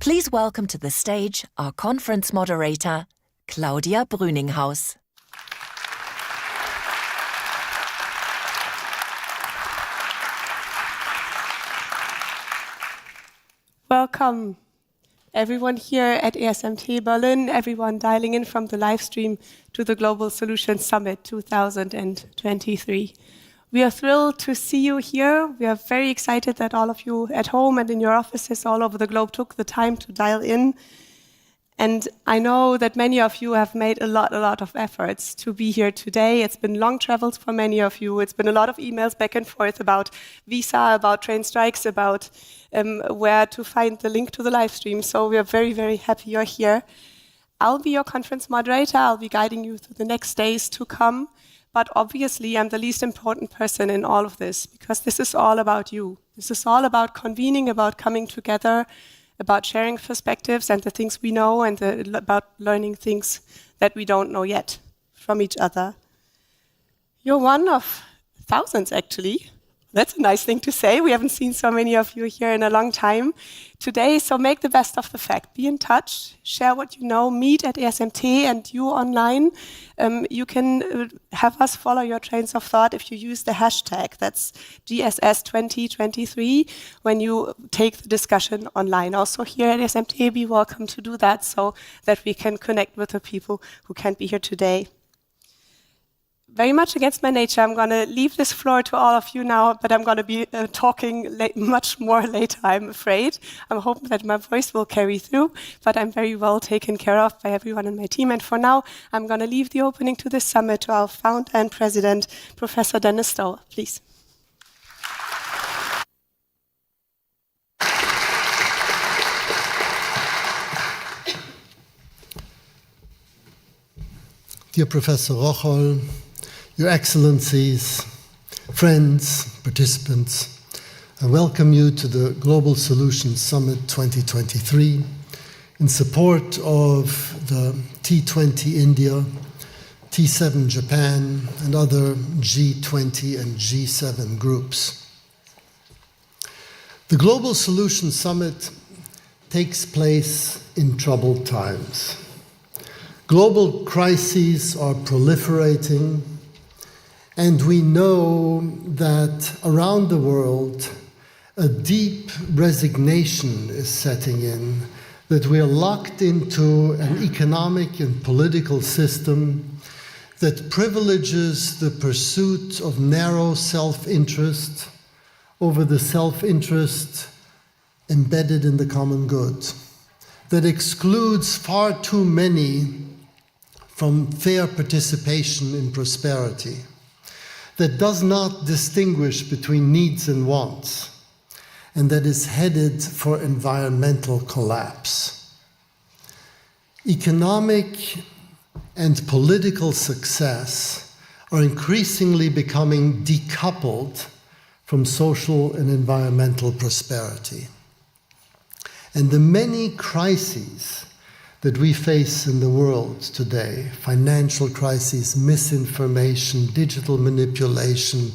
Please welcome to the stage our conference moderator, Claudia Brüninghaus. Welcome, everyone here at ESMT Berlin, everyone dialing in from the live stream to the Global Solutions Summit 2023. We are thrilled to see you here. We are very excited that all of you at home and in your offices all over the globe took the time to dial in. And I know that many of you have made a lot of efforts to be here today. It's been long travels for many of you. It's been a lot of emails back and forth about visa, about train strikes, about where to find the link to the live stream. So we are very happy you're here. I'll be your conference moderator. I'll be guiding you through the next days to come. But obviously, I'm the least important person in all of this, because this is all about you. This is all about convening, about coming together, about sharing perspectives and the things we know, and about learning things that we don't know yet from each other. You're one of thousands, actually. That's a nice thing to say. We haven't seen so many of you here in a long time today, so make the best of the fact. Be in touch, share what you know, meet at ESMT and you online. You can have us follow your trains of thought if you use the hashtag. That's GSS2023 when you take the discussion online. Also here at ESMT, be welcome to do that so that we can connect with the people who can't be here today. Very much against my nature, I'm going to leave this floor to all of you now, but I'm going to be talking much more later, I'm afraid. I'm hoping that my voice will carry through, but I'm very well taken care of by everyone in my team. And for now, I'm going to leave the opening to this summit to our founder and president, Professor Dennis Stoll. Please. Dear Professor Rocholl, Your Excellencies, friends, participants, I welcome you to the Global Solutions Summit 2023 in support of the T20 India, T7 Japan, and other G20 and G7 groups. The Global Solutions Summit takes place in troubled times. Global crises are proliferating, and we know that around the world a deep resignation is setting in, that we are locked into an economic and political system that privileges the pursuit of narrow self-interest over the self-interest embedded in the common good, that excludes far too many from fair participation in prosperity, that does not distinguish between needs and wants, and that is headed for environmental collapse. Economic and political success are increasingly becoming decoupled from social and environmental prosperity. And the many crises that we face in the world today, financial crises, misinformation, digital manipulation,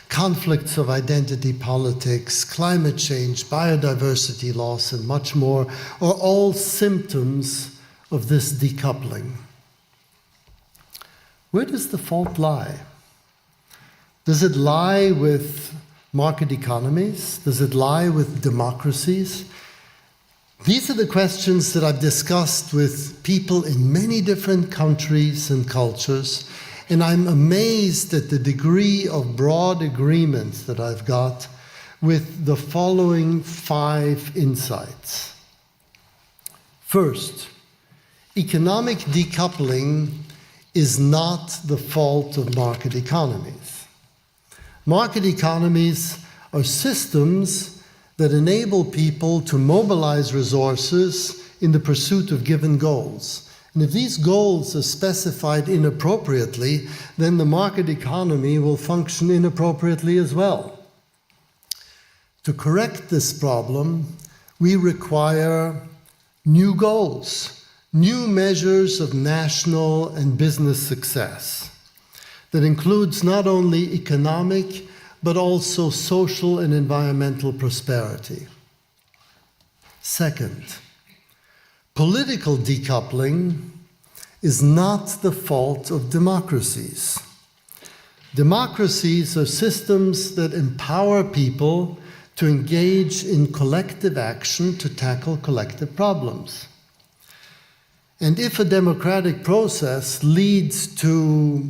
conflicts of identity politics, climate change, biodiversity loss, and much more, are all symptoms of this decoupling. Where does the fault lie? Does it lie with market economies? Does it lie with democracies? These are the questions that I've discussed with people in many different countries and cultures, and I'm amazed at the degree of broad agreement that I've got with the following 5 insights. First, economic decoupling is not the fault of market economies. Market economies are systems that enable people to mobilize resources in the pursuit of given goals. And if these goals are specified inappropriately, then the market economy will function inappropriately as well. To correct this problem, we require new goals, new measures of national and business success that includes not only economic, but also social and environmental prosperity. Second, political decoupling is not the fault of democracies. Democracies are systems that empower people to engage in collective action to tackle collective problems. And if a democratic process leads to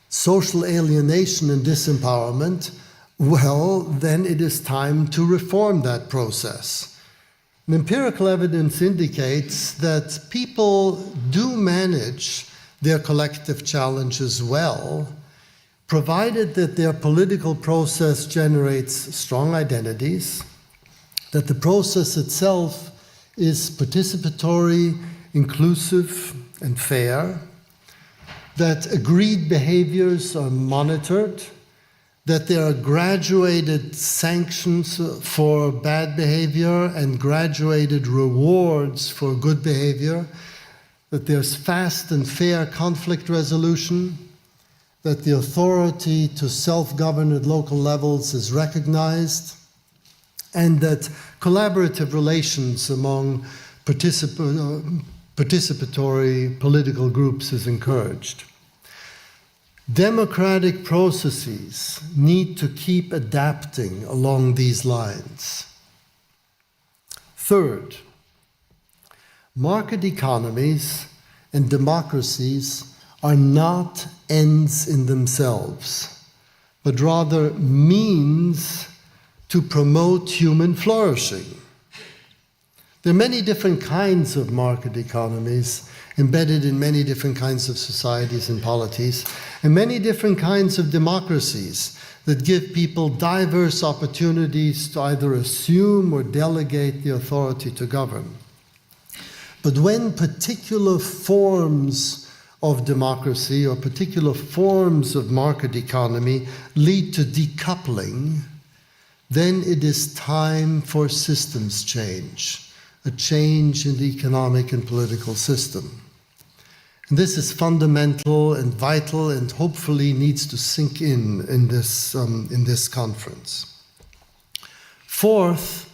social alienation and disempowerment, well, then it is time to reform that process. And empirical evidence indicates that people do manage their collective challenges well, provided that their political process generates strong identities, that the process itself is participatory, inclusive, and fair, that agreed behaviors are monitored, that there are graduated sanctions for bad behavior and graduated rewards for good behavior, that there's fast and fair conflict resolution, that the authority to self-govern at local levels is recognized, and that collaborative relations among participatory political groups is encouraged. Democratic processes need to keep adapting along these lines. Third, market economies and democracies are not ends in themselves, but rather means to promote human flourishing. There are many different kinds of market economies embedded in many different kinds of societies and polities, and many different kinds of democracies that give people diverse opportunities to either assume or delegate the authority to govern. But when particular forms of democracy or particular forms of market economy lead to decoupling, then it is time for systems change, a change in the economic and political system. And this is fundamental and vital and hopefully needs to sink in this conference. Fourth,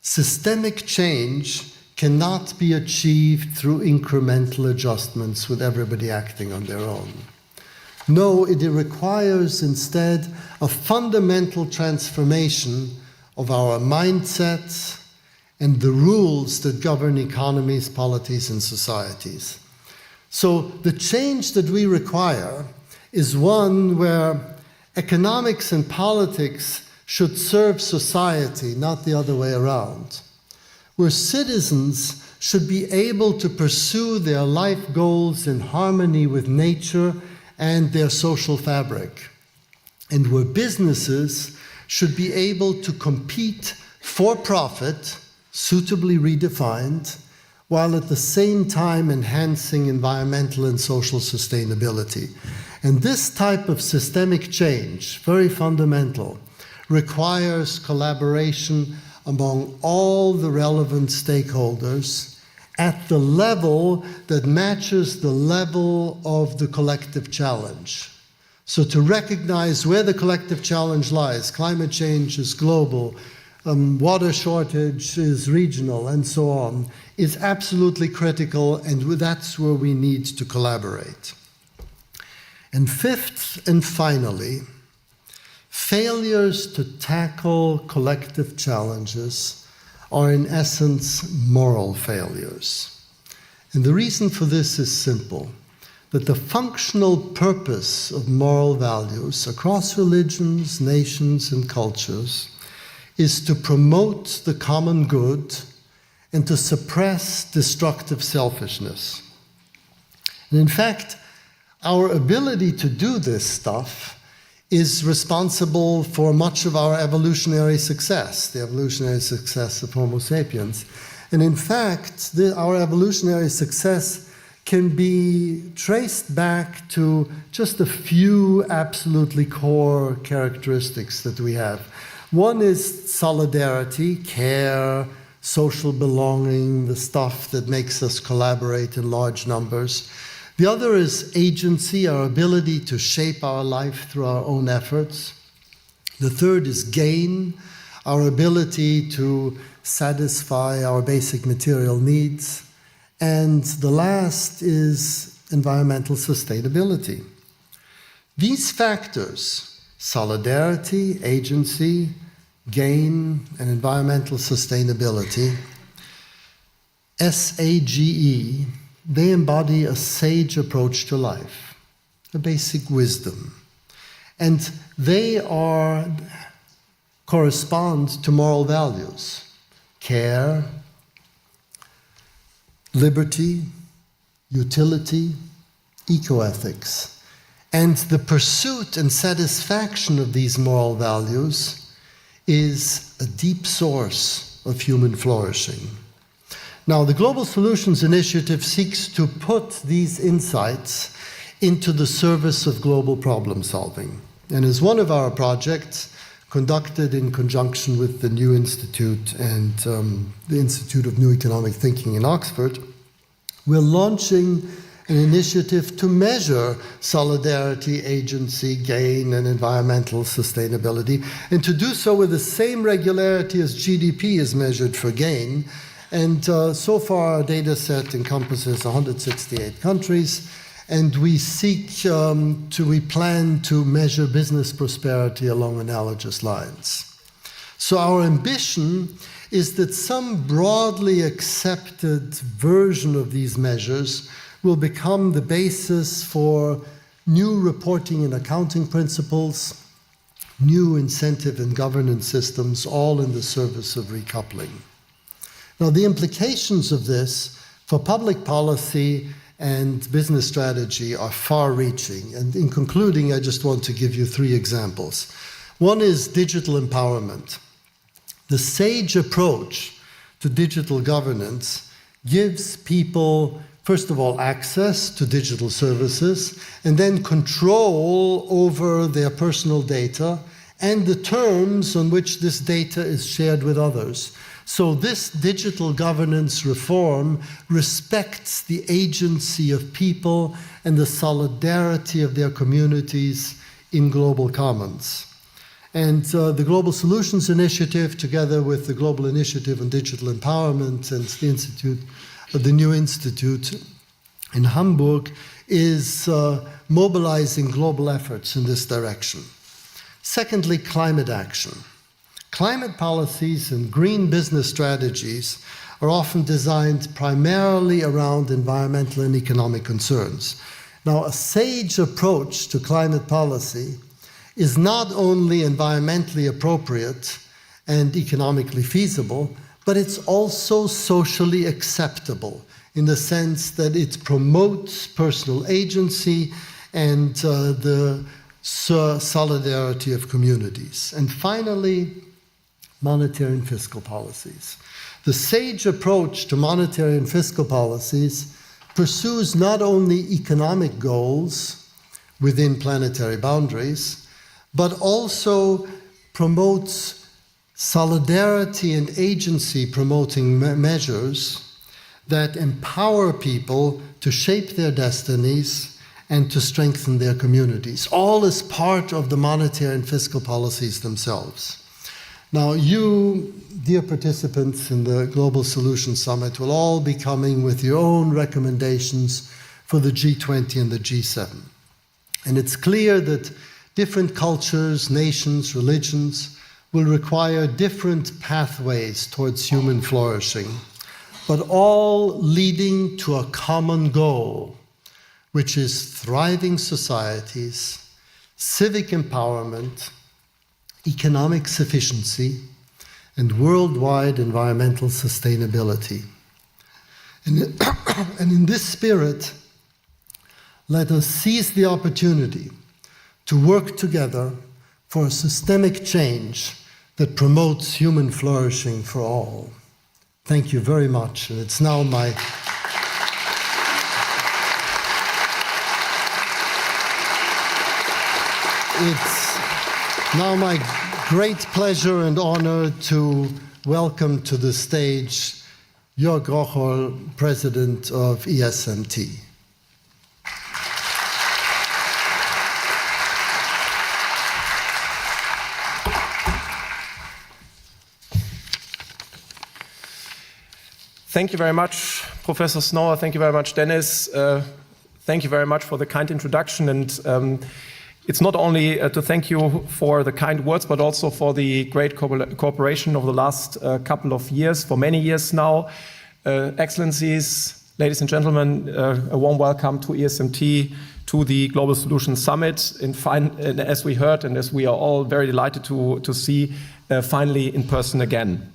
systemic change cannot be achieved through incremental adjustments with everybody acting on their own. No, it requires instead a fundamental transformation of our mindsets and the rules that govern economies, polities, and societies. So the change that we require is one where economics and politics should serve society, not the other way around, where citizens should be able to pursue their life goals in harmony with nature and their social fabric, and where businesses should be able to compete for profit, suitably redefined, while at the same time enhancing environmental and social sustainability. And this type of systemic change, very fundamental, requires collaboration among all the relevant stakeholders at the level that matches the level of the collective challenge. So to recognize where the collective challenge lies, climate change is global, water shortage is regional, and so on, is absolutely critical, and that's where we need to collaborate. And fifth and finally, failures to tackle collective challenges are in essence moral failures. And the reason for this is simple, that the functional purpose of moral values across religions, nations, and cultures is to promote the common good and to suppress destructive selfishness. And in fact, our ability to do this stuff is responsible for much of our evolutionary success, the evolutionary success of Homo sapiens. And in fact, our evolutionary success can be traced back to just a few absolutely core characteristics that we have. One is solidarity, care, social belonging, the stuff that makes us collaborate in large numbers. The other is agency, our ability to shape our life through our own efforts. The third is gain, our ability to satisfy our basic material needs. And the last is environmental sustainability. These factors, solidarity, agency, gain, and environmental sustainability, SAGE, they embody a sage approach to life, a basic wisdom. And they correspond to moral values: care, liberty, utility, ecoethics. And the pursuit and satisfaction of these moral values is a deep source of human flourishing. Now, the Global Solutions Initiative seeks to put these insights into the service of global problem solving. And as one of our projects, conducted in conjunction with the New Institute and the Institute of New Economic Thinking in Oxford, we're launching an initiative to measure solidarity, agency, gain, and environmental sustainability, and to do so with the same regularity as GDP is measured for gain. And so far, our data set encompasses 168 countries, and we plan to measure business prosperity along analogous lines. So our ambition is that some broadly accepted version of these measures will become the basis for new reporting and accounting principles, new incentive and governance systems, all in the service of recoupling. Now, the implications of this for public policy and business strategy are far-reaching. And in concluding, I just want to give you 3 examples. One is digital empowerment. The SAGE approach to digital governance gives people, first of all, access to digital services, and then control over their personal data and the terms on which this data is shared with others. So this digital governance reform respects the agency of people and the solidarity of their communities in global commons. And the Global Solutions Initiative, together with the Global Initiative on Digital Empowerment and the New Institute in Hamburg, is mobilizing global efforts in this direction. Secondly, climate action. Climate policies and green business strategies are often designed primarily around environmental and economic concerns. Now, a SAGE approach to climate policy is not only environmentally appropriate and economically feasible, but it's also socially acceptable in the sense that it promotes personal agency and the solidarity of communities. And finally, monetary and fiscal policies. The SAGE approach to monetary and fiscal policies pursues not only economic goals within planetary boundaries, but also promotes solidarity and agency promoting measures that empower people to shape their destinies and to strengthen their communities, all as part of the monetary and fiscal policies themselves. Now, you, dear participants in the Global Solutions Summit, will all be coming with your own recommendations for the G20 and the G7. And it's clear that different cultures, nations, religions will require different pathways towards human flourishing, but all leading to a common goal, which is thriving societies, civic empowerment, economic sufficiency, and worldwide environmental sustainability. And in this spirit, let us seize the opportunity to work together for a systemic change that promotes human flourishing for all. Thank you very much, and it's now my great pleasure and honor to welcome to the stage Jörg Rocholl, President of ESMT. Thank you very much, Professor Snower. Thank you very much, Dennis. Thank you very much for the kind introduction. And it's not only to thank you for the kind words, but also for the great cooperation over the last couple of years, for many years now. Excellencies, ladies and gentlemen, a warm welcome to ESMT, to the Global Solutions Summit. And as we heard, and as we are all very delighted to see finally in person again.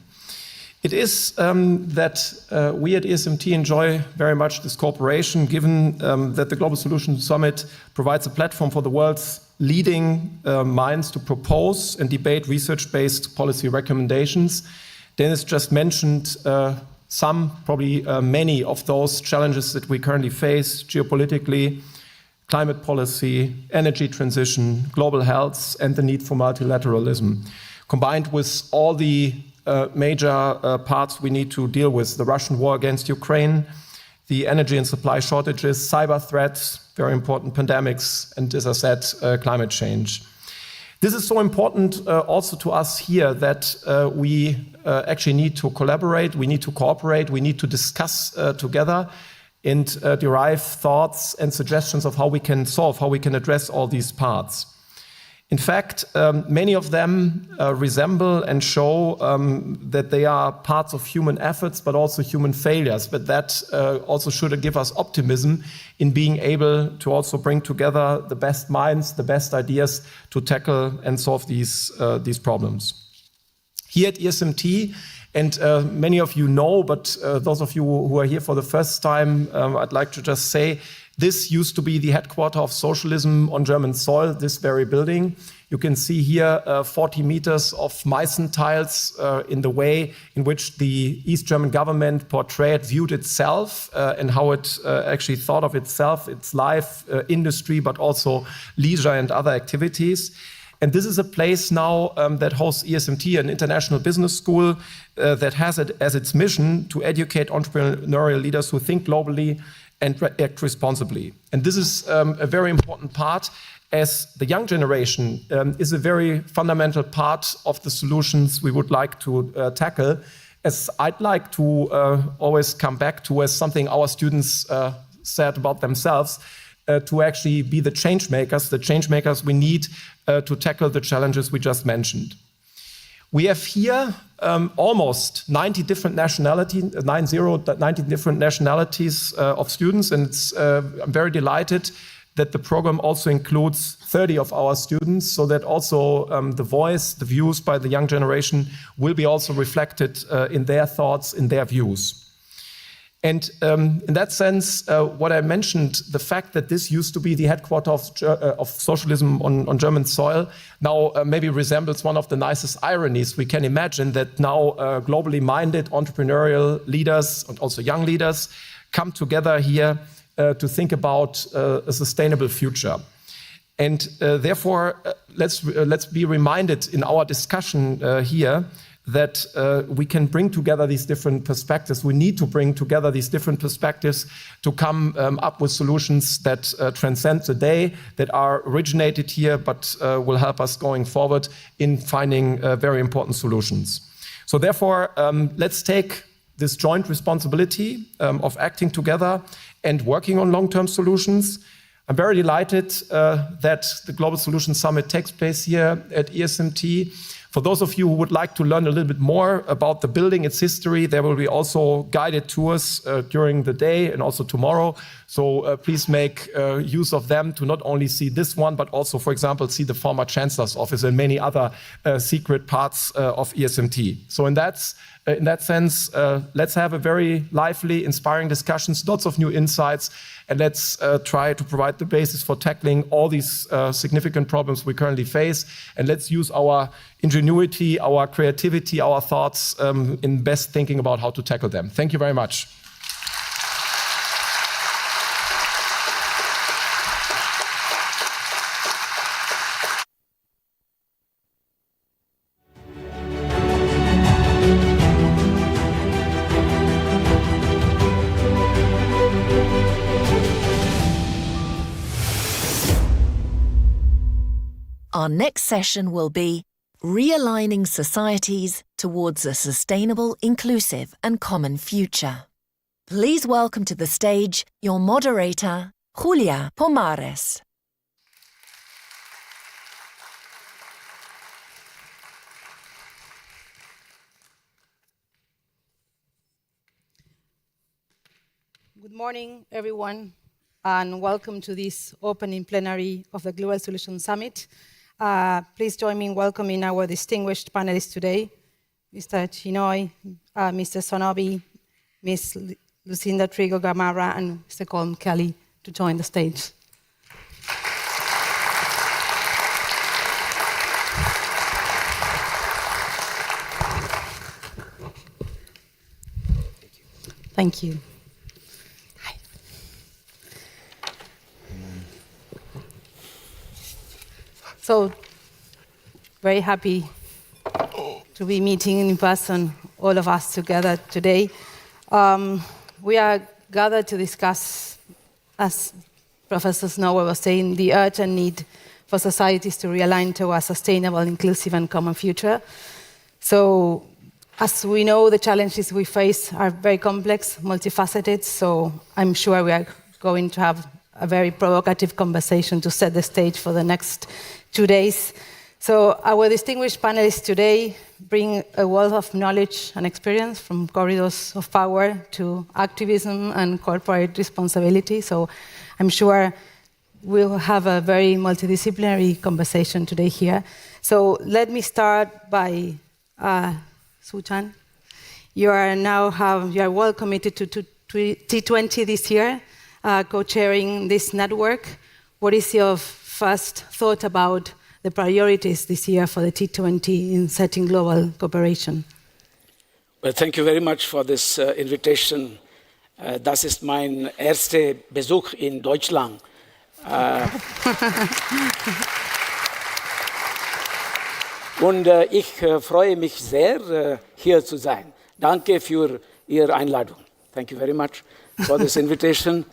It is that we at ESMT enjoy very much this cooperation, given that the Global Solutions Summit provides a platform for the world's leading minds to propose and debate research-based policy recommendations. Dennis just mentioned some, probably many of those challenges that we currently face geopolitically: climate policy, energy transition, global health, and the need for multilateralism, combined with all the major parts we need to deal with: the Russian war against Ukraine, the energy and supply shortages, cyber threats, very important pandemics, and as I said, climate change. This is so important also to us here that we actually need to collaborate, we need to cooperate, we need to discuss together and derive thoughts and suggestions of how we can solve, how we can address all these parts. In fact, many of them resemble and show that they are parts of human efforts, but also human failures. But that also should give us optimism in being able to also bring together the best minds, the best ideas to tackle and solve these problems. Here at ESMT, and many of you know, but those of you who are here for the first time, I'd like to just say, this used to be the headquarters of socialism on German soil, this very building. You can see here 40 meters of Meissen tiles in the way in which the East German government viewed itself and how it actually thought of itself, its life, industry, but also leisure and other activities. And this is a place now that hosts ESMT, an international business school that has it as its mission to educate entrepreneurial leaders who think globally and act responsibly. And this is a very important part, as the young generation is a very fundamental part of the solutions we would like to tackle, as I'd like to always come back to as something our students said about themselves, to actually be the change makers we need to tackle the challenges we just mentioned. We have here almost 90 different nationalities, 90 different nationalities of students, and I'm very delighted that the program also includes 30 of our students, so that also the voice, the views by the young generation will be also reflected in their thoughts, in their views. And in that sense, what I mentioned, the fact that this used to be the headquarters of socialism on German soil, now maybe resembles one of the nicest ironies we can imagine, that now globally minded entrepreneurial leaders and also young leaders come together here to think about a sustainable future. And therefore, let's be reminded in our discussion here that we can bring together these different perspectives. We need to bring together these different perspectives to come up with solutions that transcend the day, that are originated here, but will help us going forward in finding very important solutions. So therefore, let's take this joint responsibility of acting together and working on long-term solutions. I'm very delighted that the Global Solutions Summit takes place here at ESMT. For those of you who would like to learn a little bit more about the building, its history, there will be also guided tours during the day and also tomorrow. So please make use of them to not only see this one, but also, for example, see the former Chancellor's office and many other secret parts of ESMT. So in that sense, let's have a very lively, inspiring discussions, lots of new insights, and let's try to provide the basis for tackling all these significant problems we currently face. And let's use our ingenuity, our creativity, our thoughts in best thinking about how to tackle them. Thank you very much. Our next session will be Realigning Societies Towards a Sustainable, Inclusive and Common Future. Please welcome to the stage your moderator, Julia Pomares. Good morning, everyone, and welcome to this opening plenary of the Global Solutions Summit. Please join me in welcoming our distinguished panelists today, Mr. Chinoy, Mr. Sonobi, Ms. Lucinda Trigo-Gamarra, and Mr. Colm Kelly to join the stage. Thank you. Hi. So, very happy to be meeting in person, all of us together today. We are gathered to discuss, as Professor Snow was saying, the urgent need for societies to realign to a sustainable, inclusive, and common future. So, as we know, the challenges we face are very complex, multifaceted, so I'm sure we are going to have a very provocative conversation to set the stage for the next 2 days. So our distinguished panelists today bring a wealth of knowledge and experience from corridors of power to activism and corporate responsibility. So I'm sure we'll have a very multidisciplinary conversation today here. So let me start by Suchan. You are well committed to T20 this year, co-chairing this network. What is your first thought about the priorities this year for the T20 in setting global cooperation? Well, thank you very much for this invitation. Das ist mein erster Besuch in Deutschland. Und ich freue mich sehr, hier zu sein. Danke für Ihre Einladung. Thank you very much for this invitation.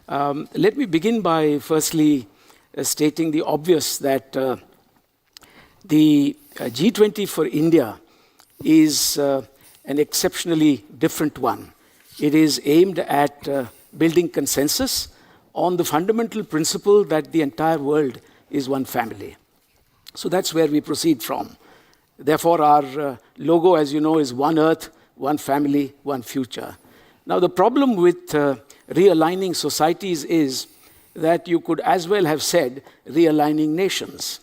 Let me begin by firstly stating the obvious that the G20 for India is an exceptionally different one. It is aimed at building consensus on the fundamental principle that the entire world is one family. So that's where we proceed from. Therefore, our logo, as you know, is One Earth, One Family, One Future. Now, the problem with realigning societies is that you could as well have said realigning nations.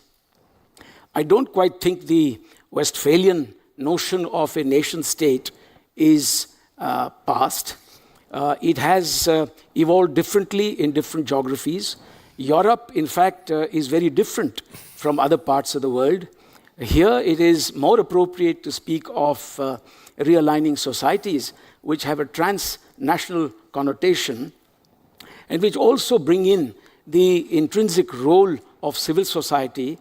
I don't quite think the Westphalian notion of a nation-state is past. It has evolved differently in different geographies. Europe, in fact, is very different from other parts of the world. Here, it is more appropriate to speak of realigning societies which have a transnational connotation and which also bring in the intrinsic role of civil society,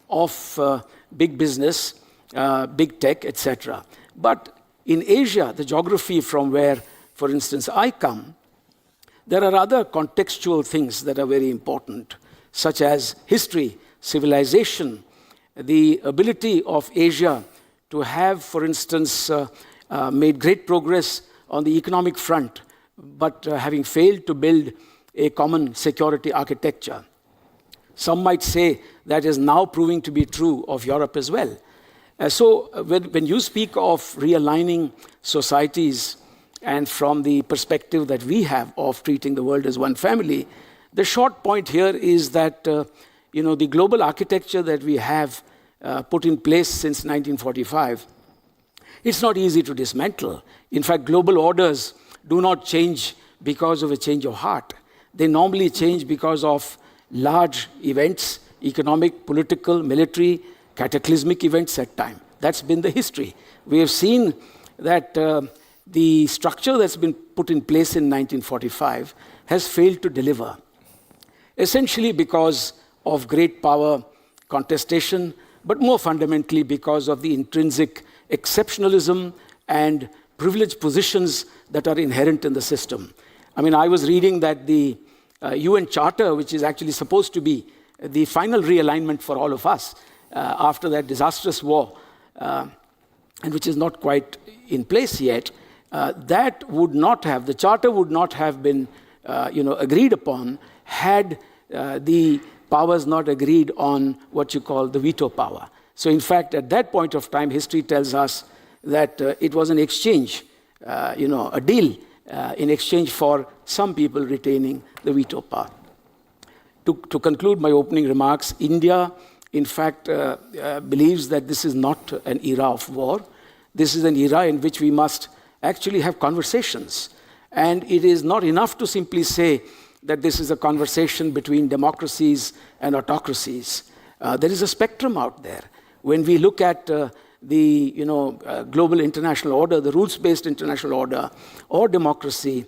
of big business, big tech, etc. But in Asia, the geography from where, for instance, I come, there are other contextual things that are very important, such as history, civilization, the ability of Asia to have, for instance, made great progress on the economic front, but having failed to build a common security architecture. Some might say that is now proving to be true of Europe as well. So when you speak of realigning societies and from the perspective that we have of treating the world as one family, the short point here is that the global architecture that we have put in place since 1945, it's not easy to dismantle. In fact, global orders do not change because of a change of heart. They normally change because of large events, economic, political, military, cataclysmic events at time. That's been the history. We have seen that the structure that's been put in place in 1945 has failed to deliver, essentially because of great power contestation, but more fundamentally because of the intrinsic exceptionalism and privileged positions that are inherent in the system. I mean, I was reading that the UN Charter, which is actually supposed to be the final realignment for all of us after that disastrous war, and which is not quite in place yet, the charter would not have been agreed upon had the powers not agreed on what you call the veto power. So in fact, at that point of time, history tells us that it was an exchange, a deal in exchange for some people retaining the veto power. To conclude my opening remarks, India, in fact, believes that this is not an era of war. This is an era in which we must actually have conversations. And it is not enough to simply say that this is a conversation between democracies and autocracies. There is a spectrum out there. When we look at the global international order, the rules-based international order, or democracy,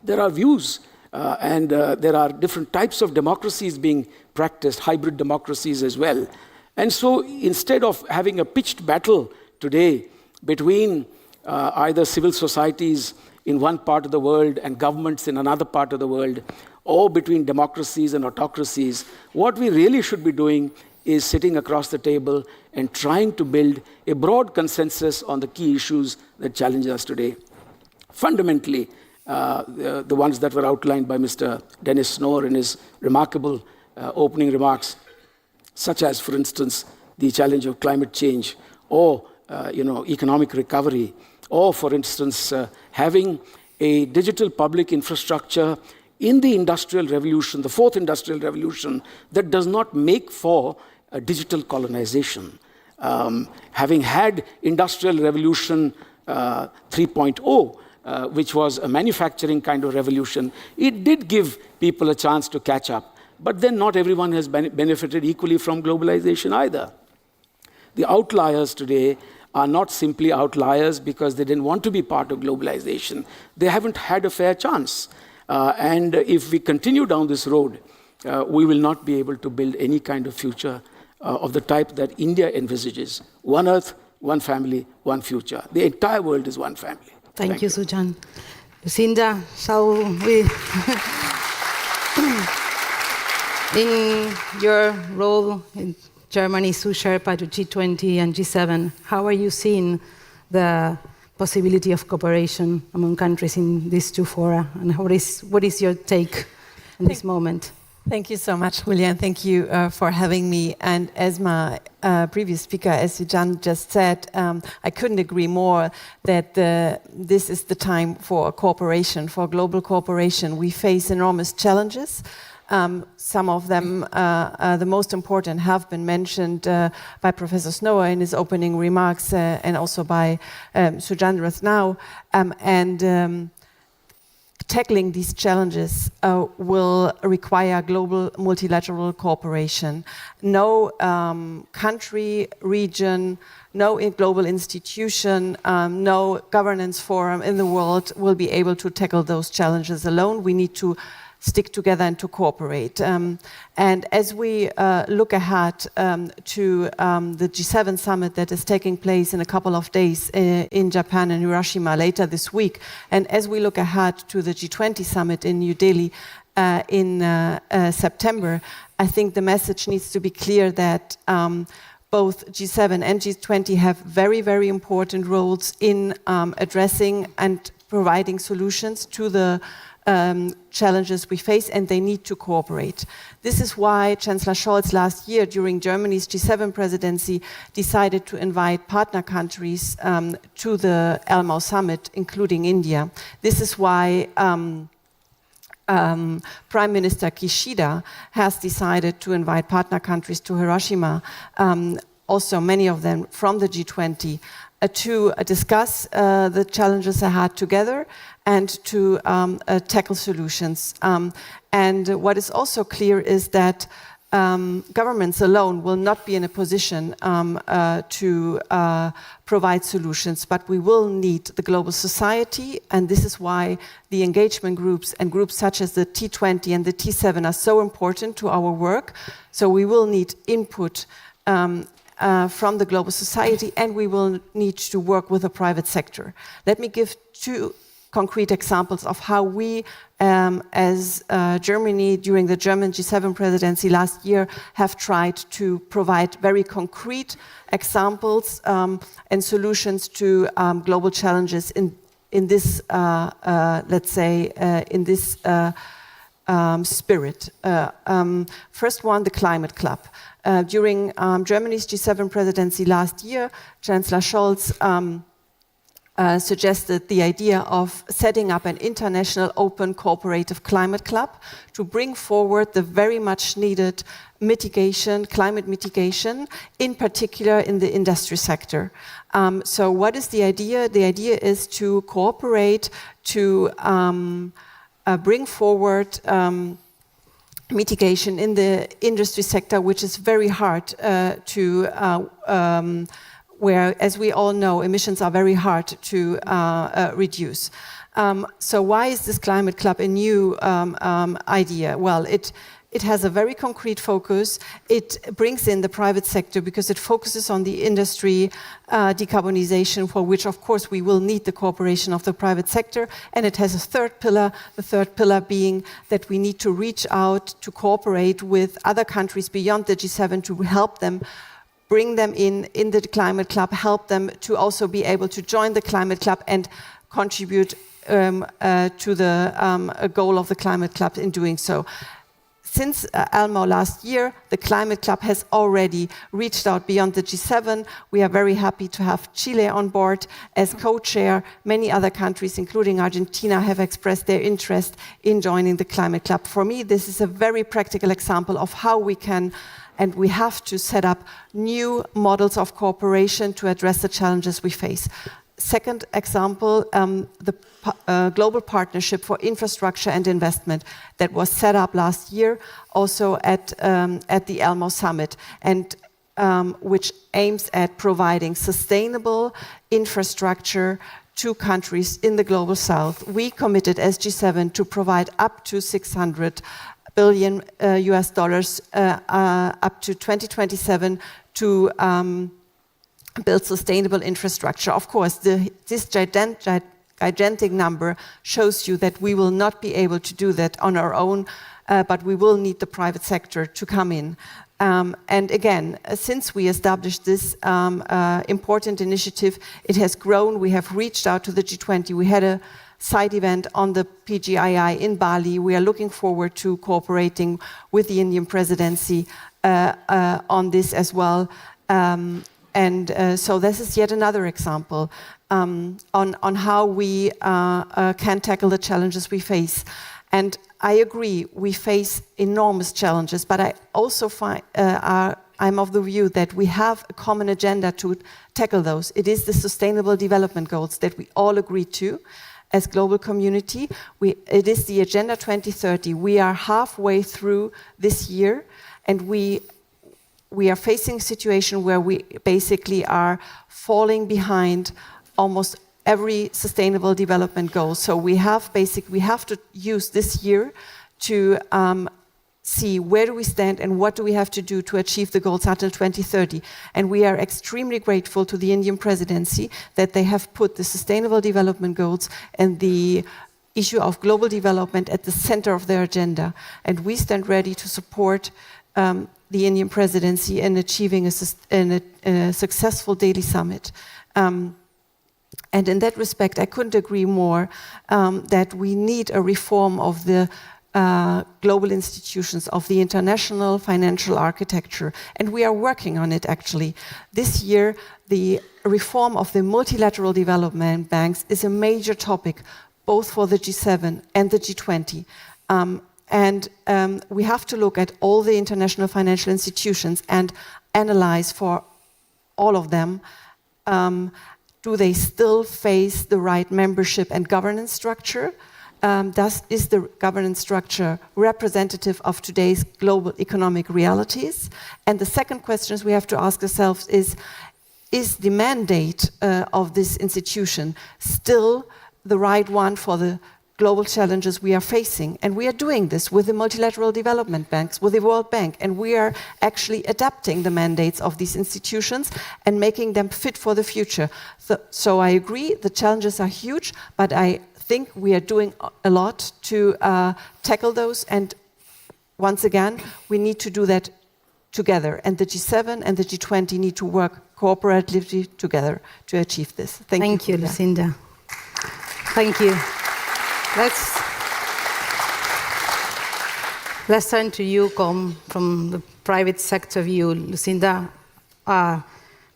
there are views and there are different types of democracies being practiced, hybrid democracies as well. And so instead of having a pitched battle today between either civil societies in one part of the world and governments in another part of the world, or between democracies and autocracies, what we really should be doing is sitting across the table and trying to build a broad consensus on the key issues that challenge us today. Fundamentally, the ones that were outlined by Mr. Dennis Snow in his remarkable opening remarks, such as, for instance, the challenge of climate change, or economic recovery, or, for instance, having a digital public infrastructure in the industrial revolution, the fourth industrial revolution, that does not make for a digital colonization. Having had industrial revolution 3.0, which was a manufacturing kind of revolution, it did give people a chance to catch up. But then not everyone has benefited equally from globalization either. The outliers today are not simply outliers because they didn't want to be part of globalization. They haven't had a fair chance. And if we continue down this road, we will not be able to build any kind of future of the type that India envisages. One earth, one family, one future. The entire world is one family. Thank you, Sujan. Lucinda, shall we... In your role in Germany, Sous Sherpa to G20 and G7, how are you seeing the possibility of cooperation among countries in these two fora? And what is your take in this moment? Thank you so much, Julia, and thank you for having me. And as my previous speaker, as Sujan just said, I couldn't agree more that this is the time for cooperation, for global cooperation. We face enormous challenges. Some of them, the most important, have been mentioned by Professor Snow in his opening remarks and also by Sujan now. Tackling these challenges will require global multilateral cooperation. No country, region, no global institution, no governance forum in the world will be able to tackle those challenges alone. We need to stick together and to cooperate. And as we look ahead to the G7 summit that is taking place in a couple of days in Japan and Hiroshima later this week, and as we look ahead to the G20 summit in New Delhi in September, I think the message needs to be clear that both G7 and G20 have very, very important roles in addressing and providing solutions to the challenges we face, and they need to cooperate. This is why Chancellor Scholz last year, during Germany's G7 presidency, decided to invite partner countries to the Elmau summit, including India. This is why Prime Minister Kishida has decided to invite partner countries to Hiroshima, also many of them from the G20, to discuss the challenges ahead together and to tackle solutions. And what is also clear is that governments alone will not be in a position to provide solutions, but we will need the global society, and this is why the engagement groups and groups such as the T20 and the T7 are so important to our work. So we will need input from the global society, and we will need to work with the private sector. Let me give two concrete examples of how we, as Germany, during the German G7 presidency last year, have tried to provide very concrete examples and solutions to global challenges in in this, let's say, in this spirit. First one, the Climate Club. During Germany's G7 presidency last year, Chancellor Scholz suggested the idea of setting up an international open cooperative climate club to bring forward the very much needed climate mitigation, in particular in the industry sector. So what is the idea? The idea is to cooperate to bring forward mitigation in the industry sector, which is very hard where, as we all know, emissions are very hard to reduce. So why is this climate club a new idea? Well, it has a very concrete focus. It brings in the private sector because it focuses on the industry decarbonization, for which, of course, we will need the cooperation of the private sector. And it has a third pillar, the third pillar being that we need to reach out to cooperate with other countries beyond the G7 to help them, bring them in the climate club, help them to also be able to join the climate club and contribute to the goal of the climate club in doing so. Since Elmo last year, the Climate Club has already reached out beyond the G7. We are very happy to have Chile on board as co-chair. Many other countries, including Argentina, have expressed their interest in joining the Climate Club. For me, this is a very practical example of how we can and we have to set up new models of cooperation to address the challenges we face. Second example, the Global Partnership for Infrastructure and Investment that was set up last year, also at the Elmo Summit, and which aims at providing sustainable infrastructure to countries in the Global South. We committed as G7 to provide up to $600 billion US dollars up to 2027 to build sustainable infrastructure. Of course, this gigantic number shows you that we will not be able to do that on our own, but we will need the private sector to come in. And again, since we established this important initiative, it has grown. We have reached out to the G20. We had a side event on the PGII in Bali. We are looking forward to cooperating with the Indian presidency on this as well. So this is yet another example on how we can tackle the challenges we face. And I agree, we face enormous challenges, but I also find I'm of the view that we have a common agenda to tackle those. It is the Sustainable Development Goals that we all agree to as global community. It is the Agenda 2030. We are halfway through this year, and we are facing a situation where we basically are falling behind almost every sustainable development goal. So we have to use this year to see where do we stand and what do we have to do to achieve the goals until 2030. And we are extremely grateful to the Indian presidency that they have put the sustainable development goals and the issue of global development at the center of their agenda. And we stand ready to support the Indian presidency in achieving a successful Delhi summit. And in that respect, I couldn't agree more that we need a reform of the global institutions, of the international financial architecture. And we are working on it, actually. This year, the reform of the multilateral development banks is a major topic, both for the G7 and the G20. And we have to look at all the international financial institutions and analyze for all of them, do they still face the right membership and governance structure? Is the governance structure representative of today's global economic realities? And the second question we have to ask ourselves is the mandate of this institution still the right one for the global challenges we are facing? And we are doing this with the multilateral development banks, with the World Bank, and we are actually adapting the mandates of these institutions and making them fit for the future. So I agree, the challenges are huge, but I think we are doing a lot to tackle those, and once again, we need to do that together, and the G7 and the G20 need to work cooperatively together to achieve this. Thank you, Lucinda. Thank you. Let's turn to you, Com, from the private sector view. Lucinda,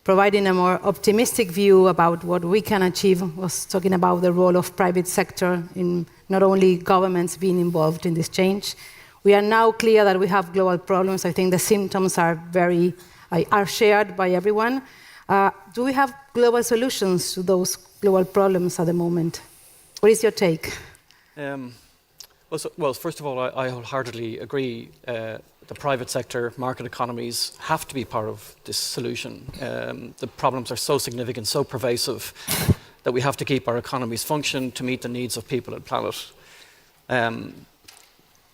providing a more optimistic view about what we can achieve, was talking about the role of private sector in not only governments being involved in this change. We are now clear that we have global problems. I think the symptoms are shared by everyone. Do we have global solutions to those global problems at the moment? What is your take? Well, first of all, I wholeheartedly agree. The private sector, market economies have to be part of this solution. The problems are so significant, so pervasive, that we have to keep our economies function to meet the needs of people and planet.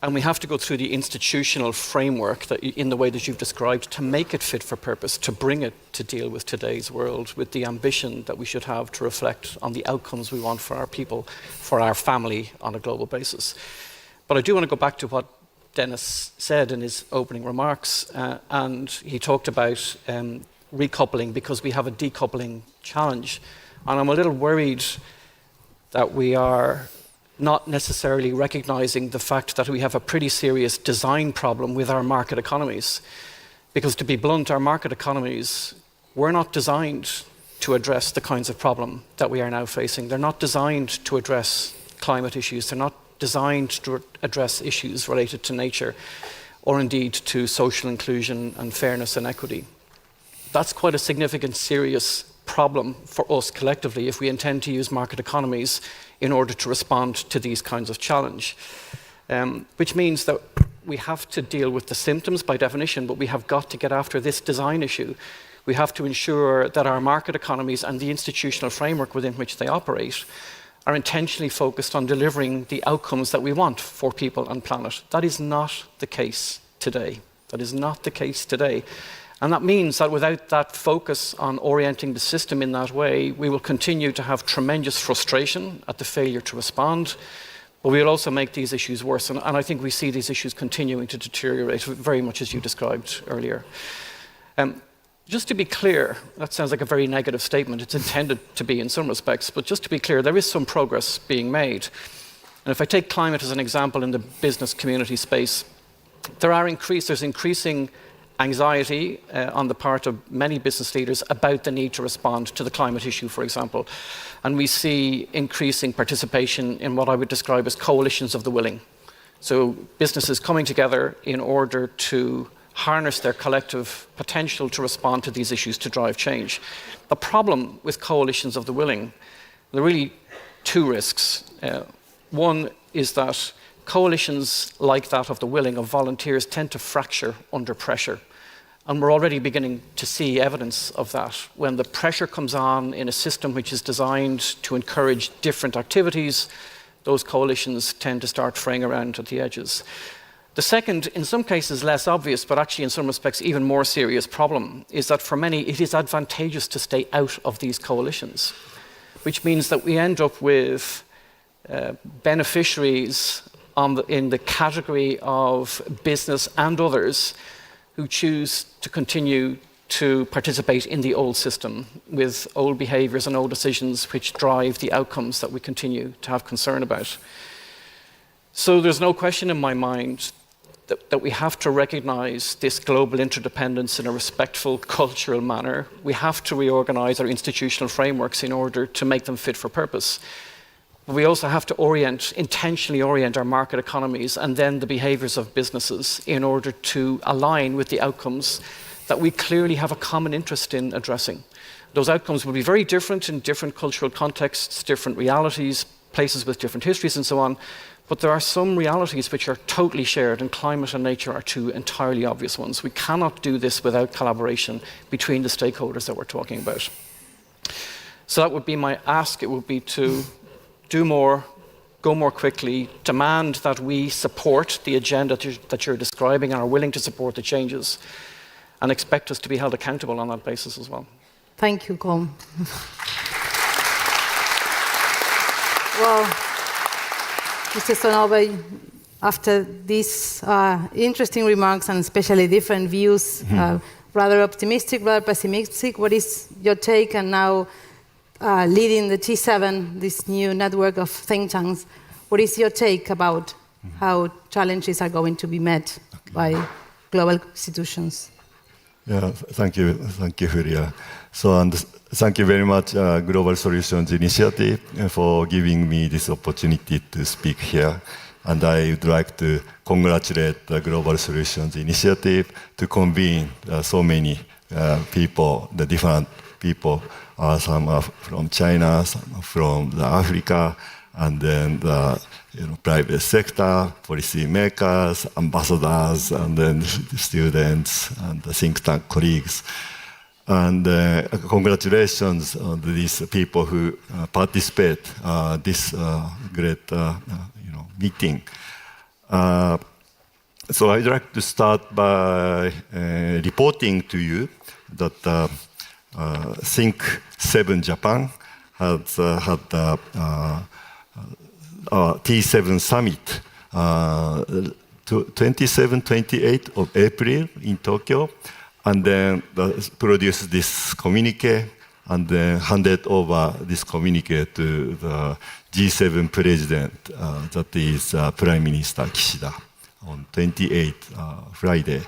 And we have to go through the institutional framework that, in the way that you've described, to make it fit for purpose, to bring it to deal with today's world, with the ambition that we should have to reflect on the outcomes we want for our people, for our family on a global basis. But I do want to go back to what Dennis said in his opening remarks, and he talked about recoupling, because we have a decoupling challenge. And I'm a little worried that we are not necessarily recognizing the fact that we have a pretty serious design problem with our market economies. Because to be blunt, our market economies were not designed to address the kinds of problem that we are now facing. They're not designed to address climate issues. They're not designed to address issues related to nature, or indeed to social inclusion and fairness and equity. That's quite a significant, serious problem for us collectively if we intend to use market economies in order to respond to these kinds of challenge. Which means that we have to deal with the symptoms by definition, but we have got to get after this design issue. We have to ensure that our market economies and the institutional framework within which they operate are intentionally focused on delivering the outcomes that we want for people and planet. That is not the case today. That is not the case today. And that means that without that focus on orienting the system in that way, we will continue to have tremendous frustration at the failure to respond, but we will also make these issues worse. And I think we see these issues continuing to deteriorate very much as you described earlier. Just to be clear, that sounds like a very negative statement. It's intended to be in some respects, but just to be clear, there is some progress being made. And if I take climate as an example in the business community space, there's increasing anxiety on the part of many business leaders about the need to respond to the climate issue, for example. And we see increasing participation in what I would describe as coalitions of the willing. So businesses coming together in order to harness their collective potential to respond to these issues to drive change. The problem with coalitions of the willing, there are really two risks. One is that coalitions like that of the willing of volunteers tend to fracture under pressure. And we're already beginning to see evidence of that. When the pressure comes on in a system which is designed to encourage different activities, those coalitions tend to start fraying around at the edges. The second, in some cases less obvious, but actually in some respects even more serious problem, is that for many it is advantageous to stay out of these coalitions, which means that we end up with beneficiaries in the category of business and others who choose to continue to participate in the old system with old behaviours and old decisions which drive the outcomes that we continue to have concern about. So there's no question in my mind that we have to recognise this global interdependence in a respectful cultural manner. We have to reorganise our institutional frameworks in order to make them fit for purpose. But we also have to intentionally orient our market economies and then the behaviours of businesses in order to align with the outcomes that we clearly have a common interest in addressing. Those outcomes will be very different in different cultural contexts, different realities, places with different histories and so on, but there are some realities which are totally shared, and climate and nature are two entirely obvious ones. We cannot do this without collaboration between the stakeholders that we're talking about. So that would be my ask. It would be to do more, go more quickly, demand that we support the agenda that you're describing and are willing to support the changes, and expect us to be held accountable on that basis as well. Thank you, Com. Well, Mr. Sonova, after these interesting remarks and especially different views, rather optimistic, rather pessimistic, what is your take? And now leading the G7, this new network of think tanks. What is your take about how challenges are going to be met by global institutions? Yeah, thank you, Julia. So, and thank you very much, Global Solutions Initiative, for giving me this opportunity to speak here. And I would like to congratulate the Global Solutions Initiative to convene so many people, the different people. Some are from China, some are from Africa, and then the private sector, policy makers, ambassadors, and then students and the think tank colleagues. And congratulations on these people who participate this great meeting. So I'd like to start by reporting to you that Think 7 Japan has had T7 Summit 27-28 of April in Tokyo, and then produced this communique and then handed over this communique to the G7 president, that is Prime Minister Kishida, on 28 Friday.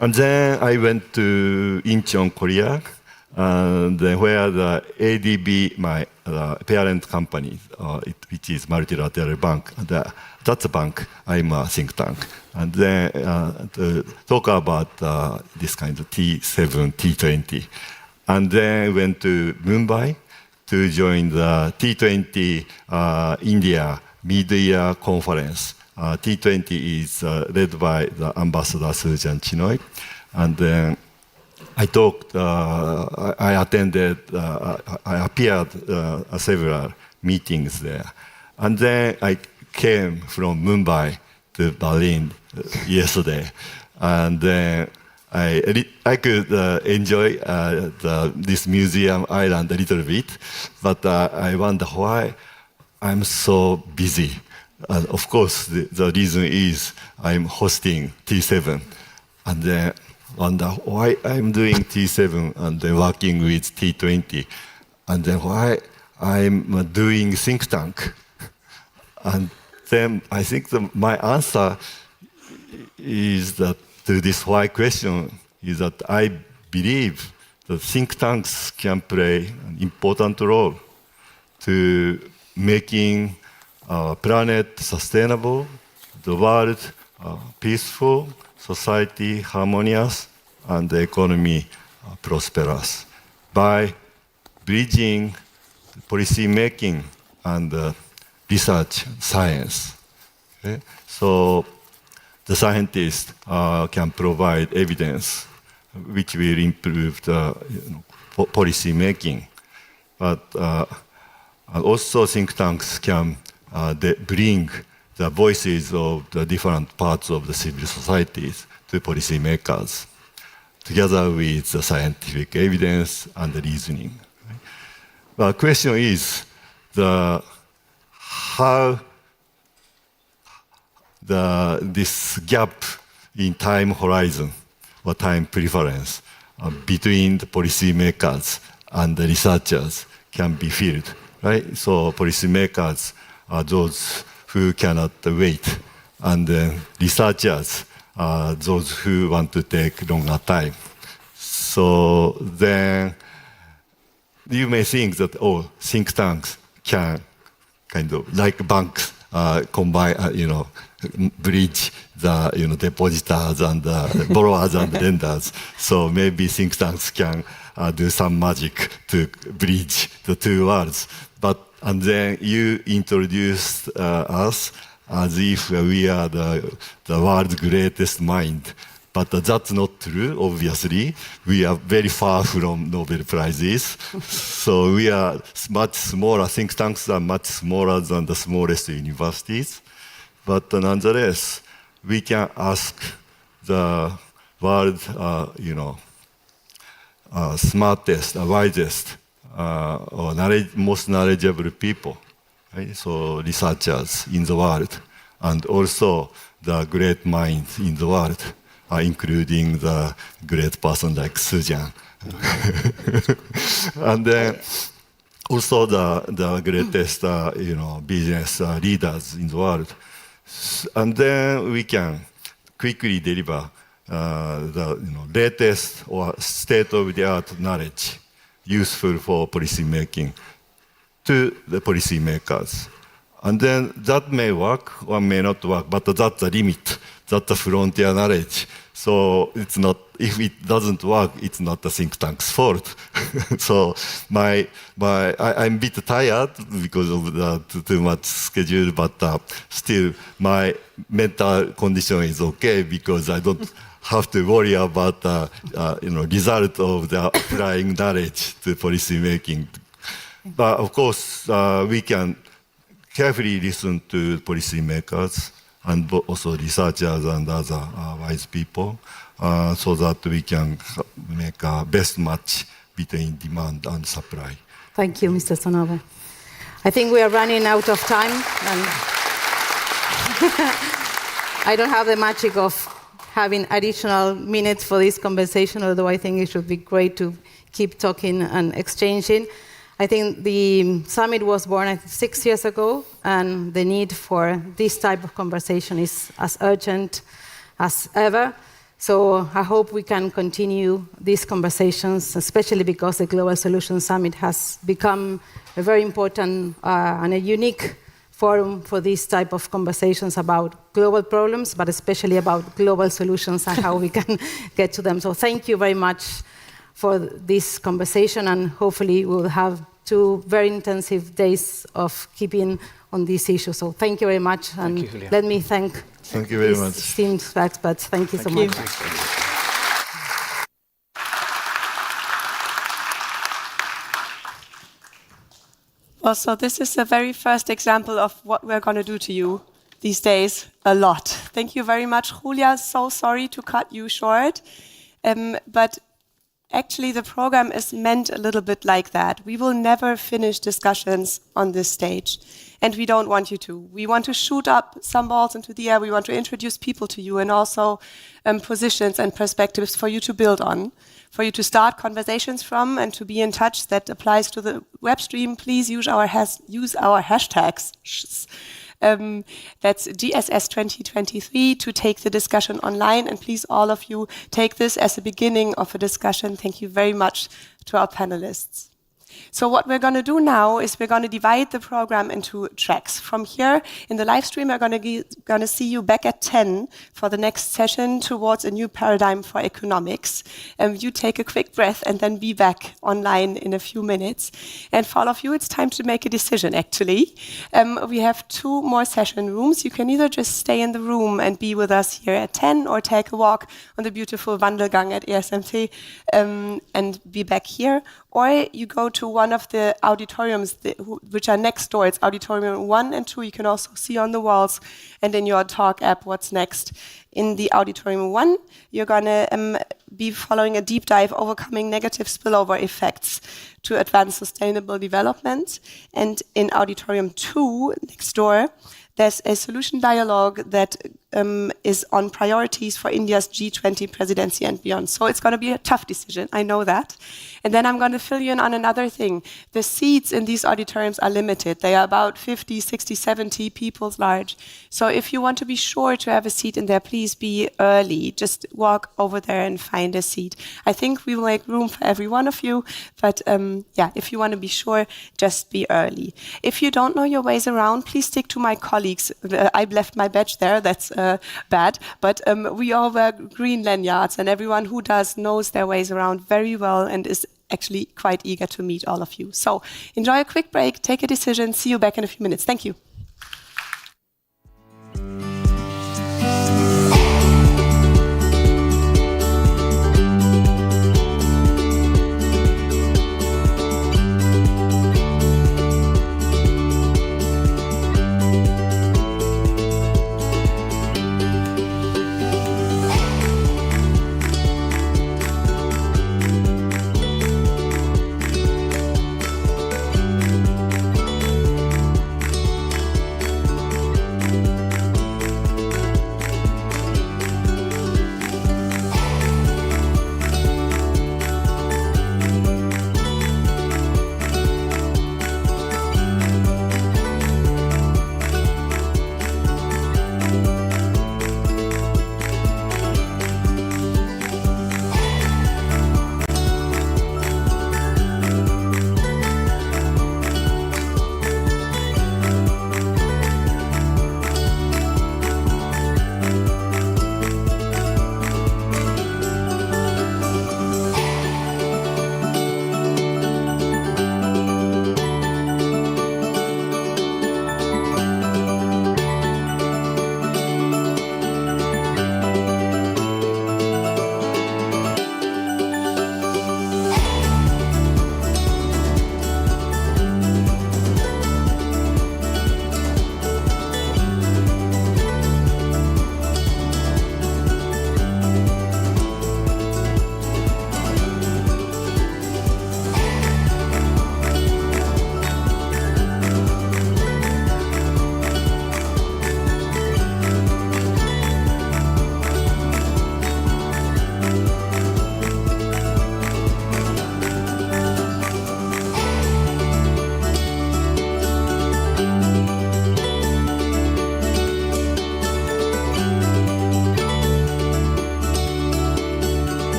And then I went to Incheon, Korea, and where the ADB, my parent company, which is multilateral bank, that's a bank, I'm a think tank. And then to talk about this kind of T7, T20. And then went to Mumbai to join the T20 India mid-year conference. T20 is led by the Ambassador Sujan Chinoy. And then I talked, I attended, I appeared at several meetings there. And then I came from Mumbai to Berlin yesterday. And then I could enjoy this museum island a little bit, but I wonder why I'm so busy. And of course, the reason is I'm hosting T7. And then wonder why I'm doing T7 and then working with T20. And then why I'm doing think tank. And then I think my answer is that to this why question is that I believe that think tanks can play an important role to making our planet sustainable, the world peaceful, society harmonious, and the economy prosperous by bridging policy making and research science. Okay? So the scientists can provide evidence which will improve the policy making. But also think tanks can bring the voices of the different parts of the civil societies to policymakers, together with the scientific evidence and the reasoning. Right? The question is how this gap in time horizon or time preference between the policymakers and the researchers can be filled. Right? So policymakers are those who cannot wait, and then researchers are those who want to take longer time. So then you may think that, think tanks can kind of, like banks, combine, bridge the, depositors and borrowers and lenders. So maybe think tanks can do some magic to bridge the two worlds. And then you introduced us as if we are the world's greatest mind. But that's not true, obviously. We are very far from Nobel Prizes. So we are much smaller. Think tanks are much smaller than the smallest universities. But nonetheless, we can ask the world, smartest, wisest, or most knowledgeable people, right? So researchers in the world, and also the great minds in the world, including the great person like Sujan, And then also the greatest business leaders in the world. And then we can quickly deliver the latest or state-of-the-art knowledge useful for policy making to the policy makers. And then that may work or may not work, but that's the limit. That's the frontier knowledge. So it's not, if it doesn't work, it's not the think tank's fault. So I'm a bit tired because of the too much schedule, but still my mental condition is okay because I don't have to worry about the result of the applying knowledge to policy making. But of course, we can carefully listen to policy makers and also researchers and other wise people so that we can make a best match between demand and supply. Thank you, Mr. Sonobe. I think we are running out of time. And I don't have the magic of having additional minutes for this conversation, although I think it should be great to keep talking and exchanging. I think the summit was born 6 years ago, and the need for this type of conversation is as urgent as ever. So I hope we can continue these conversations, especially because the Global Solutions Summit has become a very important and a unique forum for this type of conversations about global problems, but especially about global solutions and how we can get to them. So thank you very much for this conversation, and hopefully we'll have 2 very intensive days of keeping on this issue. So thank you very much, and thank you, let me thank you very much. esteemed experts. Thank you so much. Well, so this is the very first example of what we're going to do to you these days, a lot. Thank you very much, Julia. So sorry to cut you short, but actually, the program is meant a little bit like that. We will never finish discussions on this stage, and we don't want you to. We want to shoot up some balls into the air. We want to introduce people to you and also positions and perspectives for you to build on, for you to start conversations from and to be in touch. That applies to the web stream. Please use our hashtags. That's GSS 2023 to take the discussion online. And please, all of you, take this as a beginning of a discussion. Thank you very much to our panelists. So what we're going to do now is we're going to divide the program into tracks. From here in the live stream, we're going to see you back at 10 for the next session towards a new paradigm for economics. You take a quick breath and then be back online in a few minutes. And for all of you, it's time to make a decision, actually. We have 2 more session rooms. You can either just stay in the room and be with us here at 10 or take a walk on the beautiful Wandelgang at ESMT and be back here. Or you go to one of the auditoriums which are next door. It's auditorium 1 and 2. You can also see on the walls and in your talk app what's next. In the auditorium 1, you're going to be following a deep dive overcoming negative spillover effects to advance sustainable development. And in auditorium 2, next door, there's a solution dialogue that is on priorities for India's G20 presidency and beyond. So it's going to be a tough decision, I know that. And then I'm going to fill you in on another thing. The seats in these auditoriums are limited. They are about 50, 60, 70 people large. So if you want to be sure to have a seat in there, please be early. Just walk over there and find a seat. I think we will make room for every one of you. But if you want to be sure, just be early. If you don't know your ways around, please stick to my colleagues. I've left my badge there. That's bad. But we all wear green lanyards, and everyone who does knows their ways around very well and is actually quite eager to meet all of you. So enjoy a quick break, take a decision, see you back in a few minutes. Thank you.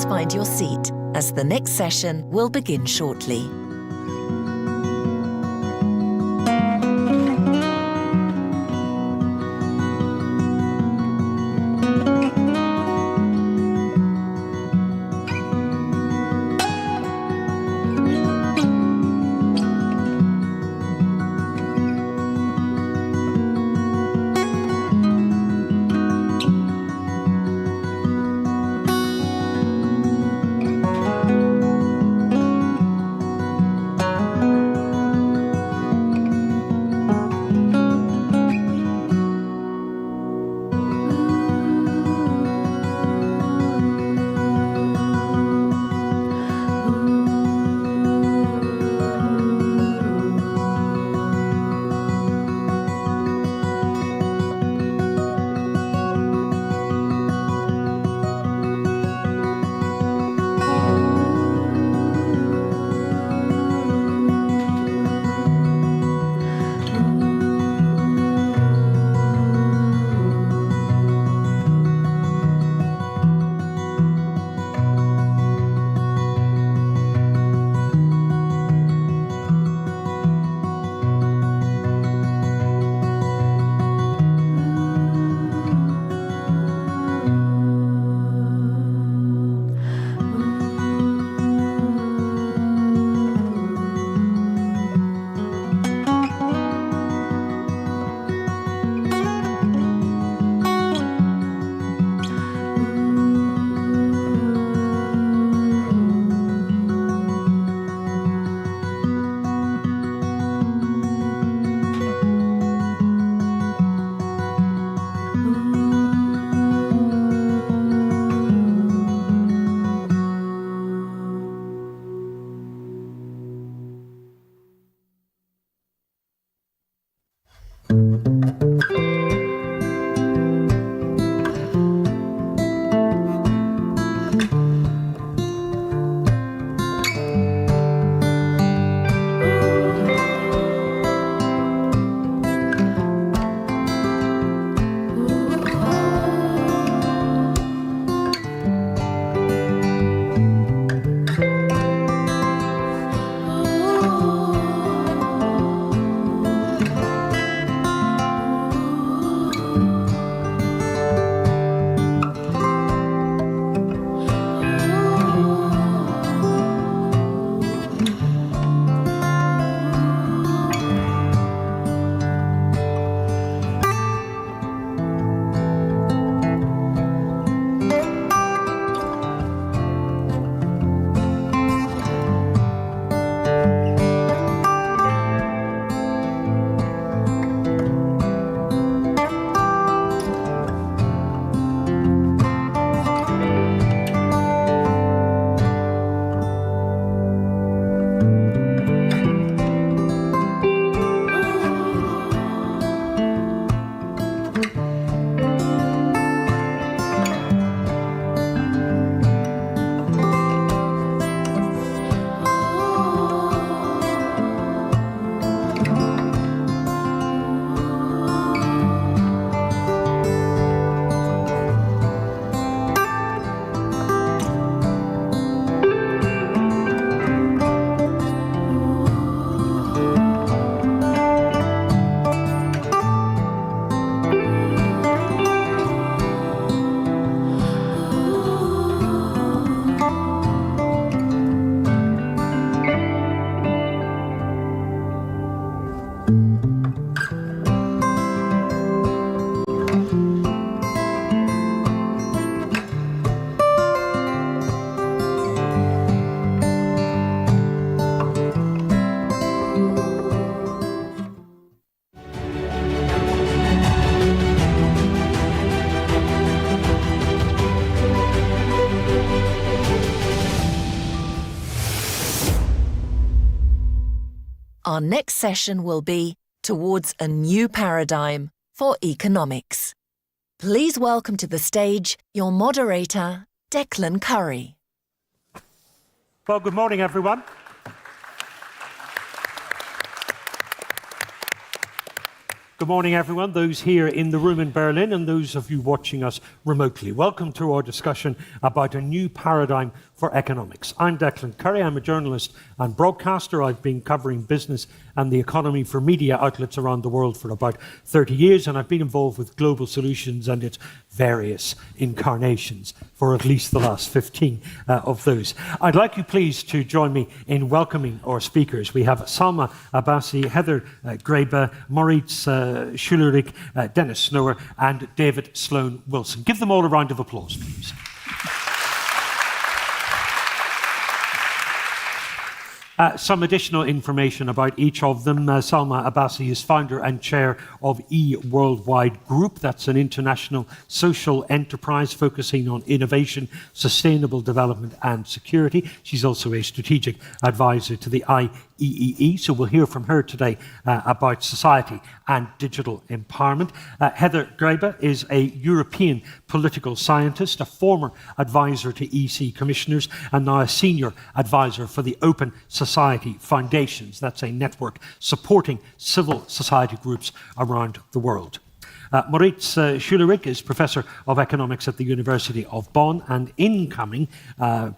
find your seat, as the next session will begin shortly. Our next session will be Towards a New Paradigm for Economics. Please welcome to the stage your moderator, Declan Curry. Well, good morning, everyone. 。Good morning, everyone, those here in the room in Berlin and those of you watching us remotely. Welcome to our discussion about a new paradigm for economics. I'm Declan Curry. I'm a journalist and broadcaster. I've been covering business and the economy for media outlets around the world for about 30 years, and I've been involved with Global Solutions and its various incarnations for at least the last 15 of those. I'd like you please to join me in welcoming our speakers. We have Salma Abbasi, Heather Graeber, Moritz Schullerich, Dennis Snower, and David Sloan Wilson. Give them all a round of applause, please. Some additional information about each of them. Salma Abbasi is founder and chair of eWorldwide Group. That's an international social enterprise focusing on innovation, sustainable development and security. She's also a strategic advisor to the IEEE, so we'll hear from her today about society and digital empowerment. Heather Graeber is a European political scientist, a former advisor to EC commissioners, and now a senior advisor for the Open Society Foundations. That's a network supporting civil society groups around the world. Moritz Schullerich is Professor of Economics at the University of Bonn and incoming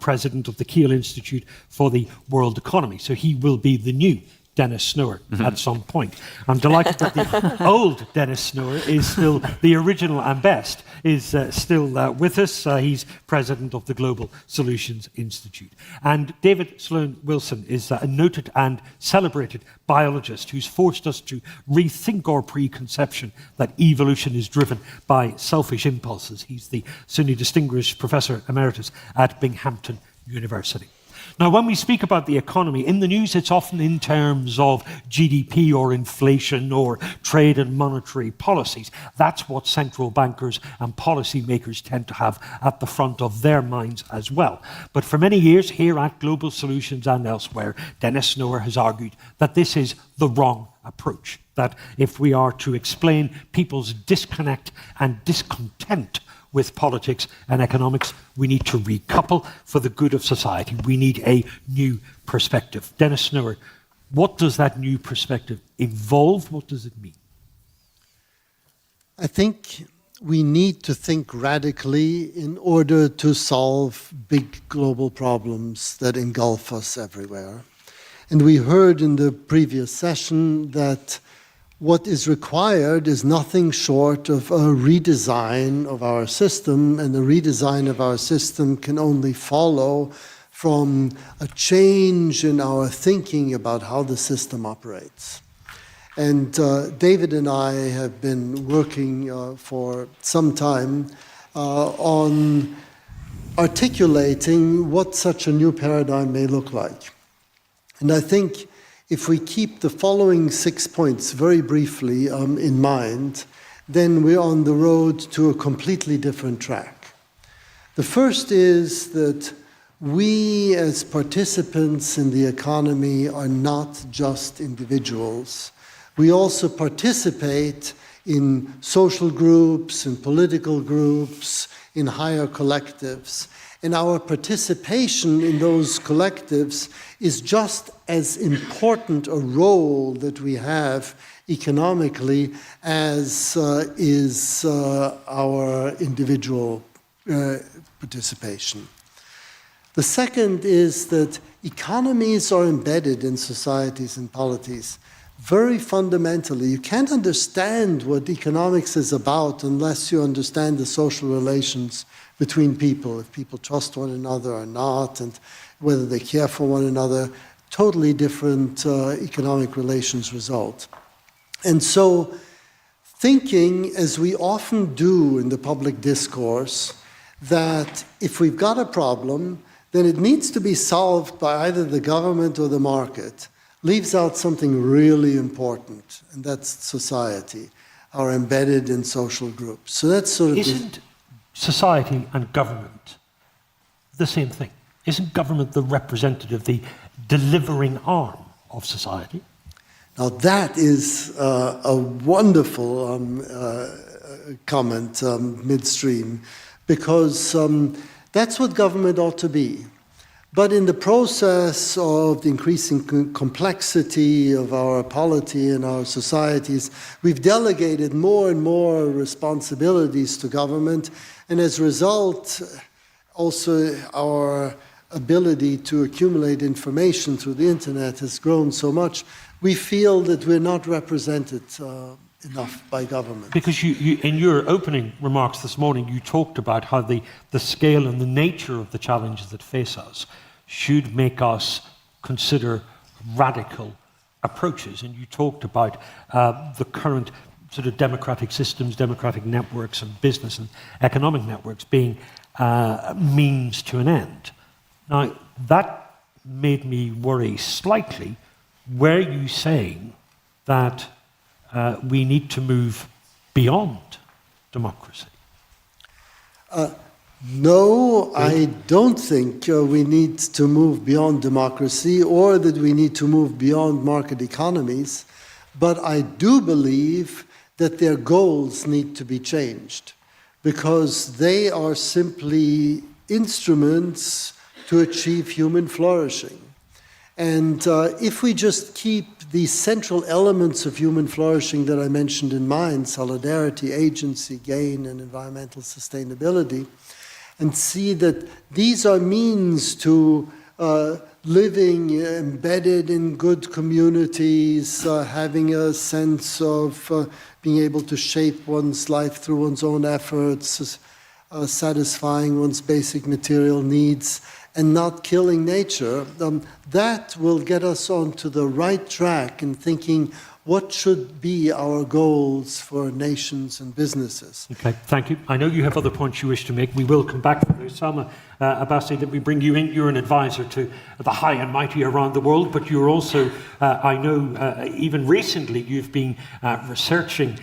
President of the Kiel Institute for the World Economy. So he will be the new Dennis Snower at some point. I'm delighted that the old Dennis Snower is still the original and best, is still with us. He's president of the Global Solutions Institute. And David Sloan Wilson is a noted and celebrated biologist who's forced us to rethink our preconception that evolution is driven by selfish impulses. He's the SUNY Distinguished Professor Emeritus at Binghamton University. Now, when we speak about the economy, in the news it's often in terms of GDP or inflation or trade and monetary policies. That's what central bankers and policymakers tend to have at the front of their minds as well. But for many years here at Global Solutions and elsewhere, Dennis Snower has argued that this is the wrong approach, that if we are to explain people's disconnect and discontent with politics and economics, we need to recouple for the good of society. We need a new perspective. Dennis Snower, what does that new perspective involve? What does it mean? I think we need to think radically in order to solve big global problems that engulf us everywhere. And we heard in the previous session that what is required is nothing short of a redesign of our system, and the redesign of our system can only follow from a change in our thinking about how the system operates. And David and I have been working for some time on articulating what such a new paradigm may look like. And I think if we keep the following 6 points very briefly in mind, then we're on the road to a completely different track. The first is that we as participants in the economy are not just individuals. We also participate in social groups, in political groups, in higher collectives. And our participation in those collectives is just as important a role that we have economically as is our individual participation. The second is that economies are embedded in societies and polities very fundamentally. You can't understand what economics is about unless you understand the social relations between people, if people trust one another or not, and whether they care for one another. Totally different economic relations result. And so thinking, as we often do in the public discourse, that if we've got a problem, then it needs to be solved by either the government or the market, leaves out something really important, and that's society, are embedded in social groups. So that's sort of Isn't society and government the same thing? Isn't government the representative, the delivering arm of society? Now that is a wonderful comment midstream, because that's what government ought to be. But in the process of the increasing complexity of our polity and our societies, we've delegated more and more responsibilities to government, and as a result, also our ability to accumulate information through the internet has grown so much, we feel that we're not represented enough by government. Because you, in your opening remarks this morning, you talked about how the scale and the nature of the challenges that face us should make us consider radical approaches. And you talked about the current sort of democratic systems, democratic networks, and business and economic networks being means to an end. Now, that made me worry slightly. Were you saying that we need to move beyond democracy? No, I don't think we need to move beyond democracy or that we need to move beyond market economies, but I do believe that their goals need to be changed because they are simply instruments to achieve human flourishing. And if we just keep these central elements of human flourishing that I mentioned in mind, solidarity, agency, gain, and environmental sustainability, and see that these are means to living embedded in good communities, having a sense of being able to shape one's life through one's own efforts, satisfying one's basic material needs, and not killing nature, that will get us onto the right track in thinking what should be our goals for nations and businesses. Okay, thank you. I know you have other points you wish to make. We will come back to those. Salma Abbasi, let me bring you in. You're an advisor to the high and mighty around the world, but you're also, I know, even recently you've been researching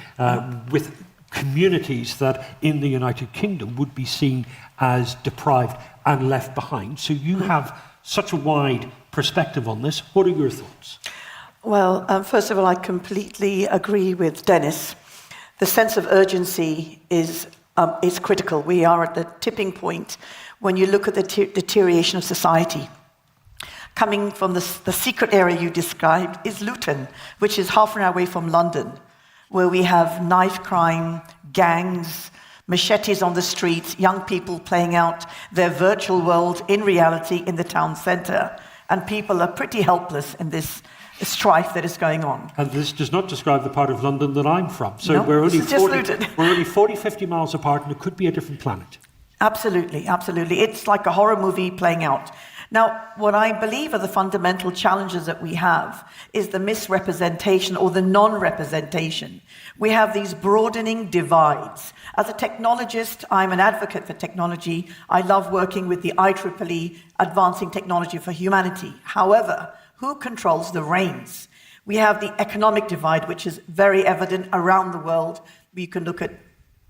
with communities that in the United Kingdom would be seen as deprived and left behind. So you have such a wide perspective on this. What are your thoughts? Well, first of all, I completely agree with Dennis. The sense of urgency is critical. We are at the tipping point when you look at the deterioration of society. Coming from the secret area you described is Luton, which is half an hour away from London, where we have knife crime, gangs, machetes on the streets, young people playing out their virtual world in reality in the town centre. And people are pretty helpless in this strife that is going on. And this does not describe the part of London that I'm from. So no, we're only 40, 50 miles apart, and it could be a different planet. Absolutely, absolutely. It's like a horror movie playing out. Now, what I believe are the fundamental challenges that we have is the misrepresentation or the non-representation. We have these broadening divides. As a technologist, I'm an advocate for technology. I love working with the IEEE, Advancing Technology for Humanity. However, who controls the reins? We have the economic divide, which is very evident around the world. You can look at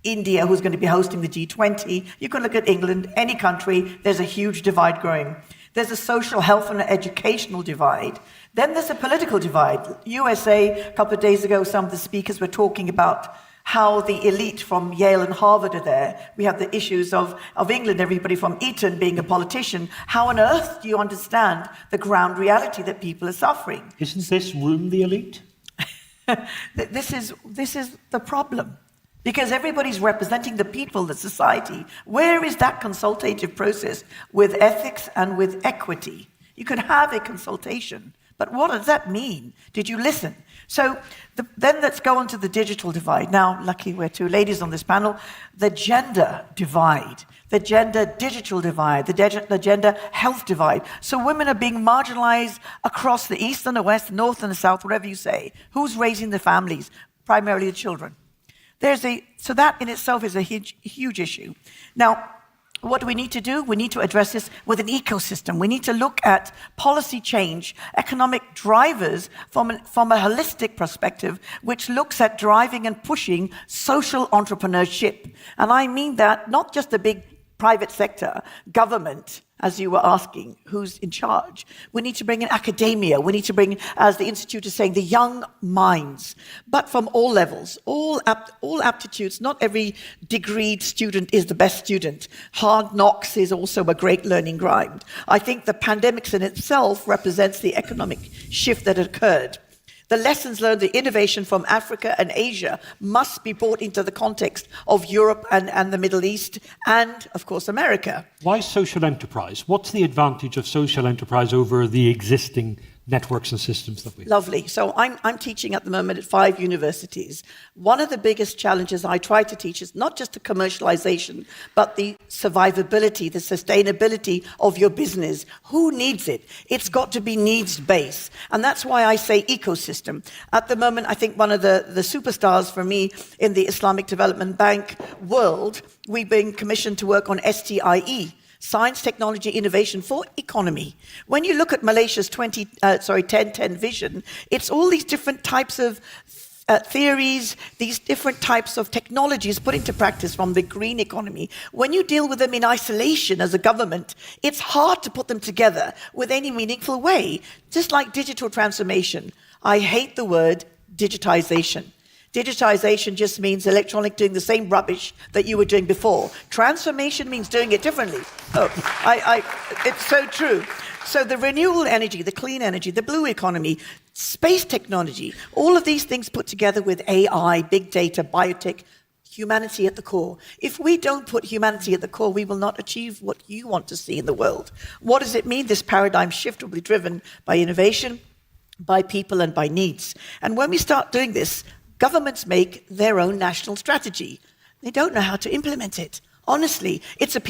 India, who's going to be hosting the G20. You can look at England, any country. There's a huge divide growing. There's a social health and educational divide. Then there's a political divide. USA, a couple of days ago, some of the speakers were talking about how the elite from Yale and Harvard are there. We have the issues of England, everybody from Eton being a politician. How on earth do you understand the ground reality that people are suffering? Isn't this room the elite? This is the problem. Because everybody's representing the people, the society. Where is that consultative process with ethics and with equity? You can have a consultation, but what does that mean? Did you listen? So then let's go on to the digital divide. Now, lucky we're two ladies on this panel. The gender divide, the gender digital divide, the gender health divide. So women are being marginalized across the east and the west, the north and the south, whatever you say. Who's raising the families? Primarily the children. So that in itself is a huge issue. Now, what do we need to do? We need to address this with an ecosystem. We need to look at policy change, economic drivers from a holistic perspective, which looks at driving and pushing social entrepreneurship. And I mean that not just the big private sector, government, as you were asking, who's in charge. We need to bring in academia. We need to bring, as the Institute is saying, the young minds, but from all levels, all aptitudes. Not every degreed student is the best student. Hard knocks is also a great learning grind. I think the pandemics in itself represents the economic shift that occurred. The lessons learned, the innovation from Africa and Asia must be brought into the context of Europe and the Middle East and, of course, America. Why social enterprise? What's the advantage of social enterprise over the existing networks and systems that we have? Lovely. So I'm teaching at the moment at 5 universities. One of the biggest challenges I try to teach is not just the commercialization, but the survivability, the sustainability of your business. Who needs it? It's got to be needs-based. And that's why I say ecosystem. At the moment, I think one of the superstars for me in the Islamic Development Bank world, we've been commissioned to work on STIE, Science, Technology, Innovation for Economy. When you look at Malaysia's 10-10 vision, it's all these different types of theories, these different types of technologies put into practice from the green economy. When you deal with them in isolation as a government, it's hard to put them together with any meaningful way. Just like digital transformation. I hate the word digitization. Digitization just means electronic doing the same rubbish that you were doing before. Transformation means doing it differently. It's so true. So the renewable energy, the clean energy, the blue economy, space technology, all of these things put together with AI, big data, biotech, humanity at the core. If we don't put humanity at the core, we will not achieve what you want to see in the world. What does it mean? This paradigm shift will be driven by innovation, by people, and by needs. And when we start doing this, governments make their own national strategy. They don't know how to implement it. Honestly, it's a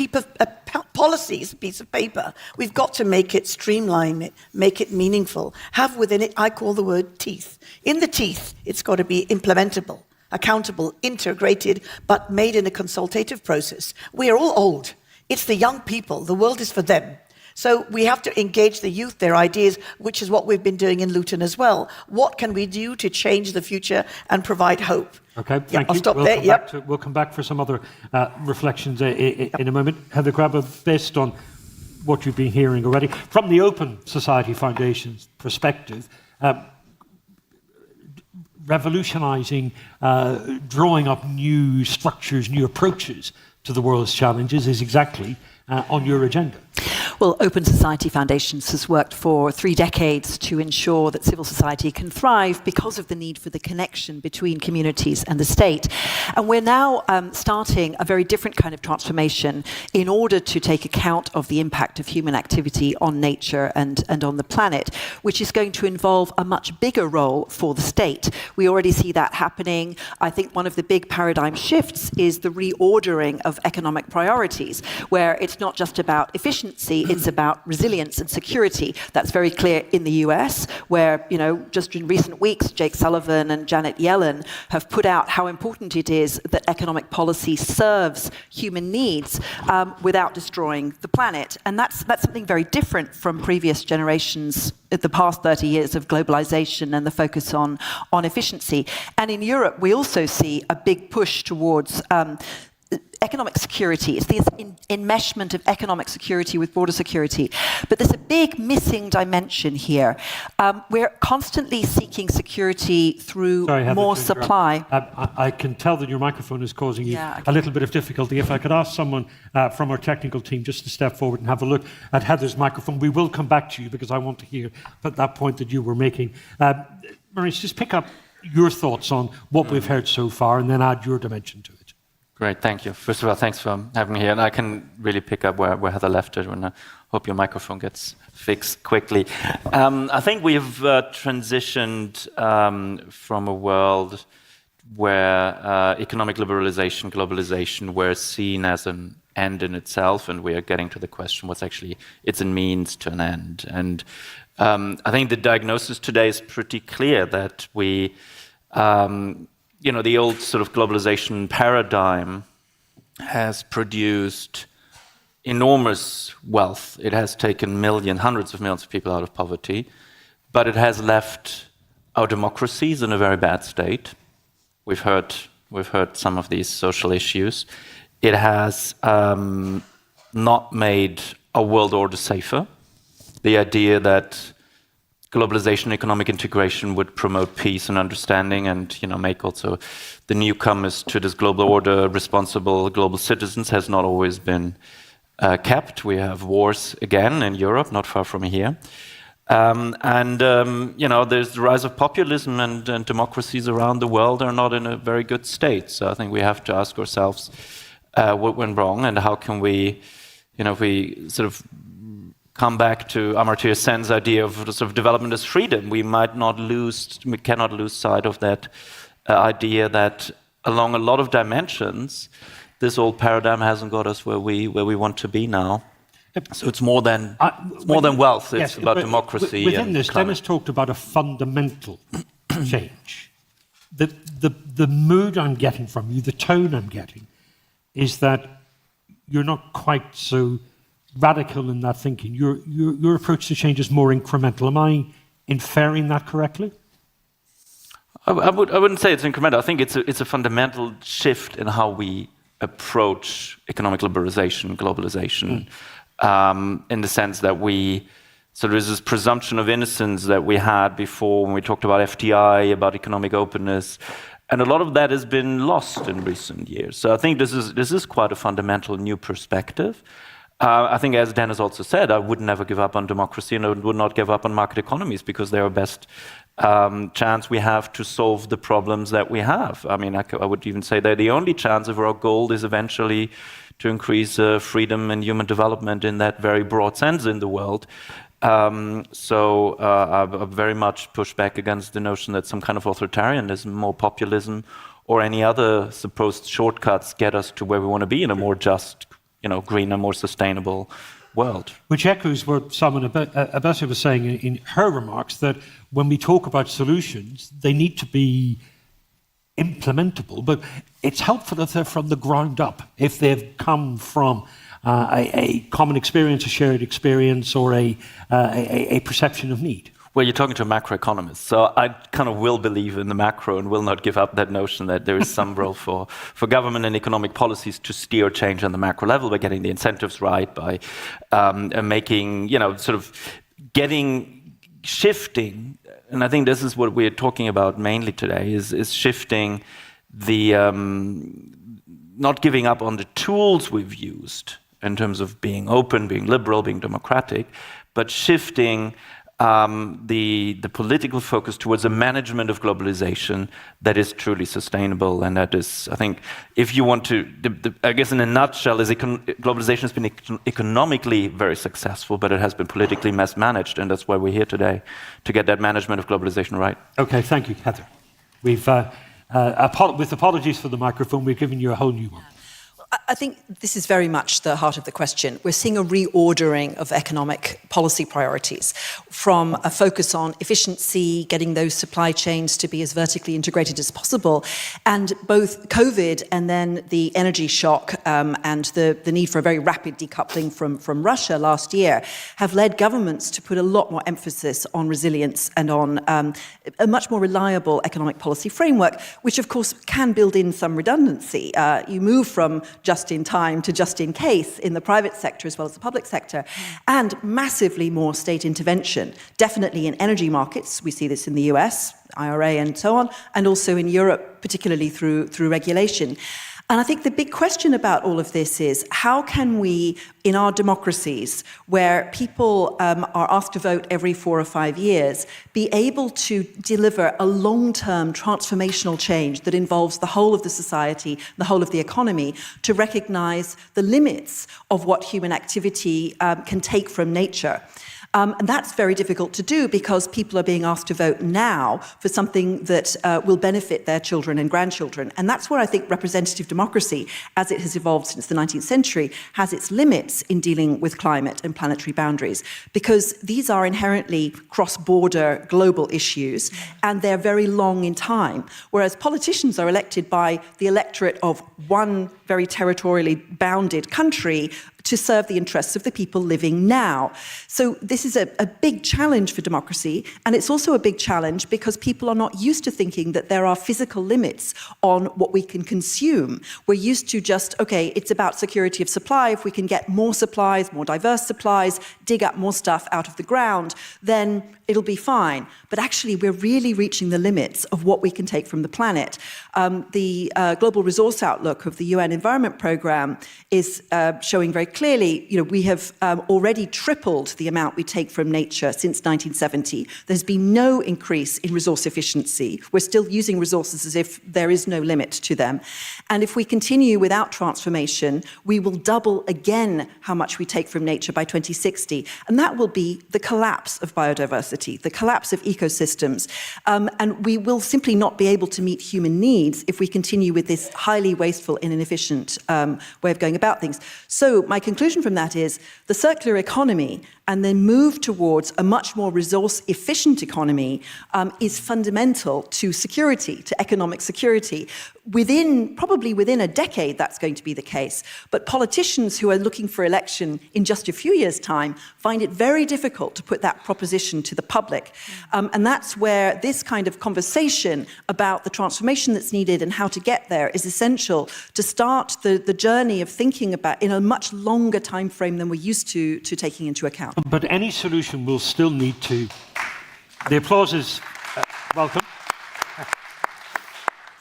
policy, it's a piece of paper. We've got to make it, streamline it, make it meaningful. Have within it, I call the word teeth. In the teeth, it's got to be implementable, accountable, integrated, but made in a consultative process. We are all old. It's the young people. The world is for them. So we have to engage the youth, their ideas, which is what we've been doing in Luton as well. What can we do to change the future and provide hope? Okay, thank you. I'll stop we'll there. We'll come back for some other reflections in a moment. Heather Grabber, based on what you've been hearing already, from the Open Society Foundation's perspective, revolutionizing, drawing up new structures, new approaches to the world's challenges is exactly on your agenda. Well, Open Society Foundations has worked for 3 decades to ensure that civil society can thrive because of the need for the connection between communities and the state. And we're now starting a very different kind of transformation in order to take account of the impact of human activity on nature and on the planet, which is going to involve a much bigger role for the state. We already see that happening. I think one of the big paradigm shifts is the reordering of economic priorities, where it's not just about efficiency, it's about resilience and security. That's very clear in the US, where, just in recent weeks, Jake Sullivan and Janet Yellen have put out how important it is that economic policy serves human needs without destroying the planet. And that's something very different from previous generations, the past 30 years of globalization and the focus on efficiency. And in Europe, we also see a big push towards economic security. It's this enmeshment of economic security with border security. But there's a big missing dimension here. We're constantly seeking security through more supply. I can tell that your microphone is causing you a little bit of difficulty. If I could ask someone from our technical team just to step forward and have a look at Heather's microphone. We will come back to you because I want to hear that point that you were making. Maurice, just pick up your thoughts on what we've heard so far and then add your dimension to it. Great, thank you. First of all, thanks for having me here. And I can really pick up where Heather left it, and I hope your microphone gets fixed quickly. I think we've transitioned from a world where economic liberalization, globalization were seen as an end in itself, and we are getting to the question what's actually it's a means to an end. And I think the diagnosis today is pretty clear that we the old sort of globalization paradigm has produced enormous wealth. It has taken hundreds of millions of people out of poverty, but it has left our democracies in a very bad state. We've heard some of these social issues. It has not made our world order safer. The idea that globalization and economic integration would promote peace and understanding and make also the newcomers to this global order responsible global citizens has not always been kept. We have wars again in Europe, not far from here. There's the rise of populism and democracies around the world are not in a very good state. So I think we have to ask ourselves what went wrong and how can we, if we sort of come back to Amartya Sen's idea of sort of development as freedom, we cannot lose sight of that idea that along a lot of dimensions, this old paradigm hasn't got us where we want to be now. So it's more than wealth. It's about democracy. Within this, Dennis talked about a fundamental change. The mood I'm getting from you, the tone I'm getting, is that you're not quite so radical in that thinking. Your approach to change is more incremental. Am I inferring that correctly? I wouldn't say it's incremental. I think it's a fundamental shift in how we approach economic liberalization, globalization, in the sense that there's this presumption of innocence that we had before when we talked about FDI, about economic openness, and a lot of that has been lost in recent years. So I think this is quite a fundamental new perspective. I think, as Dennis also said, I would never give up on democracy and I would not give up on market economies because they're our best chance we have to solve the problems that we have. I mean, I would even say they're the only chance if our goal is eventually to increase freedom and human development in that very broad sense in the world. So I very much push back against the notion that some kind of authoritarianism, more populism, or any other supposed shortcuts get us to where we want to be in a more just, greener, more sustainable world. Which echoes what Salman Abbasi was saying in her remarks, that when we talk about solutions, they need to be implementable, but it's helpful if they're from the ground up, if they've come from a common experience, a shared experience, or a perception of need. Well, you're talking to a macroeconomist, so I kind of will believe in the macro and will not give up that notion that there is some role for government and economic policies to steer change on the macro level by getting the incentives right, by making, shifting, and I think this is what we're talking about mainly today, is shifting the, not giving up on the tools we've used in terms of being open, being liberal, being democratic, but shifting the political focus towards a management of globalization that is truly sustainable. And that is, I think, if you want to, I guess in a nutshell, globalization has been economically very successful, but it has been politically mismanaged. And that's why we're here today, to get that management of globalization right. Okay, thank you, Heather. We've, with apologies for the microphone, we've given you a whole new one. I think this is very much the heart of the question. We're seeing a reordering of economic policy priorities from a focus on efficiency, getting those supply chains to be as vertically integrated as possible, and both COVID and then the energy shock and the need for a very rapid decoupling from Russia last year have led governments to put a lot more emphasis on resilience and on a much more reliable economic policy framework, which of course can build in some redundancy. You move from just in time to just in case in the private sector as well as the public sector, and massively more state intervention, definitely in energy markets. We see this in the US, IRA and so on, and also in Europe, particularly through regulation. And I think the big question about all of this is, how can we, in our democracies, where people are asked to vote every 4 or 5 years, be able to deliver a long-term transformational change that involves the whole of the society, the whole of the economy, to recognize the limits of what human activity can take from nature? And that's very difficult to do because people are being asked to vote now for something that will benefit their children and grandchildren. And that's where I think representative democracy, as it has evolved since the 19th century, has its limits in dealing with climate and planetary boundaries, because these are inherently cross-border global issues and they're very long in time. Whereas politicians are elected by the electorate of one very territorially bounded country to serve the interests of the people living now. So this is a big challenge for democracy, and it's also a big challenge because people are not used to thinking that there are physical limits on what we can consume. We're used to just, okay, it's about security of supply. If we can get more supplies, more diverse supplies, dig up more stuff out of the ground, then it'll be fine. But actually, we're really reaching the limits of what we can take from the planet. The Global Resource Outlook of the UN Environment Programme is showing very clearly, we have already tripled the amount we take from nature since 1970. There's been no increase in resource efficiency. We're still using resources as if there is no limit to them. And if we continue without transformation, we will double again how much we take from nature by 2060. And that will be the collapse of biodiversity, the collapse of ecosystems. And we will simply not be able to meet human needs if we continue with this highly wasteful and inefficient way of going about things. So my conclusion from that is the circular economy and then move towards a much more resource-efficient economy is fundamental to security, to economic security. Probably within a decade, that's going to be the case. But politicians who are looking for election in just a few years' time find it very difficult to put that proposition to the public. And that's where this kind of conversation about the transformation that's needed and how to get there is essential to start the journey of thinking about in a much longer time frame than we're used to taking into account. But any solution will still need to... The applause is welcome.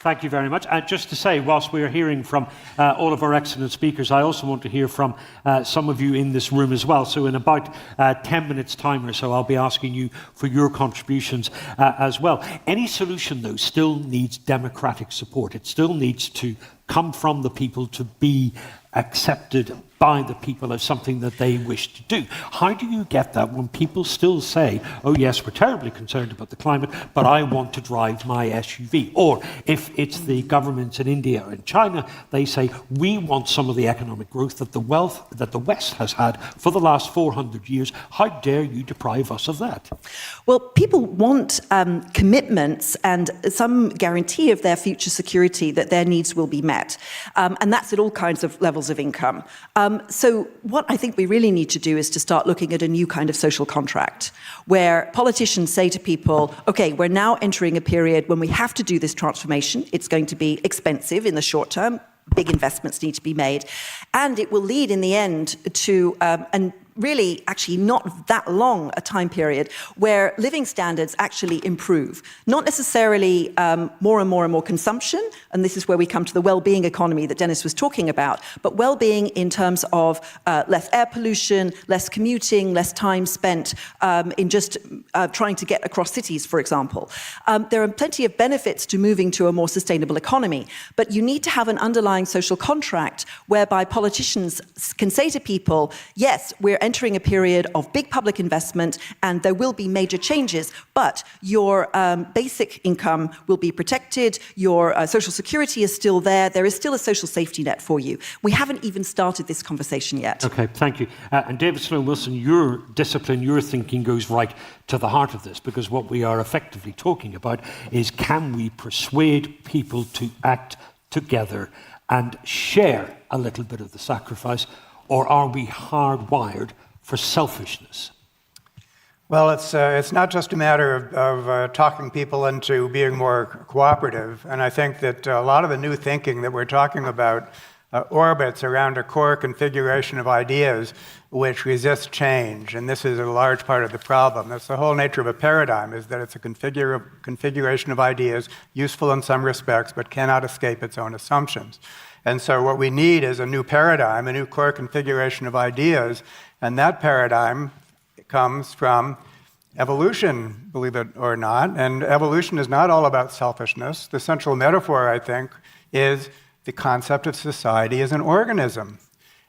Thank you very much. And just to say, whilst we're hearing from all of our excellent speakers, I also want to hear from some of you in this room as well. So in about 10 minutes' time or so, I'll be asking you for your contributions as well. Any solution, though, still needs democratic support. It still needs to come from the people to be accepted by the people as something that they wish to do. How do you get that when people still say, oh yes, we're terribly concerned about the climate, but I want to drive my SUV? Or if it's the governments in India or in China, they say, we want some of the economic growth that the West has had for the last 400 years. How dare you deprive us of that? Well, people want commitments and some guarantee of their future security that their needs will be met. And that's at all kinds of levels of income. So what I think we really need to do is to start looking at a new kind of social contract where politicians say to people, okay, we're now entering a period when we have to do this transformation. It's going to be expensive in the short term. Big investments need to be made. And it will lead in the end to really actually not that long a time period where living standards actually improve. Not necessarily more and more consumption, and this is where we come to the well-being economy that Dennis was talking about, but well-being in terms of less air pollution, less commuting, less time spent in just trying to get across cities, for example. There are plenty of benefits to moving to a more sustainable economy, but you need to have an underlying social contract whereby politicians can say to people, yes, we're entering a period of big public investment and there will be major changes, but your basic income will be protected, your social security is still there, there is still a social safety net for you. We haven't even started this conversation yet. Okay, thank you. And David Sloan-Wilson, your discipline, your thinking goes right to the heart of this, because what we are effectively talking about is, can we persuade people to act together and share a little bit of the sacrifice, or are we hardwired for selfishness? Well, it's not just a matter of talking people into being more cooperative, and I think that a lot of the new thinking that we're talking about orbits around a core configuration of ideas which resist change, and this is a large part of the problem. That's the whole nature of a paradigm, is that it's a configuration of ideas, useful in some respects, but cannot escape its own assumptions. And so what we need is a new paradigm, a new core configuration of ideas, and that paradigm comes from evolution, believe it or not, and evolution is not all about selfishness. The central metaphor, I think, is the concept of society as an organism.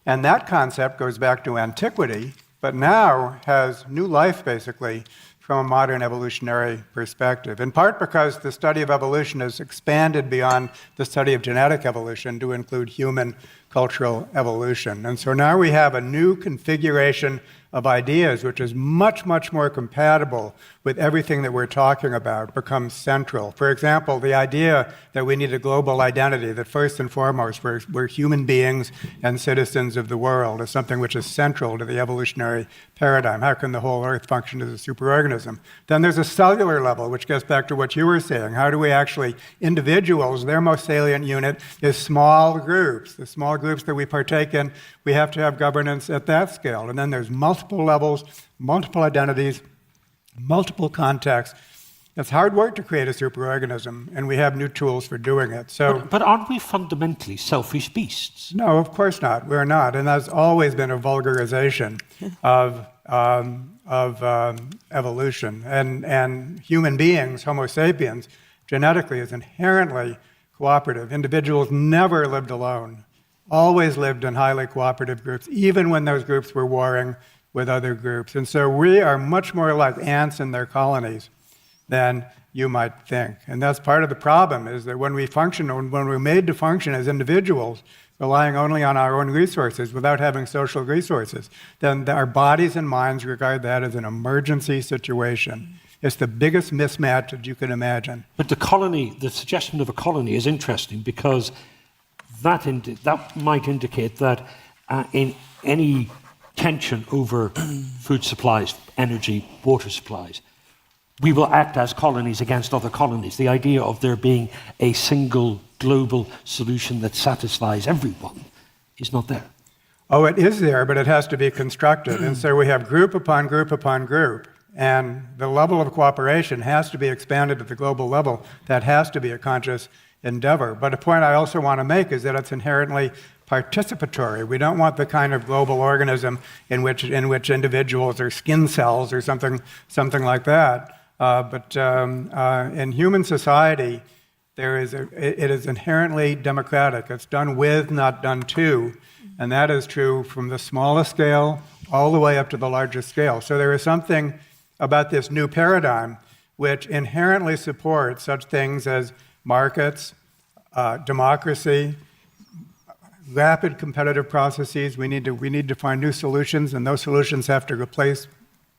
And that concept goes back to antiquity, but now has new life, basically, from a modern evolutionary perspective, in part because the study of evolution has expanded beyond the study of genetic evolution to include human cultural evolution. And so now we have a new configuration of ideas, which is much, much more compatible with everything that we're talking about, becomes central. For example, the idea that we need a global identity, that first and foremost we're human beings and citizens of the world, is something which is central to the evolutionary paradigm. How can the whole Earth function as a superorganism? Then there's a cellular level, which gets back to what you were saying. How do we actually, individuals, their most salient unit is small groups. The small groups that we partake in, we have to have governance at that scale. And then there's multiple levels, multiple identities, multiple contexts. It's hard work to create a superorganism, and we have new tools for doing it. So, but aren't we fundamentally selfish beasts? No, of course not. We're not, and that's always been a vulgarization of evolution. And human beings, Homo sapiens, genetically is inherently cooperative. Individuals never lived alone, always lived in highly cooperative groups, even when those groups were warring with other groups. And so we are much more like ants in their colonies than you might think. And that's part of the problem, is that when we function, when we're made to function as individuals, relying only on our own resources without having social resources, then our bodies and minds regard that as an emergency situation. It's the biggest mismatch that you can imagine. But the suggestion of a colony is interesting, because that might indicate that in any tension over food supplies, energy, water supplies, we will act as colonies against other colonies. The idea of there being a single global solution that satisfies everyone is not there. Oh, it is there, but it has to be constructed. And so we have group upon group upon group. And the level of cooperation has to be expanded at the global level. That has to be a conscious endeavor. But a point I also want to make is that it's inherently participatory. We don't want the kind of global organism in which individuals are skin cells or something like that. But in human society, it is inherently democratic. It's done with, not done to. And that is true from the smallest scale all the way up to the largest scale. So there is something about this new paradigm which inherently supports such things as markets, democracy, rapid competitive processes. We need to find new solutions, and those solutions have to replace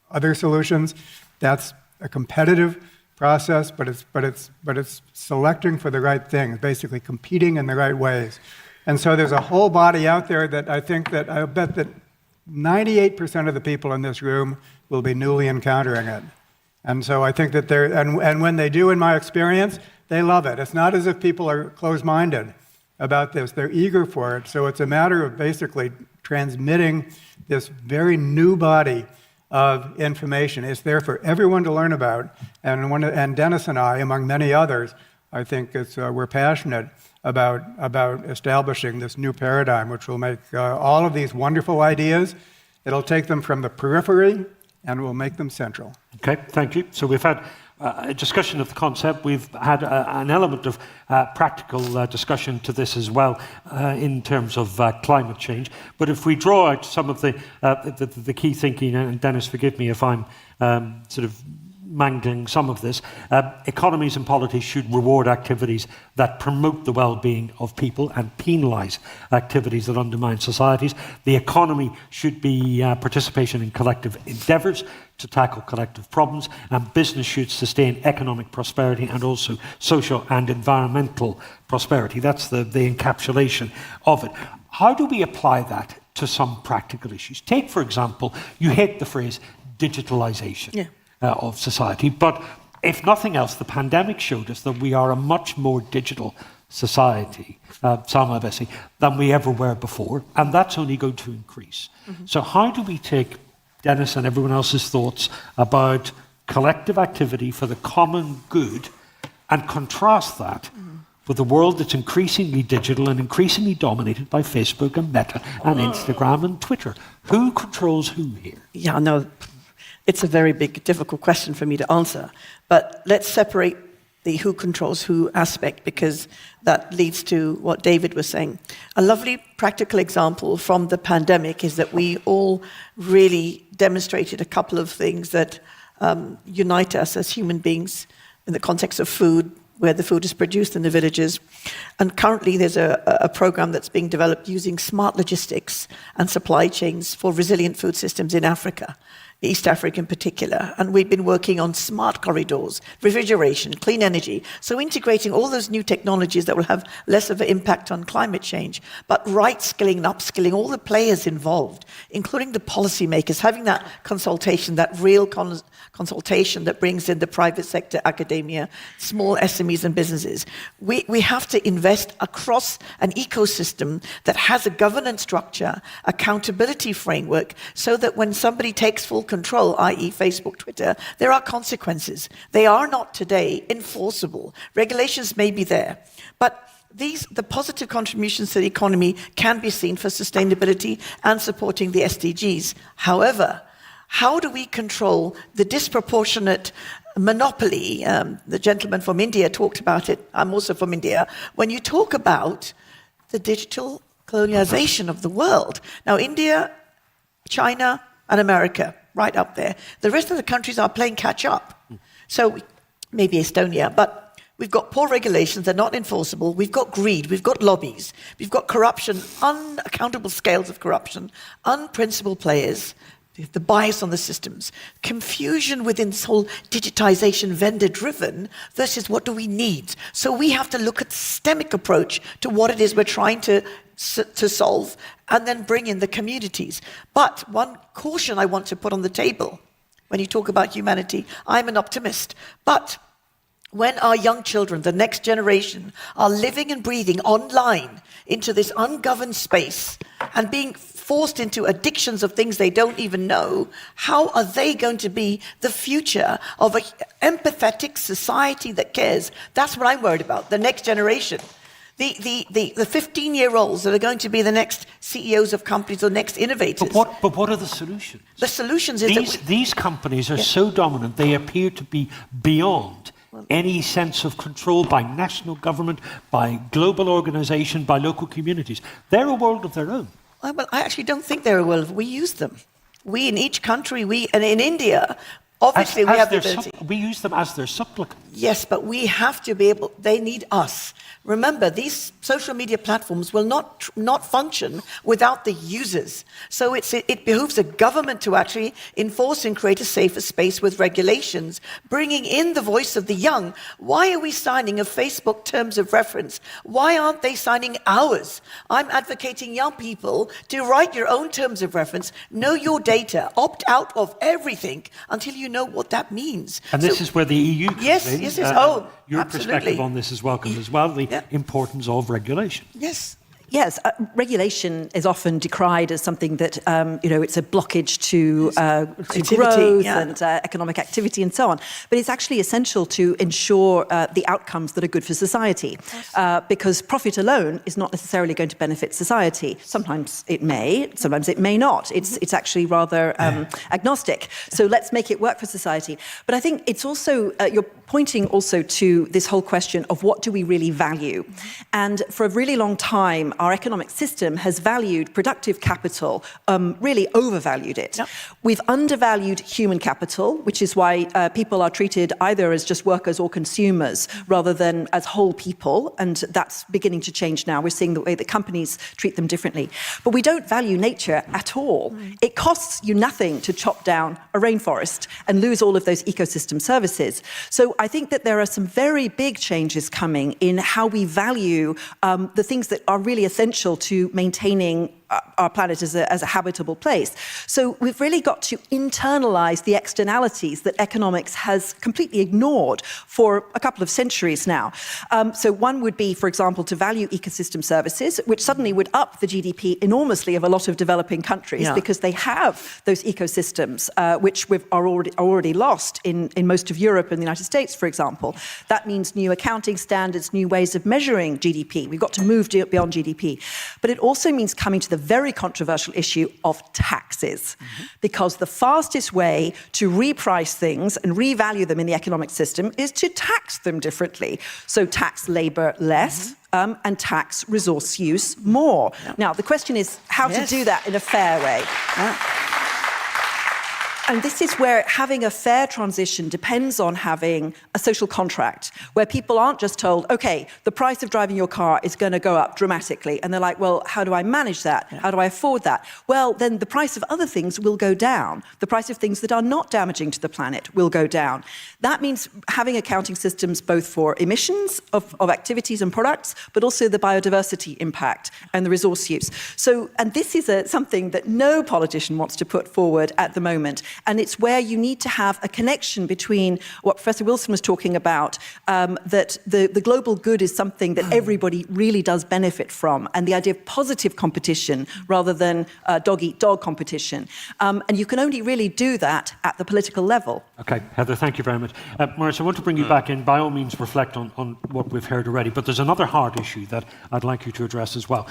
other solutions. That's a competitive process, but it's selecting for the right things, basically competing in the right ways. And so there's a whole body out there that I bet that 98% of the people in this room will be newly encountering it. And so I think that and when they do, in my experience, they love it. It's not as if people are closed-minded about this. They're eager for it. So it's a matter of basically transmitting this very new body of information. It's there for everyone to learn about. And Dennis and I, among many others, I think we're passionate about establishing this new paradigm, which will make all of these wonderful ideas, it'll take them from the periphery and will make them central. Okay, thank you. So we've had a discussion of the concept. We've had an element of practical discussion to this as well in terms of climate change. But if we draw out some of the key thinking, and Dennis, forgive me if I'm sort of mangling some of this, economies and polities should reward activities that promote the well-being of people and penalise activities that undermine societies. The economy should be participation in collective endeavours to tackle collective problems, and business should sustain economic prosperity and also social and environmental prosperity. That's the encapsulation of it. How do we apply that to some practical issues? Take, for example, you hate the phrase digitalisation. Yeah. Of society. But if nothing else, the pandemic showed us that we are a much more digital society, Salma Abessi, than we ever were before, and that's only going to increase. Mm-hmm. So how do we take Dennis and everyone else's thoughts about collective activity for the common good and contrast that with a world that's increasingly digital and increasingly dominated by Facebook and Meta and Instagram and Twitter? Who controls who here? Yeah, no. It's a very big, difficult question for me to answer. But let's separate the who controls who aspect, because that leads to what David was saying. A lovely practical example from the pandemic is that we all really demonstrated a couple of things that unite us as human beings in the context of food, where the food is produced in the villages. And currently there's a program that's being developed using smart logistics and supply chains for resilient food systems in Africa, East Africa in particular. And we've been working on smart corridors, refrigeration, clean energy. So integrating all those new technologies that will have less of an impact on climate change, but right skilling and upskilling all the players involved, including the policymakers, having that consultation, that real consultation that brings in the private sector, academia, small SMEs and businesses. We have to invest across an ecosystem that has a governance structure, accountability framework, so that when somebody takes full control, i.e. Facebook, Twitter, there are consequences. They are not today enforceable. Regulations may be there, but the positive contributions to the economy can be seen for sustainability and supporting the SDGs. However, how do we control the disproportionate monopoly? The gentleman from India talked about it. I'm also from India. When you talk about the digital colonialization of the world. Now, India, China, and America, right up there. The rest of the countries are playing catch up. So maybe Estonia, but we've got poor regulations, they're not enforceable. We've got greed, we've got lobbies, we've got corruption, unaccountable scales of corruption, unprincipled players, the bias on the systems, confusion within this whole digitization, vendor-driven, versus what do we need? So we have to look at the systemic approach to what it is we're trying to solve, and then bring in the communities. But one caution I want to put on the table, when you talk about humanity, I'm an optimist, but when our young children, the next generation, are living and breathing online into this ungoverned space and being forced into addictions of things they don't even know, how are they going to be the future of an empathetic society that cares? That's what I'm worried about, the next generation. The 15-year-olds that are going to be the next CEOs of companies or next innovators. But what are the solutions? The solutions is these companies are so dominant, they appear to be beyond any sense of control by national government, by global organization, by local communities. They're a world of their own. Well, I actually don't think they're a world. We use them. We in each country, and in India, obviously we have the ability. We use them as their supplicants. Yes, but we have to be able, they need us. Remember, these social media platforms will not function without the users. So it behooves a government to actually enforce and create a safer space with regulations, bringing in the voice of the young. Why are we signing a Facebook terms of reference? Why aren't they signing ours? I'm advocating young people to write your own terms of reference, know your data, opt out of everything until you know what that means. And this is where the EU comes in. Yes. Your absolutely. perspective on this is welcome as well, the importance of regulation. Yes. Yes, regulation is often decried as something that, it's a blockage to growth and economic activity and so on. But it's actually essential to ensure the outcomes that are good for society. Because profit alone is not necessarily going to benefit society. Sometimes it may, sometimes it may not. It's actually rather agnostic. So let's make it work for society. But I think it's also, you're pointing also to this whole question of what do we really value? And for a really long time, our economic system has valued productive capital, really overvalued it. Yep. We've undervalued human capital, which is why people are treated either as just workers or consumers rather than as whole people, and that's beginning to change now. We're seeing the way that companies treat them differently. But we don't value nature at all. It costs you nothing to chop down a rainforest and lose all of those ecosystem services. So I think that there are some very big changes coming in how we value the things that are really essential to maintaining our planet as a habitable place. So we've really got to internalize the externalities that economics has completely ignored for a couple of centuries now. So one would be, for example, to value ecosystem services, which suddenly would up the GDP enormously of a lot of developing countries because they have those ecosystems, which we've already lost in most of Europe and the United States, for example. That means new accounting standards, new ways of measuring GDP. We've got to move beyond GDP. But it also means coming to the very controversial issue of taxes, because the fastest way to reprice things and revalue them in the economic system is to tax them differently. So tax labor less and tax resource use more. Now, the question is how to do that in a fair way. And this is where having a fair transition depends on having a social contract, where people aren't just told, okay, the price of driving your car is going to go up dramatically. And they're like, well, how do I manage that? How do I afford that? Well, then the price of other things will go down. The price of things that are not damaging to the planet will go down. That means having accounting systems both for emissions of activities and products, but also the biodiversity impact and the resource use. So, and this is something that no politician wants to put forward at the moment. And it's where you need to have a connection between what Professor Wilson was talking about, that the global good is something that everybody really does benefit from, and the idea of positive competition rather than dog-eat-dog competition. And you can only really do that at the political level. Okay, Heather, thank you very much. Maurice, I want to bring you back in. By all means, reflect on what we've heard already, but there's another hard issue that I'd like you to address as well.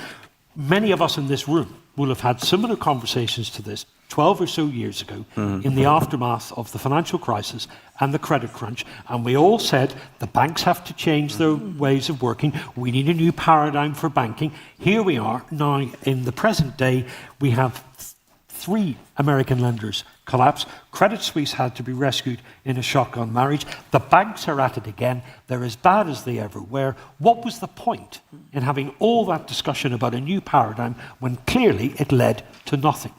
Many of us in this room will have had similar conversations to this 12 or so years ago in the aftermath of the financial crisis and the credit crunch, and we all said the banks have to change their ways of working. We need a new paradigm for banking. Here we are now in the present day. We have 3 American lenders collapse. Credit Suisse had to be rescued in a shotgun marriage. The banks are at it again. They're as bad as they ever were. What was the point in having all that discussion about a new paradigm when clearly it led to nothing?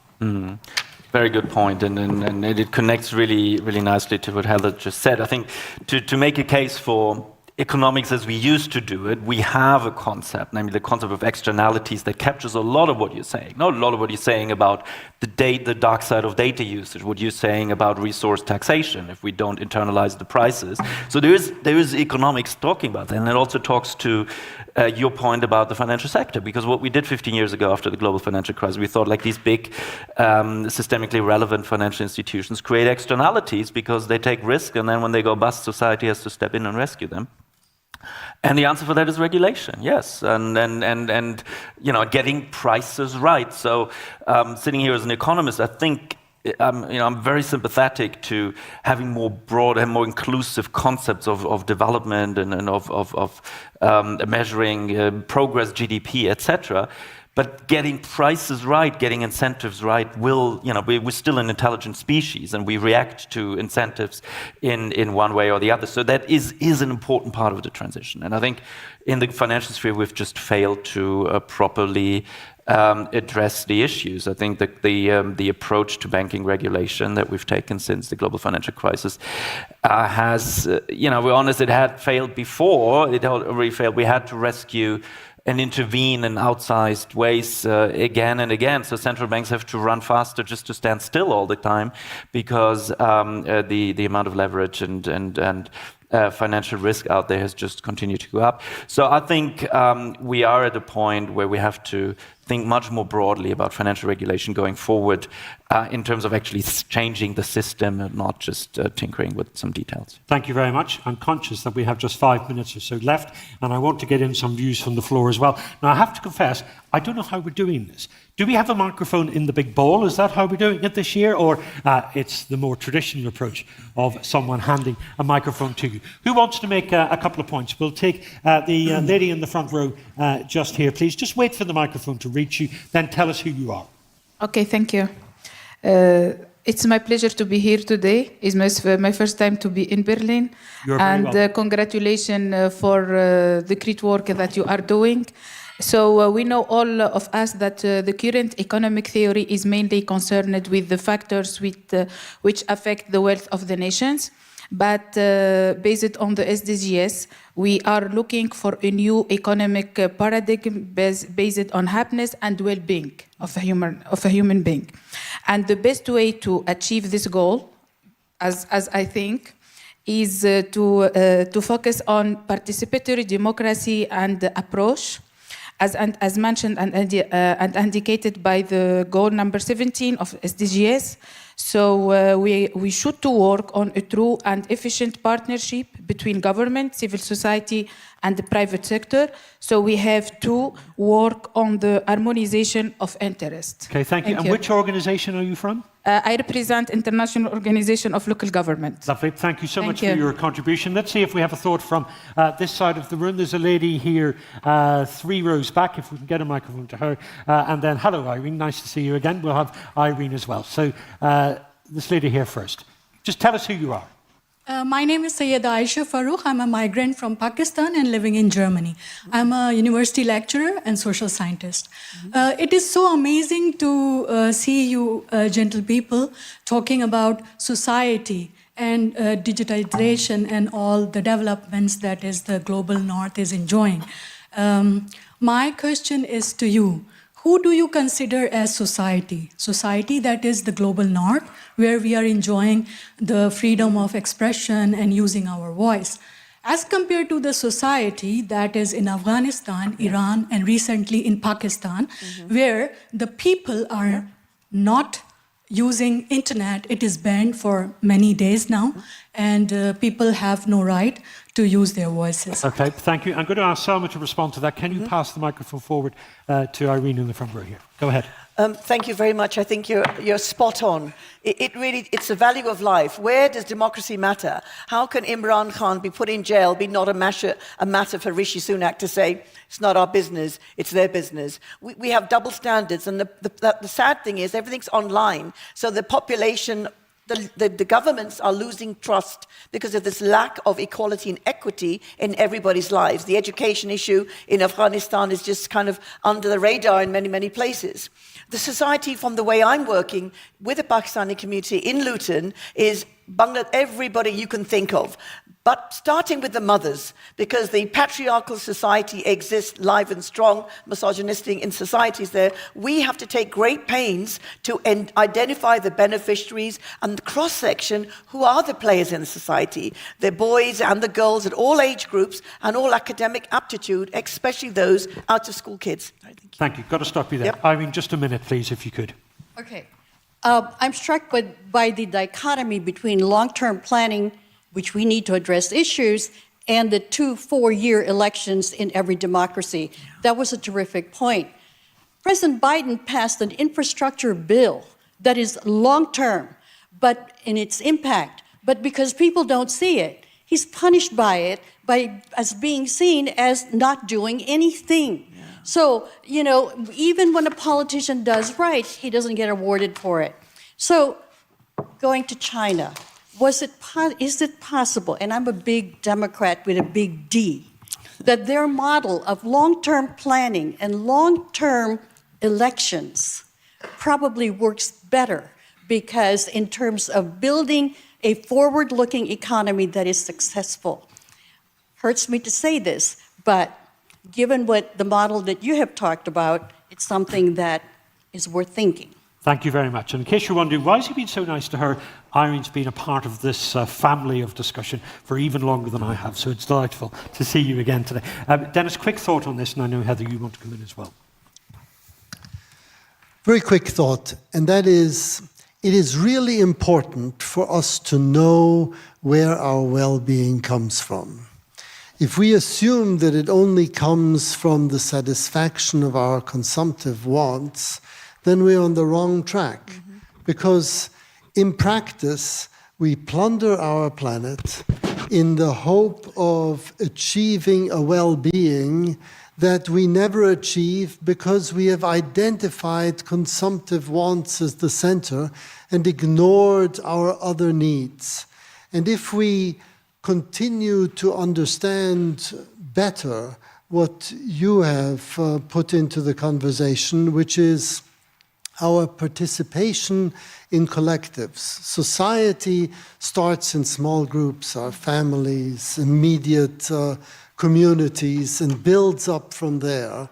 Very good point, and it connects really, really nicely to what Heather just said. I think to make a case for economics as we used to do it, we have a concept, namely the concept of externalities, that captures a lot of what you're saying. Not a lot of what you're saying about the dark side of data usage, what you're saying about resource taxation if we don't internalize the prices. So there is economics talking about that, and it also talks to your point about the financial sector, because what we did 15 years ago after the global financial crisis, we thought like these big systemically relevant financial institutions create externalities because they take risk, and then when they go bust, society has to step in and rescue them. And the answer for that is regulation, yes, and getting prices right. So sitting here as an economist, I think I'm very sympathetic to having more broad and more inclusive concepts of development and of measuring progress, GDP, etc. But getting prices right, getting incentives right, we're still an intelligent species, and we react to incentives in one way or the other. So that is an important part of the transition. And I think in the financial sphere, we've just failed to properly address the issues. I think that the approach to banking regulation that we've taken since the global financial crisis has, we're honest, it had failed before. It already failed. We had to rescue and intervene in outsized ways again and again. So central banks have to run faster just to stand still all the time, because the amount of leverage and financial risk out there has just continued to go up. So I think we are at a point where we have to think much more broadly about financial regulation going forward in terms of actually changing the system and not just tinkering with some details. Thank you very much. I'm conscious that we have just 5 minutes or so left, and I want to get in some views from the floor as well. Now, I have to confess, I don't know how we're doing this. Do we have a microphone in the big ball? Is that how we're doing it this year? Or it's the more traditional approach of someone handing a microphone to you? Who wants to make a couple of points? We'll take the lady in the front row just here, please. Just wait for the microphone to reach you, then tell us who you are. Okay, thank you. It's my pleasure to be here today. It's my first time to be in Berlin. You're very welcome. Congratulations for the great work that you are doing. So we know all of us that the current economic theory is mainly concerned with the factors which affect the wealth of the nations. But based on the SDGs, we are looking for a new economic paradigm based on happiness and well-being of a human being. And the best way to achieve this goal, as I think, is to focus on participatory democracy and approach, as mentioned and indicated by the goal number 17 of SDGs. So we should work on a true and efficient partnership between government, civil society, and the private sector. So we have to work on the harmonization of interest. Okay, thank you. And which organization are you from? I represent International Organization of Local Government. Lovely. Thank you so much for your contribution. Let's see if we have a thought from this side of the room. There's a lady here 3 rows back, if we can get a microphone to her. And then, hello, Irene. Nice to see you again. We'll have Irene as well. So this lady here first. Just tell us who you are. My name is Sayyeda Aisha Farooq. I'm a migrant from Pakistan and living in Germany. I'm a university lecturer and social scientist. It is so amazing to see you, gentle people, talking about society and digitalization and all the developments that is the global north is enjoying. My question is to you. Who do you consider as society? Society that is the global north, where we are enjoying the freedom of expression and using our voice, as compared to the society that is in Afghanistan, Iran, and recently in Pakistan, where the people are not using internet. It is banned for many days now, and people have no right to use their voices. Okay, thank you. I'm going to ask Selma to respond to that. Can you pass the microphone forward to Irene in the front row here? Go ahead. Thank you very much. I think you're spot on. It's the value of life. Where does democracy matter? How can Imran Khan be put in jail, be not a matter for Rishi Sunak to say, it's not our business, it's their business? We have double standards, and the sad thing is everything's online, so the population, the governments are losing trust because of this lack of equality and equity in everybody's lives. The education issue in Afghanistan is just kind of under the radar in many, many places. The society, from the way I'm working with the Pakistani community in Luton, is everybody you can think of. But starting with the mothers, because the patriarchal society exists live and strong, misogynistic in societies there, we have to take great pains to identify the beneficiaries and the cross-section who are the players in the society. The boys and the girls at all age groups and all academic aptitude, especially those out-of-school kids. Thank you. Got to stop you there. Yep. Irene, just a minute, please, if you could. Okay. I'm struck by the dichotomy between long-term planning, which we need to address issues, and the 2 4-year elections in every democracy. That was a terrific point. President Biden passed an infrastructure bill that is long-term, but in its impact, but because people don't see it, he's punished by it as being seen as not doing anything. So, you know, even when a politician does right, he doesn't get awarded for it. So, going to China, is it possible, and I'm a big Democrat with a big D, that their model of long-term planning and long-term elections probably works better, because in terms of building a forward-looking economy that is successful? Hurts me to say this, but given what the model that you have talked about, it's something that is worth thinking. Thank you very much. And in case you're wondering, why has he been so nice to her? Irene's been a part of this family of discussion for even longer than I have, so it's delightful to see you again today. Dennis, quick thought on this, and I know, Heather, you want to come in as well. Very quick thought, and that is, it is really important for us to know where our well-being comes from. If we assume that it only comes from the satisfaction of our consumptive wants, then we're on the wrong track. Because in practice, we plunder our planet in the hope of achieving a well-being that we never achieve because we have identified consumptive wants as the center and ignored our other needs. And if we continue to understand better what you have put into the conversation, which is our participation in collectives. Society starts in small groups, our families, immediate communities, and builds up from there.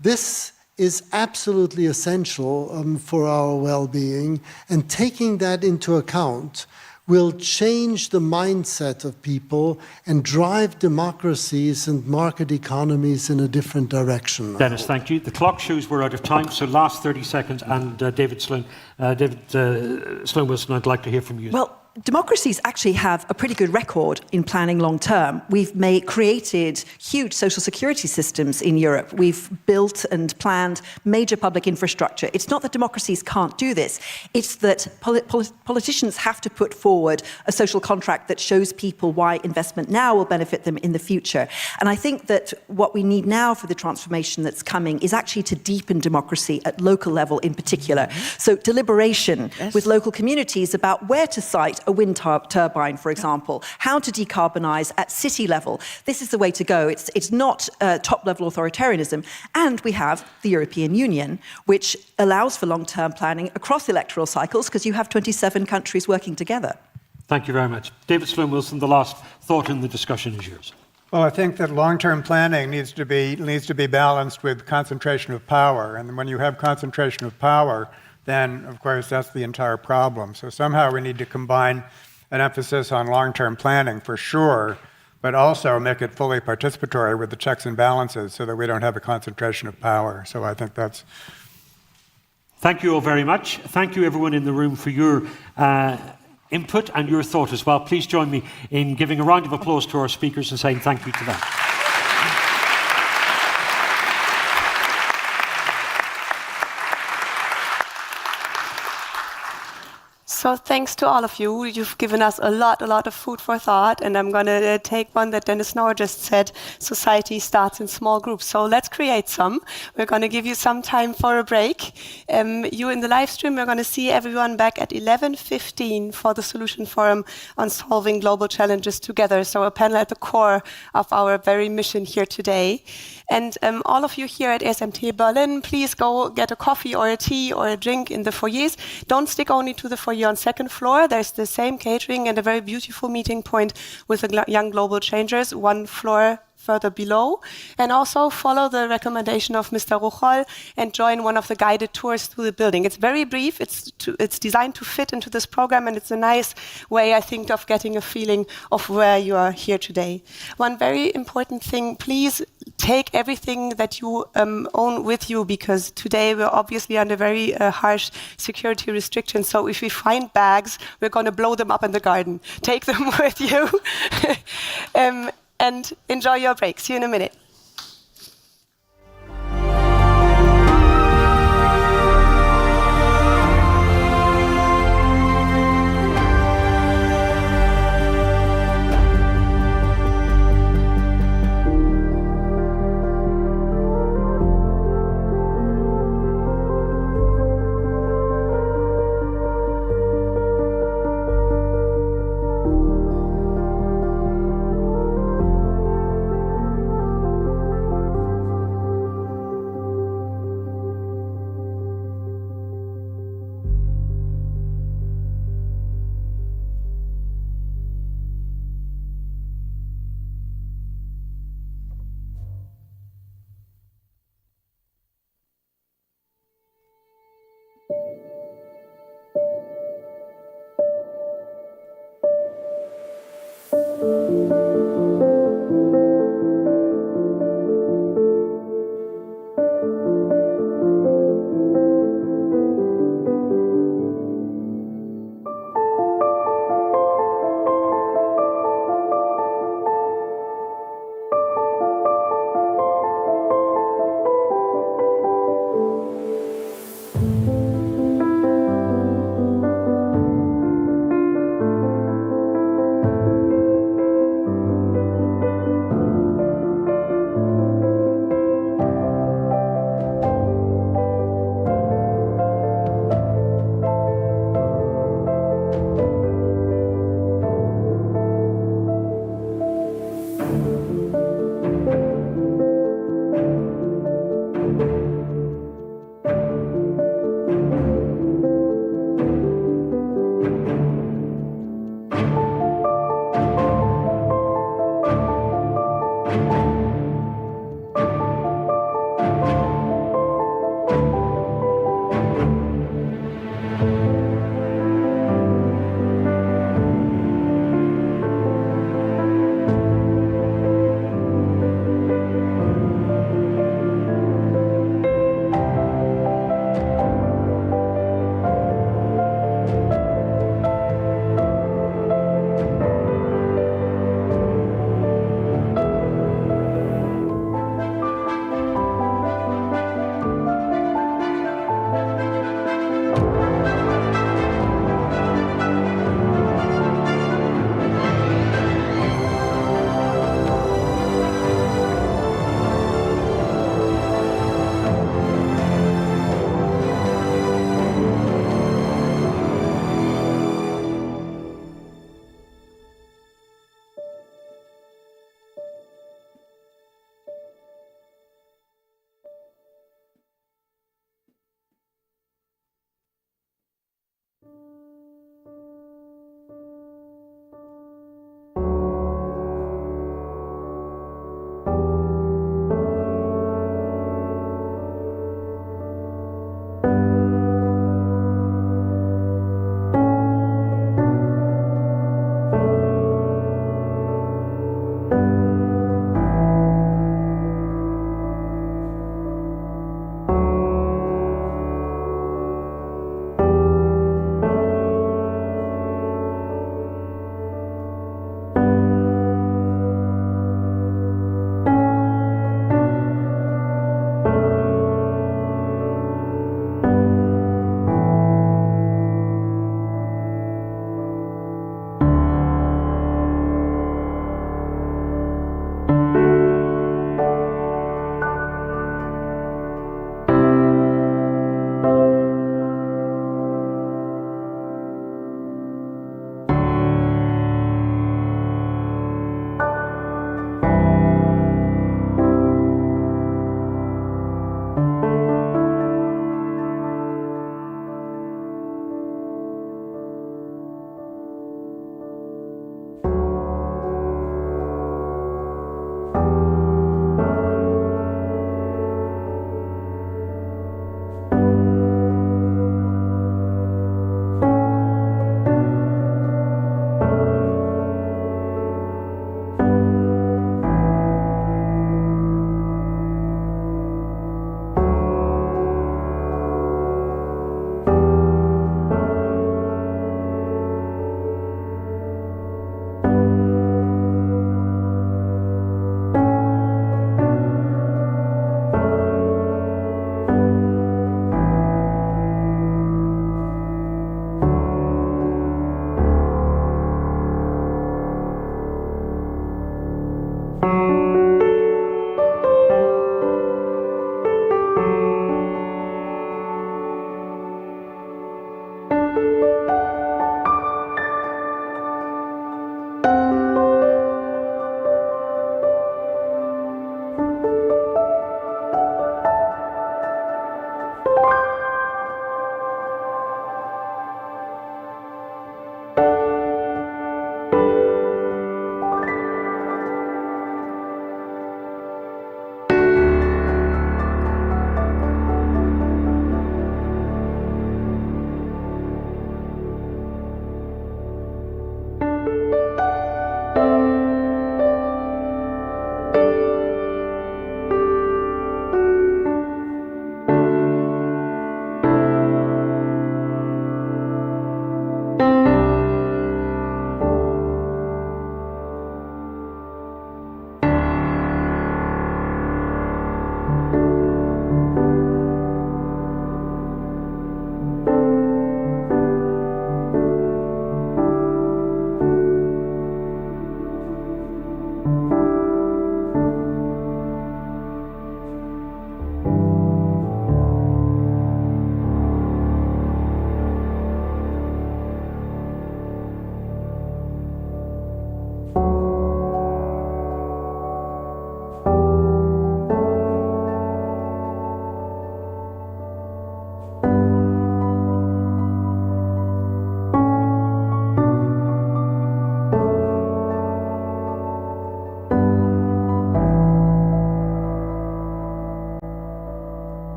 This is absolutely essential for our well-being, and taking that into account will change the mindset of people and drive democracies and market economies in a different direction. Dennis, thank you. The clock shows we're out of time, so last 30 seconds, and David Sloan Wilson, I'd like to hear from you. Well, democracies actually have a pretty good record in planning long term. We've created huge social security systems in Europe. We've built and planned major public infrastructure. It's not that democracies can't do this. It's that politicians have to put forward a social contract that shows people why investment now will benefit them in the future. And I think that what we need now for the transformation that's coming is actually to deepen democracy at local level in particular. So deliberation with local communities about where to site a wind turbine, for example, how to decarbonise at city level. This is the way to go. It's not top-level authoritarianism. And we have the European Union, which allows for long-term planning across electoral cycles because you have 27 countries working together. Thank you very much. David Sloan-Wilson, the last thought in the discussion is yours. Well, I think that long-term planning needs to be balanced with concentration of power. And when you have concentration of power, then, of course, that's the entire problem. So somehow we need to combine an emphasis on long-term planning for sure, but also make it fully participatory with the checks and balances so that we don't have a concentration of power. So I think that's... Thank you all very much. Thank you, everyone in the room, for your input and your thought as well. Please join me in giving a round of applause to our speakers and saying thank you to them. So thanks to all of you. You've given us a lot of food for thought. And I'm going to take one that Dennis Noer just said, society starts in small groups. So let's create some. We're going to give you some time for a break. You in the live stream, we're going to see everyone back at 11:15 for the Solution Forum on Solving Global Challenges Together. So a panel at the core of our very mission here today. And all of you here at ESMT Berlin, please go get a coffee or a tea or a drink in the foyers. Don't stick only to the foyer on second floor. There's the same catering and a very beautiful meeting point with the young global changers, one floor further below. And also follow the recommendation of Mr. Ruchol and join one of the guided tours through the building. It's very brief. It's designed to fit into this program, and it's a nice way, I think, of getting a feeling of where you are here today. One very important thing, please take everything that you own with you, because today we're obviously under very harsh security restrictions. So if we find bags, we're going to blow them up in the garden. Take them with you. And enjoy your break. See you in a minute.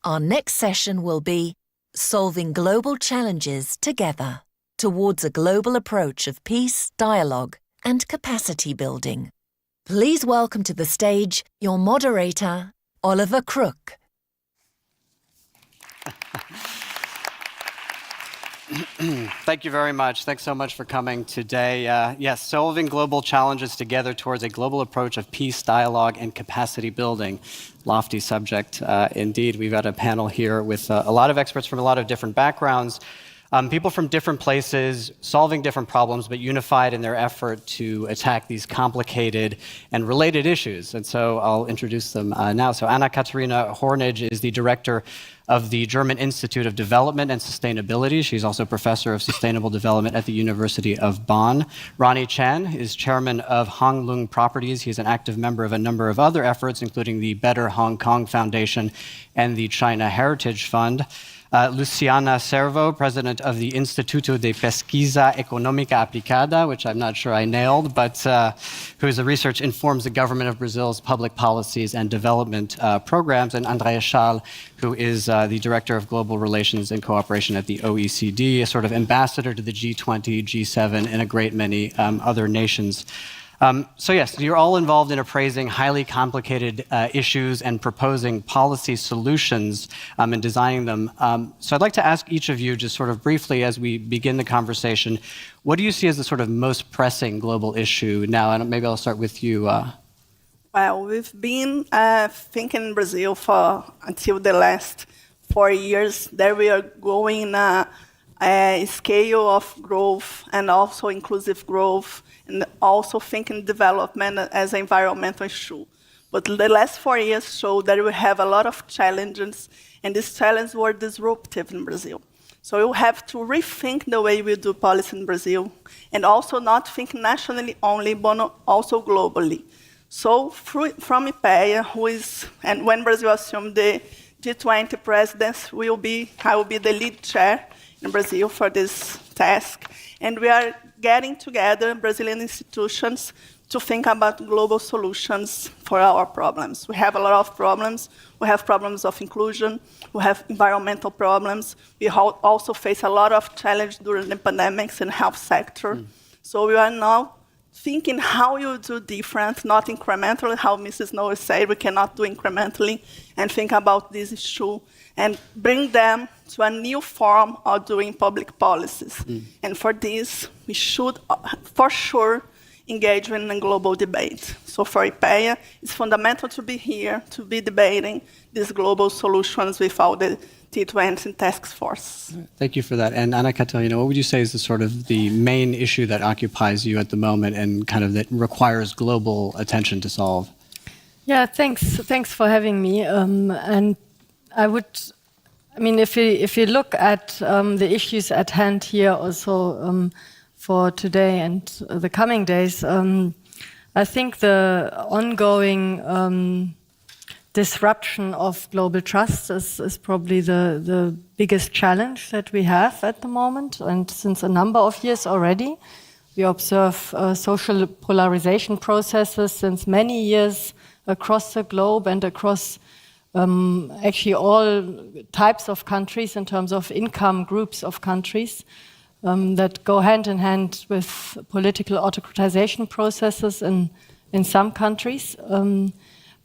Our next session will be Solving Global Challenges Together Towards a Global Approach of Peace, Dialogue and Capacity Building. Please welcome to the stage your moderator, Oliver Crook. Thank you very much. Thanks so much for coming today. Yes, solving global challenges together towards a global approach of peace, dialogue, and capacity building. Lofty subject, indeed. We've got a panel here with a lot of experts from a lot of different backgrounds, people from different places, solving different problems, but unified in their effort to attack these complicated and related issues. And so I'll introduce them now. So Anna-Katharina Hornage is the director of the German Institute of Development and Sustainability. She's also professor of sustainable development at the University of Bonn. Ronnie Chan is chairman of Hong Leung Properties. He's an active member of a number of other efforts, including the Better Hong Kong Foundation and the China Heritage Fund. Luciana Servo, president of the Instituto de Pesquisa Económica Aplicada, which I'm not sure I nailed, but whose research informs the government of Brazil's public policies and development programs, and Andrea Schall, who is the director of global relations and cooperation at the OECD, a sort of ambassador to the G20, G7, and a great many other nations. So yes, you're all involved in appraising highly complicated issues and proposing policy solutions and designing them. So I'd like to ask each of you just sort of briefly as we begin the conversation, what do you see as the sort of most pressing global issue now? And maybe I'll start with you. Well, we've been thinking in Brazil for until the last 4 years that we are going a scale of growth and also inclusive growth, and also thinking development as an environmental issue. But the last 4 years show that we have a lot of challenges, and these challenges were disruptive in Brazil. So we have to rethink the way we do policy in Brazil, and also not think nationally only, but also globally. So from IPEA, and when Brazil assumed the G20 presidency, I will be the lead chair in Brazil for this task. And we are getting together Brazilian institutions to think about global solutions for our problems. We have a lot of problems. We have problems of inclusion. We have environmental problems. We also face a lot of challenges during the pandemics in the health sector. So we are now thinking how you do different, not incrementally, how Mrs. Noah said, we cannot do incrementally, and think about this issue and bring them to a new form of doing public policies. And for this, we should, for sure, engage in a global debate. So for IPEA, it's fundamental to be here, to be debating these global solutions with all the T20 task force. Thank you for that. And Anna-Katharina, what would you say is the sort of the main issue that occupies you at the moment and kind of that requires global attention to solve? Yeah, thanks for having me. And if you look at the issues at hand here also for today and the coming days, I think the ongoing disruption of global trust is probably the biggest challenge that we have at the moment. And since a number of years already, we observe social polarization processes since many years across the globe and across actually all types of countries in terms of income groups of countries that go hand in hand with political autocratization processes in some countries.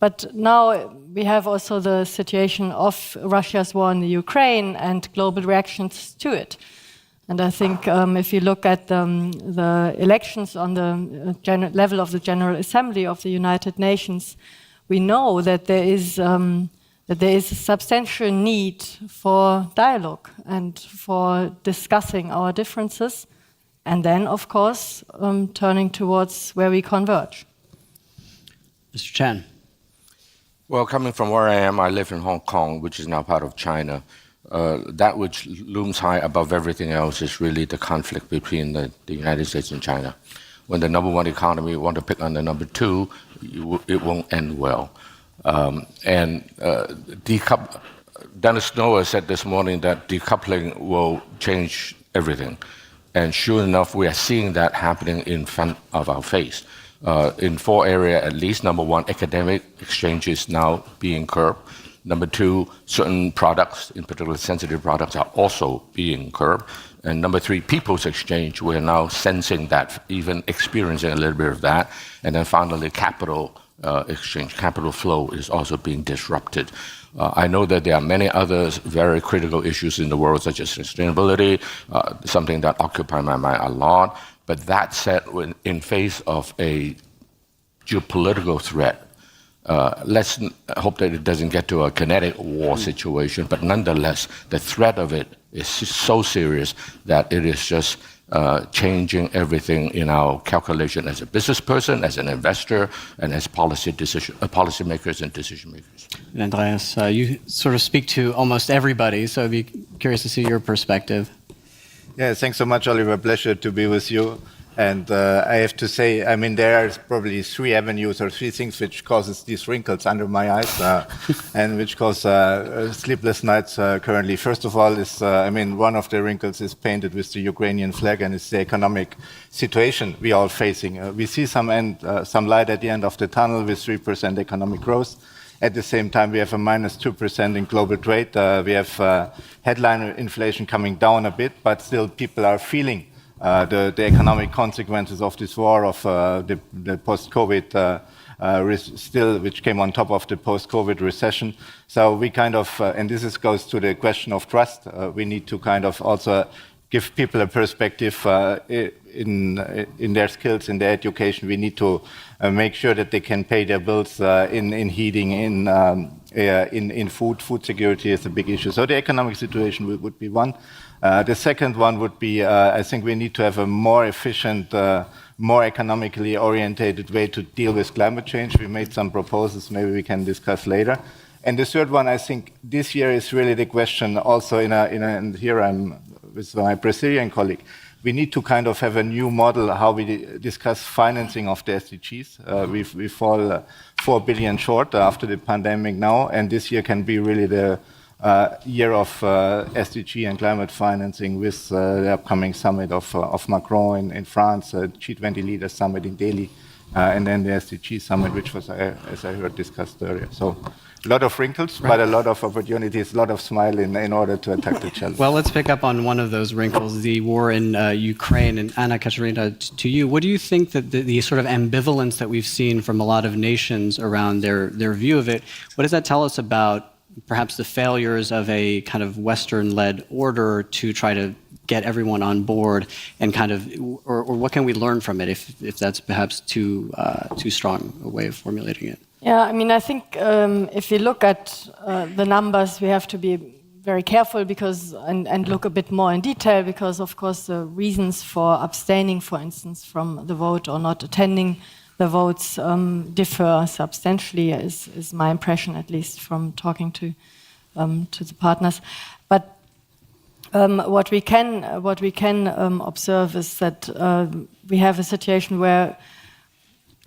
But now we have also the situation of Russia's war in the Ukraine and global reactions to it. And I think if you look at the elections on the level of the General Assembly of the United Nations, we know that there is a substantial need for dialogue and for discussing our differences, and then, of course, turning towards where we converge. Mr. Chan. Well, coming from where I am, I live in Hong Kong, which is now part of China. That which looms high above everything else is really the conflict between the United States and China. When the number one economy want to pick on the number two, it won't end well. Dennis Noah said this morning that decoupling will change everything. And sure enough, we are seeing that happening in front of our face. In 4 areas at least. Number one, academic exchange is now being curbed. Number two, certain products, in particular sensitive products, are also being curbed. And number three, people's exchange, we're now sensing that, even experiencing a little bit of that. And then finally, capital exchange, capital flow is also being disrupted. I know that there are many other very critical issues in the world, such as sustainability, something that occupies my mind a lot. But that said, in face of a geopolitical threat, let's hope that it doesn't get to a kinetic war situation, but nonetheless, the threat of it is so serious that it is just changing everything in our calculation as a business person, as an investor, and as policymakers and decision makers. And Andreas, you sort of speak to almost everybody, so I'd be curious to see your perspective. Yeah, thanks so much, Oliver. Pleasure to be with you. And I have to say, I mean, there are probably three avenues or three things which causes these wrinkles under my eyes and which cause sleepless nights currently. First of all is, I mean, one of the wrinkles is painted with the Ukrainian flag, and it's the economic situation we are all facing. We see some light at the end of the tunnel with 3% economic growth. At the same time, we have a minus 2% in global trade. We have headline inflation coming down a bit, but still people are feeling the economic consequences of this war, of the post-COVID still, which came on top of the post-COVID recession. So we kind of, and this goes to the question of trust, we need to kind of also give people a perspective in their skills, in their education. We need to make sure that they can pay their bills in heating, in food. Food security is a big issue. So the economic situation would be one. The second one would be, I think we need to have a more efficient, more economically orientated way to deal with climate change. We made some proposals, maybe we can discuss later. And the third one, I think this year is really the question also and here I'm with my Brazilian colleague, we need to kind of have a new model how we discuss financing of the SDGs. We fall 4 billion short after the pandemic now, and this year can be really the year of SDG and climate financing with the upcoming summit of Macron in France, G20 Leaders Summit in Delhi, and then the SDG Summit, which was, as I heard, discussed earlier. So a lot of wrinkles, but a lot of opportunities, a lot of smile in order to attack the challenge. Well, let's pick up on one of those wrinkles, the war in Ukraine. And Anna Katerina, to you, what do you think that the sort of ambivalence that we've seen from a lot of nations around their view of it, what does that tell us about perhaps the failures of a kind of Western-led order to try to get everyone on board and kind of, or what can we learn from it if that's perhaps too strong a way of formulating it? Yeah, I mean, I think if you look at the numbers, we have to be very careful because and look a bit more in detail because, of course, the reasons for abstaining, for instance, from the vote or not attending the votes differ substantially, is my impression, at least from talking to the partners. But what we can observe is that we have a situation where,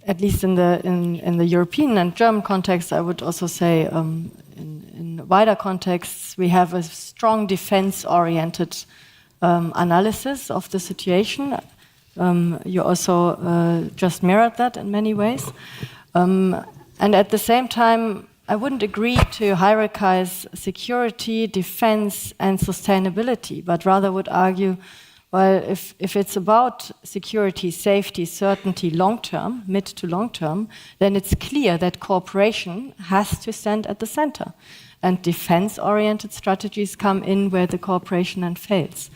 at least in the European and German context, I would also say in wider contexts, we have a strong defense-oriented analysis of the situation. You also just mirrored that in many ways. And at the same time, I wouldn't agree to hierarchize security, defense, and sustainability, but rather would argue, well, if it's about security, safety, certainty, long-term, mid to long-term, then it's clear that cooperation has to stand at the center. And defense-oriented strategies come in where the cooperation then fails.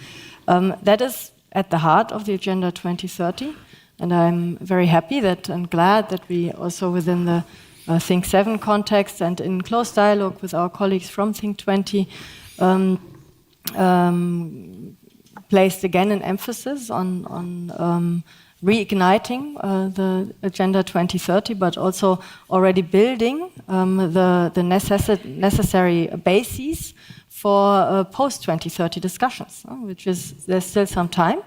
That is at the heart of the Agenda 2030. And I'm very happy and glad that we also within the Think 7 context and in close dialogue with our colleagues from Think 20 placed again an emphasis on reigniting the Agenda 2030, but also already building the necessary bases for post-2030 discussions, which is, there's still some time,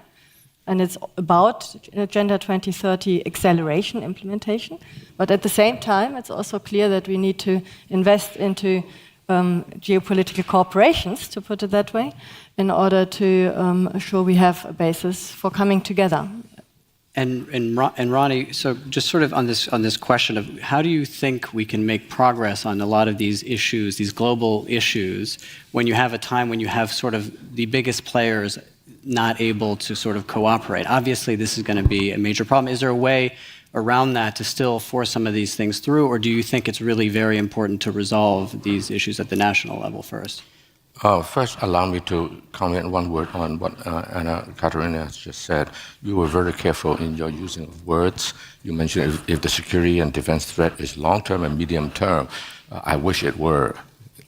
and it's about Agenda 2030 acceleration, implementation, but at the same time, it's also clear that we need to invest into geopolitical corporations, to put it that way, in order to assure we have a basis for coming together. And Ronnie, so just sort of on this question of how do you think we can make progress on a lot of these issues, these global issues, when you have a time when you have sort of the biggest players not able to sort of cooperate? Obviously, this is going to be a major problem. Is there a way around that to still force some of these things through, or do you think it's really very important to resolve these issues at the national level first? First, allow me to comment one word on what Anna Katarina has just said. You were very careful in your using of words. You mentioned if the security and defense threat is long-term and medium-term. I wish it were.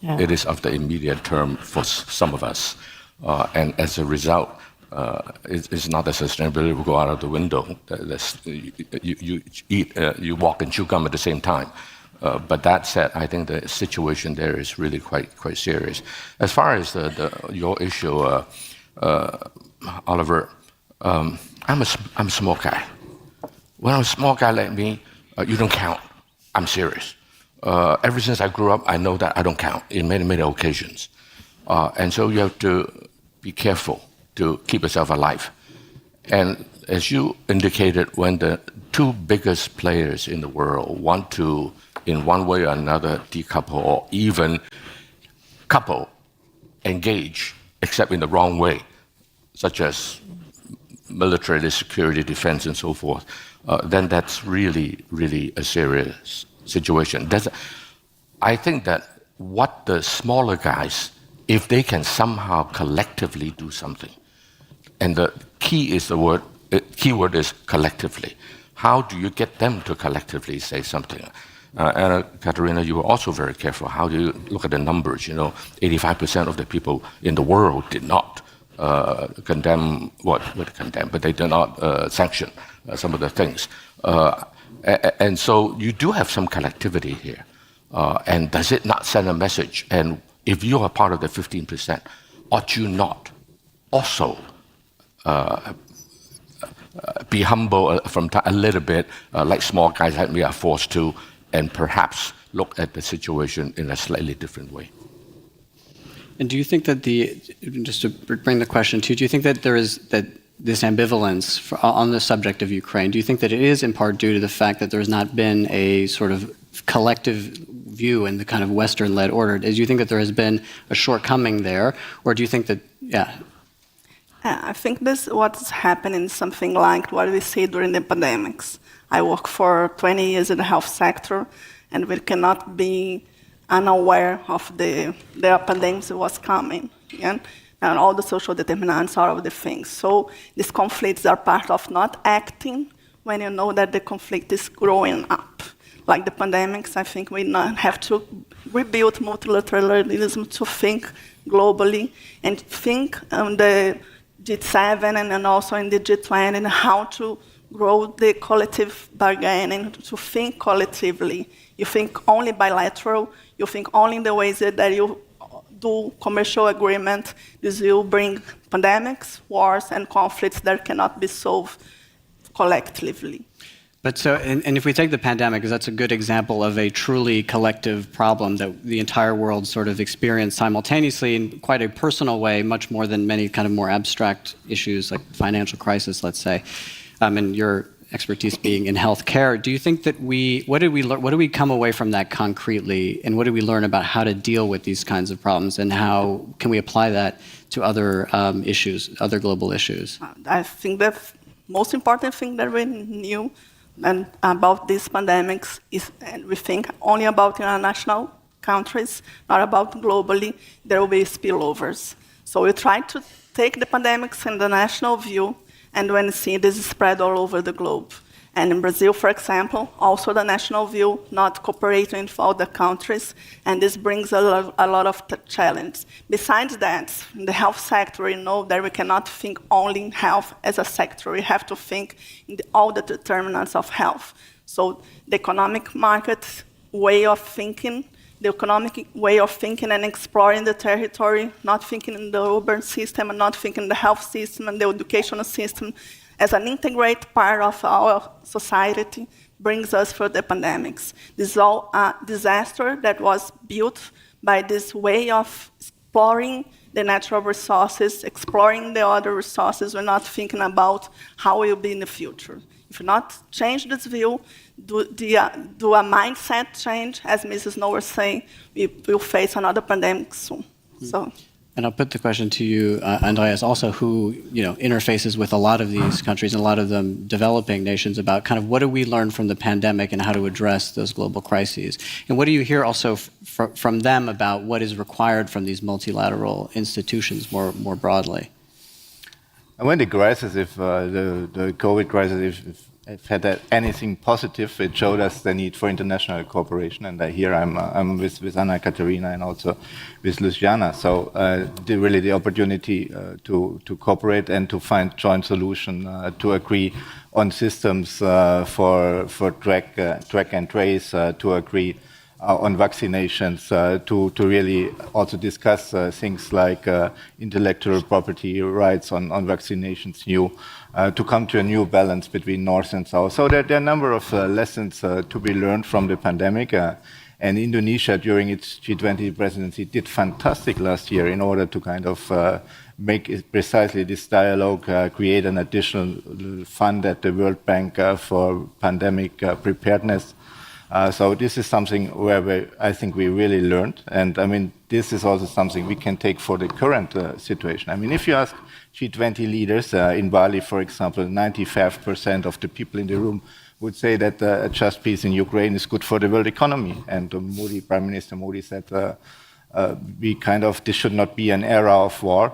Yeah. It is of the immediate term for some of us. And as a result, it's not that sustainability will go out of the window. You walk and chew gum at the same time. But that said, I think the situation there is really quite serious. As far as your issue, Oliver, I'm a small guy. When I'm a small guy like me, you don't count. I'm serious. Ever since I grew up, I know that I don't count in many occasions. And so you have to be careful to keep yourself alive. And as you indicated, when the two biggest players in the world want to, in one way or another, decouple or even couple, engage, except in the wrong way, such as military, security, defense, and so forth, then that's really a serious situation. I think that what the smaller guys, if they can somehow collectively do something, and the key word is collectively. How do you get them to collectively say something? And Katarina, you were also very careful. How do you look at the numbers? 85% of the people in the world did not condemn, but they did not sanction some of the things. And so you do have some collectivity here. And does it not send a message? And if you are part of the 15%, ought you not also be humble from a little bit, like small guys like me are forced to, and perhaps look at the situation in a slightly different way? And do you think that just to bring the question to you, do you think that there is this ambivalence on the subject of Ukraine? Do you think that it is in part due to the fact that there has not been a sort of collective view in the kind of Western-led order? Do you think that there has been a shortcoming there, or do you think that, I think this what's happening is something like what we see during the pandemics. I work for 20 years in the health sector, and we cannot be unaware of the pandemic was coming, and all the social determinants, all of the things. So these conflicts are part of not acting when you know that the conflict is growing up. Like the pandemics, I think we have to rebuild multilateralism to think globally and think on the G7 and then also in the G20 and how to grow the collective bargaining, to think collectively. You think only bilateral, you think only in the ways that you do commercial agreement. This will bring pandemics, wars, and conflicts that cannot be solved collectively. But so, and if we take the pandemic, because that's a good example of a truly collective problem that the entire world sort of experienced simultaneously in quite a personal way, much more than many kind of more abstract issues like financial crisis, let's say, and your expertise being in healthcare. Do you think that what do we come away from that concretely, and what do we learn about how to deal with these kinds of problems, and how can we apply that to other issues, other global issues? I think the most important thing that we knew and about these pandemics is we think only about international countries, not about globally. There will be spillovers. So we try to take the pandemics in the national view, and when we see this spread all over the globe. And in Brazil, for example, also the national view, not cooperating with all the countries, and this brings a lot of challenge. Besides that, in the health sector, we know that we cannot think only in health as a sector. We have to think in all the determinants of health. So the economic market way of thinking, the economic way of thinking and exploring the territory, not thinking in the urban system and not thinking in the health system and the educational system, as an integrated part of our society, brings us through the pandemics. This is all a disaster that was built by this way of exploring the natural resources, exploring the other resources. We're not thinking about how it will be in the future. If not change this view, do a mindset change, as Mrs. Noah was saying, we will face another pandemic soon. So. And I'll put the question to you, Andreas, also who interfaces with a lot of these countries and a lot of them developing nations about kind of what do we learn from the pandemic and how to address those global crises. And what do you hear also from them about what is required from these multilateral institutions more broadly? And when the crisis, if the COVID crisis, if had anything positive, it showed us the need for international cooperation. And here I'm with Anna Katerina and also with Luciana. So really the opportunity to cooperate and to find joint solution, to agree on systems for track and trace, to agree on vaccinations, to really also discuss things like intellectual property rights on vaccinations, to come to a new balance between North and South. So there are a number of lessons to be learned from the pandemic. And Indonesia, during its G20 presidency, did fantastic last year in order to kind of make it precisely this dialogue, create an additional fund at the World Bank for pandemic preparedness. So this is something where I think we really learned. And I mean, this is also something we can take for the current situation. I mean, if you ask G20 leaders in Bali, for example, 95% of the people in the room would say that a just peace in Ukraine is good for the world economy. And Prime Minister Modi said this should not be an era of war.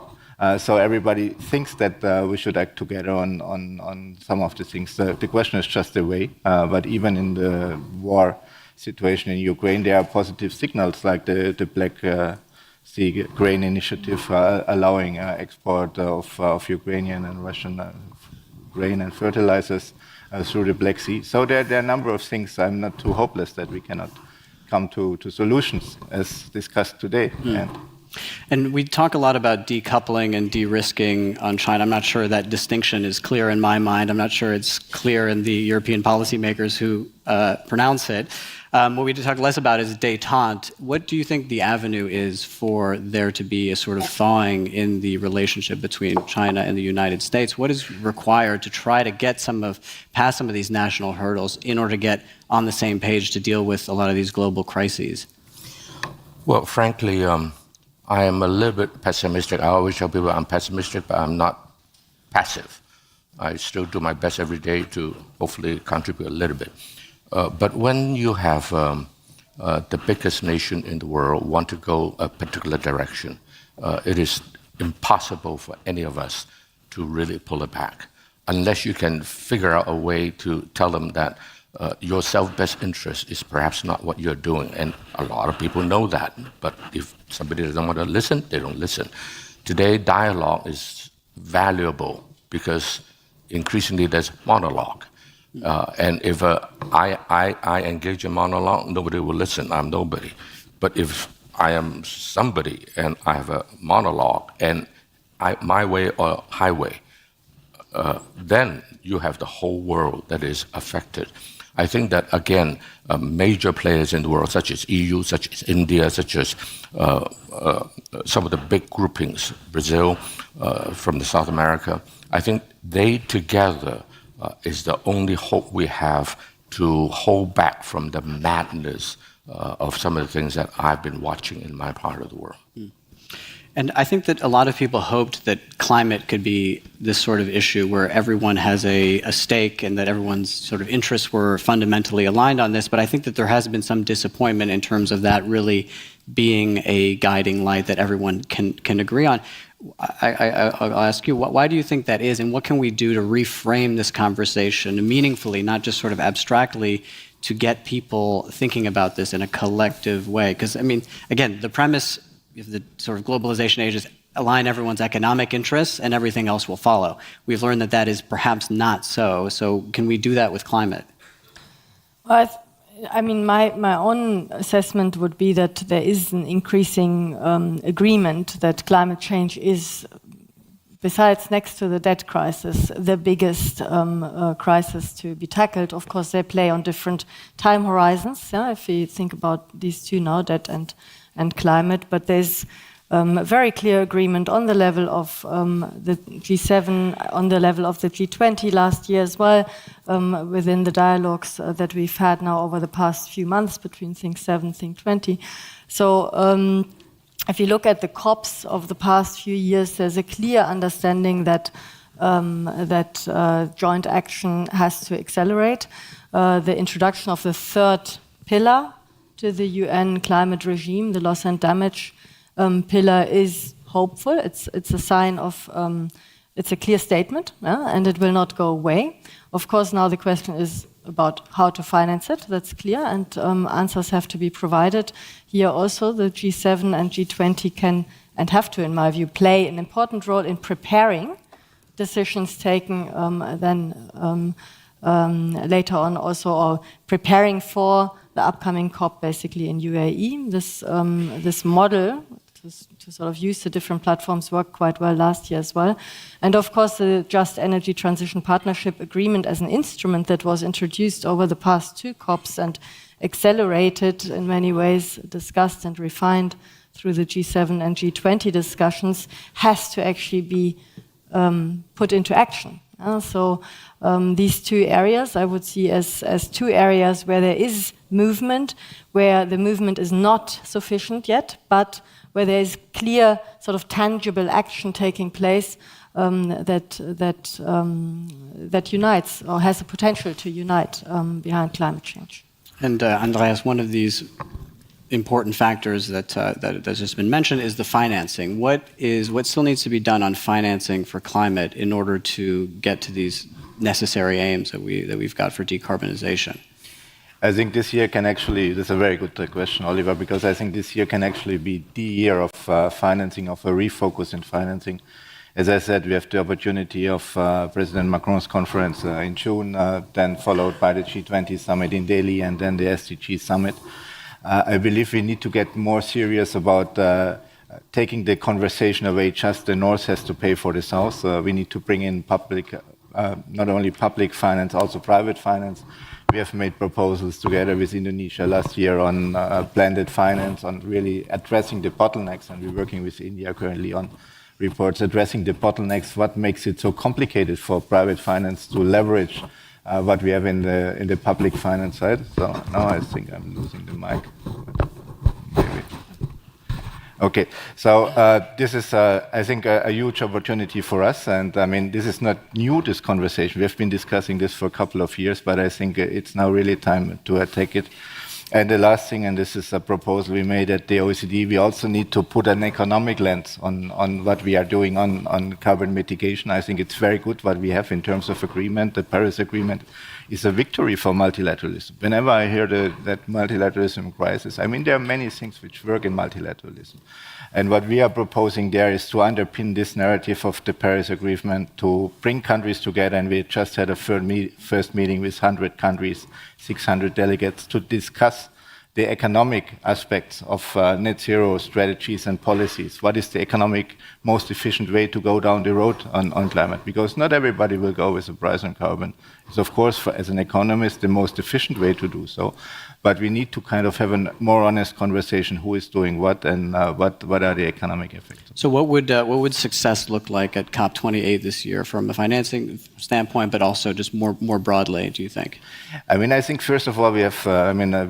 So everybody thinks that we should act together on some of the things. The question is just the way. But even in the war situation in Ukraine, there are positive signals like the Black Sea Grain Initiative allowing export of Ukrainian and Russian grain and fertilizers through the Black Sea. So there are a number of things. I'm not too hopeless that we cannot come to solutions as discussed today. And we talk a lot about decoupling and de-risking on China. I'm not sure that distinction is clear in my mind. I'm not sure it's clear in the European policymakers who pronounce it. What we talk less about is détente. What do you think the avenue is for there to be a sort of thawing in the relationship between China and the United States? What is required to try to get past some of these national hurdles in order to get on the same page to deal with a lot of these global crises? Well, frankly, I am a little bit pessimistic. I always tell people I'm pessimistic, but I'm not passive. I still do my best every day to hopefully contribute a little bit. But when you have the biggest nation in the world want to go a particular direction, it is impossible for any of us to really pull it back unless you can figure out a way to tell them that your self-best interest is perhaps not what you're doing. And a lot of people know that. But if somebody doesn't want to listen, they don't listen. Today, dialogue is valuable because increasingly there's monologue. And if I engage in monologue, nobody will listen. I'm nobody. But if I am somebody and I have a monologue and my way or highway, then you have the whole world that is affected. I think that, again, major players in the world, such as EU, such as India, such as some of the big groupings, Brazil, from the South America, I think they together is the only hope we have to hold back from the madness of some of the things that I've been watching in my part of the world. And I think that a lot of people hoped that climate could be this sort of issue where everyone has a stake and that everyone's sort of interests were fundamentally aligned on this. But I think that there has been some disappointment in terms of that really being a guiding light that everyone can agree on. I'll ask you, why do you think that is, and what can we do to reframe this conversation meaningfully, not just sort of abstractly, to get people thinking about this in a collective way? Because, I mean, again, the premise of the sort of globalization age is align everyone's economic interests and everything else will follow. We've learned that that is perhaps not so. So can we do that with climate? Well, I mean, my own assessment would be that there is an increasing agreement that climate change is, besides next to the debt crisis, the biggest crisis to be tackled. Of course, they play on different time horizons. Yeah? If you think about these two now, debt and climate, but there's very clear agreement on the level of the G7, on the level of the G20 last year as well, within the dialogues that we've had now over the past few months between Think 7, Think 20. So if you look at the COPs of the past few years, there's a clear understanding that joint action has to accelerate. The introduction of the third pillar to the UN climate regime, the loss and damage pillar, is hopeful. It's a sign of, it's a clear statement, and it will not go away. Of course, now the question is about how to finance it. That's clear, and answers have to be provided. Here also, the G7 and G20 can and have to, in my view, play an important role in preparing decisions taken then later on also, or preparing for the upcoming COP basically in UAE. This model to sort of use the different platforms worked quite well last year as well. And of course, the Just Energy Transition Partnership Agreement as an instrument that was introduced over the past 2 COPs and accelerated in many ways, discussed and refined through the G7 and G20 discussions, has to actually be put into action. So these 2 areas I would see as 2 areas where there is movement, where the movement is not sufficient yet, but where there is clear sort of tangible action taking place that unites or has the potential to unite behind climate change. And Andreas, one of these important factors that has just been mentioned is the financing. What still needs to be done on financing for climate in order to get to these necessary aims that we've got for decarbonization? I think this year can actually, this is a very good question, Oliver, because I think this year can actually be the year of financing, of a refocus in financing. As I said, we have the opportunity of President Macron's conference in June, then followed by the G20 summit in Delhi, and then the SDG summit. I believe we need to get more serious about taking the conversation away just the North has to pay for the South. We need to bring in public, not only public finance, also private finance. We have made proposals together with Indonesia last year on blended finance, on really addressing the bottlenecks, and we're working with India currently on reports addressing the bottlenecks. What makes it so complicated for private finance to leverage what we have in the public finance side? So now I think I'm losing the mic. Maybe. Okay, so this is, I think, a huge opportunity for us. And I mean, this is not new, this conversation. We have been discussing this for a couple of years, but I think it's now really time to take it. And the last thing, and this is a proposal we made at the OECD, we also need to put an economic lens on what we are doing on carbon mitigation. I think it's very good what we have in terms of agreement. The Paris Agreement is a victory for multilateralism. Whenever I hear that multilateralism crisis, I mean, there are many things which work in multilateralism. And what we are proposing there is to underpin this narrative of the Paris Agreement, to bring countries together. And we just had a first meeting with 100 countries, 600 delegates, to discuss the economic aspects of net zero strategies and policies. What is the economic most efficient way to go down the road on climate? Because not everybody will go with a price on carbon. It's, of course, as an economist, the most efficient way to do so. But we need to kind of have a more honest conversation, who is doing what and what are the economic effects. So what would success look like at COP28 this year from a financing standpoint, but also just more broadly, do you think? I mean, I think first of all, we have,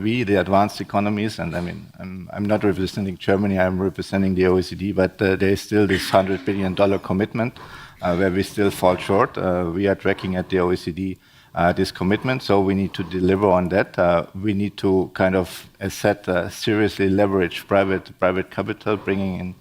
we, the advanced economies, and I mean, I'm not representing Germany, I'm representing the OECD, but there is still this $100 billion commitment where we still fall short. We are tracking at the OECD this commitment, so we need to deliver on that. We need to kind of, as said, seriously leverage private capital, bringing in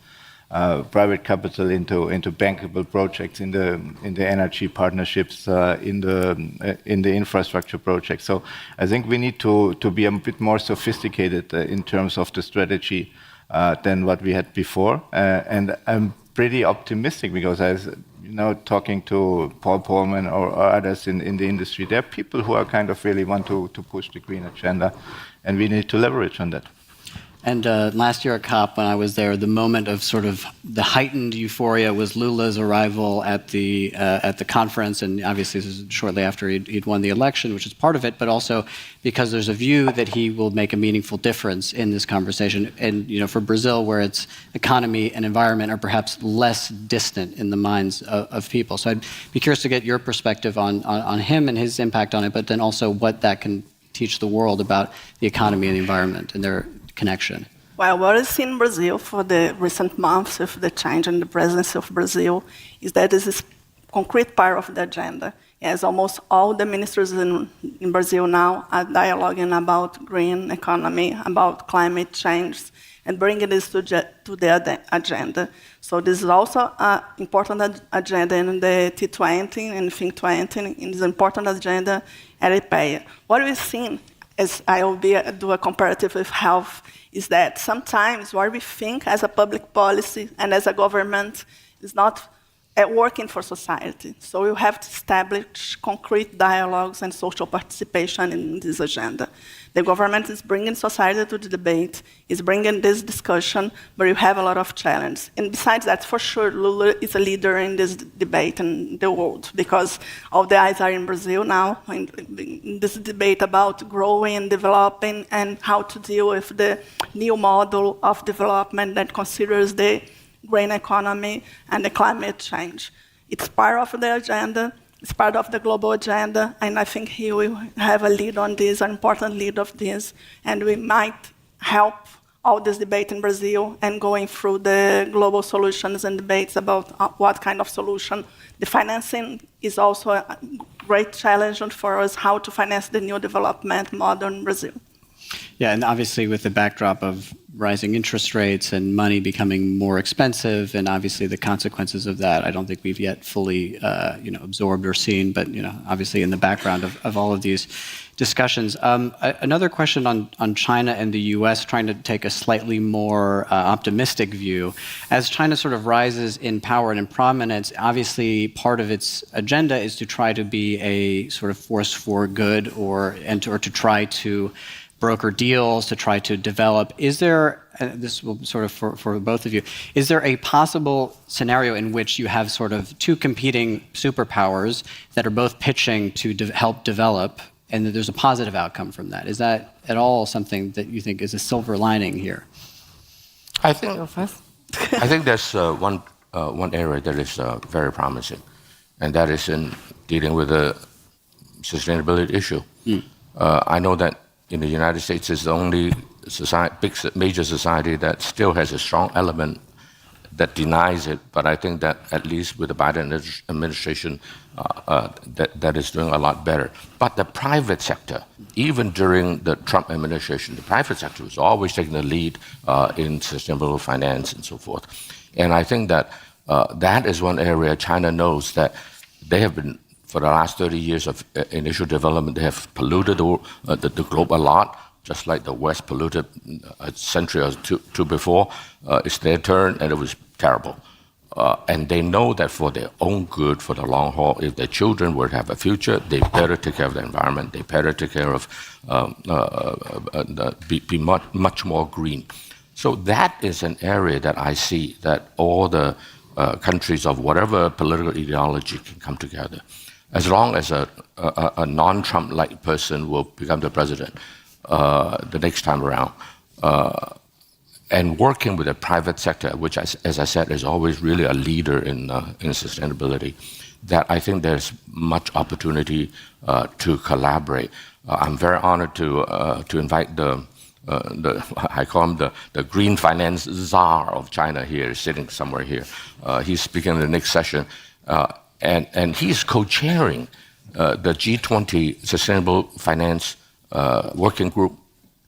private capital into bankable projects, in the energy partnerships, in the infrastructure projects. So I think we need to be a bit more sophisticated in terms of the strategy than what we had before. And I'm pretty optimistic because talking to Paul Polman or others in the industry, there are people who are kind of really want to push the green agenda, and we need to leverage on that. And last year at COP, when I was there, the moment of sort of the heightened euphoria was Lula's arrival at the conference, and obviously this is shortly after he'd won the election, which is part of it, but also because there's a view that he will make a meaningful difference in this conversation. And for Brazil, where its economy and environment are perhaps less distant in the minds of people. So I'd be curious to get your perspective on him and his impact on it, but then also what that can teach the world about the economy and the environment and their connection. Well, what I've seen in Brazil for the recent months with the change in the presidency of Brazil is that this is concrete part of the agenda. As almost all the ministers in Brazil now are dialoguing about green economy, about climate change, and bringing this to the agenda. So this is also an important agenda in the T20 and Think 20, and it's an important agenda at IPEA. What we've seen, as I will do a comparative with health, is that sometimes what we think as a public policy and as a government is not working for society. So we have to establish concrete dialogues and social participation in this agenda. The government is bringing society to the debate, is bringing this discussion, but you have a lot of challenges. And besides that, for sure, Lula is a leader in this debate in the world, because all the eyes are in Brazil now, in this debate about growing and developing and how to deal with the new model of development that considers the green economy and the climate change. It's part of the agenda. It's part of the global agenda, and I think he will have a lead on this, an important lead of this, and we might help all this debate in Brazil and going through the global solutions and debates about what kind of solution. The financing is also a great challenge for us, how to finance the new development model in Brazil. Yeah, and obviously with the backdrop of rising interest rates and money becoming more expensive, and obviously the consequences of that, I don't think we've yet fully absorbed or seen, but obviously in the background of all of these discussions. Another question on China and the US, trying to take a slightly more optimistic view. As China sort of rises in power and in prominence, obviously part of its agenda is to try to be a sort of force for good or to try to broker deals, to try to develop. Is there, this will sort of for both of you, is there a possible scenario in which you have sort of two competing superpowers that are both pitching to help develop, and that there's a positive outcome from that? Is that at all something that you think is a silver lining here? I think there's one area that is very promising, and that is in dealing with the sustainability issue. I know that in the United States, it's the only major society that still has a strong element that denies it. But I think that at least with the Biden administration, that is doing a lot better. But the private sector, even during the Trump administration, the private sector was always taking the lead in sustainable finance and so forth. And I think that that is one area China knows that they have been, for the last 30 years of initial development, they have polluted the globe a lot, just like the West polluted a century or two before. It's their turn, and it was terrible. And they know that for their own good, for the long haul, if their children would have a future, they better take care of the environment, they better take care of, be much more green. So that is an area that I see that all the countries of whatever political ideology can come together. As long as a non-Trump-like person will become the president the next time around, and working with the private sector, which, as I said, is always really a leader in sustainability, that I think there's much opportunity to collaborate. I'm very honored to invite I call him the green finance czar of China here, sitting somewhere here. He's speaking in the next session. And he's co-chairing the G20 Sustainable Finance Working Group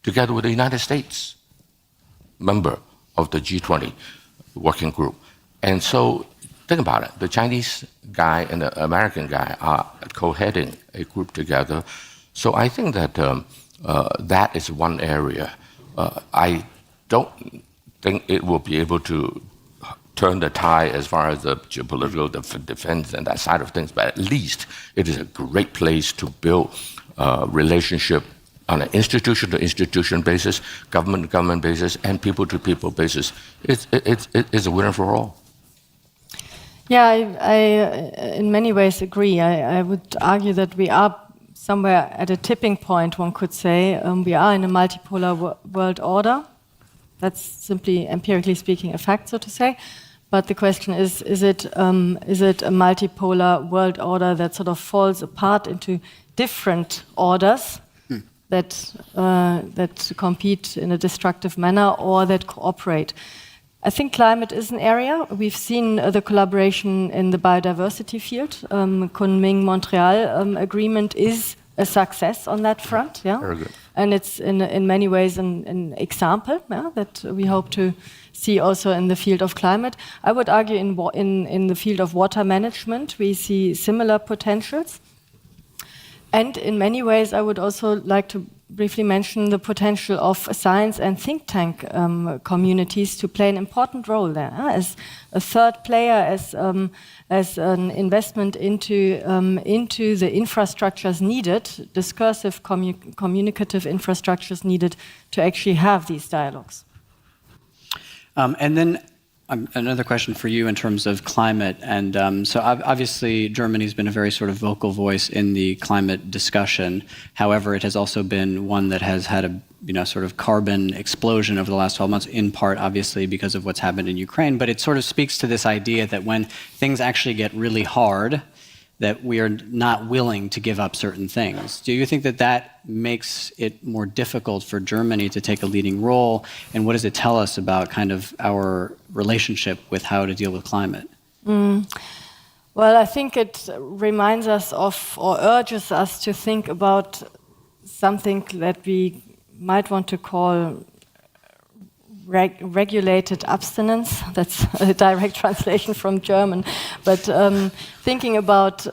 together with the United States, member of the G20 Working Group. And so think about it. The Chinese guy and the American guy are co-heading a group together. So I think that that is one area. I don't think it will be able to turn the tide as far as the geopolitical defense and that side of things, but at least it is a great place to build relationship on an institution-to-institution basis, government-to-government basis, and people-to-people basis. It's a winner for all. Yeah, I in many ways agree. I would argue that we are somewhere at a tipping point, one could say. We are in a multipolar world order. That's simply, empirically speaking, a fact, so to say. But the question is it a multipolar world order that sort of falls apart into different orders that compete in a destructive manner or that cooperate? I think climate is an area. We've seen the collaboration in the biodiversity field. Kunming-Montreal agreement is a success on that front. Yeah, very good. And it's in many ways an example that we hope to see also in the field of climate. I would argue in the field of water management, we see similar potentials. And in many ways, I would also like to briefly mention the potential of science and think tank communities to play an important role there as a third player, as an investment into the infrastructures needed, discursive, communicative infrastructures needed to actually have these dialogues. And then another question for you in terms of climate. And so obviously Germany's been a very sort of vocal voice in the climate discussion. However, it has also been one that has had a sort of carbon explosion over the last 12 months, in part obviously because of what's happened in Ukraine. But it sort of speaks to this idea that when things actually get really hard, that we are not willing to give up certain things. Do you think that that makes it more difficult for Germany to take a leading role? And what does it tell us about kind of our relationship with how to deal with climate? Well, I think it reminds us of, or urges us to think about something that we might want to call regulated abstinence. That's a direct translation from German. But thinking about,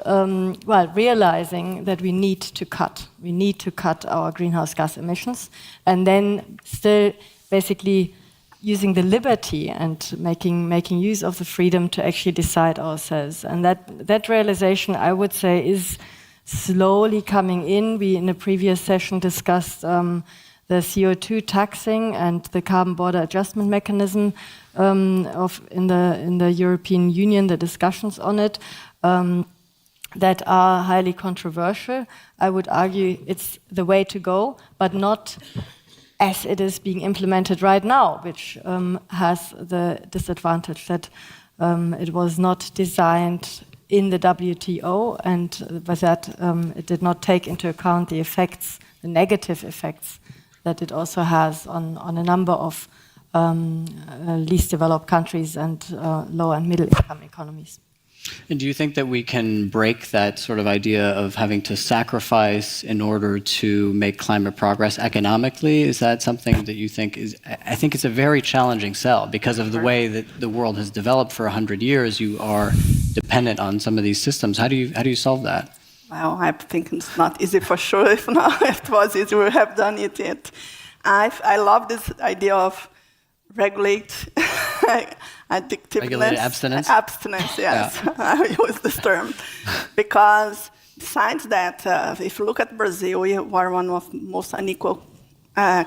realizing that we need to cut. We need to cut our greenhouse gas emissions. And then still basically using the liberty and making use of the freedom to actually decide ourselves. And that realization, I would say, is slowly coming in. We, in a previous session, discussed the CO2 taxing and the carbon border adjustment mechanism in the European Union, the discussions on it that are highly controversial. I would argue it's the way to go, but not as it is being implemented right now, which has the disadvantage that it was not designed in the WTO, and with that it did not take into account the effects, the negative effects that it also has on a number of least developed countries and low and middle income economies. And do you think that we can break that sort of idea of having to sacrifice in order to make climate progress economically? Is that something that you think is, I think it's a very challenging sell because of the way that the world has developed for 100 years. You are dependent on some of these systems. How do you solve that? Well, I think it's not easy for sure. If it was easy, we would have done it yet. I love this idea of regulate addictiveness. Regulated abstinence? Abstinence, yes. Yeah. I use this term. Because besides that, if you look at Brazil, we are one of the most unequal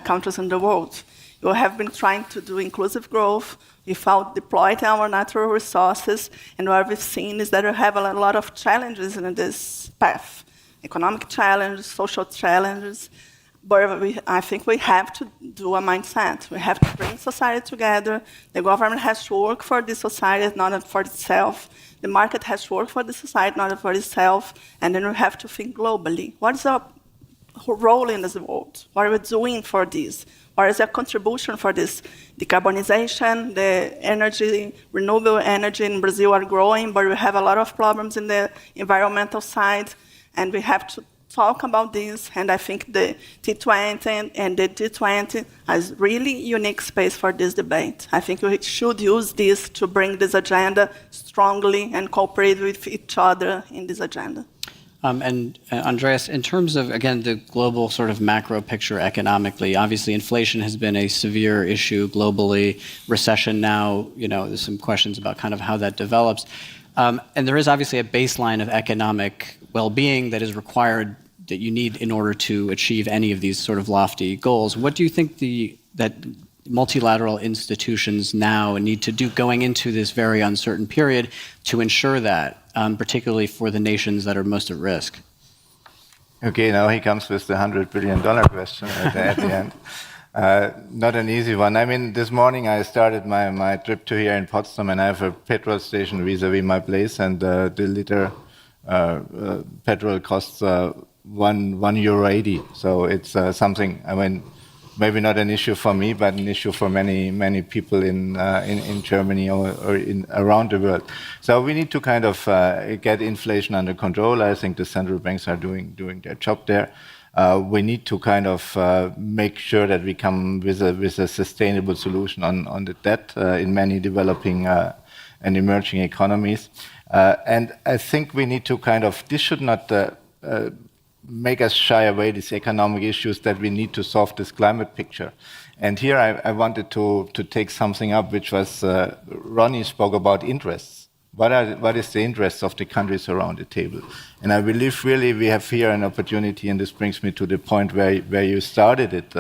countries in the world. We have been trying to do inclusive growth without deploying our natural resources. And what we've seen is that we have a lot of challenges in this path. Economic challenges, social challenges. But I think we have to do a mindset. We have to bring society together. The government has to work for the society, not for itself. The market has to work for the society, not for itself. And then we have to think globally. What is our role in this world? What are we doing for this? What is our contribution for this? Decarbonization, the energy, renewable energy in Brazil are growing, but we have a lot of problems in the environmental side, and we have to talk about this. And I think the T20 and the G20 has really unique space for this debate. I think we should use this to bring this agenda strongly and cooperate with each other in this agenda. And Andreas, in terms of, again, the global sort of macro picture economically, obviously inflation has been a severe issue globally. Recession now, there's some questions about kind of how that develops. And there is obviously a baseline of economic well-being that is required you need in order to achieve any of these sort of lofty goals. What do you think that multilateral institutions now need to do going into this very uncertain period to ensure that, particularly for the nations that are most at risk? Okay, now he comes with the $100 billion question at the end. Not an easy one. I mean, this morning I started my trip to here in Potsdam, and I have a petrol station vis-a-vis my place, and the liter petrol costs €1.80. So it's something, I mean, maybe not an issue for me, but an issue for many people in Germany or around the world. So we need to kind of get inflation under control. I think the central banks are doing their job there. We need to kind of make sure that we come with a sustainable solution on the debt in many developing and emerging economies. And I think we need to kind of, this should not make us shy away these economic issues, that we need to solve this climate picture. And here I wanted to take something up, which was, Ronnie spoke about interests. What is the interest of the countries around the table? And I believe really we have here an opportunity, and this brings me to the point where you started it.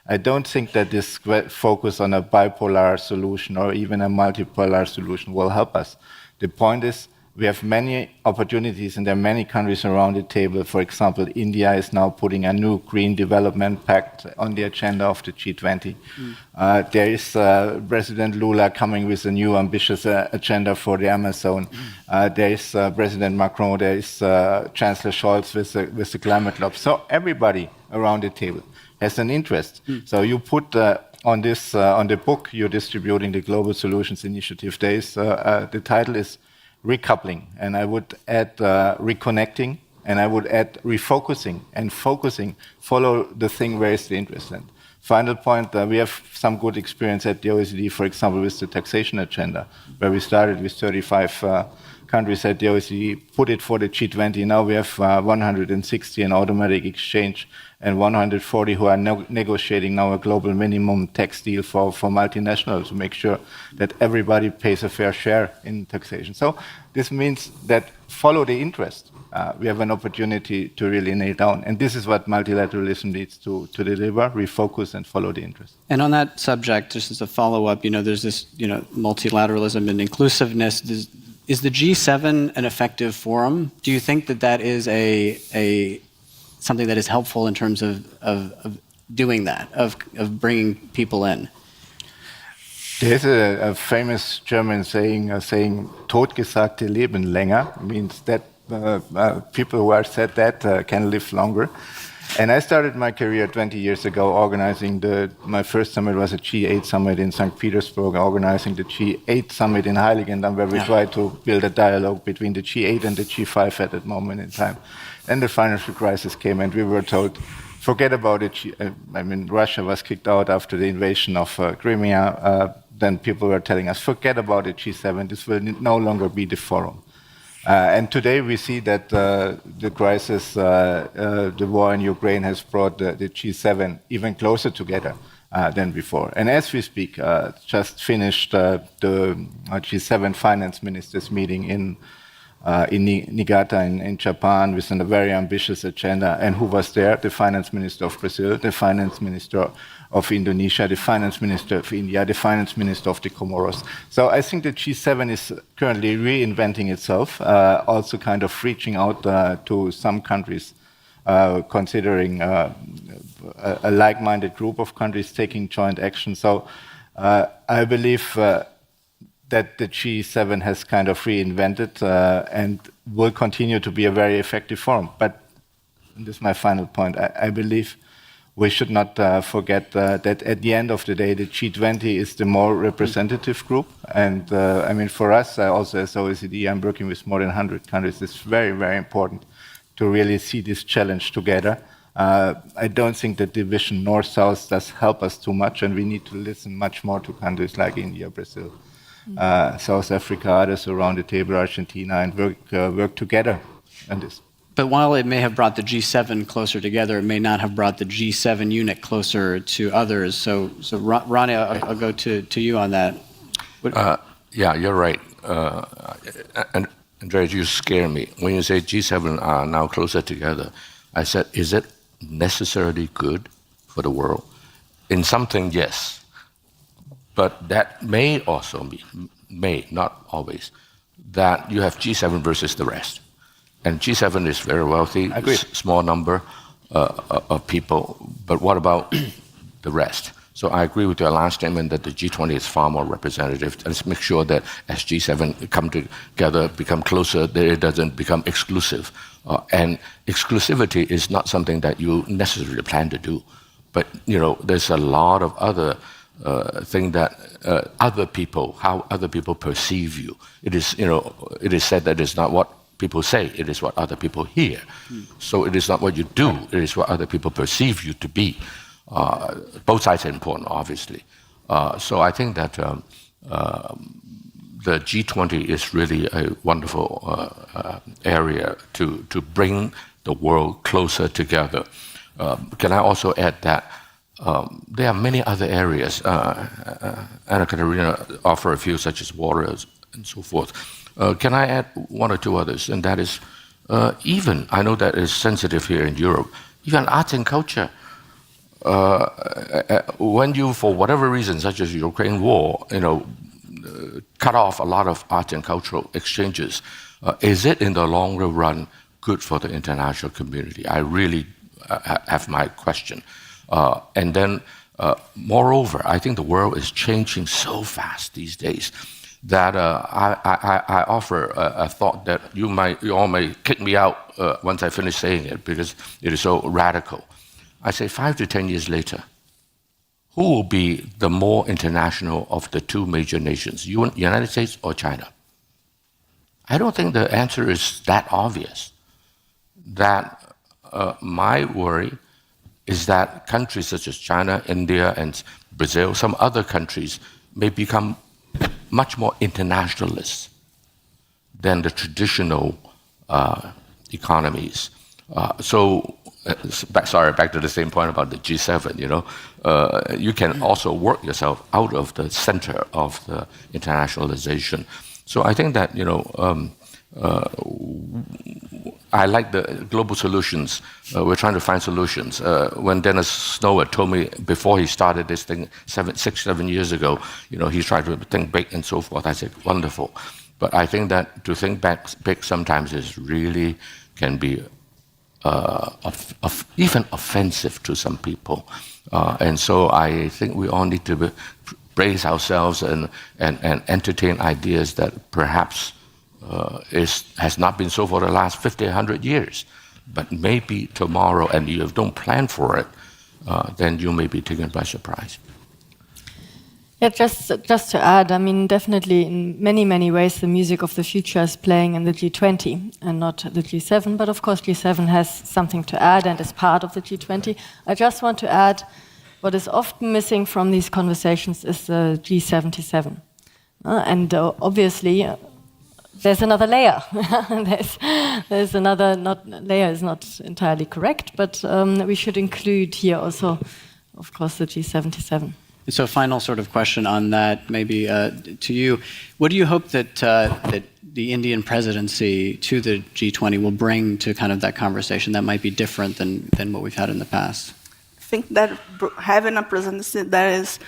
I don't think that this focus on a bipolar solution or even a multipolar solution will help us. The point is, we have many opportunities, and there are many countries around the table. For example, India is now putting a new Green Development Pact on the agenda of the G20. There is President Lula coming with a new ambitious agenda for the Amazon. There is President Macron, there is Chancellor Scholz with the climate law. So everybody around the table has an interest. So you put on the book you're distributing, the Global Solutions Initiative Days, the title is Recoupling, and I would add reconnecting, and I would add refocusing and focusing. Follow the thing where is the interest. And final point, we have some good experience at the OECD, for example, with the taxation agenda, where we started with 35 countries at the OECD, put it for the G20. Now we have 160 in automatic exchange and 140 who are negotiating now a global minimum tax deal for multinationals to make sure that everybody pays a fair share in taxation. So this means that follow the interest. We have an opportunity to really nail down. And this is what multilateralism needs to deliver, refocus and follow the interest. And on that subject, just as a follow-up, there's this, multilateralism and inclusiveness. Is the G7 an effective forum? Do you think that is a something that is helpful in terms of doing that, of bringing people in? There's a famous German saying, "Totgesagte leben länger," means that people who are said that can live longer. And I started my career 20 years ago organizing my first summit was a G8 summit in St. Petersburg, organizing the G8 summit in Heiligendamm, where we tried to build a dialogue between the G8 and the G5 at that moment in time. Then the financial crisis came, and we were told, forget about it. Russia was kicked out after the invasion of Crimea. Then people were telling us, forget about it, G7. This will no longer be the forum. And today we see that the crisis, the war in Ukraine has brought the G7 even closer together than before. And as we speak, just finished the G7 finance ministers meeting in Niigata in Japan with a very ambitious agenda. And who was there? The finance minister of Brazil, the finance minister of Indonesia, the finance minister of India, the finance minister of the Comoros. So I think the G7 is currently reinventing itself, also kind of reaching out to some countries, considering a like-minded group of countries taking joint action. So I believe that the G7 has kind of reinvented and will continue to be a very effective forum. But this is my final point. I believe we should not forget that at the end of the day, the G20 is the more representative group. And for us, also as OECD, I'm working with more than 100 countries. It's very, very important to really see this challenge together. I don't think the division north-south does help us too much, and we need to listen much more to countries like India, Brazil, South Africa, others around the table, Argentina, and work together on this. But while it may have brought the G7 closer together, it may not have brought the G7 unit closer to others. So Ronnie, I'll go to you on that. Yeah, you're right. And Andreas, you scare me. When you say G7 are now closer together, I said, is it necessarily good for the world? In something, yes. But that may also mean, not always, that you have G7 versus the rest. And G7 is very wealthy, small number of people, but what about the rest? So I agree with your last statement that the G20 is far more representative. Let's make sure that as G7 come together, become closer, that it doesn't become exclusive. And exclusivity is not something that you necessarily plan to do. But there's a lot of other thing that other people, how other people perceive you. It is said that it's not what people say, it is what other people hear. So it is not what you do, it is what other people perceive you to be. Both sides are important, obviously. So I think that the G20 is really a wonderful area to bring the world closer together. Can I also add that there are many other areas, Anna Katarina offer a few, such as water and so forth. Can I add one or two others? And that is, even, I know that is sensitive here in Europe, even arts and culture. When you, for whatever reason, such as the Ukraine war, cut off a lot of art and cultural exchanges, is it in the longer run good for the international community? I really have my question. And then, moreover, I think the world is changing so fast these days that I offer a thought that you all may kick me out once I finish saying it because it is so radical. I say 5 to 10 years later, who will be the more international of the two major nations, United States or China? I don't think the answer is that obvious. That my worry is that countries such as China, India, and Brazil, some other countries, may become much more internationalist than the traditional economies. Back to the same point about the G7, you can also work yourself out of the center of the internationalization. So I think that, I like the global solutions. We're trying to find solutions. When Dennis Snower told me before he started this thing 6-7 years ago, he's trying to think big and so forth. I said, wonderful. But I think that to think big sometimes is really can be even offensive to some people. And so I think we all need to brace ourselves and entertain ideas that perhaps has not been so for the last 50, 100 years. But maybe tomorrow, and you don't plan for it, then you may be taken by surprise. Yeah, just to add, I mean, definitely in many, many ways, the music of the future is playing in the G20 and not the G7. But of course, G7 has something to add and is part of the G20. I just want to add what is often missing from these conversations is the G77. And obviously, there's another layer. there's another, layer is not entirely correct, but we should include here also, of course, the G77. So final sort of question on that, maybe to you. What do you hope that the Indian presidency to the G20 will bring to kind of that conversation that might be different than what we've had in the past? I think that having a presidency that is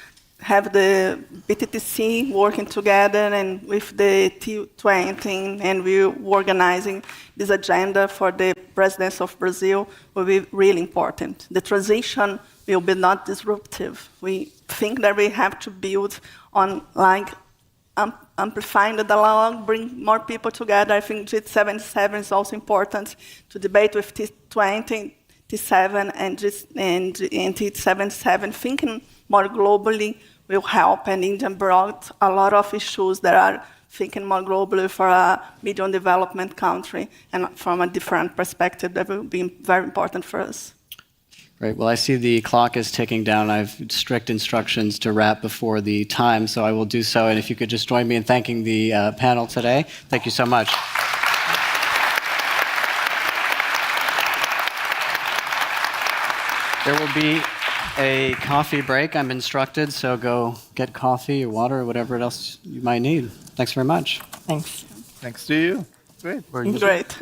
have the BTTC working together and with the T20 and we're organizing this agenda for the presidency of Brazil will be really important. The transition will be not disruptive. We think that we have to build on amplifying the dialogue, bring more people together. I think G77 is also important to debate with T20, T7 and T77. Thinking more globally will help, and India brought a lot of issues that are thinking more globally for a medium development country and from a different perspective that will be very important for us. Great. Well, I see the clock is ticking down. I have strict instructions to wrap before the time, so I will do so. And if you could just join me in thanking the panel today. Thank you so much. There will be a coffee break, I'm instructed, so go get coffee or water or whatever else you might need. Thanks very much. Thanks. Thanks to you. Great. Great.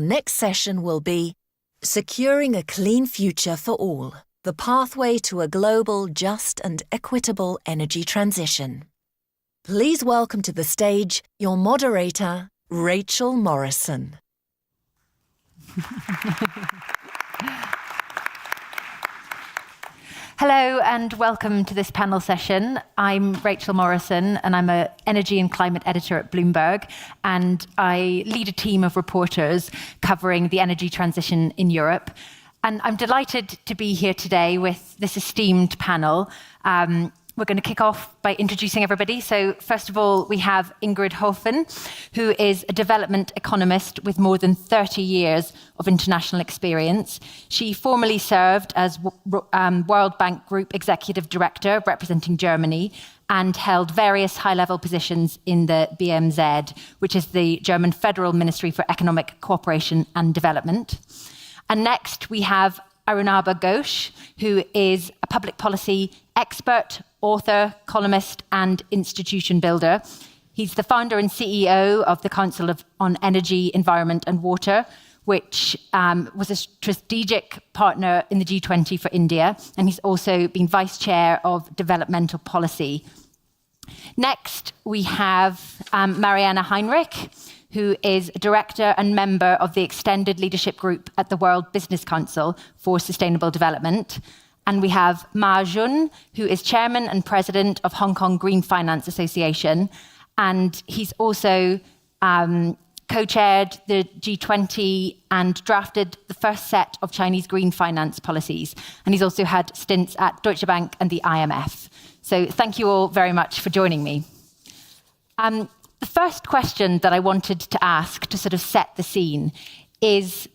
Our next session will be Securing a Clean Future for All, the Pathway to a Global, Just and Equitable Energy Transition. Please welcome to the stage your moderator, Rachel Morrison. Hello and welcome to this panel session. I'm Rachel Morrison and I'm an energy and climate editor at Bloomberg, and I lead a team of reporters covering the energy transition in Europe. And I'm delighted to be here today with this esteemed panel. We're going to kick off by introducing everybody. So first of all, we have Ingrid Hofen, who is a development economist with more than 30 years of international experience. She formerly served as World Bank Group Executive Director representing Germany and held various high-level positions in the BMZ, which is the German Federal Ministry for Economic Cooperation and Development. And next, we have Arunabha Ghosh, who is a public policy expert, author, columnist, and institution builder. He's the founder and CEO of the Council on Energy, Environment and Water, which was a strategic partner in the G20 for India, and he's also been vice chair of developmental policy. Next, we have Mariana Heinrich, who is a director and member of the Extended Leadership Group at the World Business Council for Sustainable Development. And we have Ma Jun, who is chairman and president of Hong Kong Green Finance Association. And he's also co-chaired the G20 and drafted the first set of Chinese green finance policies. And he's also had stints at Deutsche Bank and the IMF. So thank you all very much for joining me. The first question that I wanted to ask to sort of set the scene is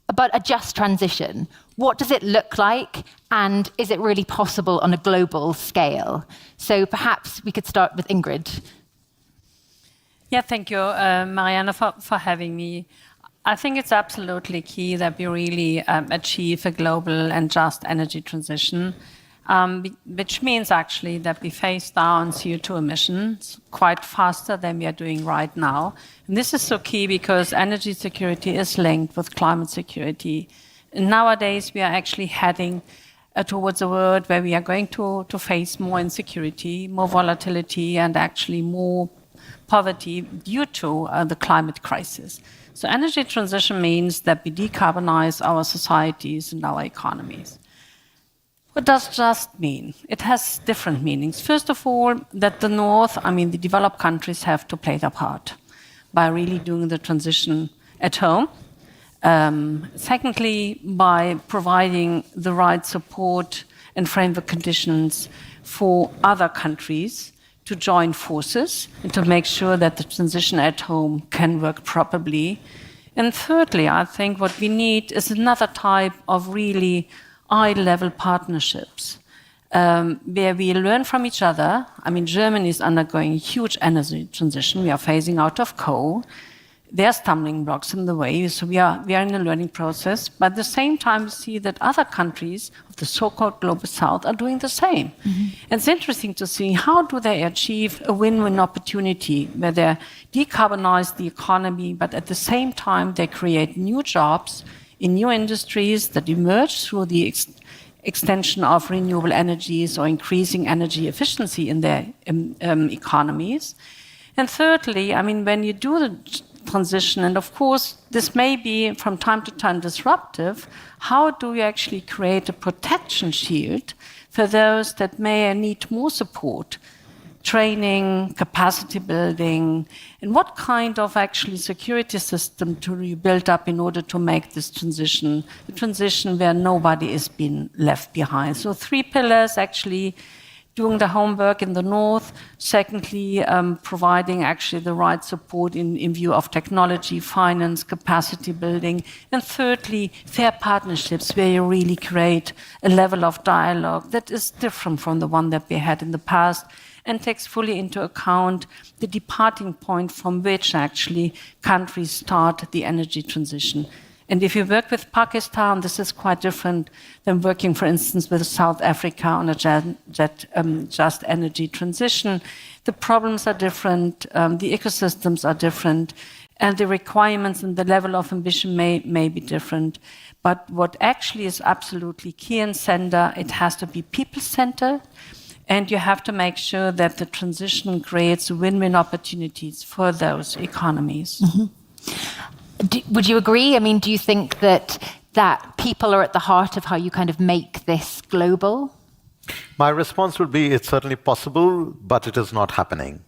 about a just transition. What does it look like, and is it really possible on a global scale? So perhaps we could start with Ingrid. Yeah, thank you, Mariana, for having me. I think it's absolutely key that we really achieve a global and just energy transition, which means actually that we phase down CO2 emissions quite faster than we are doing right now. And this is so key because energy security is linked with climate security. And nowadays, we are actually heading towards a world where we are going to face more insecurity, more volatility, and actually more poverty due to the climate crisis. So energy transition means that we decarbonize our societies and our economies. What does just mean? It has different meanings. First of all, that the North, the developed countries have to play their part by really doing the transition at home. Secondly, by providing the right support and framework conditions for other countries to join forces and to make sure that the transition at home can work properly. And thirdly, I think what we need is another type of really eye-level partnerships where we learn from each other. Germany is undergoing a huge energy transition. We are phasing out of coal. There are stumbling blocks in the way, so we are in a learning process. But at the same time, we see that other countries of the so-called Global South are doing the same. Mm-hmm. And it's interesting to see how do they achieve a win-win opportunity where they decarbonize the economy, but at the same time, they create new jobs in new industries that emerge through the extension of renewable energies or increasing energy efficiency in their economies. And thirdly, when you do the transition, and of course, this may be from time to time disruptive, how do you actually create a protection shield for those that may need more support? Training, capacity building, and what kind of actually security system do you build up in order to make this transition, a transition where nobody is being left behind. So 3 pillars actually: doing the homework in the North, secondly, providing actually the right support in view of technology, finance, capacity building, and thirdly, fair partnerships where you really create a level of dialogue that is different from the one that we had in the past, and takes fully into account the departing point from which actually countries start the energy transition. And if you work with Pakistan, this is quite different than working, for instance, with South Africa on a just energy transition. The problems are different, the ecosystems are different, and the requirements and the level of ambition may be different. But what actually is absolutely key and center, it has to be people-centered, and you have to make sure that the transition creates win-win opportunities for those economies. Would you agree? I mean, do you think that people are at the heart of how you kind of make this global? My response would be it's certainly possible, but it is not happening.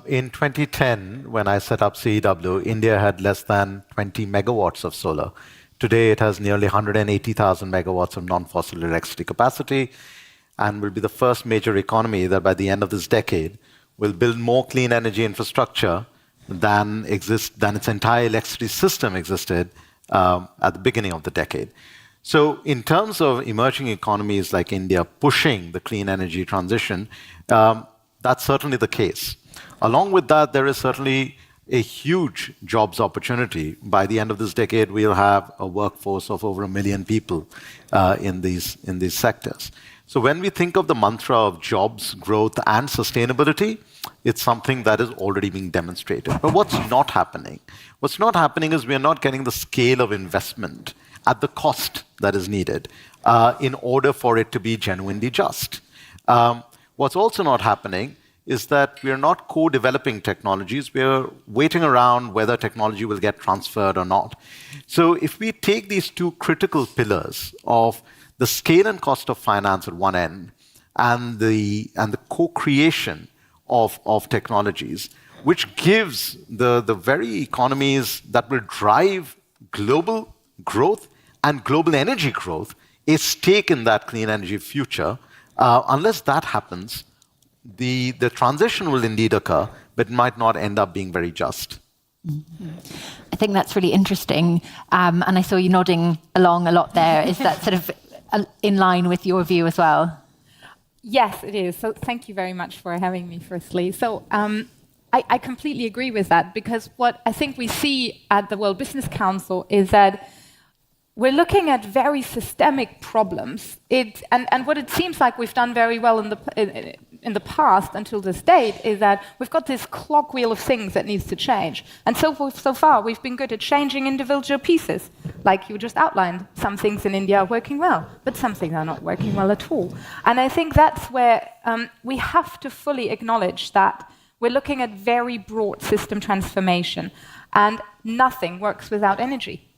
In 2010, when I set up CEW, India had less than 20 megawatts of solar. Today, it has nearly 180,000 megawatts of non-fossil electricity capacity, and will be the first major economy that by the end of this decade will build more clean energy infrastructure than its entire electricity system existed at the beginning of the decade. So in terms of emerging economies like India pushing the clean energy transition, that's certainly the case. Along with that, there is certainly a huge jobs opportunity. By the end of this decade, we'll have a workforce of over 1 million people in these sectors. So when we think of the mantra of jobs, growth, and sustainability, it's something that is already being demonstrated. But what's not happening? What's not happening is we are not getting the scale of investment at the cost that is needed in order for it to be genuinely just. What's also not happening is that we are not co-developing technologies. We are waiting around whether technology will get transferred or not. So if we take these two critical pillars of the scale and cost of finance at one end and the co-creation of technologies, which gives the very economies that will drive global growth and global energy growth a stake in that clean energy future. Unless that happens, the transition will indeed occur, but it might not end up being very just. I think that's really interesting. And I saw you nodding along a lot there. Is that sort of in line with your view as well? Yes, it is. So thank you very much for having me, firstly. So I completely agree with that, because what I think we see at the World Business Council is that we're looking at very systemic problems. And what it seems like we've done very well in the past until this date is that we've got this clock wheel of things that needs to change. And so far, we've been good at changing individual pieces. Like you just outlined, some things in India are working well, but some things are not working well at all. And I think that's where we have to fully acknowledge that we're looking at very broad system transformation, and nothing works without energy.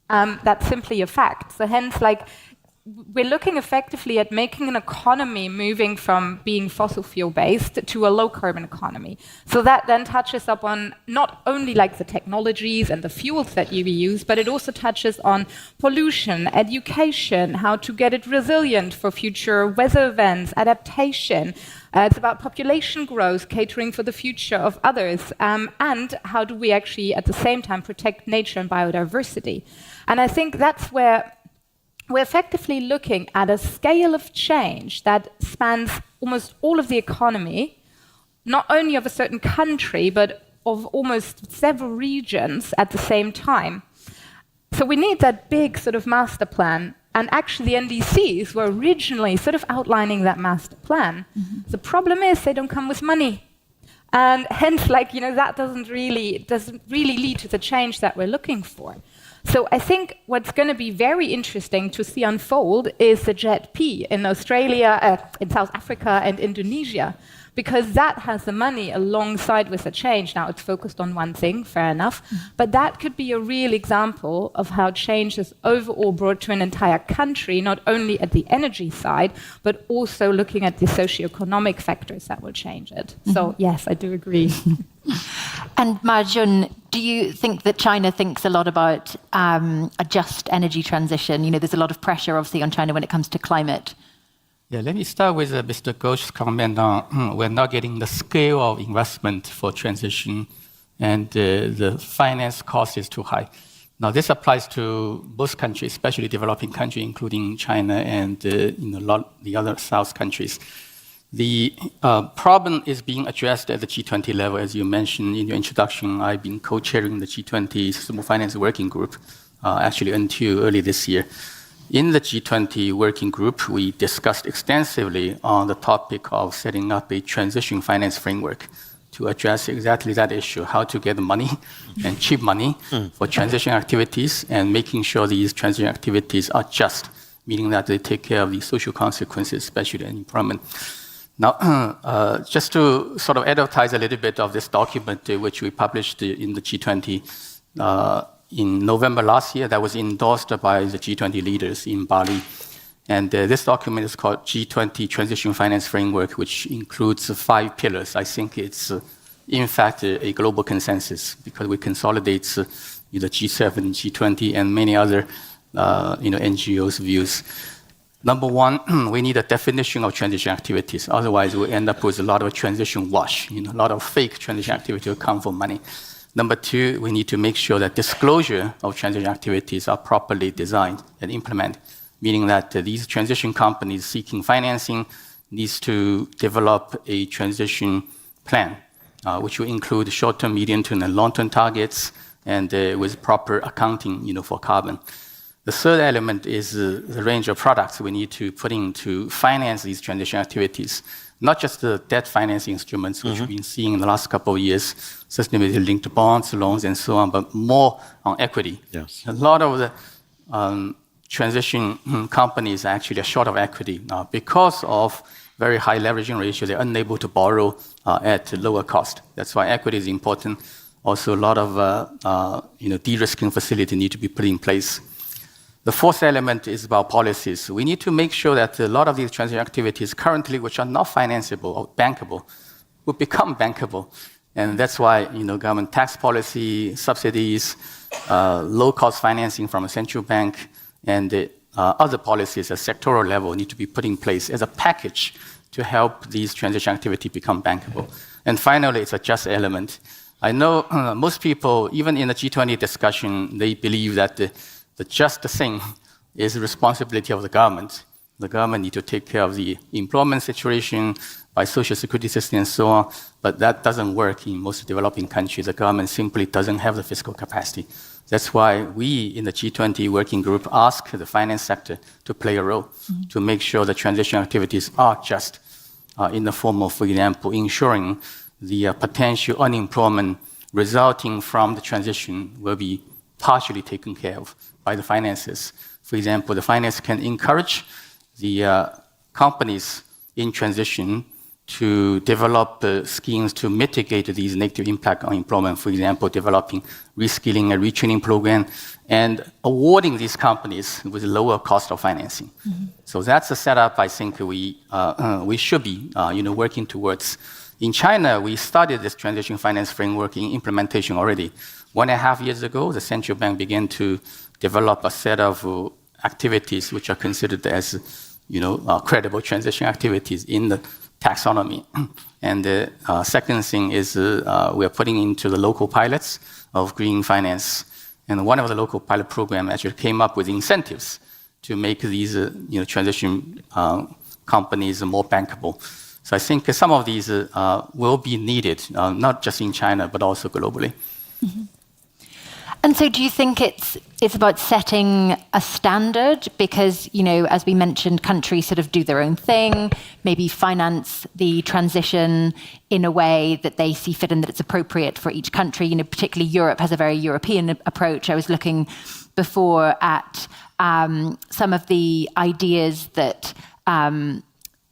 That's simply a fact. So hence, we're looking effectively at making an economy moving from being fossil fuel based to a low carbon economy. So that then touches up on not only the technologies and the fuels that you use, but it also touches on pollution, education, how to get it resilient for future weather events, adaptation. It's about population growth, catering for the future of others, and how do we actually at the same time protect nature and biodiversity. And I think that's where we're effectively looking at a scale of change that spans almost all of the economy, not only of a certain country, but of almost several regions at the same time. So we need that big sort of master plan. And actually, the NDCs were originally sort of outlining that master plan. The problem is they don't come with money. And hence, that doesn't really lead to the change that we're looking for. So I think what's going to be very interesting to see unfold is the JET-P in Australia, in South Africa and Indonesia, because that has the money alongside with the change. Now, it's focused on one thing, fair enough, but that could be a real example of how change is overall brought to an entire country, not only at the energy side, but also looking at the socioeconomic factors that will change it. So yes, I do agree. And Marjun, do you think that China thinks a lot about a just energy transition? There's a lot of pressure, obviously, on China when it comes to climate. Yeah, let me start with Mr. Ghosh's comment on we're not getting the scale of investment for transition, and the finance cost is too high. Now, this applies to both countries, especially developing countries, including China and a lot the other South countries. The problem is being addressed at the G20 level. As you mentioned in your introduction, I've been co-chairing the G20 Sustainable Finance Working Group, actually until early this year. In the G20 working group, we discussed extensively on the topic of setting up a transition finance framework. to address exactly that issue, how to get money and cheap money for transition activities and making sure these transition activities are just, meaning that they take care of the social consequences, especially unemployment. Now, just to sort of advertise a little bit of this document, which we published in the G20 in November last year, that was endorsed by the G20 leaders in Bali. And this document is called G20 Transition Finance Framework, which includes 5 pillars. I think it's, in fact, a global consensus because we consolidate the G7, G20, and many other NGOs' views. Number one, we need a definition of transition activities. Otherwise, we end up with a lot of transition wash. A lot of fake transition activity will come for money. Number two, we need to make sure that disclosure of transition activities are properly designed and implemented, meaning that these transition companies seeking financing needs to develop a transition plan, which will include short-term, medium-term, and long-term targets, and with proper accounting, for carbon. The third element is the range of products we need to put in to finance these transition activities, not just the debt financing instruments, which we've been seeing in the last couple of years, sustainability-linked bonds, loans, and so on, but more on equity. Yes. A lot of the transition companies actually are short of equity because of very high leveraging ratio. They're unable to borrow at lower cost. That's why equity is important. Also, a lot of de-risking facility need to be put in place. The fourth element is about policies. We need to make sure that a lot of these transition activities currently, which are not financeable or bankable, will become bankable. And that's why government tax policy, subsidies, low-cost financing from a central bank, and other policies at sectoral level need to be put in place as a package to help these transition activities become bankable. And finally, it's a just element. I know most people, even in the G20 discussion, they believe that the just thing is the responsibility of the government. The government needs to take care of the employment situation by social security system and so on, but that doesn't work in most developing countries. The government simply doesn't have the fiscal capacity. That's why we in the G20 working group ask the finance sector to play a role to make sure the transition activities are just in the form of, for example, ensuring the potential unemployment resulting from the transition will be partially taken care of by the finances. For example, the finance can encourage the companies in transition to develop schemes to mitigate these negative impact on employment. For example, developing reskilling and retraining program and awarding these companies with lower cost of financing. So that's a setup I think we should be working towards. In China, we started this transition finance framework in implementation already. 1.5 years ago, the central bank began to develop a set of activities which are considered as credible transition activities in the taxonomy. And the second thing is we are putting into the local pilots of green finance. And one of the local pilot programs actually came up with incentives to make these transition companies more bankable. So I think some of these will be needed, not just in China, but also globally. And so do you think it's about setting a standard? Because, as we mentioned, countries sort of do their own thing, maybe finance the transition in a way that they see fit and that it's appropriate for each country. Particularly Europe has a very European approach. I was looking before at some of the ideas that,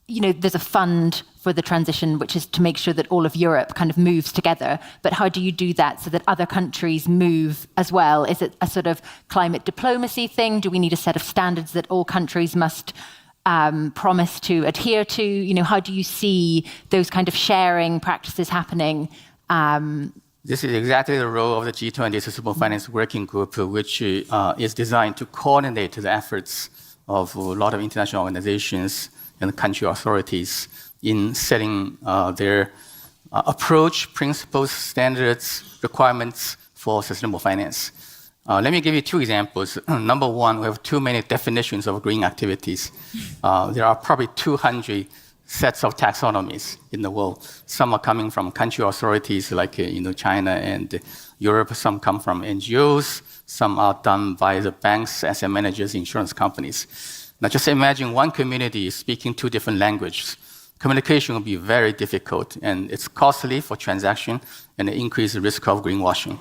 there's a fund for the transition, which is to make sure that all of Europe kind of moves together. But how do you do that so that other countries move as well? Is it a sort of climate diplomacy thing? Do we need a set of standards that all countries must promise to adhere to? How do you see those kind of sharing practices happening? This is exactly the role of the G20 Sustainable Finance Working Group, which is designed to coordinate the efforts of a lot of international organizations and country authorities in setting their approach, principles, standards, requirements for sustainable finance. Let me give you 2 examples. Number one, we have too many definitions of green activities. There are probably 200 sets of taxonomies in the world. Some are coming from country authorities like China and Europe. Some come from NGOs. Some are done by the banks, asset managers, insurance companies. Now just imagine one community speaking 2 different languages. communication will be very difficult, and it's costly for transaction, and it increases the risk of greenwashing.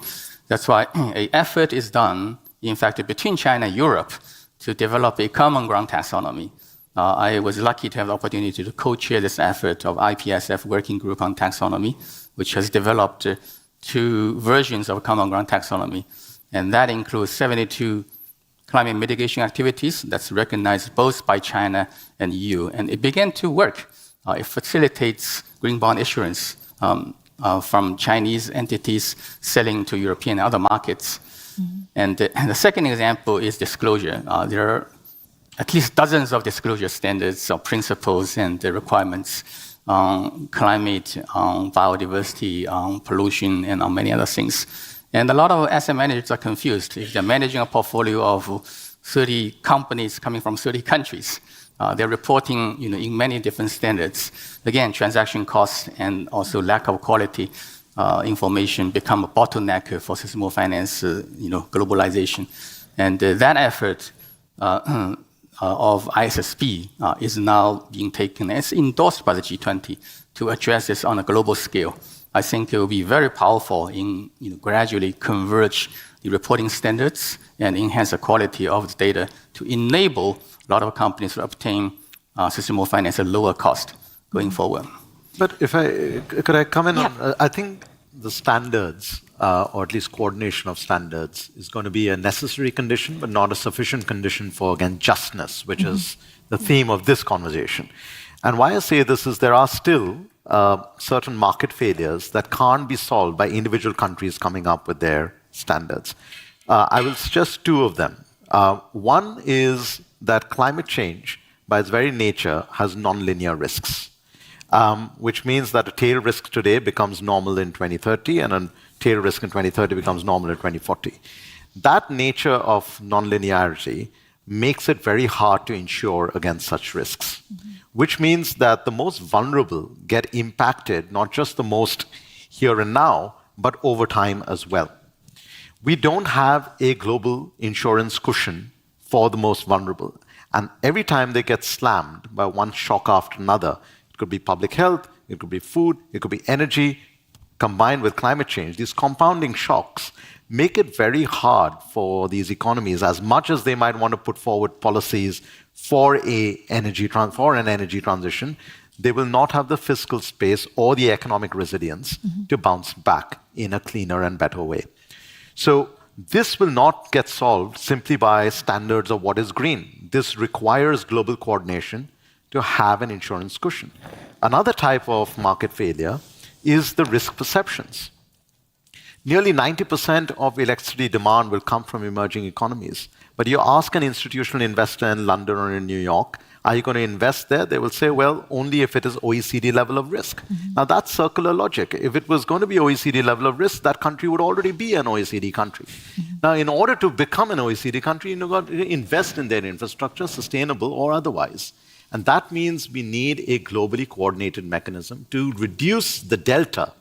That's why an effort is done, in fact, between China and Europe to develop a common ground taxonomy. I was lucky to have the opportunity to co-chair this effort of IPSF Working Group on Taxonomy, which has developed 2 versions of common ground taxonomy. And that includes 72 climate mitigation activities that's recognized both by China and EU. And it began to work. It facilitates green bond issuance from Chinese entities selling to European and other markets. And the second example is disclosure. There are at least dozens of disclosure standards or principles and requirements on climate, on biodiversity, on pollution, and on many other things. And a lot of asset managers are confused. If they're managing a portfolio of 30 companies coming from 30 countries, they're reporting in many different standards. Again, transaction costs and also lack of quality information become a bottleneck for sustainable finance globalization. And that effort of ISSP is now being taken. It's endorsed by the G20 to address this on a global scale. I think it will be very powerful in gradually converge the reporting standards and enhance the quality of the data to enable a lot of companies to obtain sustainable finance at lower cost going forward. But could I come in on, I think the standards, or at least coordination of standards, is going to be a necessary condition, but not a sufficient condition for, again, justness, which is the theme of this conversation. And why I say this is there are still certain market failures that can't be solved by individual countries coming up with their standards. I will suggest 2 of them. One is that climate change, by its very nature, has nonlinear risks. Which means that a tail risk today becomes normal in 2030, and a tail risk in 2030 becomes normal in 2040. That nature of nonlinearity makes it very hard to insure against such risks, which means that the most vulnerable get impacted, not just the most here and now, but over time as well. We don't have a global insurance cushion for the most vulnerable. And every time they get slammed by one shock after another, it could be public health, it could be food, it could be energy, combined with climate change. These compounding shocks make it very hard for these economies, as much as they might want to put forward policies for an energy transition, they will not have the fiscal space or the economic resilience to bounce back in a cleaner and better way. So this will not get solved simply by standards of what is green. This requires global coordination to have an insurance cushion. Another type of market failure is the risk perceptions. Nearly 90% of electricity demand will come from emerging economies. But you ask an institutional investor in London or in New York, are you going to invest there? They will say, well, only if it is OECD level of risk. Now, that's circular logic. If it was going to be OECD level of risk, that country would already be an OECD country. Now, in order to become an OECD country, you've got to invest in their infrastructure, sustainable or otherwise. And that means we need a globally coordinated mechanism to reduce the delta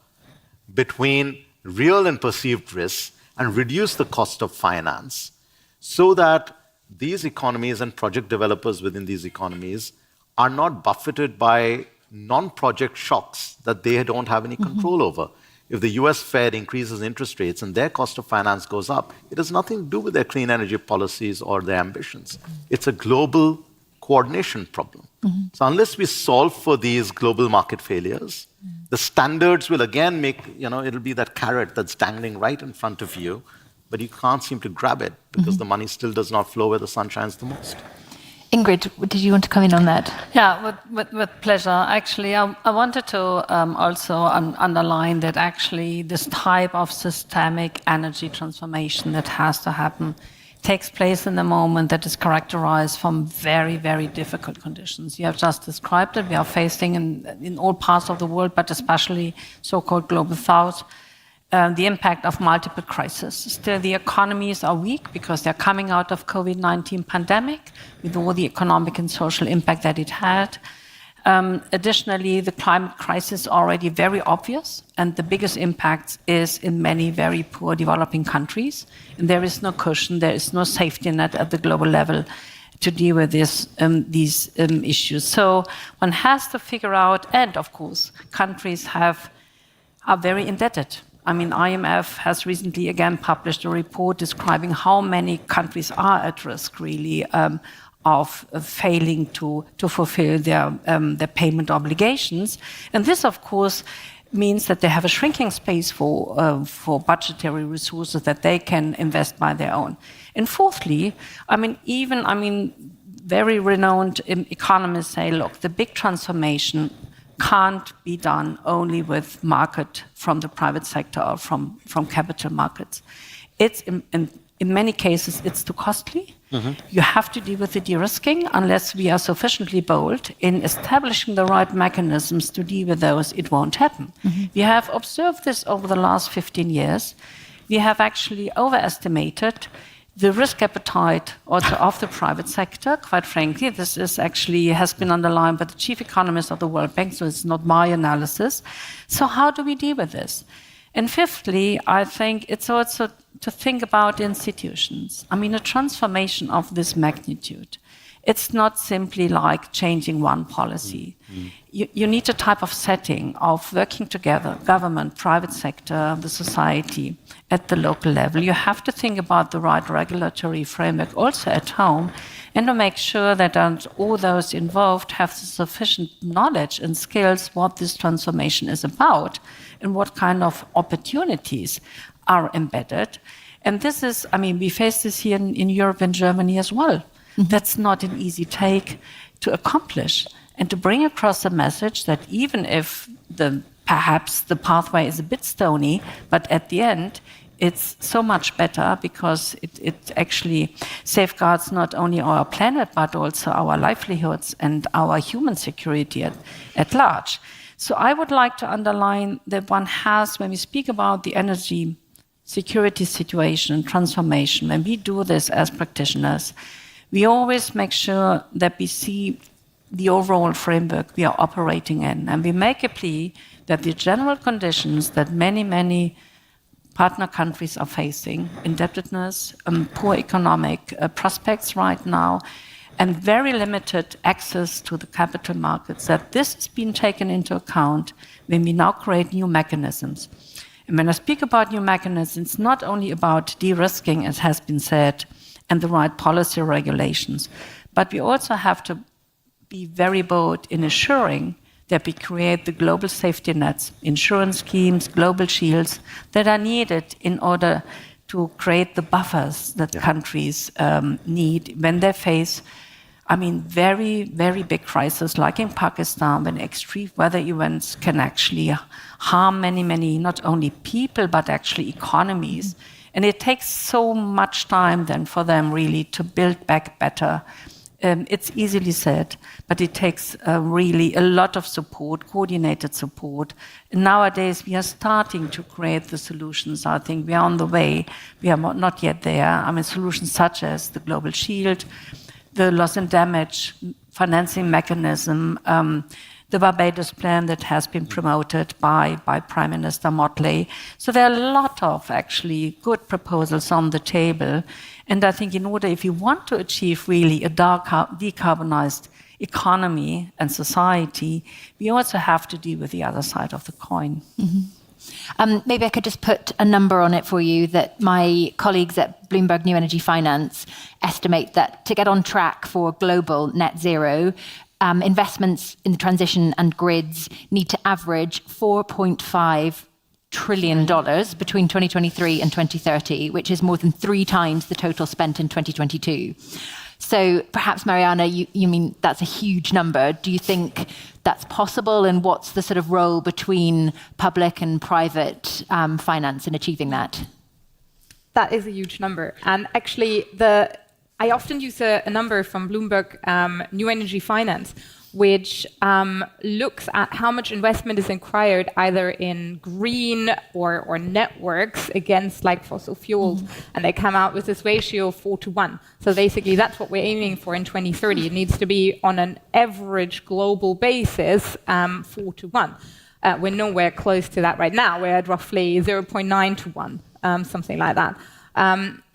between real and perceived risks and reduce the cost of finance so that these economies and project developers within these economies are not buffeted by non-project shocks that they don't have any control over. If the US Fed increases interest rates and their cost of finance goes up, it has nothing to do with their clean energy policies or their ambitions. It's a global coordination problem. So unless we solve for these global market failures, the standards will again make, it'll be that carrot that's dangling right in front of you, but you can't seem to grab it because the money still does not flow where the sun shines the most. Ingrid, did you want to come in on that? Yeah, with pleasure. Actually, I wanted to also underline that actually this type of systemic energy transformation that has to happen takes place in a moment that is characterized from very, very difficult conditions. You have just described it. We are facing in all parts of the world, but especially so-called global south, the impact of multiple crises. Still, the economies are weak because they're coming out of COVID-19 pandemic with all the economic and social impact that it had. Additionally, the climate crisis is already very obvious, and the biggest impact is in many very poor developing countries. And there is no cushion, there is no safety net at the global level to deal with these issues. So one has to figure out, and of course, countries are very indebted. I mean, IMF has recently again published a report describing how many countries are at risk, really, of failing to fulfill their payment obligations. And this, of course, means that they have a shrinking space for budgetary resources that they can invest by their own. And fourthly, very renowned economists say, look, the big transformation can't be done only with market from the private sector or from capital markets. It's in many cases, it's too costly. You have to deal with the de-risking unless we are sufficiently bold in establishing the right mechanisms to deal with those. It won't happen. We have observed this over the last 15 years. We have actually overestimated the risk appetite also of the private sector. Quite frankly, this is actually has been underlined by the chief economist of the World Bank, so it's not my analysis. So how do we deal with this? And fifthly, I think it's also to think about institutions. I mean, a transformation of this magnitude, it's not simply like changing one policy. You need a type of setting of working together, government, private sector, the society, at the local level. You have to think about the right regulatory framework also at home, and to make sure that all those involved have the sufficient knowledge and skills what this transformation is about and what kind of opportunities are embedded. And this is, we face this here in Europe and Germany as well. That's not an easy take to accomplish and to bring across a message that even if perhaps the pathway is a bit stony, but at the end, it's so much better because it actually safeguards not only our planet, but also our livelihoods and our human security at large. So I would like to underline that one has, when we speak about the energy security situation and transformation, when we do this as practitioners, we always make sure that we see the overall framework we are operating in. And we make a plea that the general conditions that many partner countries are facing, indebtedness, poor economic prospects right now, and very limited access to the capital markets, that this has been taken into account when we now create new mechanisms. And when I speak about new mechanisms, it's not only about de-risking, as has been said, and the right policy regulations, but we also have to be very bold in assuring that we create the global safety nets, insurance schemes, global shields that are needed in order to create the buffers that countries need when they face, very, very big crises like in Pakistan, when extreme weather events can actually harm many, not only people, but actually economies. And it takes so much time then for them really to build back better. It's easily said, but it takes really a lot of support, coordinated support. And nowadays, we are starting to create the solutions. I think we are on the way. We are not yet there. Solutions such as the Global Shield, the loss and damage financing mechanism, the Barbados plan that has been promoted by Prime Minister Motley. So there are a lot of actually good proposals on the table. And I think in order, if you want to achieve really a decarbonized economy and society, we also have to deal with the other side of the coin. Maybe I could just put a number on it for you that my colleagues at Bloomberg New Energy Finance estimate that to get on track for global net zero, investments in the transition and grids need to average $4.5 trillion between 2023 and 2030, which is more than 3 times the total spent in 2022. So perhaps, Mariana, you mean that's a huge number. Do you think that's possible? And what's the sort of role between public and private finance in achieving that? That is a huge number. And actually, I often use a number from Bloomberg New Energy Finance, which looks at how much investment is required either in green or networks against like fossil fuels. And they come out with this ratio of 4:1. So basically, that's what we're aiming for in 2030. It needs to be on an average global basis 4:1. We're nowhere close to that right now. We're at roughly 0.9:1, something like that.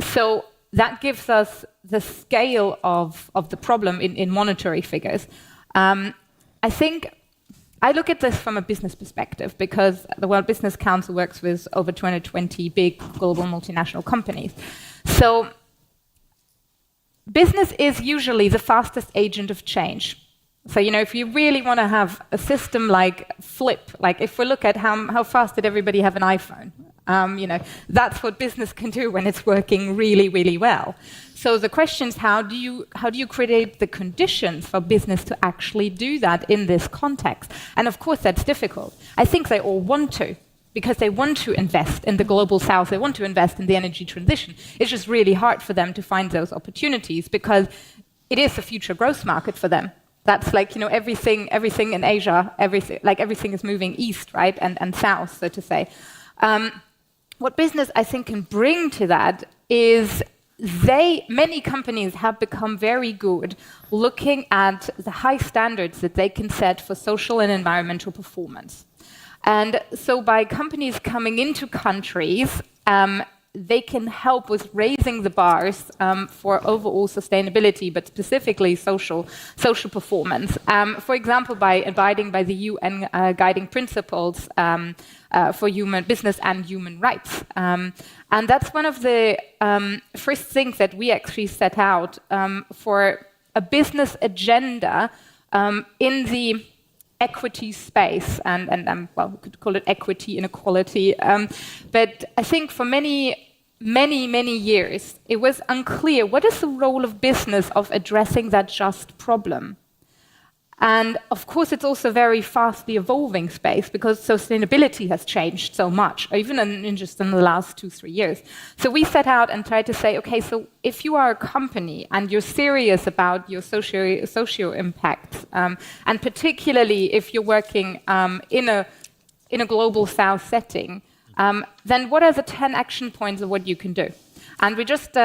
So that gives us the scale of the problem in monetary figures. I think I look at this from a business perspective because the World Business Council works with over 220 big global multinational companies. So business is usually the fastest agent of change. So, if you really want to have a system like Flip, like if we look at how fast did everybody have an iPhone, that's what business can do when it's working really, really well. So the question is, how do you create the conditions for business to actually do that in this context? And of course, that's difficult. I think they all want to, because they want to invest in the global south, they want to invest in the energy transition. It's just really hard for them to find those opportunities because it is a future growth market for them. That's like, everything in Asia, everything is moving east, right, and south, so to say. What business, I think, can bring to that is many companies have become very good looking at the high standards that they can set for social and environmental performance. And so by companies coming into countries, they can help with raising the bars for overall sustainability, but specifically social performance. For example, by abiding by the UN guiding principles for human business and human rights. And that's one of the first things that we actually set out for a business agenda in the equity space, and well, we could call it equity inequality. But I think for many years, it was unclear what is the role of business of addressing that just problem. And of course, it's also a very fastly evolving space because sustainability has changed so much, even in just in the last 2-3 years. So we set out and tried to say, okay, so if you are a company and you're serious about your socio impact, and particularly if you're working in a global south setting, then what are the 10 action points of what you can do? And we just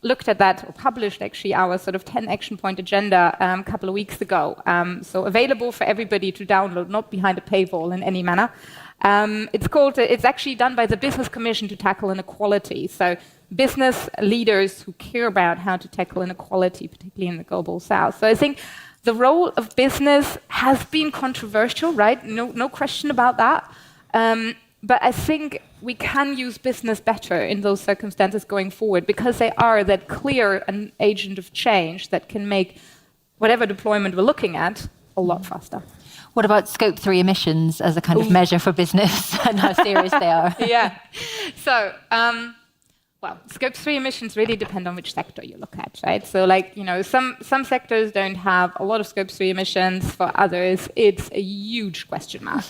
looked at that, or published actually our sort of 10 action point agenda a couple of weeks ago. So available for everybody to download, not behind a paywall in any manner. It's actually done by the Business Commission to Tackle Inequality. So business leaders who care about how to tackle inequality, particularly in the global south. So I think the role of business has been controversial, right? No question about that. But I think we can use business better in those circumstances going forward because they are that clear an agent of change that can make whatever deployment we're looking at a lot faster. What about Scope 3 emissions as a kind of measure for business and how serious they are? Yeah. So, well, Scope 3 emissions really depend on which sector you look at, right? So, some sectors don't have a lot of Scope 3 emissions. For others, it's a huge question mark.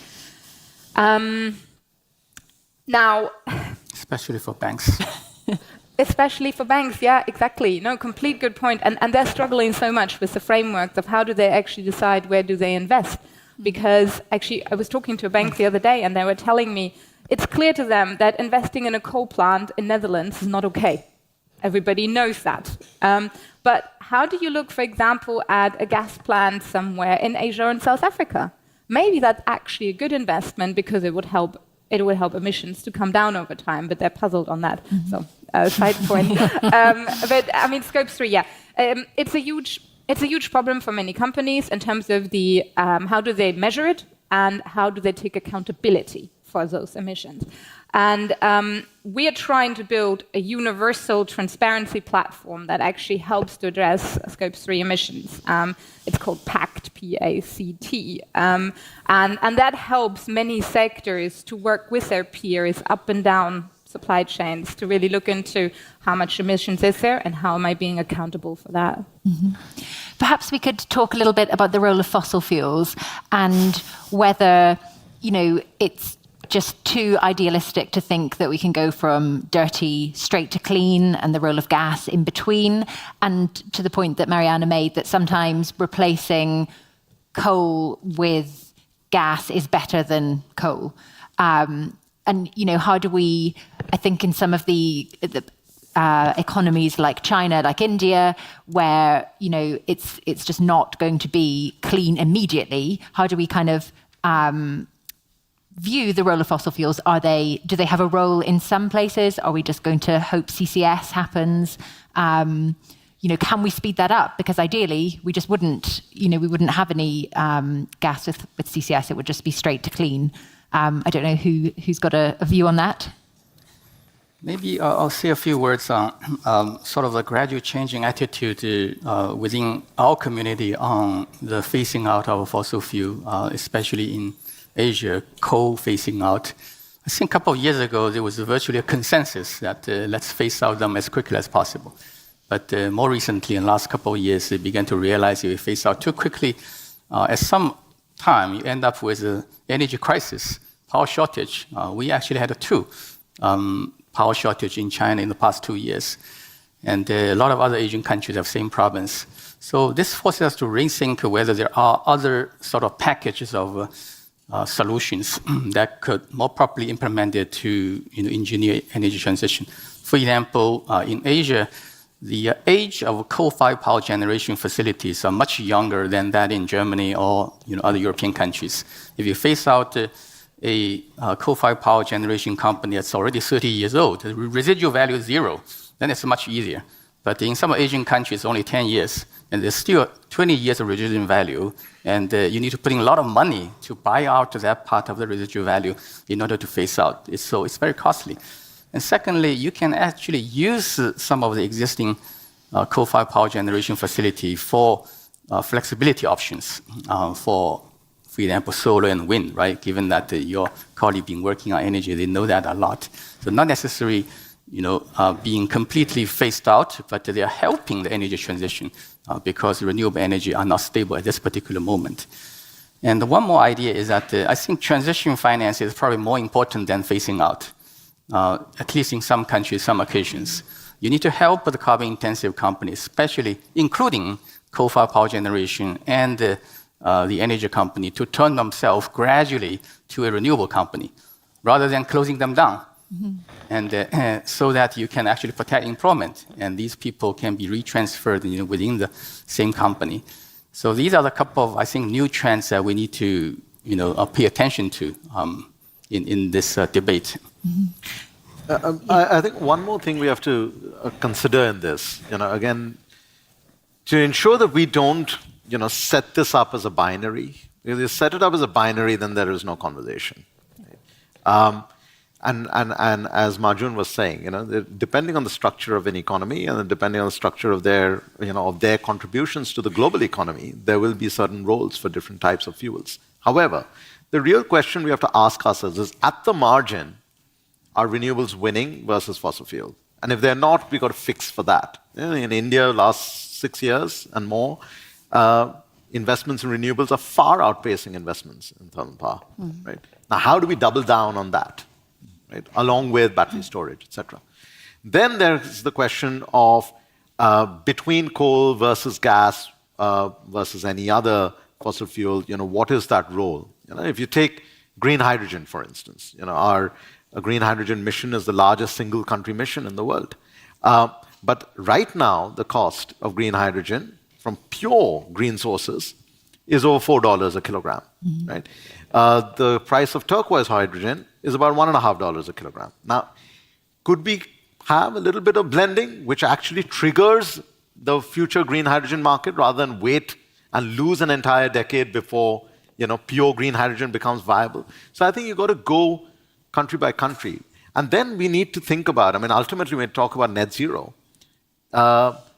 Now, especially for banks. Especially for banks, yeah, exactly. No, complete good point. And they're struggling so much with the framework of how do they actually decide where do they invest. Because actually, I was talking to a bank the other day and they were telling me it's clear to them that investing in a coal plant in Netherlands is not okay. Everybody knows that. But how do you look, for example, at a gas plant somewhere in Asia and South Africa? Maybe that's actually a good investment because it would help emissions to come down over time, but they're puzzled on that. So, side point. But I mean, Scope 3, yeah. It's a huge problem for many companies in terms of the how do they measure it and how do they take accountability for those emissions. And we are trying to build a universal transparency platform that actually helps to address Scope 3 emissions. It's called PACT, P-A-C-T. And that helps many sectors to work with their peers up and down supply chains to really look into how much emissions is there and how am I being accountable for that. Mm-hmm. Perhaps we could talk a little bit about the role of fossil fuels and whether, it's just too idealistic to think that we can go from dirty straight to clean and the role of gas in between, and to the point that Mariana made that sometimes replacing coal with gas is better than coal. And, how do we, I think in some of the economies like China, like India, where, it's just not going to be clean immediately, how do we kind of view the role of fossil fuels? Do they have a role in some places? Are we just going to hope CCS happens? Can we speed that up? Because ideally, we just wouldn't have any gas with CCS. It would just be straight to clean. I don't know who's got a view on that. Maybe I'll say a few words on sort of the gradual changing attitude within our community on the phasing out of fossil fuel, especially in Asia, coal phasing out. I think a couple of years ago, there was virtually a consensus that let's phase out them as quickly as possible. But more recently, in the last couple of years, they began to realize if we phase out too quickly, at some time, you end up with an energy crisis, power shortage. We actually had two power shortage in China in the past 2 years. And a lot of other Asian countries have same problems. So this forces us to rethink whether there are other sort of packages of solutions that could more properly implemented to engineer energy transition. For example, in Asia, the age of coal-fired power generation facilities are much younger than that in Germany or other European countries. If you phase out a coal-fired power generation company that's already 30 years old, the residual value is 0, then it's much easier. But in some Asian countries, only 10 years, and there's still 20 years of residual value, and you need to put in a lot of money to buy out that part of the residual value in order to phase out. So it's very costly. And secondly, you can actually use some of the existing coal-fired power generation facility for flexibility options for example, solar and wind, right? Given that your colleague been working on energy, they know that a lot. So not necessarily, being completely phased out, but they are helping the energy transition because renewable energy are not stable at this particular moment. And one more idea is that I think transition finance is probably more important than phasing out, at least in some countries, some occasions. You need to help the carbon-intensive companies, especially including coal-fired power generation and the energy company, to turn themselves gradually to a renewable company, rather than closing them down. Mm-hmm. And so that you can actually protect employment, and these people can be retransferred within the same company. So these are the couple of, I think, new trends that we need to pay attention to in this debate. Mm-hmm. I think one more thing we have to consider in this, again, to ensure that we don't set this up as a binary. If you set it up as a binary, then there is no conversation. And as Marjun was saying, depending on the structure of an economy and depending on the structure of their contributions to the global economy, there will be certain roles for different types of fuels. However, the real question we have to ask ourselves is, at the margin, are renewables winning versus fossil fuel? And if they're not, we've got to fix for that. In India, last 6 years and more, investments in renewables are far outpacing investments in thermal power. Mm-hmm. Right? Now, how do we double down on that? Right? Along with battery storage, etc. Then there's the question of between coal versus gas versus any other fossil fuel. What is that role? If you take green hydrogen, for instance, our green hydrogen mission is the largest single country mission in the world. But right now, the cost of green hydrogen from pure green sources is over $4 a kilogram. Mm-hmm. Right? The price of turquoise hydrogen is about $1.50 a kilogram. Now, could we have a little bit of blending, which actually triggers the future green hydrogen market, rather than wait and lose an entire decade before pure green hydrogen becomes viable? So I think you've got to go country by country. And then we need to think about, ultimately when we talk about net zero,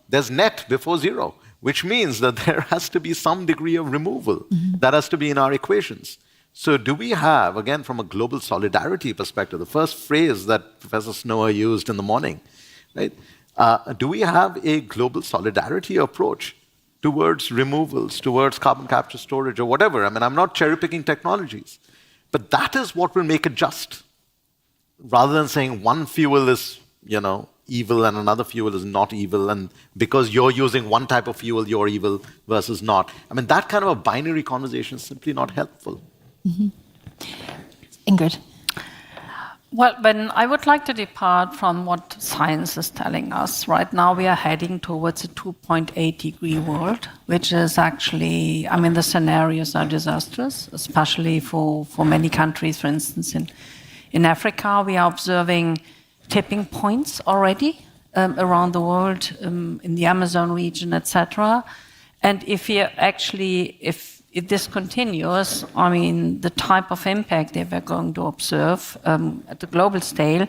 there's net before zero, which means that there has to be some degree of removal. Mm-hmm. That has to be in our equations. So do we have, again, from a global solidarity perspective, the first phrase that Professor Snower used in the morning, right? Do we have a global solidarity approach towards removals, towards carbon capture storage, or whatever? I'm not cherry-picking technologies, but that is what will make it just, rather than saying one fuel is, evil and another fuel is not evil, and because you're using one type of fuel, you're evil versus not. That kind of a binary conversation is simply not helpful. Mm-hmm. Ingrid? Well, Ben, I would like to depart from what science is telling us. Right now, we are heading towards a 2.8-degree world, which is actually, I mean, the scenarios are disastrous, especially for many countries. For instance, in Africa, we are observing tipping points already around the world, in the Amazon region, etc. And if this continues, I mean, the type of impact that we're going to observe at the global scale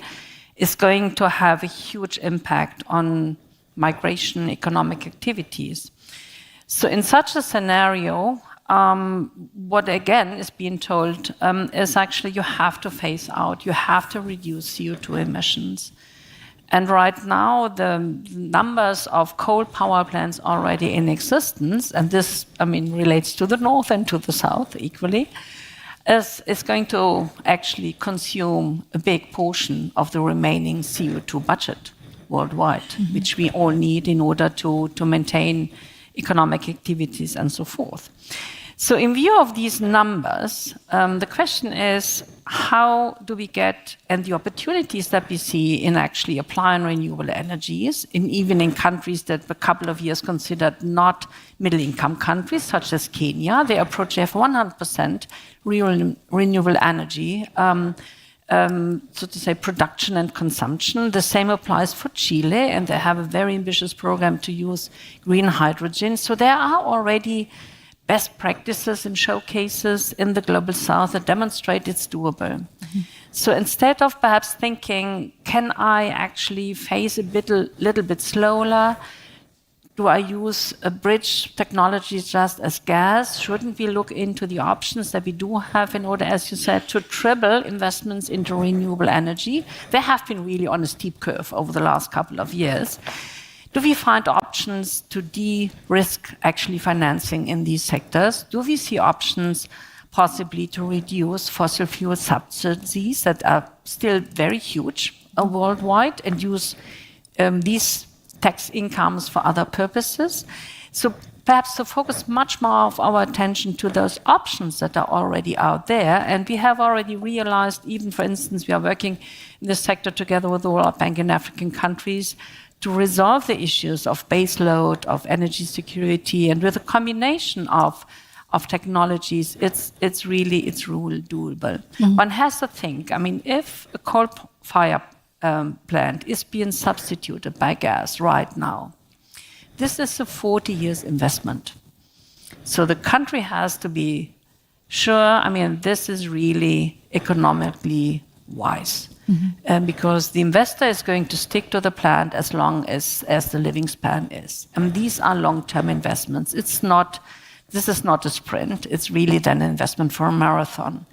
is going to have a huge impact on migration, economic activities. So in such a scenario, what again is being told is actually you have to phase out, you have to reduce CO2 emissions. And right now, the numbers of coal power plants already in existence, and this, I mean, relates to the north and to the south equally, is going to actually consume a big portion of the remaining CO2 budget worldwide, which we all need in order to maintain economic activities and so forth. So in view of these numbers, the question is, how do we get, and the opportunities that we see in actually applying renewable energies, even in countries that a couple of years considered not middle-income countries, such as Kenya, they approach, they have 100% renewable energy, so to say, production and consumption. The same applies for Chile, and they have a very ambitious program to use green hydrogen. So there are already best practices and showcases in the global south that demonstrate it's doable. So instead of perhaps thinking, can I actually phase a little bit slower? Do I use a bridge technology just as gas? Shouldn't we look into the options that we do have in order, as you said, to triple investments into renewable energy? They have been really on a steep curve over the last couple of years. Do we find options to de-risk actually financing in these sectors? Do we see options possibly to reduce fossil fuel subsidies that are still very huge worldwide and use these tax incomes for other purposes? So perhaps to focus much more of our attention to those options that are already out there. And we have already realized, even for instance, we are working in this sector together with the World Bank in African countries to resolve the issues of baseload, of energy security, and with a combination of technologies, it's really doable. One has to think, I mean, if a coal fire plant is being substituted by gas right now, this is a 40 years investment. So the country has to be sure, I mean, this is really economically wise. Because the investor is going to stick to the plant as long as the living span is. And these are long-term investments. This is not a sprint. It's really then an investment for a marathon.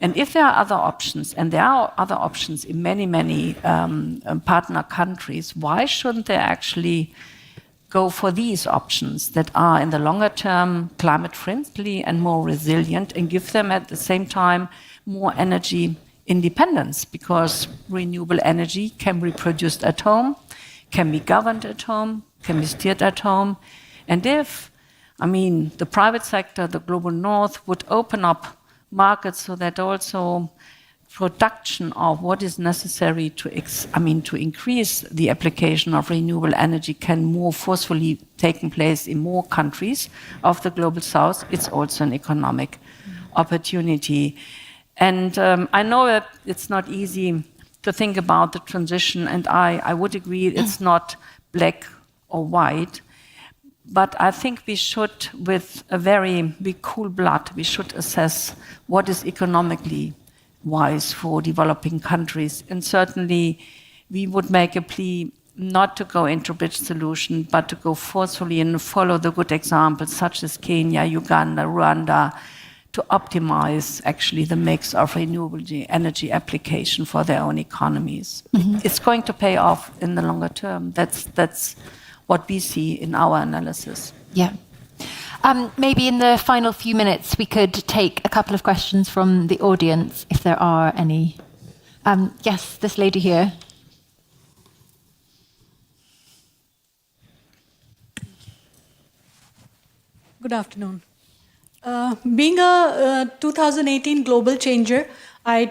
And if there are other options, and there are other options in many, many partner countries, why shouldn't they actually go for these options that are in the longer term climate friendly and more resilient, and give them at the same time more energy independence, because renewable energy can be produced at home, can be governed at home, can be steered at home. And if, I mean, the private sector, the global north, would open up markets so that also production of what is necessary to increase the application of renewable energy can more forcefully take place in more countries of the global south, it's also an economic opportunity. And I know that it's not easy to think about the transition, and I would agree it's not black or white, but I think we should, with cool blood, we should assess what is economically wise for developing countries. And certainly we would make a plea not to go into bridge solution, but to go forcefully and follow the good examples such as Kenya, Uganda, Rwanda, to optimize actually the mix of renewable energy application for their own economies. It's going to pay off in the longer term. That's what we see in our analysis. Yeah. Maybe in the final few minutes, we could take a couple of questions from the audience, if there are any. Yes, this lady here. Good afternoon. Being a 2018 global changer, I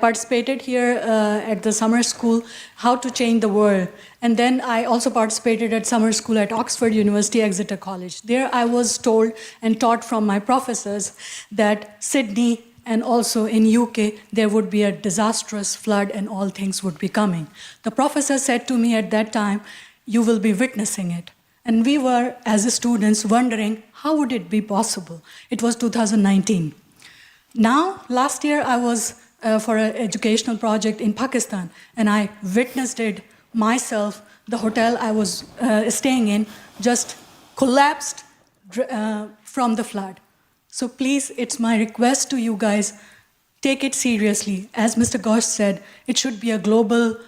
participated here at the summer school, How to Change the World. And then I also participated at summer school at Oxford University, Exeter College. There I was told and taught from my professors that Sydney and also in UK, there would be a disastrous flood and all things would be coming. The professor said to me at that time, you will be witnessing it. And we were, as students, wondering, how would it be possible? It was 2019. Now, last year, I was for an educational project in Pakistan, and I witnessed it myself. The hotel I was staying in just collapsed from the flood. So please, it's my request to you guys, take it seriously. As Mr. Ghosh said, it should be a global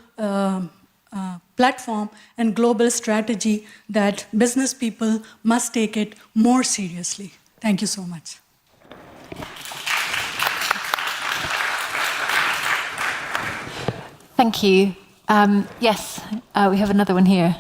platform and global strategy that business people must take it more seriously. Thank you so much. Thank you. Yes, we have another one here.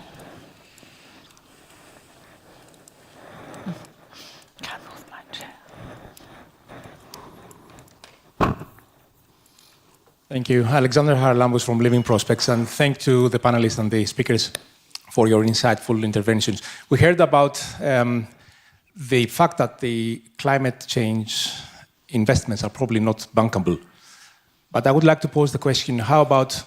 Thank you. Alexander Harlambus from Living Prospects, and thank to the panelists and the speakers for your insightful interventions. We heard about the fact that the climate change investments are probably not bankable. But I would like to pose the question, how about,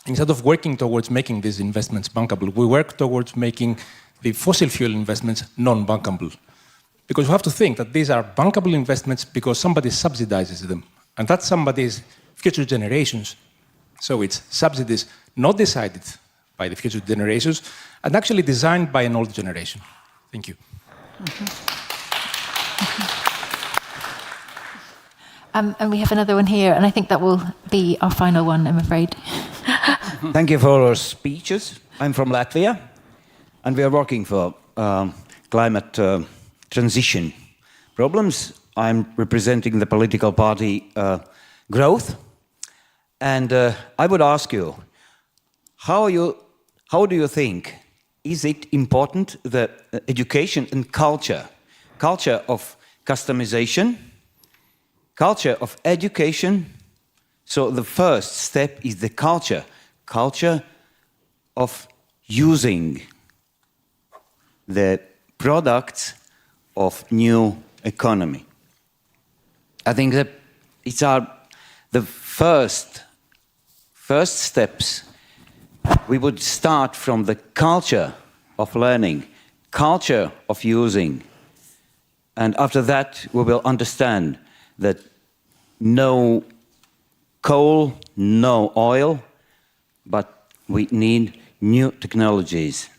instead of working towards making these investments bankable, we work towards making the fossil fuel investments non-bankable? Because we have to think that these are bankable investments because somebody subsidizes them. And that somebody is future generations. So it's subsidies not decided by the future generations and actually designed by an old generation. Thank you. And we have another one here, and I think that will be our final one, I'm afraid. Thank you for your speeches. I'm from Latvia, and we are working for climate transition problems. I'm representing the political party Growth. And I would ask you, how do you think, is it important that education and culture of customization, culture of education, so the first step is the culture of using the products of new economy. I think that it's the first steps. We would start from the culture of learning, culture of using, and after that we will understand that no coal, no oil, but we need new technologies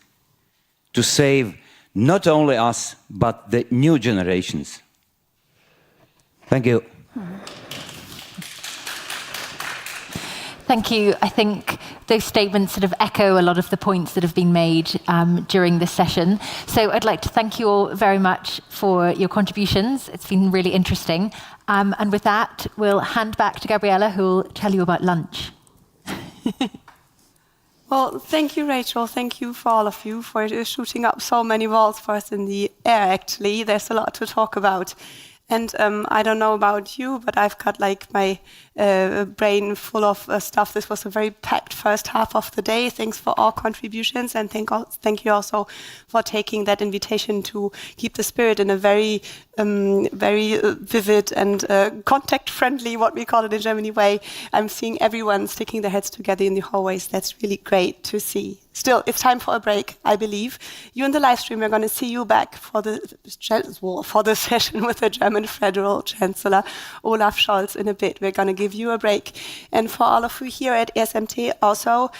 to save not only us, but the new generations. Thank you. Thank you. I think those statements sort of echo a lot of the points that have been made during this session. So I'd like to thank you all very much for your contributions. It's been really interesting. And with that, we'll hand back to Gabriella, who will tell you about lunch. Well, thank you, Rachel. Thank you for all of you for shooting up so many balls for us in the air, actually. There's a lot to talk about. And I don't know about you, but I've got like my brain full of stuff. This was a very packed first half of the day. Thanks for all contributions, and thank you also for taking that invitation to keep the spirit in a very vivid and contact-friendly, what we call it in Germany, way. I'm seeing everyone sticking their heads together in the hallways. That's really great to see. Still, it's time for a break, I believe. You in the live stream, we're going to see you back for the session with the German Federal Chancellor, Olaf Scholz, in a bit. We're going to give you a break. And for all of you here at ESMT also,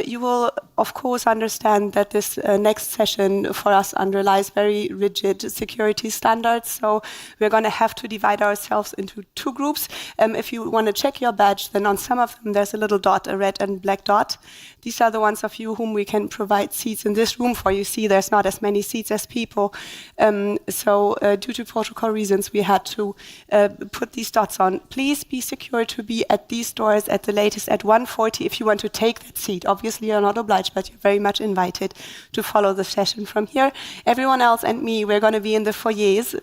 you will, of course, understand that this next session for us underlies very rigid security standards. So we're going to have to divide ourselves into two groups. If you want to check your badge, then on some of them there's a little dot, a red and black dot. These are the ones of you whom we can provide seats in this room for. You see, there's not as many seats as people. So due to protocol reasons, we had to put these dots on. Please be secure to be at these doors at the latest at 1:40 if you want to take that seat. Obviously, you're not obliged, but you're very much invited to follow the session from here. Everyone else and me, we're going to be in the foyers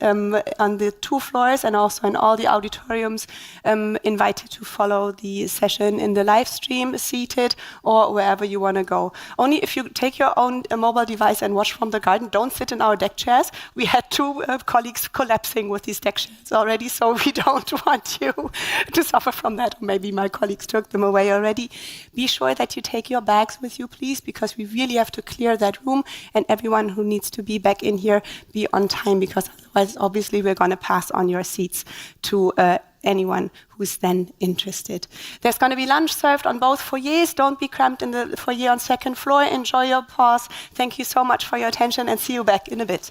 on the 2 floors and also in all the auditoriums, invited to follow the session in the live stream, seated, or wherever you want to go. Only if you take your own mobile device and watch from the garden, don't sit in our deck chairs. We had 2 colleagues collapsing with these deck chairs already, so we don't want you to suffer from that. Or maybe my colleagues took them away already. Be sure that you take your bags with you, please, because we really have to clear that room, and everyone who needs to be back in here, be on time, because otherwise, obviously, we're going to pass on your seats to anyone who's then interested. There's going to be lunch served on both foyers. Don't be cramped in the foyer on 2nd floor. Enjoy your pause. Thank you so much for your attention, and see you back in a bit.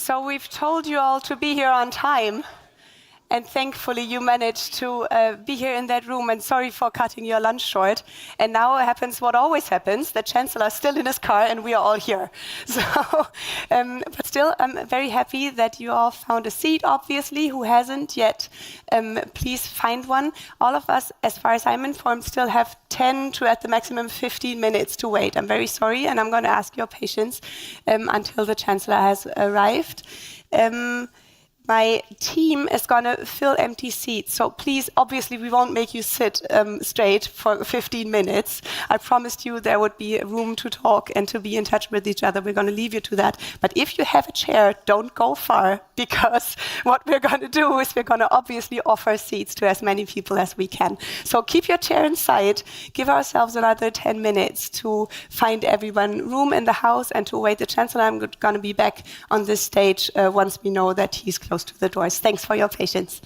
So we've told you all to be here on time. And thankfully, you managed to be here in that room. And sorry for cutting your lunch short. And now happens what always happens. The Chancellor is still in his car, and we are all here. So, but still, I'm very happy that you all found a seat, obviously. Who hasn't yet, please find one. All of us, as far as I'm informed, still have 10 to, at the maximum, 15 minutes to wait. I'm very sorry, and I'm going to ask your patience until the Chancellor has arrived. My team is going to fill empty seats. So please, obviously, we won't make you sit straight for 15 minutes. I promised you there would be room to talk and to be in touch with each other. We're going to leave you to that. But if you have a chair, don't go far, because what we're going to do is we're going to obviously offer seats to as many people as we can. So keep your chair in sight. Give ourselves another 10 minutes to find everyone room in the house and to await the Chancellor. I'm going to be back on this stage once we know that he's close to the doors. Thanks for your patience.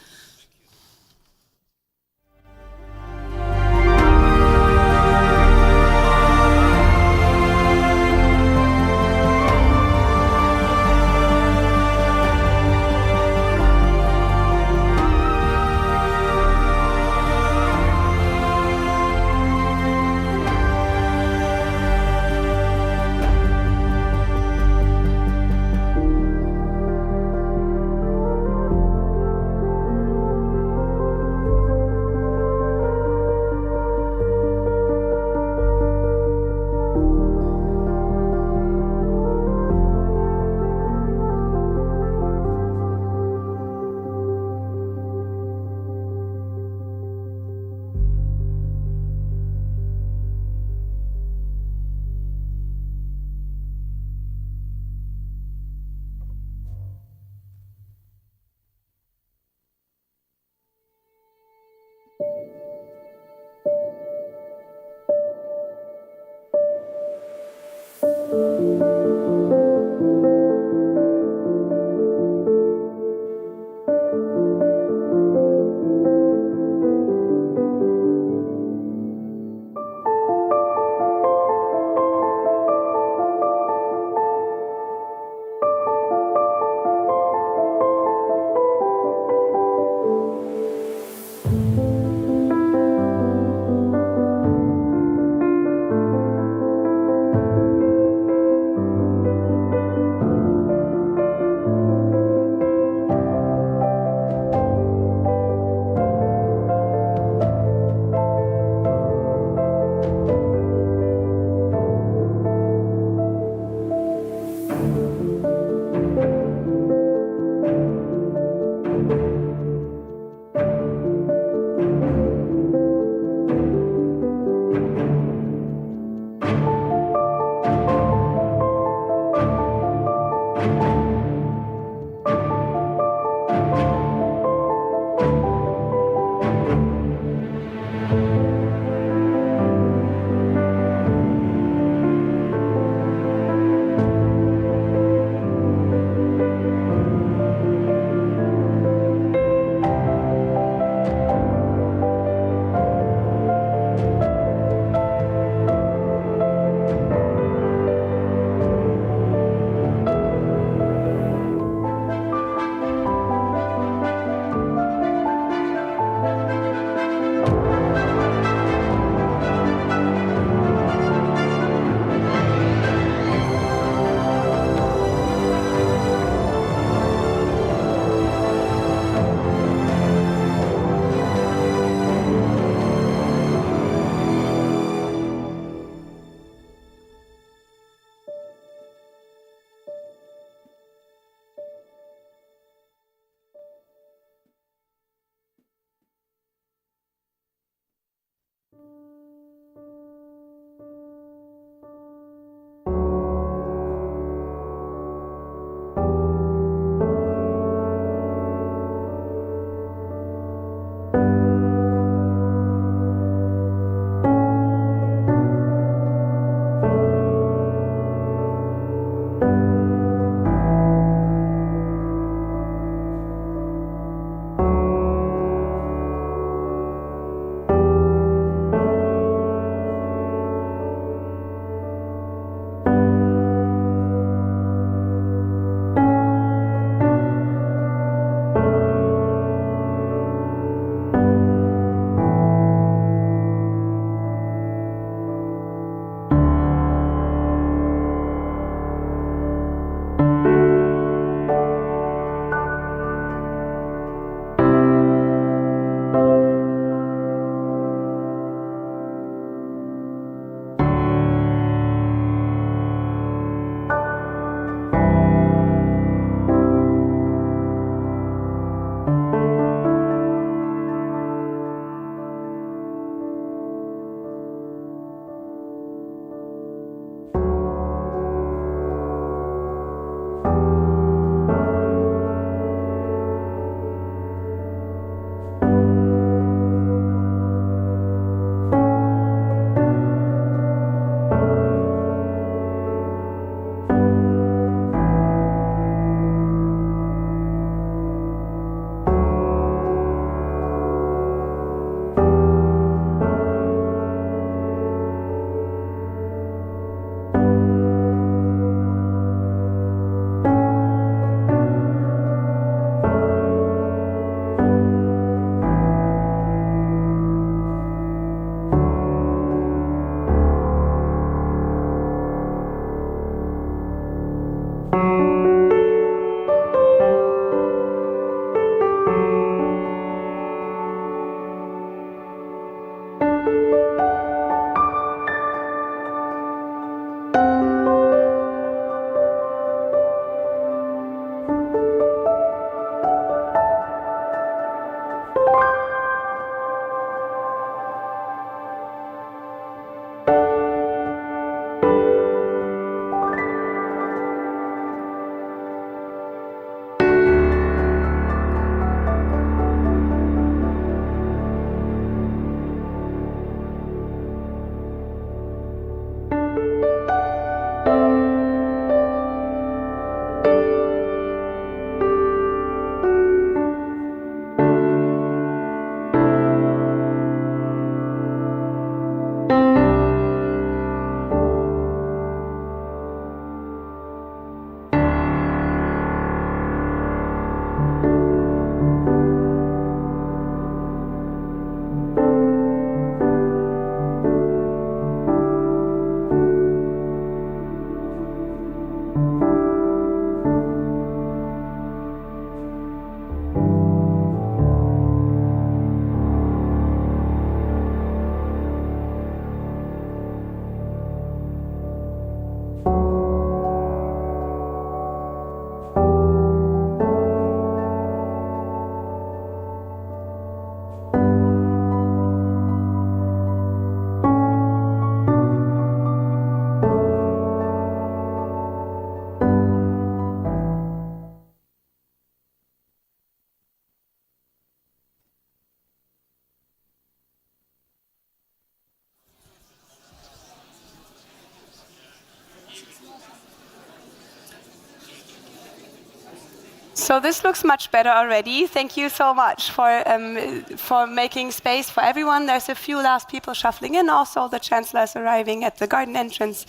So this looks much better already. Thank you so much for making space for everyone. There's a few last people shuffling in. Also, the Chancellor is arriving at the garden entrance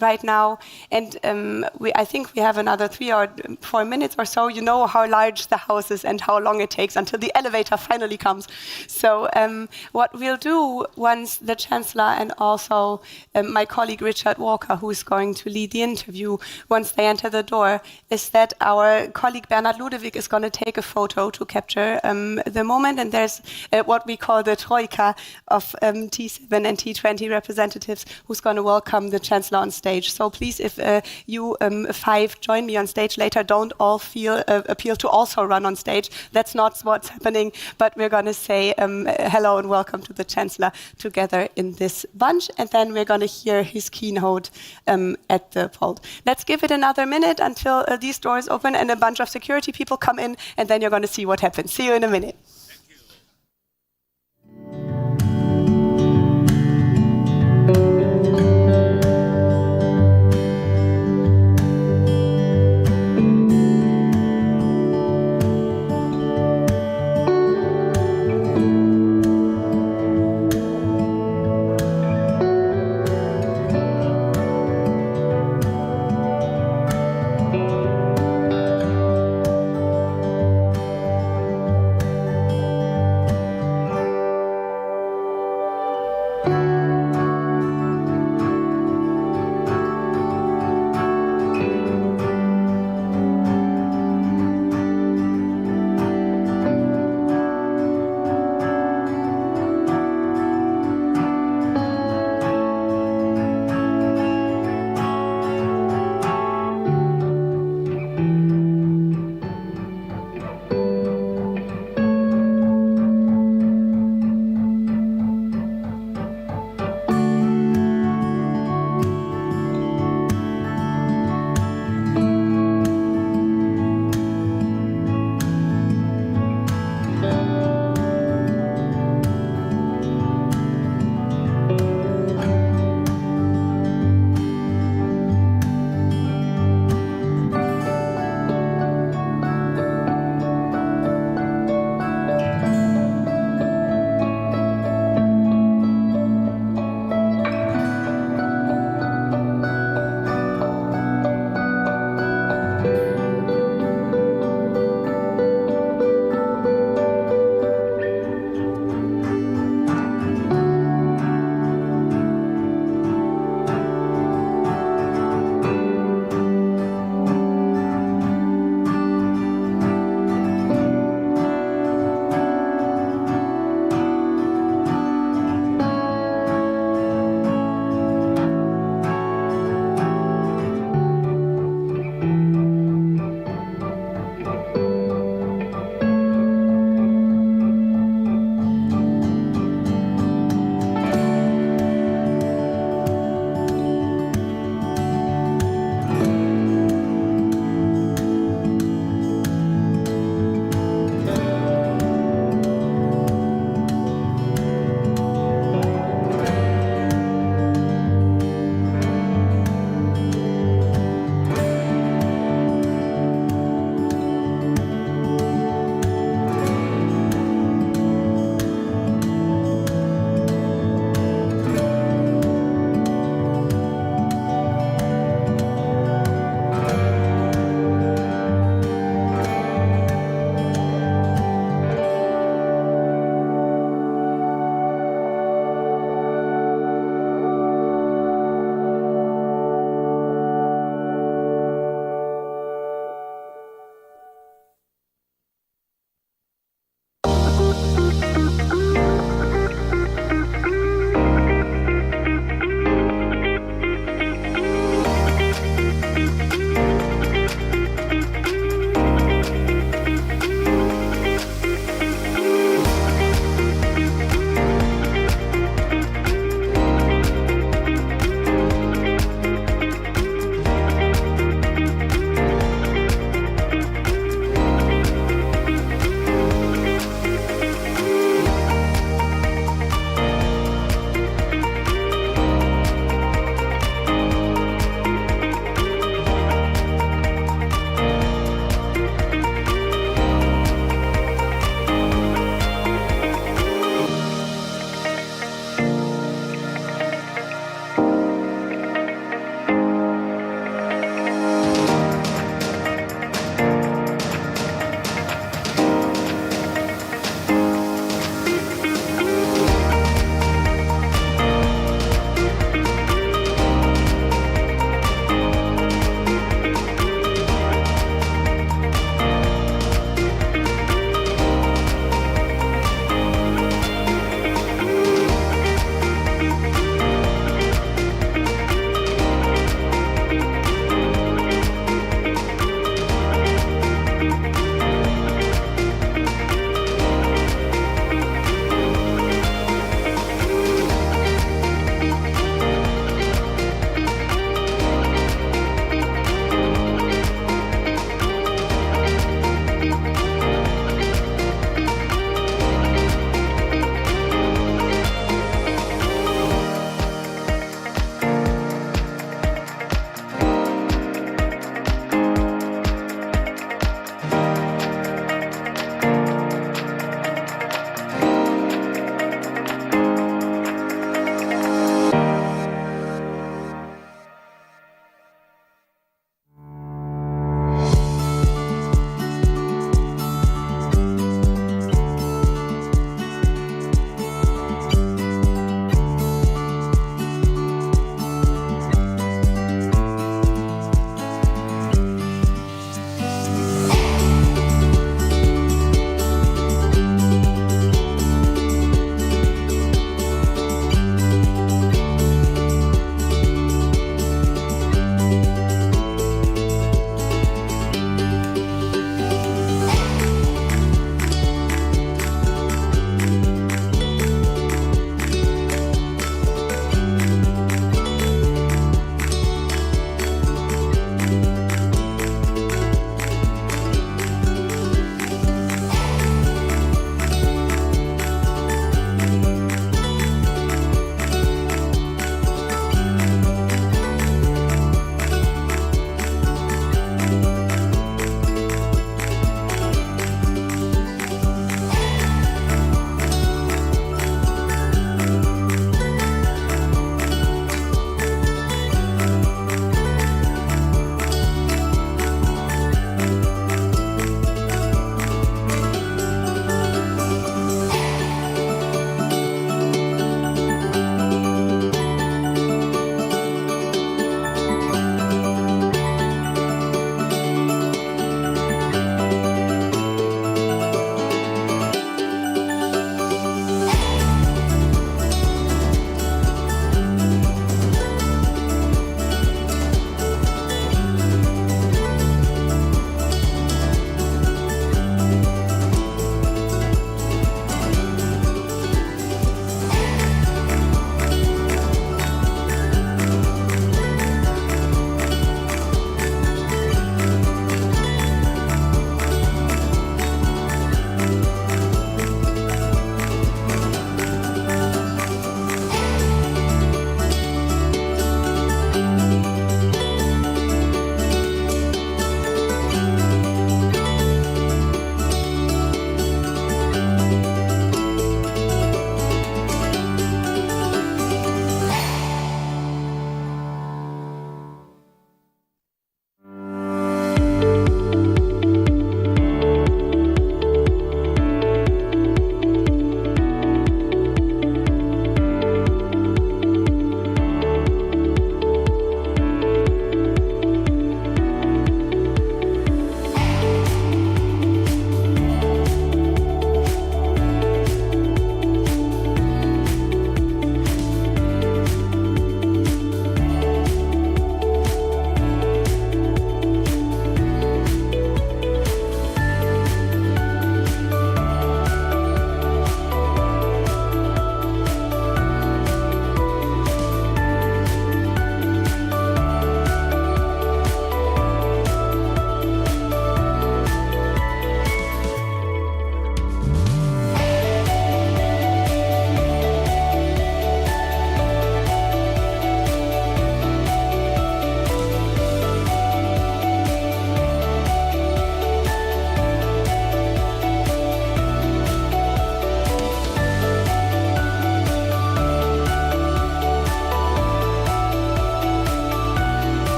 right now. And I think we have another 3 or 4 minutes or so. You know how large the house is and how long it takes until the elevator finally comes. So what we'll do once the Chancellor and also my colleague Richard Walker, who is going to lead the interview, once they enter the door, is that our colleague Bernhard Ludewig is going to take a photo to capture the moment. And there's what we call the troika of T7 and T20 representatives who's going to welcome the Chancellor on stage. So please, if you 5 join me on stage later, don't all feel appeal to also run on stage. That's not what's happening, but we're going to say hello and welcome to the Chancellor together in this bunch, and then we're going to hear his keynote at the pult. Let's give it another minute until these doors open and a bunch of security people come in, and then you're going to see what happens. See you in a minute.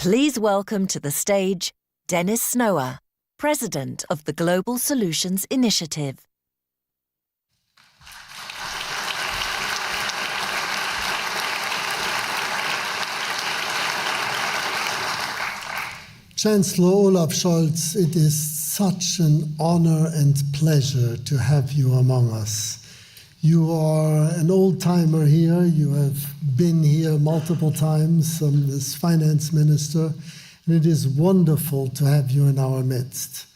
Please welcome to the stage Dennis Snower, President of the Global Solutions Initiative. Chancellor Olaf Scholz, it is such an honor and pleasure to have you among us. You are an old-timer here. You have been here multiple times as finance minister, and it is wonderful to have you in our midst.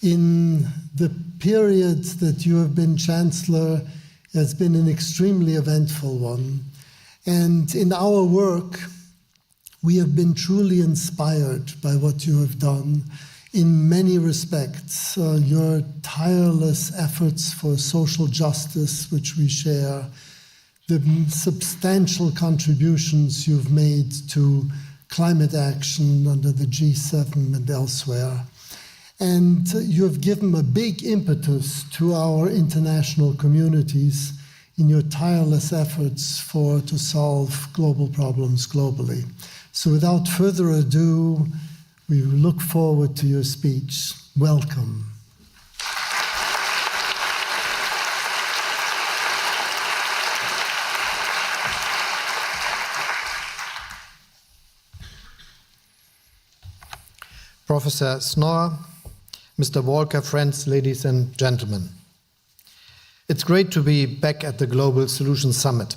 In the period that you have been Chancellor, it has been an extremely eventful one. And in our work, we have been truly inspired by what you have done in many respects. Your tireless efforts for social justice, which we share, the substantial contributions you've made to climate action under the G7 and elsewhere. And you have given a big impetus to our international communities in your tireless efforts to solve global problems globally. So without further ado, we look forward to your speech. Welcome. Professor Snower, Mr. Walker, friends, ladies and gentlemen. It's great to be back at the Global Solutions Summit.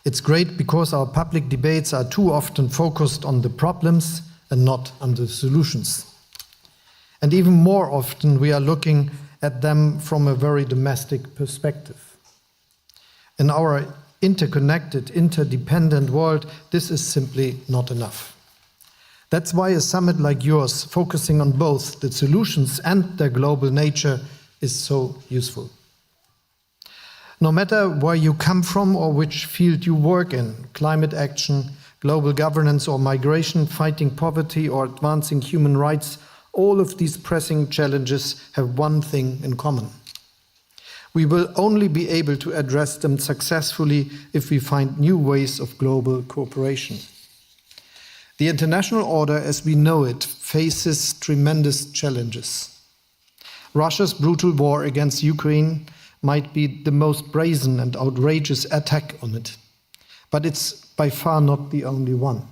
It's great because our public debates are too often focused on the problems and not on the solutions. And even more often, we are looking at them from a very domestic perspective. In our interconnected, interdependent world, this is simply not enough. That's why a summit like yours, focusing on both the solutions and their global nature, is so useful. No matter where you come from or which field you work in, climate action, global governance or migration, fighting poverty or advancing human rights, all of these pressing challenges have one thing in common. We will only be able to address them successfully if we find new ways of global cooperation. The international order as we know it faces tremendous challenges. Russia's brutal war against Ukraine might be the most brazen and outrageous attack on it, but it's by far not the only one.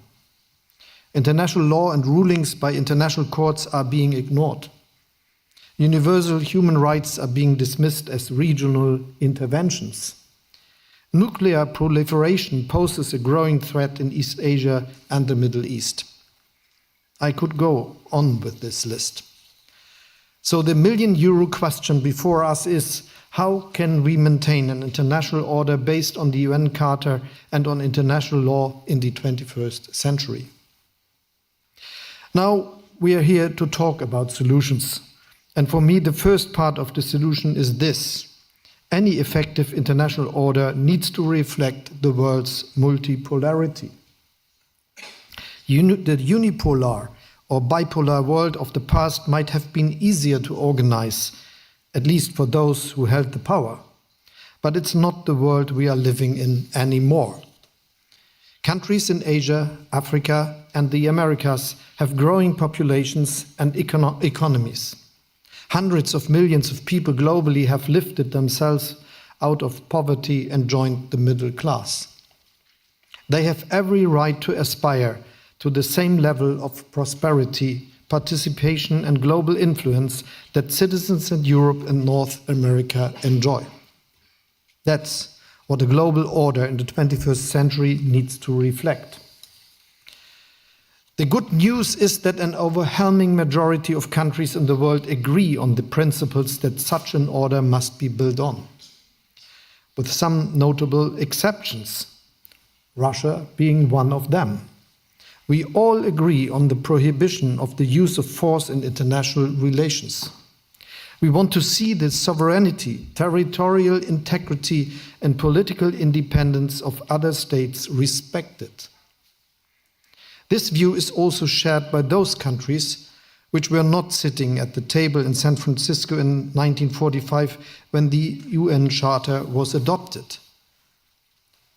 International law and rulings by international courts are being ignored. Universal human rights are being dismissed as regional interventions. Nuclear proliferation poses a growing threat in East Asia and the Middle East. I could go on with this list. So the million-euro question before us is, how can we maintain an international order based on the UN Charter and on international law in the 21st century? Now we are here to talk about solutions. And for me, the first part of the solution is this. Any effective international order needs to reflect the world's multipolarity. The unipolar or bipolar world of the past might have been easier to organize, at least for those who held the power. But it's not the world we are living in anymore. Countries in Asia, Africa, and the Americas have growing populations and economies. Hundreds of millions of people globally have lifted themselves out of poverty and joined the middle class. They have every right to aspire to the same level of prosperity, participation, and global influence that citizens in Europe and North America enjoy. That's what a global order in the 21st century needs to reflect. The good news is that an overwhelming majority of countries in the world agree on the principles that such an order must be built on, with some notable exceptions, Russia being one of them. We all agree on the prohibition of the use of force in international relations. We want to see the sovereignty, territorial integrity, and political independence of other states respected. This view is also shared by those countries which were not sitting at the table in San Francisco in 1945 when the UN Charter was adopted.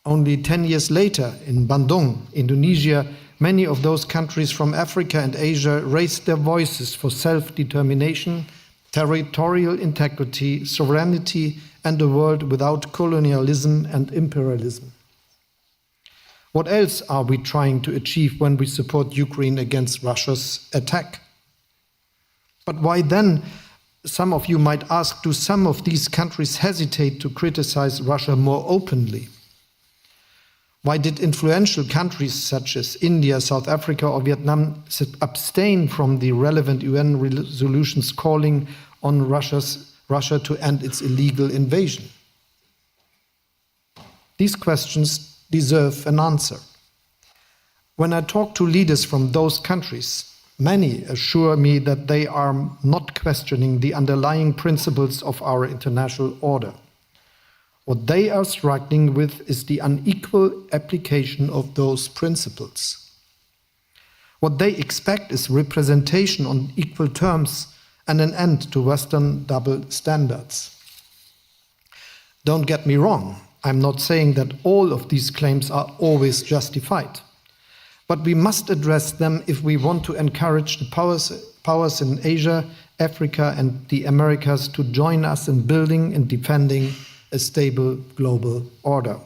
Only 10 years later, in Bandung, Indonesia, many of those countries from Africa and Asia raised their voices for self-determination, territorial integrity, sovereignty, and a world without colonialism and imperialism. What else are we trying to achieve when we support Ukraine against Russia's attack? But why then, some of you might ask, do some of these countries hesitate to criticize Russia more openly? Why did influential countries such as India, South Africa, or Vietnam abstain from the relevant UN resolutions calling on Russia to end its illegal invasion? These questions deserve an answer. When I talk to leaders from those countries, many assure me that they are not questioning the underlying principles of our international order. What they are struggling with is the unequal application of those principles. What they expect is representation on equal terms and an end to Western double standards. Don't get me wrong, I'm not saying that all of these claims are always justified. But we must address them if we want to encourage the powers in Asia, Africa, and the Americas to join us in building and defending a stable global order.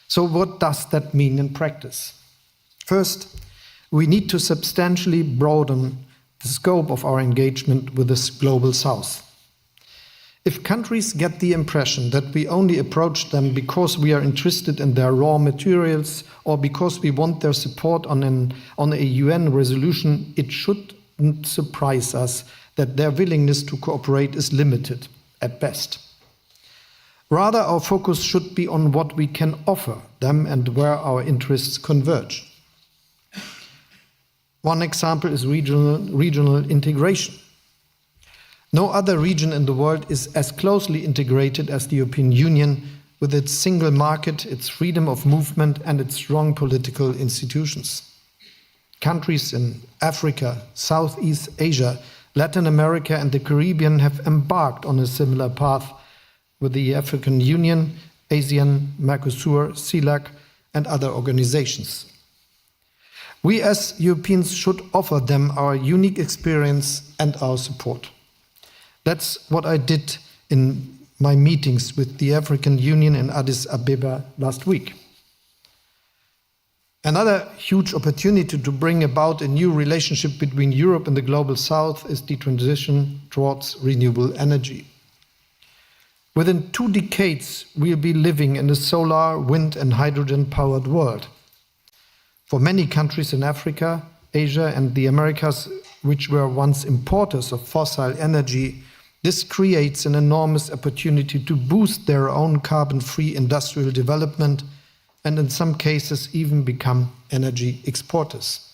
So what does that mean in practice? First, we need to substantially broaden the scope of our engagement with this global South. If countries get the impression that we only approach them because we are interested in their raw materials or because we want their support on a UN resolution, it shouldn't surprise us that their willingness to cooperate is limited, at best. Rather, our focus should be on what we can offer them and where our interests converge. One example is regional integration. No other region in the world is as closely integrated as the European Union, with its single market, its freedom of movement, and its strong political institutions. Countries in Africa, Southeast Asia, Latin America, and the Caribbean have embarked on a similar path with the African Union, ASEAN, Mercosur, CELAC, and other organizations. We as Europeans should offer them our unique experience and our support. That's what I did in my meetings with the African Union in Addis Ababa last week. Another huge opportunity to bring about a new relationship between Europe and the global South is the transition towards renewable energy. Within 2 decades, we'll be living in a solar, wind, and hydrogen-powered world. For many countries in Africa, Asia, and the Americas, which were once importers of fossil energy, this creates an enormous opportunity to boost their own carbon-free industrial development and in some cases even become energy exporters.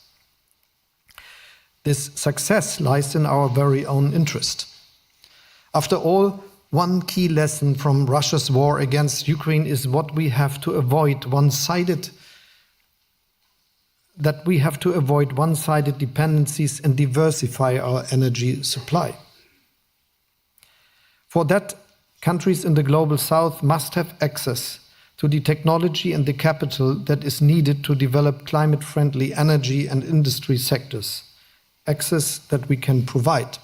This success lies in our very own interest. After all, one key lesson from Russia's war against Ukraine is that we have to avoid one-sided dependencies and diversify our energy supply. For that, countries in the global South must have access to the technology and the capital that is needed to develop climate-friendly energy and industry sectors, access that we can provide.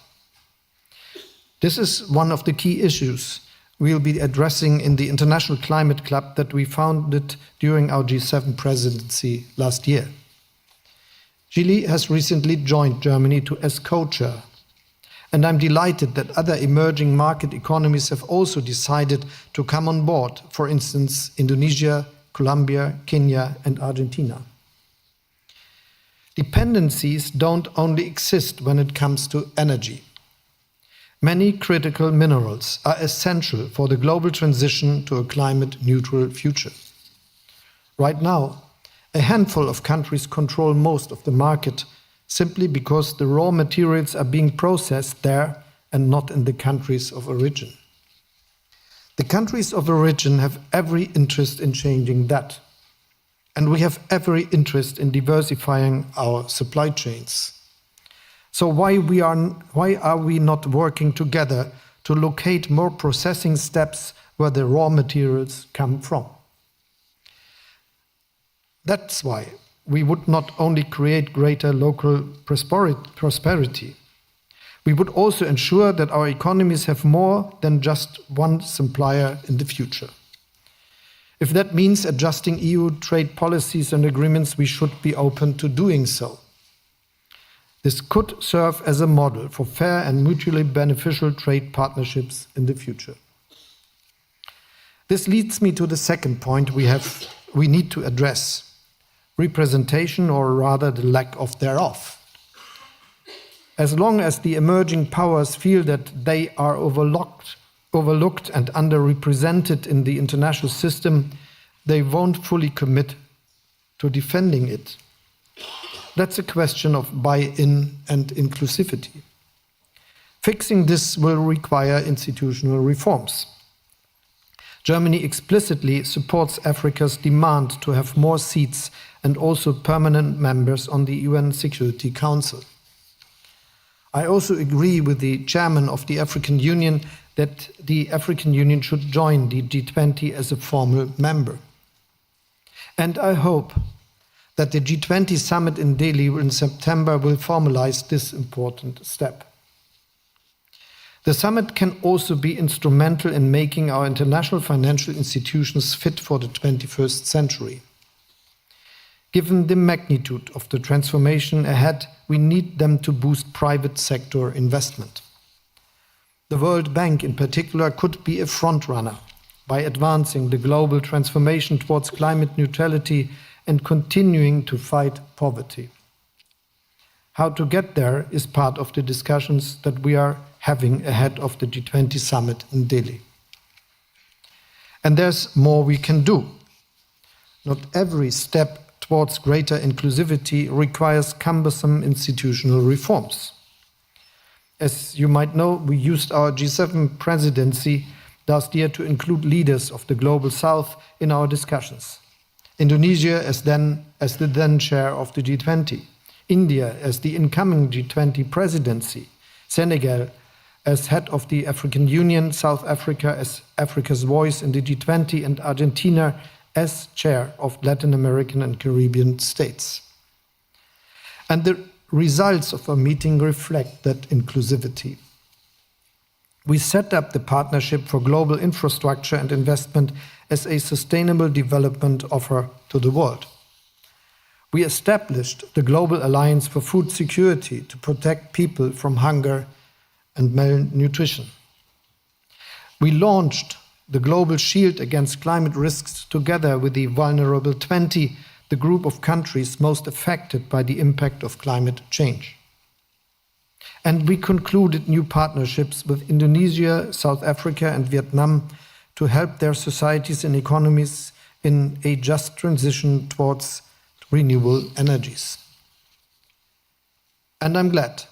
This is one of the key issues we'll be addressing in the International Climate Club that we founded during our G7 presidency last year. Chile has recently joined Germany as co-chair, and I'm delighted that other emerging market economies have also decided to come on board, for instance, Indonesia, Colombia, Kenya, and Argentina. Dependencies don't only exist when it comes to energy. Many critical minerals are essential for the global transition to a climate-neutral future. Right now, a handful of countries control most of the market simply because the raw materials are being processed there and not in the countries of origin. The countries of origin have every interest in changing that, and we have every interest in diversifying our supply chains. So why are we not working together to locate more processing steps where the raw materials come from? That's why we would not only create greater local prosperity, we would also ensure that our economies have more than just one supplier in the future. If that means adjusting EU trade policies and agreements, we should be open to doing so. This could serve as a model for fair and mutually beneficial trade partnerships in the future. This leads me to the second point we need to address: representation, or rather the lack of thereof. As long as the emerging powers feel that they are overlooked and underrepresented in the international system, they won't fully commit to defending it. That's a question of buy-in and inclusivity. Fixing this will require institutional reforms. Germany explicitly supports Africa's demand to have more seats and also permanent members on the UN Security Council. I also agree with the chairman of the African Union that the African Union should join the G20 as a formal member. And I hope that the G20 summit in Delhi in September will formalize this important step. The summit can also be instrumental in making our international financial institutions fit for the 21st century. Given the magnitude of the transformation ahead, we need them to boost private sector investment. The World Bank, in particular, could be a frontrunner by advancing the global transformation towards climate neutrality and continuing to fight poverty. How to get there is part of the discussions that we are having ahead of the G20 summit in Delhi. And there's more we can do. Not every step towards greater inclusivity requires cumbersome institutional reforms. As you might know, we used our G7 presidency last year to include leaders of the Global South in our discussions. Indonesia as the then chair of the G20, India as the incoming G20 presidency, Senegal as head of the African Union, South Africa as Africa's voice in the G20, and Argentina as chair of Latin American and Caribbean states. And the results of our meeting reflect that inclusivity. We set up the Partnership for Global Infrastructure and Investment as a sustainable development offer to the world. We established the Global Alliance for Food Security to protect people from hunger and malnutrition. We launched the Global Shield Against Climate Risks together with the Vulnerable 20, the group of countries most affected by the impact of climate change. And we concluded new partnerships with Indonesia, South Africa, and Vietnam to help their societies and economies in a just transition towards renewable energies. And I'm glad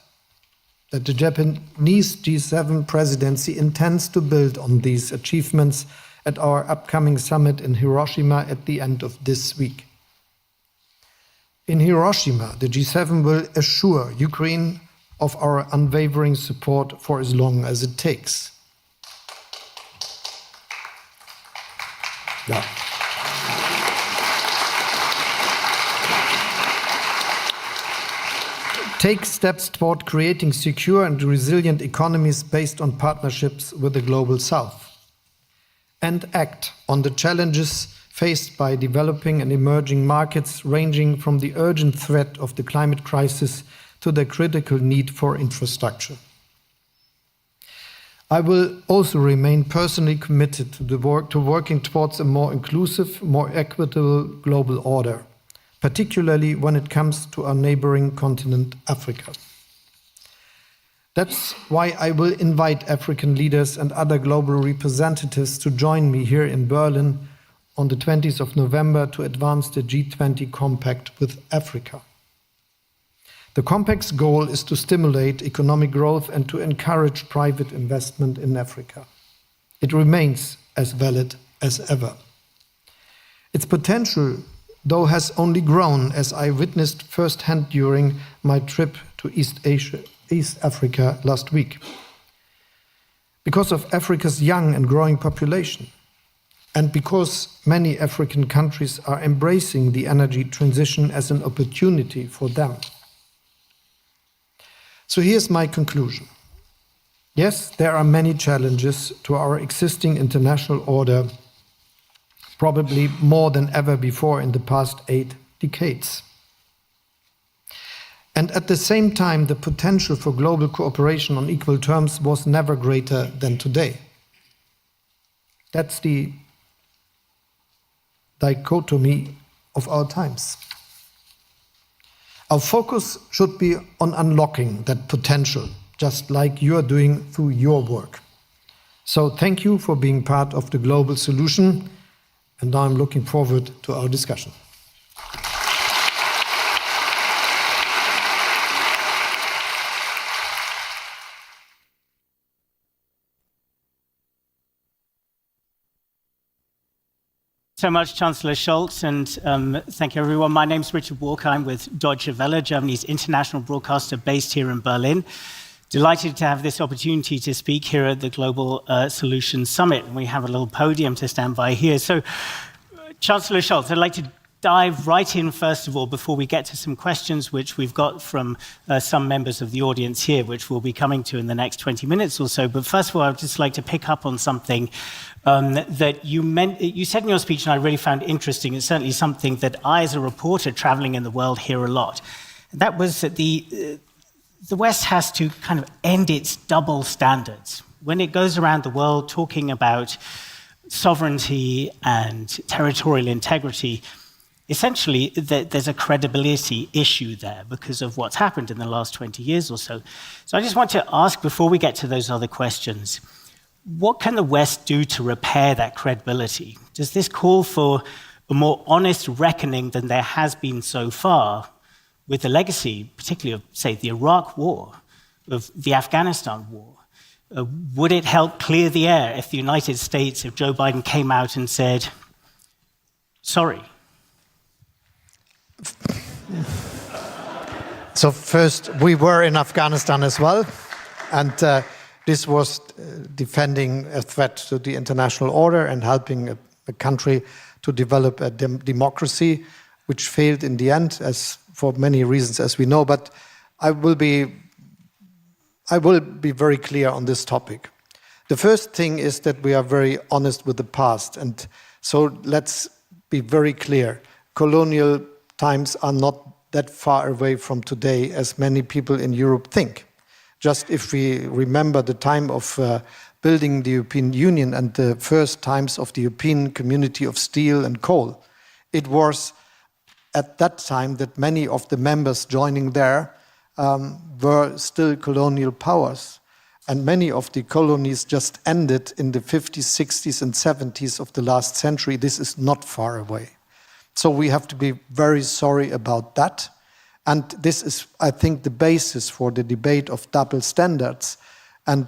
that the Japanese G7 presidency intends to build on these achievements at our upcoming summit in Hiroshima at the end of this week. In Hiroshima, the G7 will assure Ukraine of our unwavering support for as long as it takes. Yeah. Take steps toward creating secure and resilient economies based on partnerships with the Global South. And act on the challenges faced by developing and emerging markets, ranging from the urgent threat of the climate crisis to the critical need for infrastructure. I will also remain personally committed to working towards a more inclusive, more equitable global order, particularly when it comes to our neighboring continent, Africa. That's why I will invite African leaders and other global representatives to join me here in Berlin on the 20th of November to advance the G20 Compact with Africa. The Compact's goal is to stimulate economic growth and to encourage private investment in Africa. It remains as valid as ever. Its potential, though, has only grown, as I witnessed firsthand during my trip to East Africa last week. Because of Africa's young and growing population, and because many African countries are embracing the energy transition as an opportunity for them. So here's my conclusion. Yes, there are many challenges to our existing international order, probably more than ever before in the past 8 decades. And at the same time, the potential for global cooperation on equal terms was never greater than today. That's the dichotomy of our times. Our focus should be on unlocking that potential, just like you are doing through your work. So thank you for being part of the global solution, and now I'm looking forward to our discussion. So much, Chancellor Scholz, and thank you, everyone. My name is Richard Walker. I'm with Deutsche Welle, Germany's international broadcaster based here in Berlin. Delighted to have this opportunity to speak here at the Global Solutions Summit. And we have a little podium to stand by here. So, Chancellor Scholz, I'd like to dive right in, first of all, before we get to some questions which we've got from some members of the audience here, which we'll be coming to in the next 20 minutes or so. But first of all, I'd just like to pick up on something that you said in your speech, and I really found interesting. It's certainly something that I, as a reporter traveling in the world, hear a lot. That was that the West has to kind of end its double standards. When it goes around the world talking about sovereignty and territorial integrity, essentially there's a credibility issue there because of what's happened in the last 20 years or so. So I just want to ask, before we get to those other questions, what can the West do to repair that credibility? Does this call for a more honest reckoning than there has been so far with the legacy, particularly of, say, the Iraq War, of the Afghanistan War? Would it help clear the air if the United States, if Joe Biden came out and said, sorry? So first, we were in Afghanistan as well, and this was defending a threat to the international order and helping a country to develop a democracy, which failed in the end, as for many reasons, as we know. But I will be very clear on this topic. The first thing is that we are very honest with the past, and so let's be very clear. Colonial times are not that far away from today as many people in Europe think. Just if we remember the time of building the European Union and the first times of the European Community of Steel and Coal, it was at that time that many of the members joining there were still colonial powers. And many of the colonies just ended in the 50s, 60s, and 70s of the last century. This is not far away. So we have to be very sorry about that. And this is, I think, the basis for the debate of double standards. And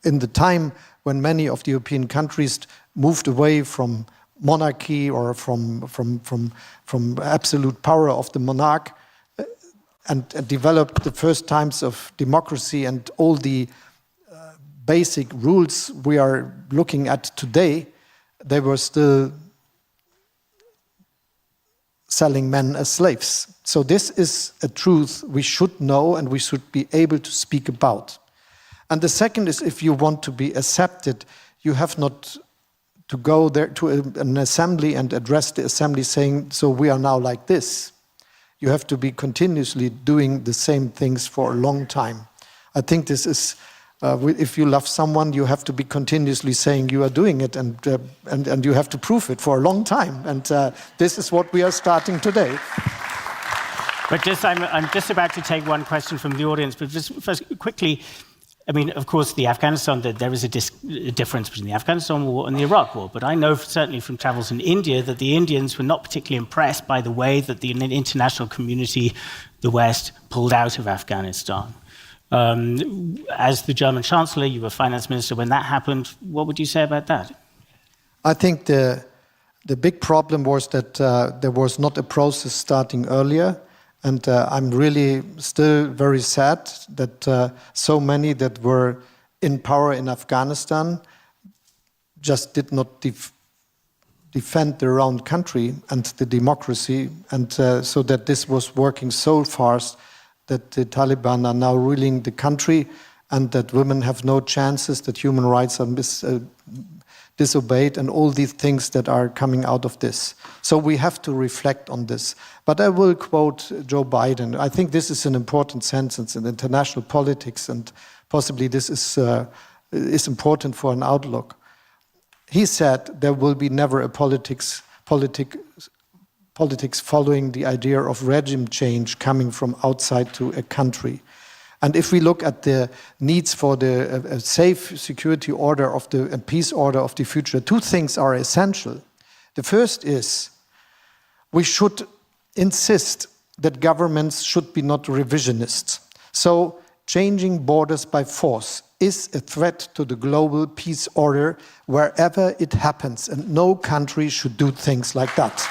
in the time when many of the European countries moved away from monarchy or from absolute power of the monarch and developed the first times of democracy and all the basic rules we are looking at today, they were still selling men as slaves. So this is a truth we should know and we should be able to speak about. And the second is, if you want to be accepted, you have not to go there to an assembly and address the assembly saying, so we are now like this. You have to be continuously doing the same things for a long time. I think this is, if you love someone, you have to be continuously saying you are doing it, and you have to prove it for a long time. And this is what we are starting today. But I'm just about to take one question from the audience, but just first, quickly, I mean, of course, the Afghanistan, there is a difference between the Afghanistan war and the Iraq war. But I know certainly from travels in India that the Indians were not particularly impressed by the way that the international community, the West, pulled out of Afghanistan. As the German Chancellor, you were finance minister when that happened. What would you say about that? I think the big problem was that there was not a process starting earlier. And I'm really still very sad that so many that were in power in Afghanistan just did not defend their own country and the democracy, and so that this was working so fast that the Taliban are now ruling the country, and that women have no chances, that human rights are disobeyed, and all these things that are coming out of this. So we have to reflect on this. But I will quote Joe Biden. I think this is an important sentence in international politics, and possibly this is important for an outlook. He said there will be never a politics following the idea of regime change coming from outside to a country. And if we look at the needs for the safe security order of the peace order of the future, two things are essential. The first is we should insist that governments should be not revisionists. So changing borders by force is a threat to the global peace order wherever it happens, and no country should do things like that.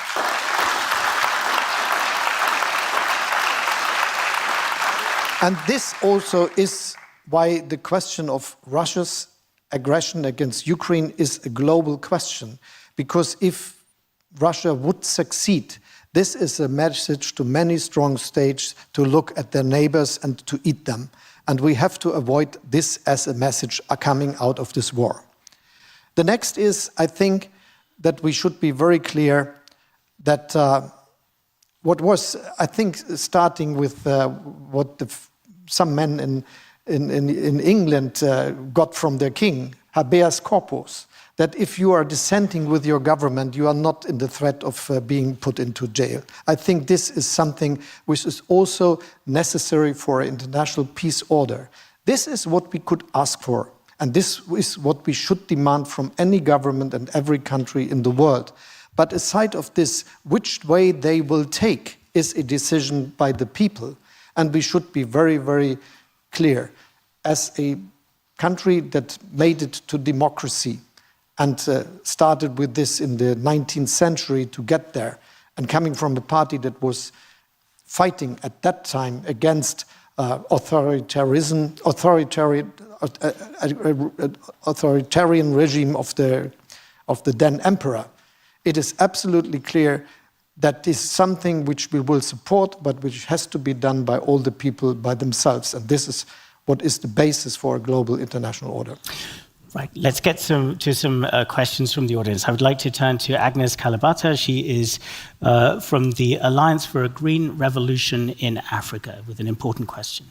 And this also is why the question of Russia's aggression against Ukraine is a global question. Because if Russia would succeed, this is a message to many strong states to look at their neighbors and to eat them. And we have to avoid this as a message coming out of this war. The next is, I think, that we should be very clear that what was, I think, starting with what some men in England got from their king, habeas corpus, that if you are dissenting with your government, you are not in the threat of being put into jail. I think this is something which is also necessary for an international peace order. This is what we could ask for, and this is what we should demand from any government and every country in the world. But aside of this, which way they will take is a decision by the people. And we should be very, very clear. As a country that made it to democracy and started with this in the 19th century to get there, and coming from a party that was fighting at that time against authoritarian regime of the then emperor, it is absolutely clear that is something which we will support, but which has to be done by all the people by themselves. And this is what is the basis for a global international order. Right, let's get to some questions from the audience. I would like to turn to Agnes Kalibata. She is from the Alliance for a Green Revolution in Africa with an important question.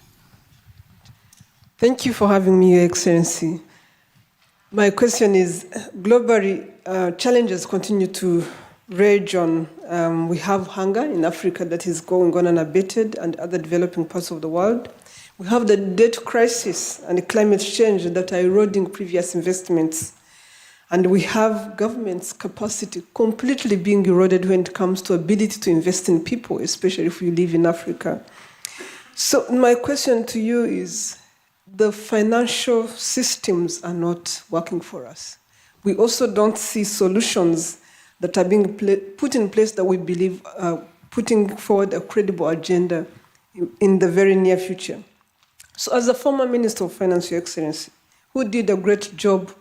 Thank you for having me, Your Excellency. My question is, globally, challenges continue to rage on. We have hunger in Africa that is going on unabated and other developing parts of the world. We have the debt crisis and the climate change that are eroding previous investments. And we have government's capacity completely being eroded when it comes to ability to invest in people, especially if you live in Africa. So my question to you is, the financial systems are not working for us. We also don't see solutions that are being put in place that we believe are putting forward a credible agenda in the very near future. So as a former Minister of Finance, Your Excellency, who did a great job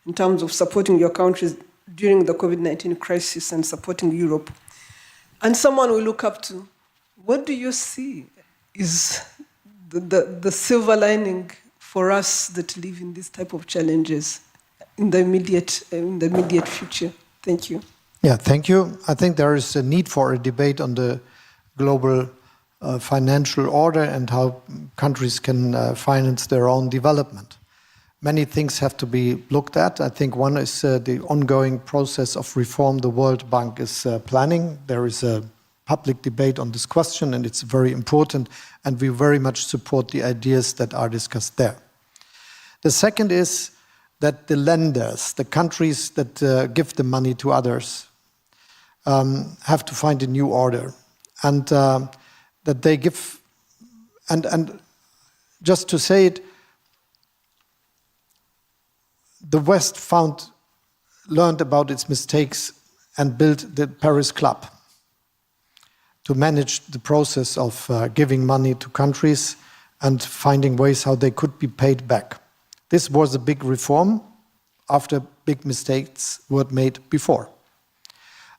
in terms of supporting your countries during the COVID-19 crisis and supporting Europe, and someone we look up to, what do you see is the silver lining for us that live in this type of challenges in the immediate future? Thank you. Yeah, thank you. I think there is a need for a debate on the global financial order and how countries can finance their own development. Many things have to be looked at. I think one is the ongoing process of reform the World Bank is planning. There is a public debate on this question, and it's very important, and we very much support the ideas that are discussed there. The second is that the lenders, the countries that give the money to others, have to find a new order, and that they give, and just to say it, the West learned about its mistakes and built the Paris Club to manage the process of giving money to countries and finding ways how they could be paid back. This was a big reform after big mistakes were made before.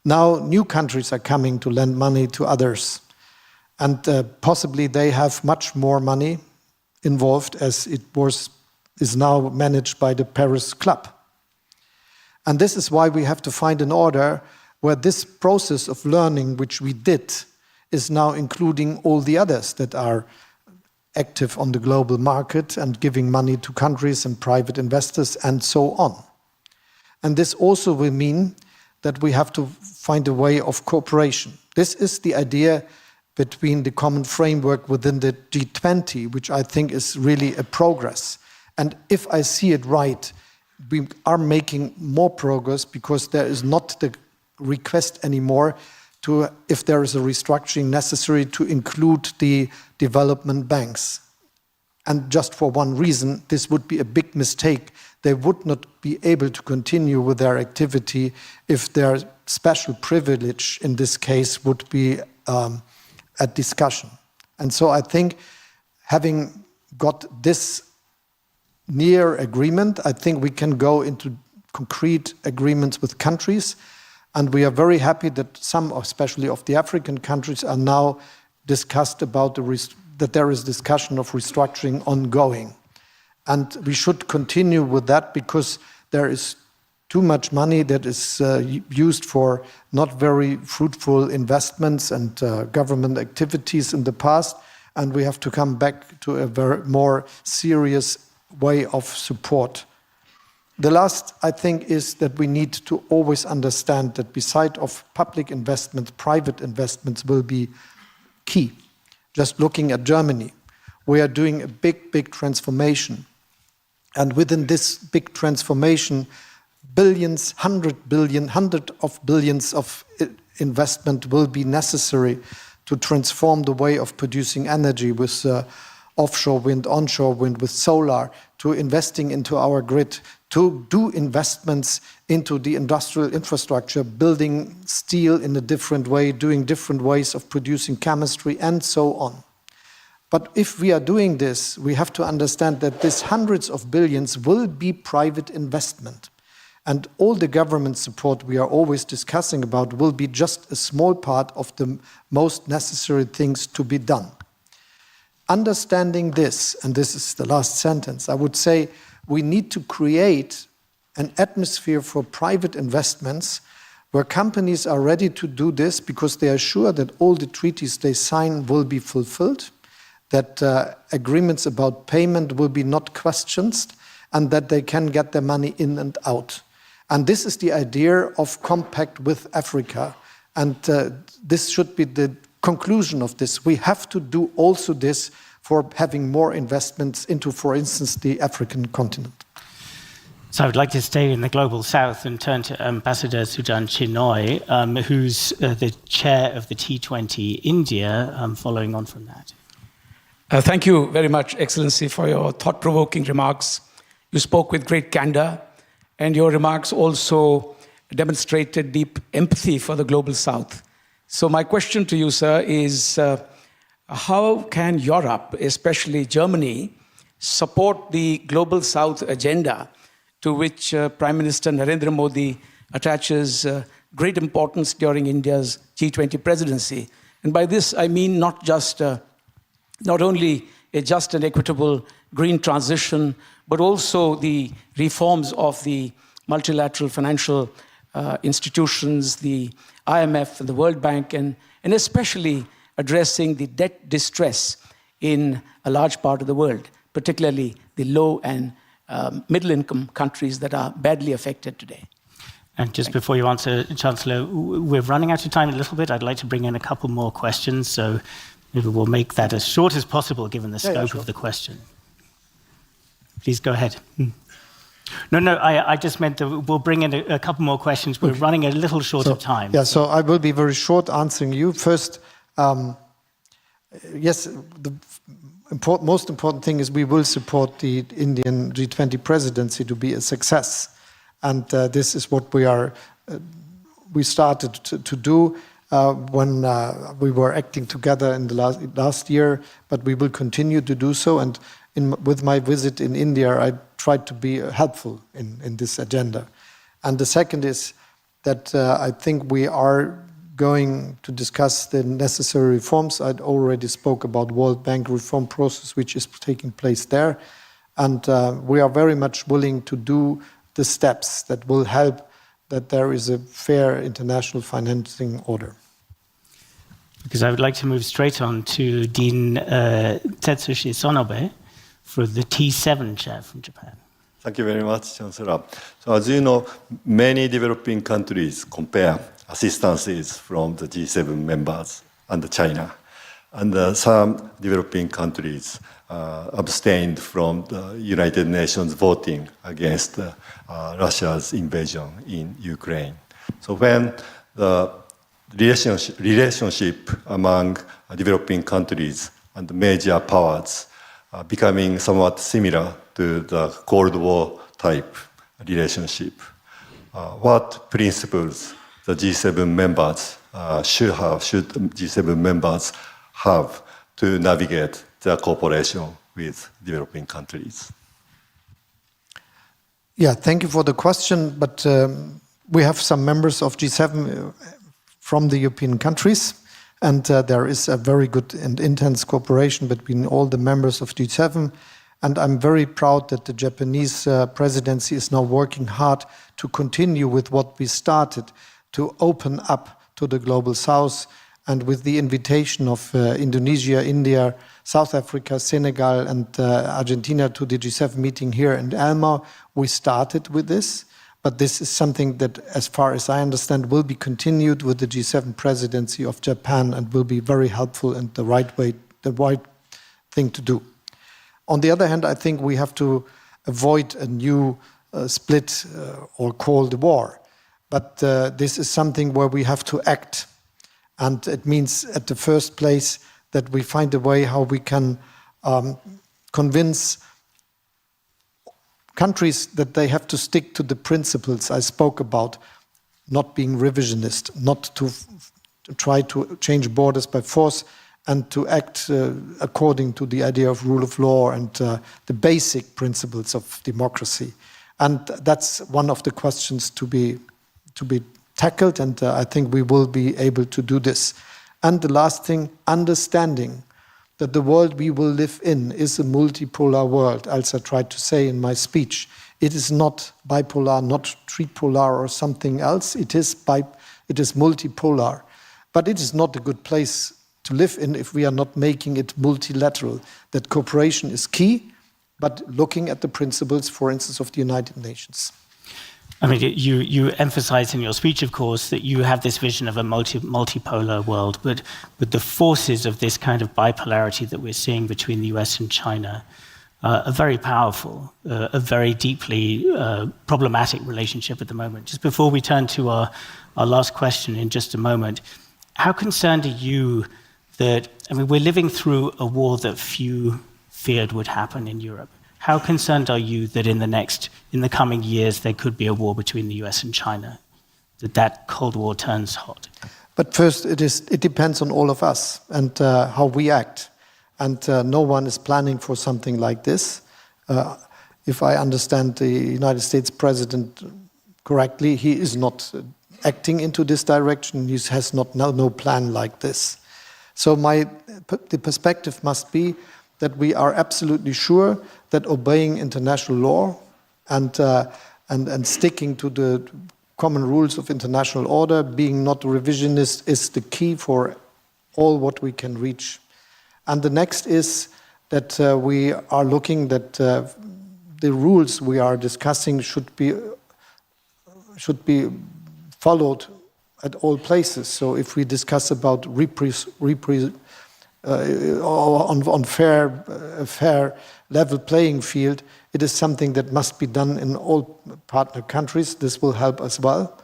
Now new countries are coming to lend money to others, and possibly they have much more money involved as is now managed by the Paris Club. And this is why we have to find an order where this process of learning, which we did, is now including all the others that are active on the global market and giving money to countries and private investors and so on. And this also will mean that we have to find a way of cooperation. This is the idea between the common framework within the G20, which I think is really a progress. And if I see it right, we are making more progress because there is not the request anymore to, if there is a restructuring necessary, to include the development banks. And just for one reason, this would be a big mistake. They would not be able to continue with their activity if their special privilege in this case would be a discussion. And so I think having got this near agreement, I think we can go into concrete agreements with countries. And we are very happy that some, especially of the African countries, are now discussed about that there is discussion of restructuring ongoing. And we should continue with that because there is too much money that is used for not very fruitful investments and government activities in the past. And we have to come back to a very more serious way of support. The last, I think, is that we need to always understand that beside of public investments, private investments will be key. Just looking at Germany, we are doing a big transformation. And within this big transformation, billions, hundred of billions of investment will be necessary to transform the way of producing energy with offshore wind, onshore wind, with solar, to investing into our grid, to do investments into the industrial infrastructure, building steel in a different way, doing different ways of producing chemistry, and so on. But if we are doing this, we have to understand that this hundreds of billions will be private investment. And all the government support we are always discussing about will be just a small part of the most necessary things to be done. Understanding this, and this is the last sentence, I would say we need to create an atmosphere for private investments where companies are ready to do this because they are sure that all the treaties they sign will be fulfilled, that agreements about payment will be not questioned, and that they can get their money in and out. And this is the idea of compact with Africa. And this should be the conclusion of this. We have to do also this for having more investments into, for instance, the African continent. So I would like to stay in the Global South and turn to Ambassador Sujan Chinoy, who's the chair of the T20 India, following on from that. Thank you very much, Excellency, for your thought-provoking remarks. You spoke with great candor, and your remarks also demonstrated deep empathy for the Global South. So my question to you, sir, is how can Europe, especially Germany, support the Global South agenda to which Prime Minister Narendra Modi attaches great importance during India's G20 presidency? And by this, I mean not only a just and equitable green transition, but also the reforms of the multilateral financial institutions, the IMF and the World Bank, and especially addressing the debt distress in a large part of the world, particularly the low and middle-income countries that are badly affected today. And just before you answer, Chancellor, we're running out of time a little bit. I'd like to bring in a couple more questions, so maybe we'll make that as short as possible given the scope of the question. Please go ahead. No, I just meant that we'll bring in a couple more questions. We're running a little short of time. Yeah, so I will be very short answering you. First, yes, the most important thing is we will support the Indian G20 presidency to be a success. And this is what we started to do when we were acting together in the last year, but we will continue to do so. And with my visit in India, I tried to be helpful in this agenda. And the second is, that I think we are going to discuss the necessary reforms. I already spoke about World Bank reform process, which is taking place there. And we are very much willing to do the steps that will help that there is a fair international financing order. Because I would like to move straight on to Dean Tetsushi Sonobe for the T7 chair from Japan. Thank you very much, Chancellor. So as you know, many developing countries compare assistances from the G7 members and China. And some developing countries abstained from the United Nations voting against Russia's invasion in Ukraine. So when the relationship among developing countries and major powers becoming somewhat similar to the Cold War type relationship, what principles the G7 members should G7 members have to navigate their cooperation with developing countries? Yeah, thank you for the question, but we have some members of G7 from the European countries, and there is a very good and intense cooperation between all the members of G7. And I'm very proud that the Japanese presidency is now working hard to continue with what we started, to open up to the global south. And with the invitation of Indonesia, India, South Africa, Senegal, and Argentina to the G7 meeting here in Elmore, we started with this. But this is something that, as far as I understand, will be continued with the G7 presidency of Japan and will be very helpful and the right thing to do. On the other hand, I think we have to avoid a new split or Cold War. But this is something where we have to act. And it means, at the first place, that we find a way how we can convince countries that they have to stick to the principles I spoke about, not being revisionist, not to try to change borders by force, and to act according to the idea of rule of law and the basic principles of democracy. And that's one of the questions to be tackled, and I think we will be able to do this. And the last thing, understanding that the world we will live in is a multipolar world, as I tried to say in my speech. It is not bipolar, not tripolar or something else. It is multipolar. But it is not a good place to live in if we are not making it multilateral. That cooperation is key, but looking at the principles, for instance, of the United Nations. I mean, you emphasize in your speech, of course, that you have this vision of a multipolar world, but the forces of this kind of bipolarity that we're seeing between the US and China are very powerful, a very deeply problematic relationship at the moment. Just before we turn to our last question in just a moment, how concerned are you that, I mean, we're living through a war that few feared would happen in Europe. How concerned are you that in the coming years, there could be a war between the US and China, that Cold War turns hot? But first, it depends on all of us and how we act. And no one is planning for something like this. If I understand the United States president correctly, he is not acting into this direction. He has no plan like this. So the perspective must be that we are absolutely sure that obeying international law and sticking to the common rules of international order, being not revisionist, is the key for all what we can reach. And the next is that we are looking that the rules we are discussing should be followed at all places. So if we discuss about on fair level playing field, it is something that must be done in all partner countries. This will help as well.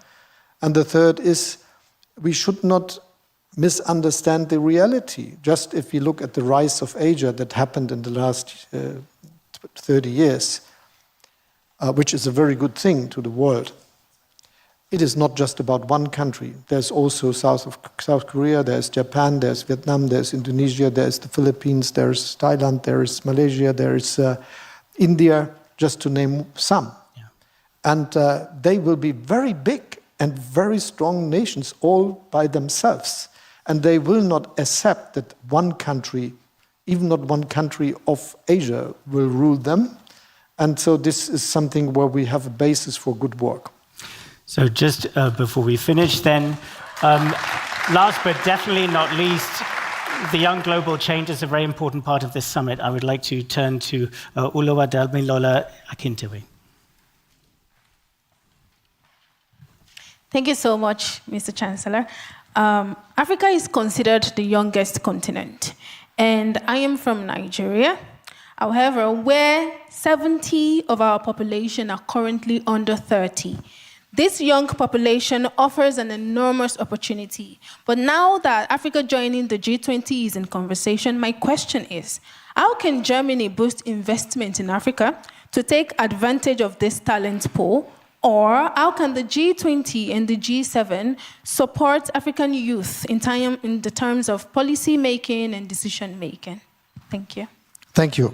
And the third is we should not misunderstand the reality. Just if you look at the rise of Asia that happened in the last 30 years, which is a very good thing to the world. It is not just about one country. There's also South Korea, there's Japan, there's Vietnam, there's Indonesia, there's the Philippines, there's Thailand, there's Malaysia, there's India, just to name some. Yeah. And they will be very big and very strong nations all by themselves. And they will not accept that one country, even not one country of Asia, will rule them. And so this is something where we have a basis for good work. So just before we finish then, last but definitely not least, the young global change is a very important part of this summit. I would like to turn to Oluwadamilola Akintoye. Thank you so much, Mr. Chancellor. Africa is considered the youngest continent, and I am from Nigeria. However, where 70% of our population are currently under 30. This young population offers an enormous opportunity. But now that Africa joining the G20 is in conversation, my question is, how can Germany boost investment in Africa to take advantage of this talent pool? Or how can the G20 and the G7 support African youth in the terms of policy making and decision making? Thank you. Thank you.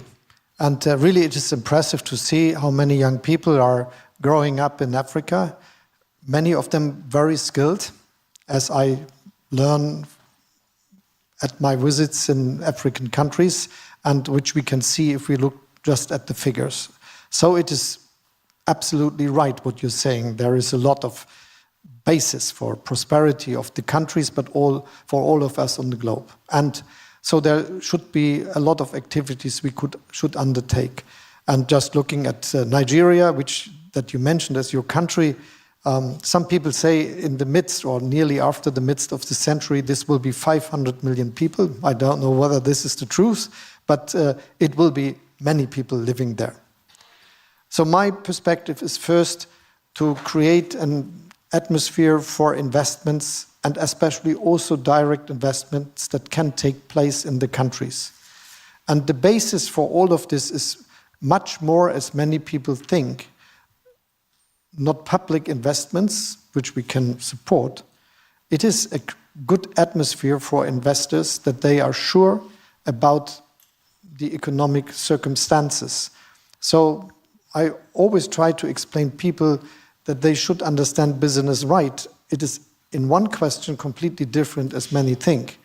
And really, it is impressive to see how many young people are growing up in Africa. Many of them very skilled, as I learn at my visits in African countries, and which we can see if we look just at the figures. So it is absolutely right what you're saying. There is a lot of basis for prosperity of the countries, but for all of us on the globe. And so there should be a lot of activities we should undertake. And just looking at Nigeria, that you mentioned as your country, some people say in the midst or nearly after the midst of the century, this will be 500 million people. I don't know whether this is the truth, but it will be many people living there. So my perspective is first to create an atmosphere for investments and especially also direct investments that can take place in the countries. And the basis for all of this is much more, as many people think, not public investments, which we can support. It is a good atmosphere for investors that they are sure about the economic circumstances. So I always try to explain people that they should understand business right. It is in one question completely different as many think.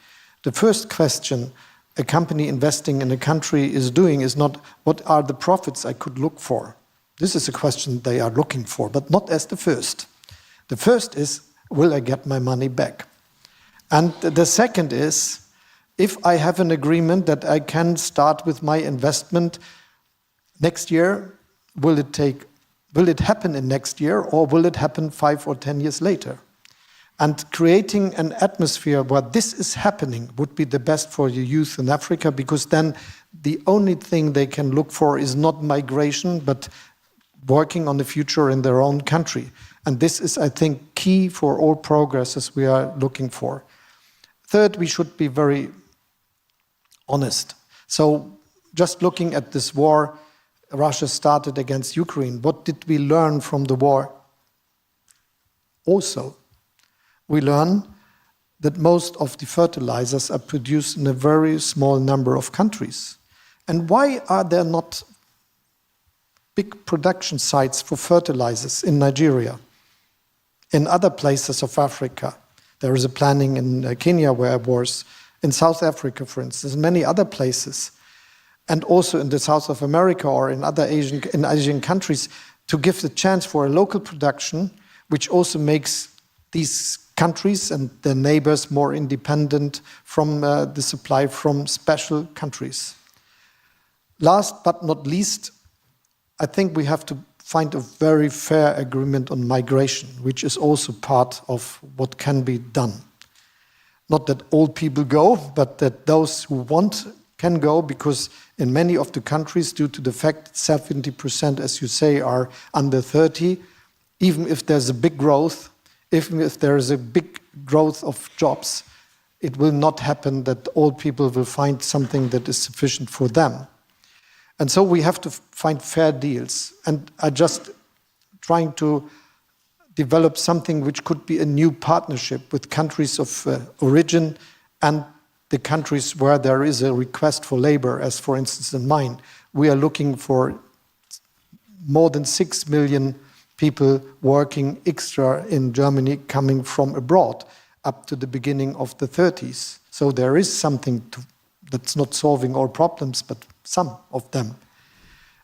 The first question a company investing in a country is doing is not what are the profits I could look for. This is a question they are looking for, but not as the first. The first is, will I get my money back? And the second is, if I have an agreement that I can start with my investment next year, will it happen in next year, or will it happen 5 or 10 years later? And creating an atmosphere where this is happening would be the best for your youth in Africa, because then the only thing they can look for is not migration, but working on the future in their own country. And this is, I think, key for all progresses we are looking for. Third, we should be very honest. So just looking at this war Russia started against Ukraine, what did we learn from the war? Also, we learn that most of the fertilizers are produced in a very small number of countries. And why are there not big production sites for fertilizers in Nigeria, in other places of Africa? There is a planning in Kenya where I was, in South Africa, for instance, and many other places, and also in the South of America or in other Asian countries, to give the chance for a local production, which also makes these countries and their neighbors more independent from the supply from special countries. Last but not least, I think we have to find a very fair agreement on migration, which is also part of what can be done. Not that all people go, but that those who want can go, because in many of the countries, due to the fact that 70%, as you say, are under 30, even if there's a big growth, even if there is a big growth of jobs, it will not happen that all people will find something that is sufficient for them. And so we have to find fair deals. And I'm just trying to develop something which could be a new partnership with countries of origin and the countries where there is a request for labor, as for instance in mine. We are looking for more than 6 million people working extra in Germany coming from abroad up to the beginning of the 30s. So there is something that's not solving all problems, but some of them.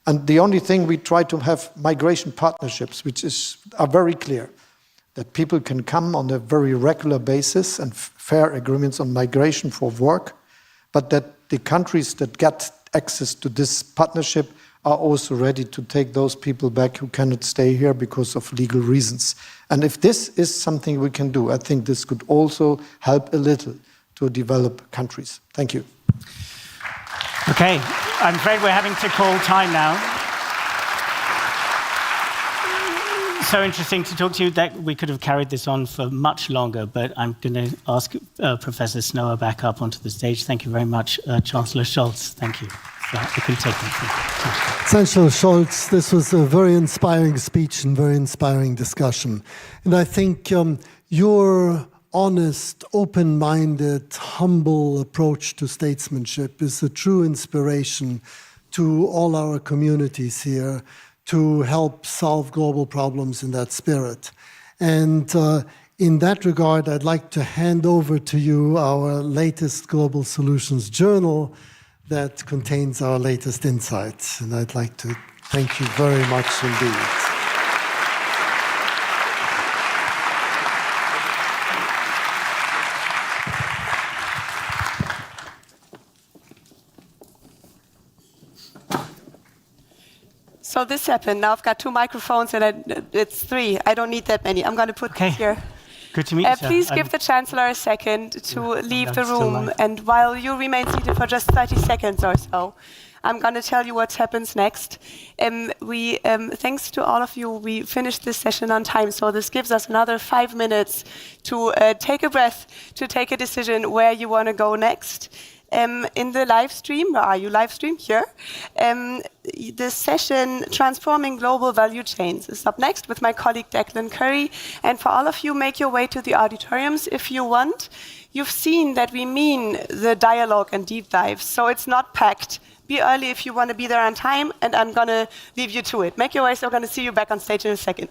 And the only thing, we try to have migration partnerships, which are very clear, that people can come on a very regular basis and fair agreements on migration for work, but that the countries that get access to this partnership are also ready to take those people back who cannot stay here because of legal reasons. And if this is something we can do, I think this could also help a little to develop countries. Thank you. Okay, I'm afraid we're having to call time now. So interesting to talk to you that we could have carried this on for much longer, but I'm going to ask Professor Snow back up onto the stage. Thank you very much, Chancellor Scholz. Thank you. You can take it. Chancellor Scholz, this was a very inspiring speech and very inspiring discussion. And I think your honest, open-minded, humble approach to statesmanship is a true inspiration to all our communities here to help solve global problems in that spirit. And in that regard, I'd like to hand over to you our latest Global Solutions Journal that contains our latest insights. And I'd like to thank you very much indeed. So this happened. Now I've got 2 microphones and it's 3. I don't need that many. I'm going to put this here. Good to meet you, sir. Please give the Chancellor a second to leave the room. And while you remain seated for just 30 seconds or so, I'm going to tell you what happens next. Thanks to all of you, we finished this session on time. So this gives us another 5 minutes to take a breath, to take a decision where you want to go next. In the live stream, where are you, live stream? Here. The session, Transforming Global Value Chains, is up next with my colleague Declan Curry. And for all of you, make your way to the auditoriums if you want. You've seen that we mean the dialogue and deep dives, so it's not packed. Be early if you want to be there on time, and I'm going to leave you to it. Make your way, so I'm going to see you back on stage in a second.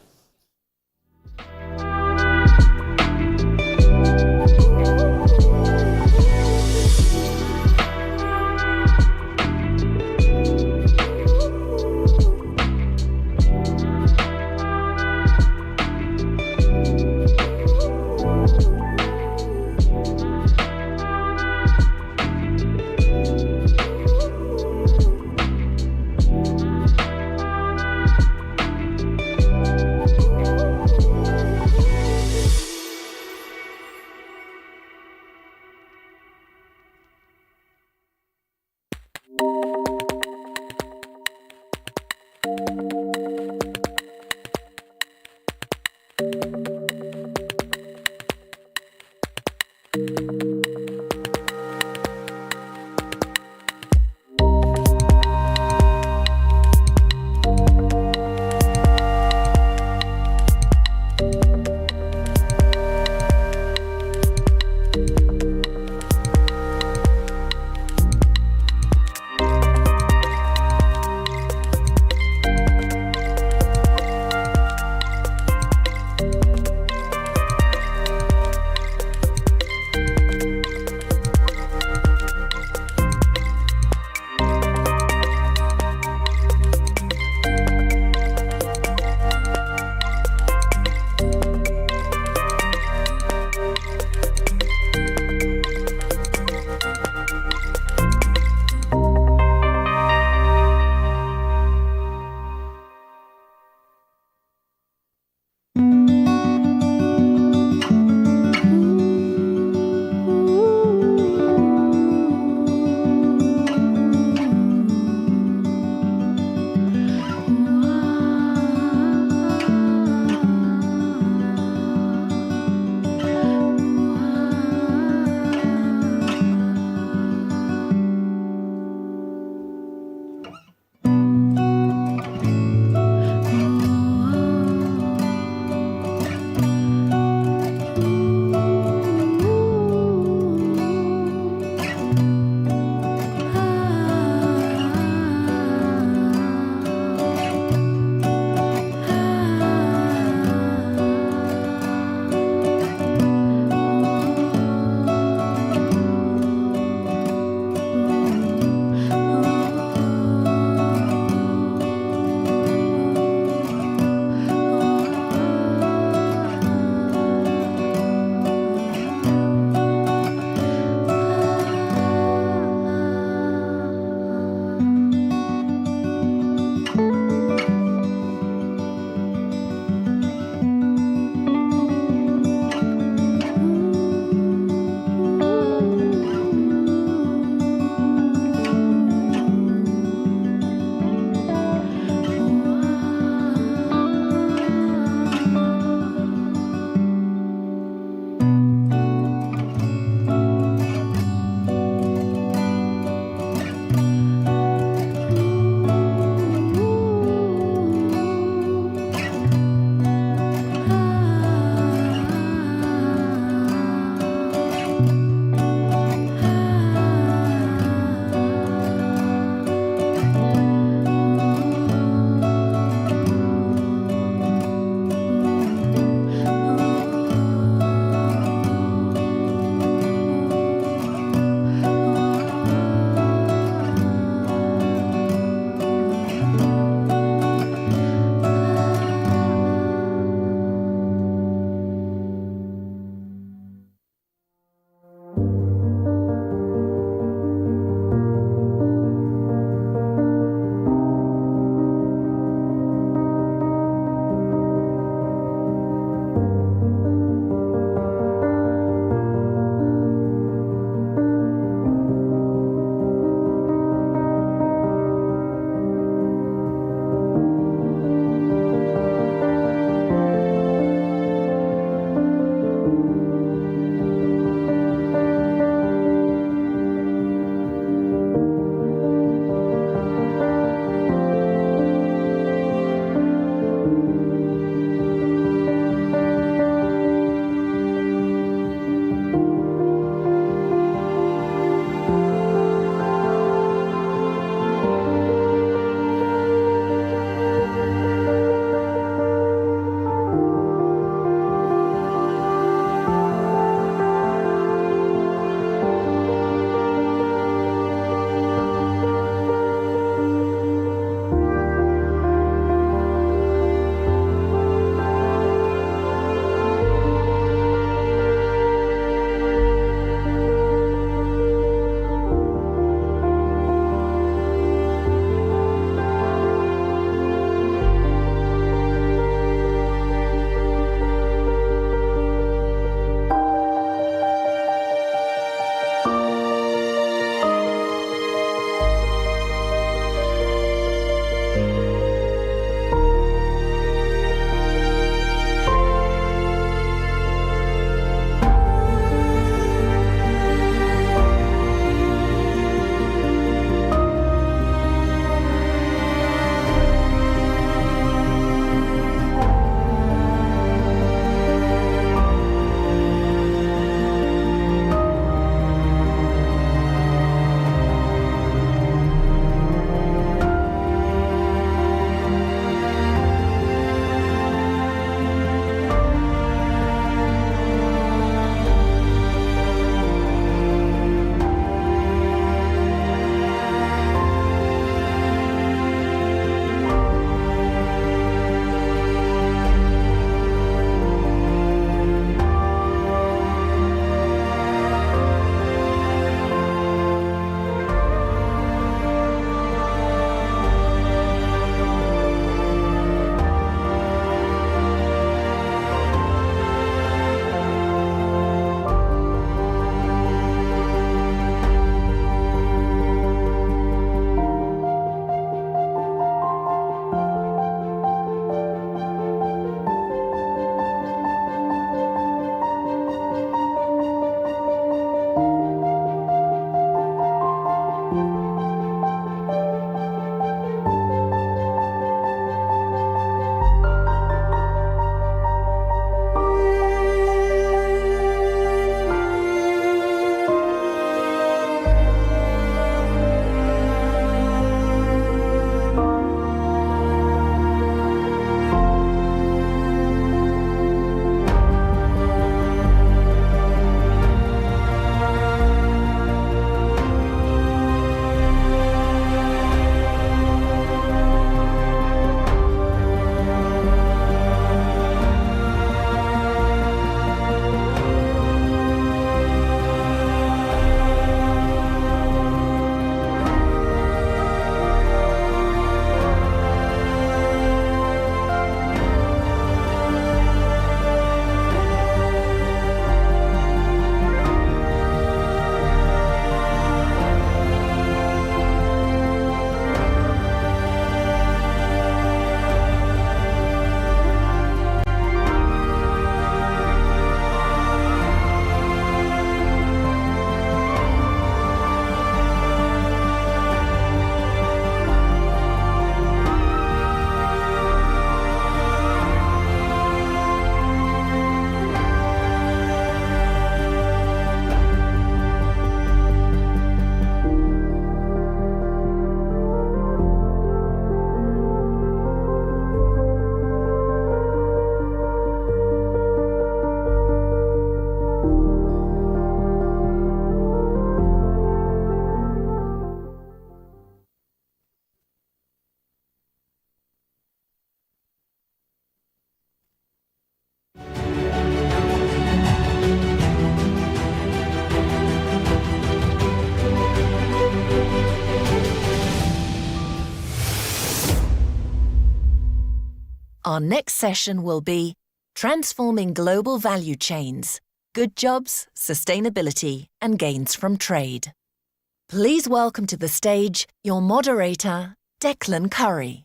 Our next session will be Transforming Global Value Chains, Good Jobs, Sustainability and Gains from Trade. Please welcome to the stage your moderator, Declan Curry.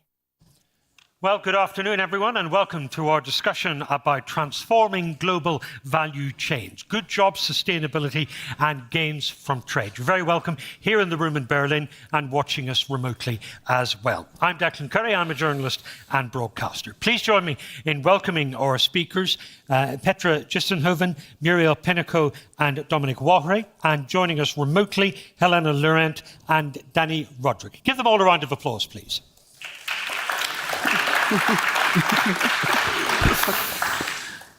Well, good afternoon, everyone, and welcome to our discussion about transforming global value chains, good jobs, sustainability, and gains from trade. You're very welcome here in the room in Berlin and watching us remotely as well. I'm Declan Curry. I'm a journalist and broadcaster. Please join me in welcoming our speakers, Petra Gistenhoven, Muriel Penico, and Dominic Wahre, and joining us remotely, Helena Laurent and Danny Roderick. Give them all a round of applause, please.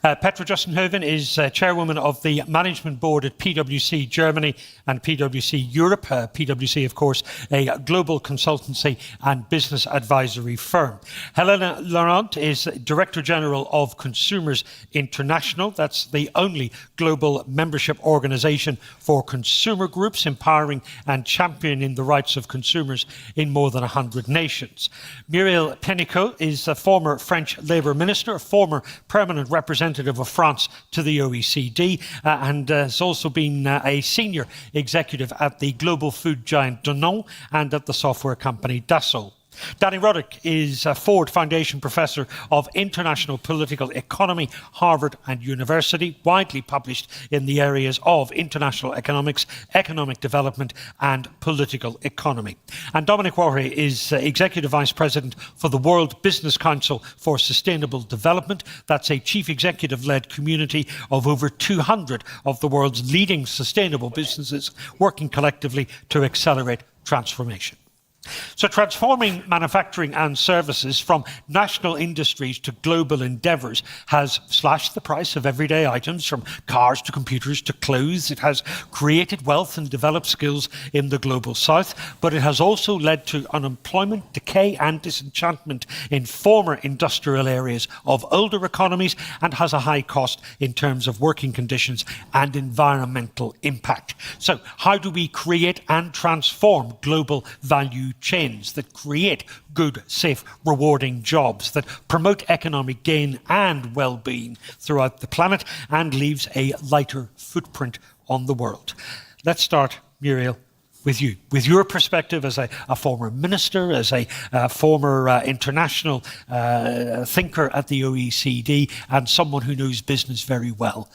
Petra Gistenhoven is chairwoman of the management board at PwC Germany and PwC Europe. PwC, of course, a global consultancy and business advisory firm. Helena Laurent is Director General of Consumers International. That's the only global membership organization for consumer groups, empowering and championing the rights of consumers in more than 100 nations. Muriel Penico is a former French Labour Minister, a former permanent representative of France to the OECD, and has also been a senior executive at the global food giant Danone and at the software company Dassault. Danny Roderick is a Ford Foundation Professor of International Political Economy, Harvard and University, widely published in the areas of international economics, economic development and political economy. And Dominic Wahre is Executive Vice President for the World Business Council for Sustainable Development. That's a chief executive-led community of over 200 of the world's leading sustainable businesses working collectively to accelerate transformation. So transforming manufacturing and services from national industries to global endeavours has slashed the price of everyday items from cars to computers to clothes. It has created wealth and developed skills in the global south, but it has also led to unemployment, decay and disenchantment in former industrial areas of older economies and has a high cost in terms of working conditions and environmental impact. So how do we create and transform global value chains that create good, safe, rewarding jobs, that promote economic gain and well-being throughout the planet and leaves a lighter footprint on the world? Let's start, Muriel, with you, with your perspective as a former minister, as a former international thinker at the OECD and someone who knows business very well.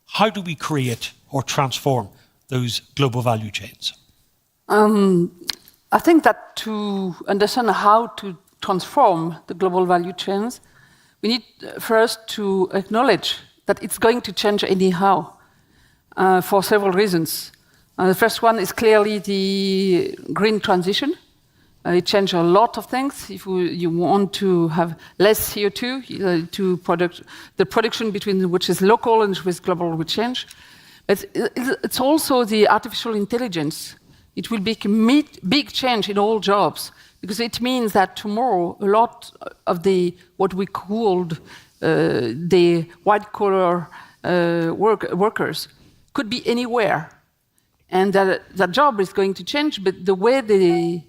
How do we create or transform those global value chains? I think that to understand how to transform the global value chains, we need first to acknowledge that it's going to change anyhow for several reasons. The first one is clearly the green transition. It changed a lot of things. If you want to have less CO2, the production between which is local and which is global will change. But it's also the artificial intelligence. It will be a big change in all jobs, because it means that tomorrow a lot of what we called the white-collar workers could be anywhere. And that job is going to change, but the way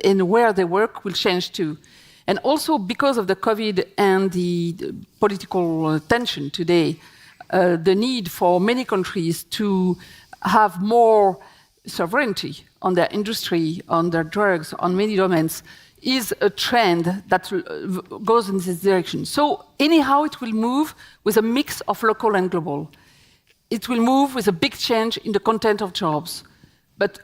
and where they work will change too. And also because of the COVID and the political tension today, the need for many countries to have more sovereignty on their industry, on their drugs, on many domains, is a trend that goes in this direction. So anyhow, it will move with a mix of local and global. It will move with a big change in the content of jobs. But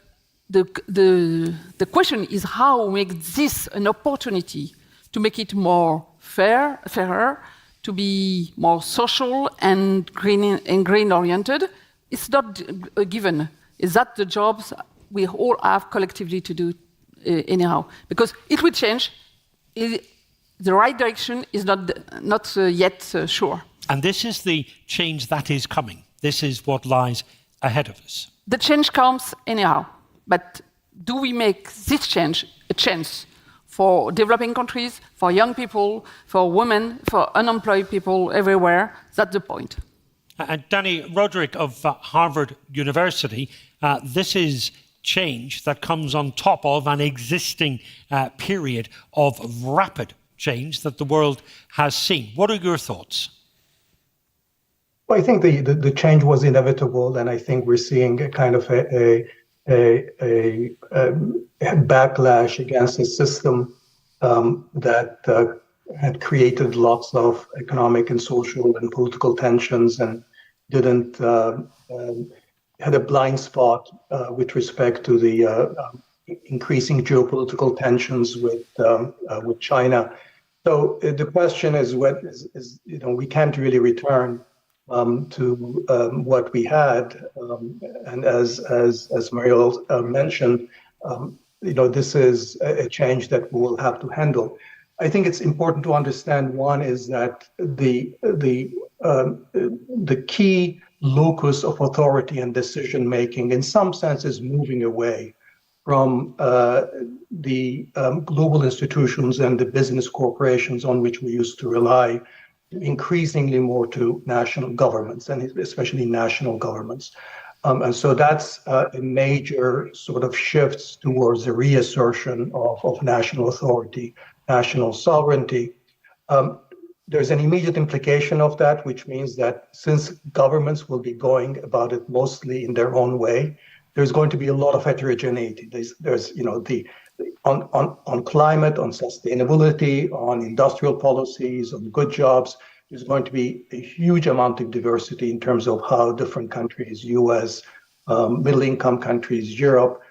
the question is how we make this an opportunity to make it more fairer, to be more social and green-oriented. It's not a given. Is that the jobs we all have collectively to do anyhow? Because it will change. The right direction is not yet sure. And this is the change that is coming. This is what lies ahead of us. The change comes anyhow. But do we make this change a chance for developing countries, for young people, for women, for unemployed people everywhere? That's the point. And Danny Roderick of Harvard University, this is change that comes on top of an existing period of rapid change that the world has seen. What are your thoughts? Well, I think the change was inevitable, and I think we're seeing a kind of a backlash against a system that had created lots of economic and social and political tensions, and didn't had a blind spot with respect to the increasing geopolitical tensions with China. So the question is, we can't really return to what we had, and as Mariel mentioned, this is a change that we will have to handle. I think it's important to understand, one is that the key locus of authority and decision making in some sense is moving away from the global institutions and the business corporations on which we used to rely, increasingly more to national governments, and especially national governments. And so that's a major sort of shifts towards a reassertion of national authority, national sovereignty. There's an immediate implication of that, which means that since governments will be going about it mostly in their own way, there's going to be a lot of heterogeneity. There's on climate, on sustainability, on industrial policies, on good jobs, there's going to be a huge amount of diversity in terms of how different countries, US, middle-income countries, Europe,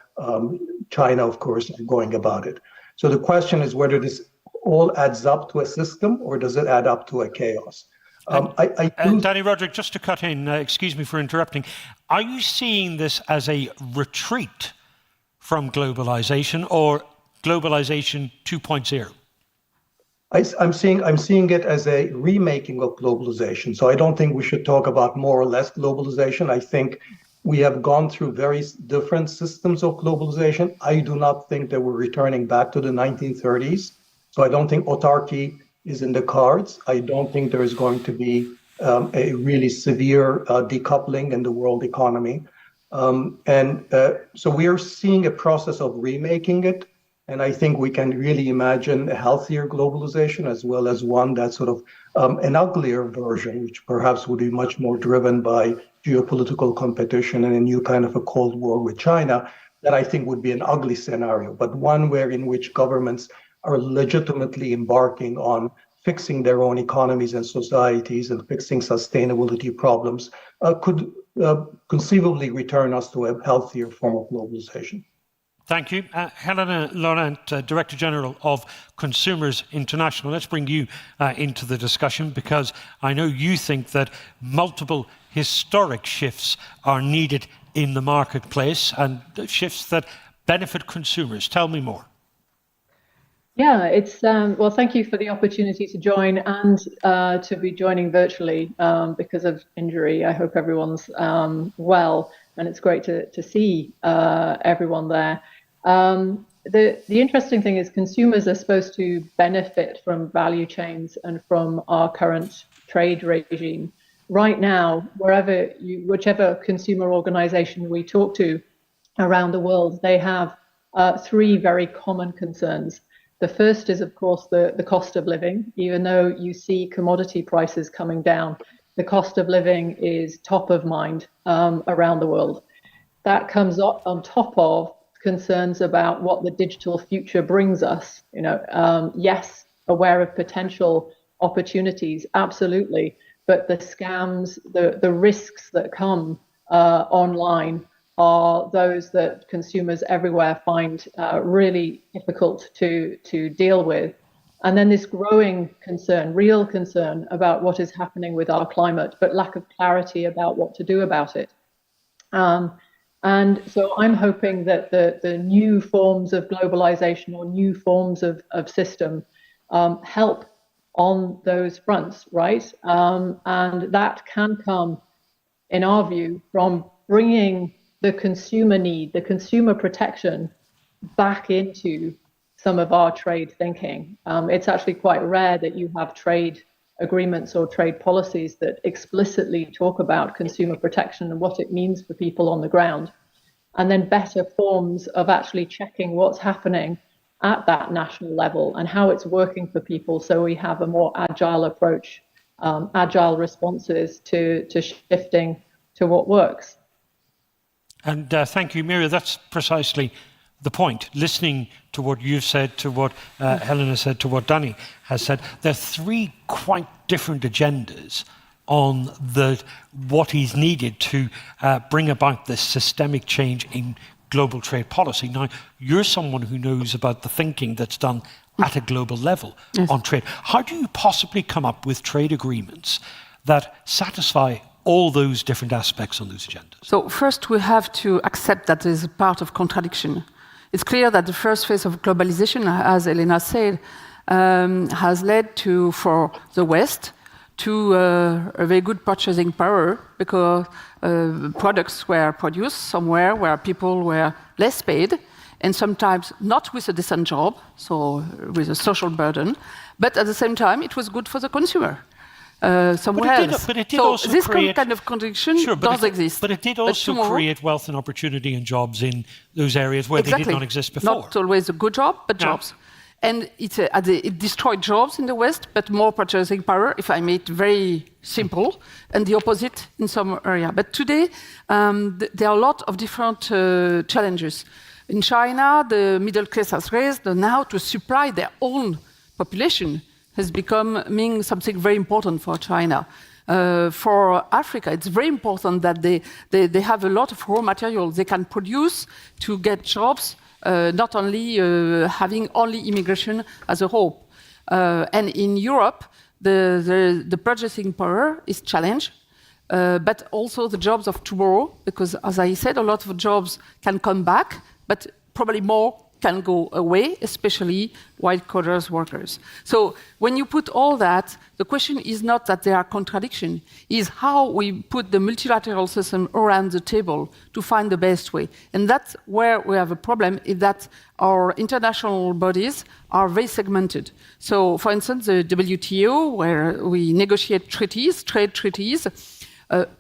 China, of course, are going about it. So the question is whether this all adds up to a system or does it add up to a chaos? Danny Roderick, just to cut in, excuse me for interrupting, are you seeing this as a retreat from globalization or globalization 2.0? I'm seeing it as a remaking of globalization. So I don't think we should talk about more or less globalization. I think we have gone through very different systems of globalization. I do not think that we're returning back to the 1930s. So I don't think autarky is in the cards. I don't think there is going to be a really severe decoupling in the world economy. So we are seeing a process of remaking it. And I think we can really imagine a healthier globalization as well as one that's sort of an uglier version, which perhaps would be much more driven by geopolitical competition and a new kind of a Cold War with China, that I think would be an ugly scenario, but one in which governments are legitimately embarking on fixing their own economies and societies and fixing sustainability problems could conceivably return us to a healthier form of globalization. Thank you. Helena Laurent, Director General of Consumers International. Let's bring you into the discussion, because I know you think that multiple historic shifts are needed in the marketplace and shifts that benefit consumers. Tell me more. Yeah, it's well, thank you for the opportunity to join and to be joining virtually because of injury. I hope everyone's well, and it's great to see everyone there. The interesting thing is consumers are supposed to benefit from value chains and from our current trade regime. Right now, whichever consumer organization we talk to around the world, they have three very common concerns. The first is, of course, the cost of living. Even though you see commodity prices coming down, the cost of living is top of mind around the world. That comes up on top of concerns about what the digital future brings us. Yes, aware of potential opportunities, absolutely, but the scams, the risks that come online are those that consumers everywhere find really difficult to deal with. And then this growing concern, real concern about what is happening with our climate, but lack of clarity about what to do about it. And so I'm hoping that the new forms of globalization or new forms of system help on those fronts, right? And that can come, in our view, from bringing the consumer need, the consumer protection back into some of our trade thinking. It's actually quite rare that you have trade agreements or trade policies that explicitly talk about consumer protection and what it means for people on the ground, and then better forms of actually checking what's happening at that national level and how it's working for people, so we have a more agile approach, agile responses to shifting to what works. And thank you, Mira. That's precisely the point. Listening to what you've said, to what Helena said, to what Danny has said, there are three quite different agendas on what is needed to bring about this systemic change in global trade policy. Now, you're someone who knows about the thinking that's done at a global level on trade. How do you possibly come up with trade agreements that satisfy all those different aspects on those agendas? So first we have to accept that there is a part of contradiction. It's clear that the first phase of globalization, as Elena said, has led to, for the West, to a very good purchasing power, because products were produced somewhere where people were less paid, and sometimes not with a decent job, so with a social burden, but at the same time it was good for the consumer. Somewhere else. But it did so also this create, kind of contradiction does exist. But it did also create wealth and opportunity and jobs in those areas where they did not exist before. Not always a good job, but jobs. And it destroyed jobs in the West, but more purchasing power, if I make it very simple, and the opposite in some area. But today, there are a lot of different challenges. In China, the middle class has raised now to supply their own population has become something very important for China. For Africa, it's very important that they have a lot of raw materials they can produce to get jobs, not only having only immigration as a whole. And in Europe, the purchasing power is challenged, but also the jobs of tomorrow, because as I said, a lot of jobs can come back, but probably more can go away, especially white-collar workers. So when you put all that, the question is not that there are contradictions, is how we put the multilateral system around the table to find the best way. And that's where we have a problem, is that our international bodies are very segmented. So, for instance, the WTO, where we negotiate treaties, trade treaties,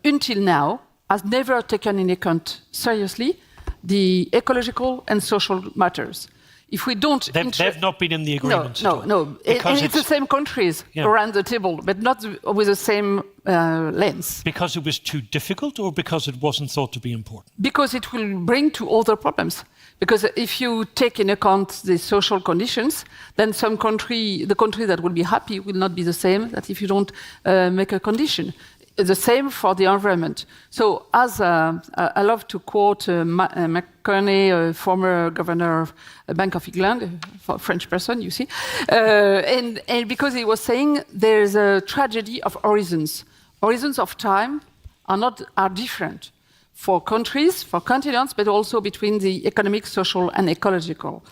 until now, has never taken into account seriously the ecological and social matters. If we don't... They've not been in the agreements. No. And it's the same countries around the table, but not with the same lens. Because it was too difficult, or because it wasn't thought to be important? Because it will bring to other problems. Because if you take into account the social conditions, then the country that will be happy will not be the same that if you don't make a condition. The same for the environment. So, as I love to quote McCartney, former governor of the Bank of England, a French person, you see, and because he was saying there's a tragedy of horizons. Horizons of time are different for countries, for continents, but also between the economic, social, and ecological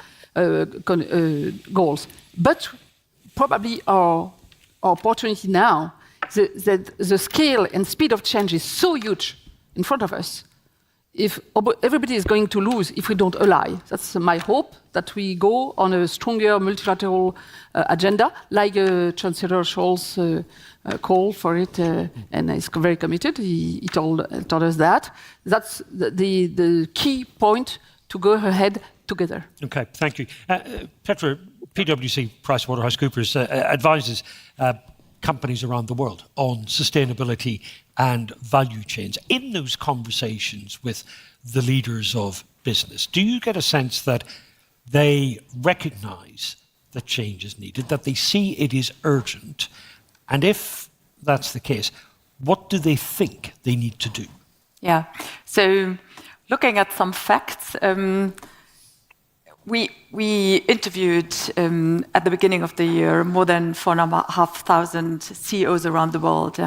goals. But probably our opportunity now, the scale and speed of change is so huge in front of us. If everybody is going to lose if we don't ally. That's my hope, that we go on a stronger multilateral agenda, like Chancellor Scholz called for it, and is very committed. He told us that. That's the key point to go ahead together. Okay, thank you. Petra, PwC, PricewaterhouseCoopers, advises companies around the world on sustainability and value chains. In those conversations with the leaders of business, do you get a sense that they recognize that change is needed, that they see it is urgent? And if that's the case, what do they think they need to do? Yeah, so looking at some facts, we interviewed at the beginning of the year more than 4,500 CEOs around the world,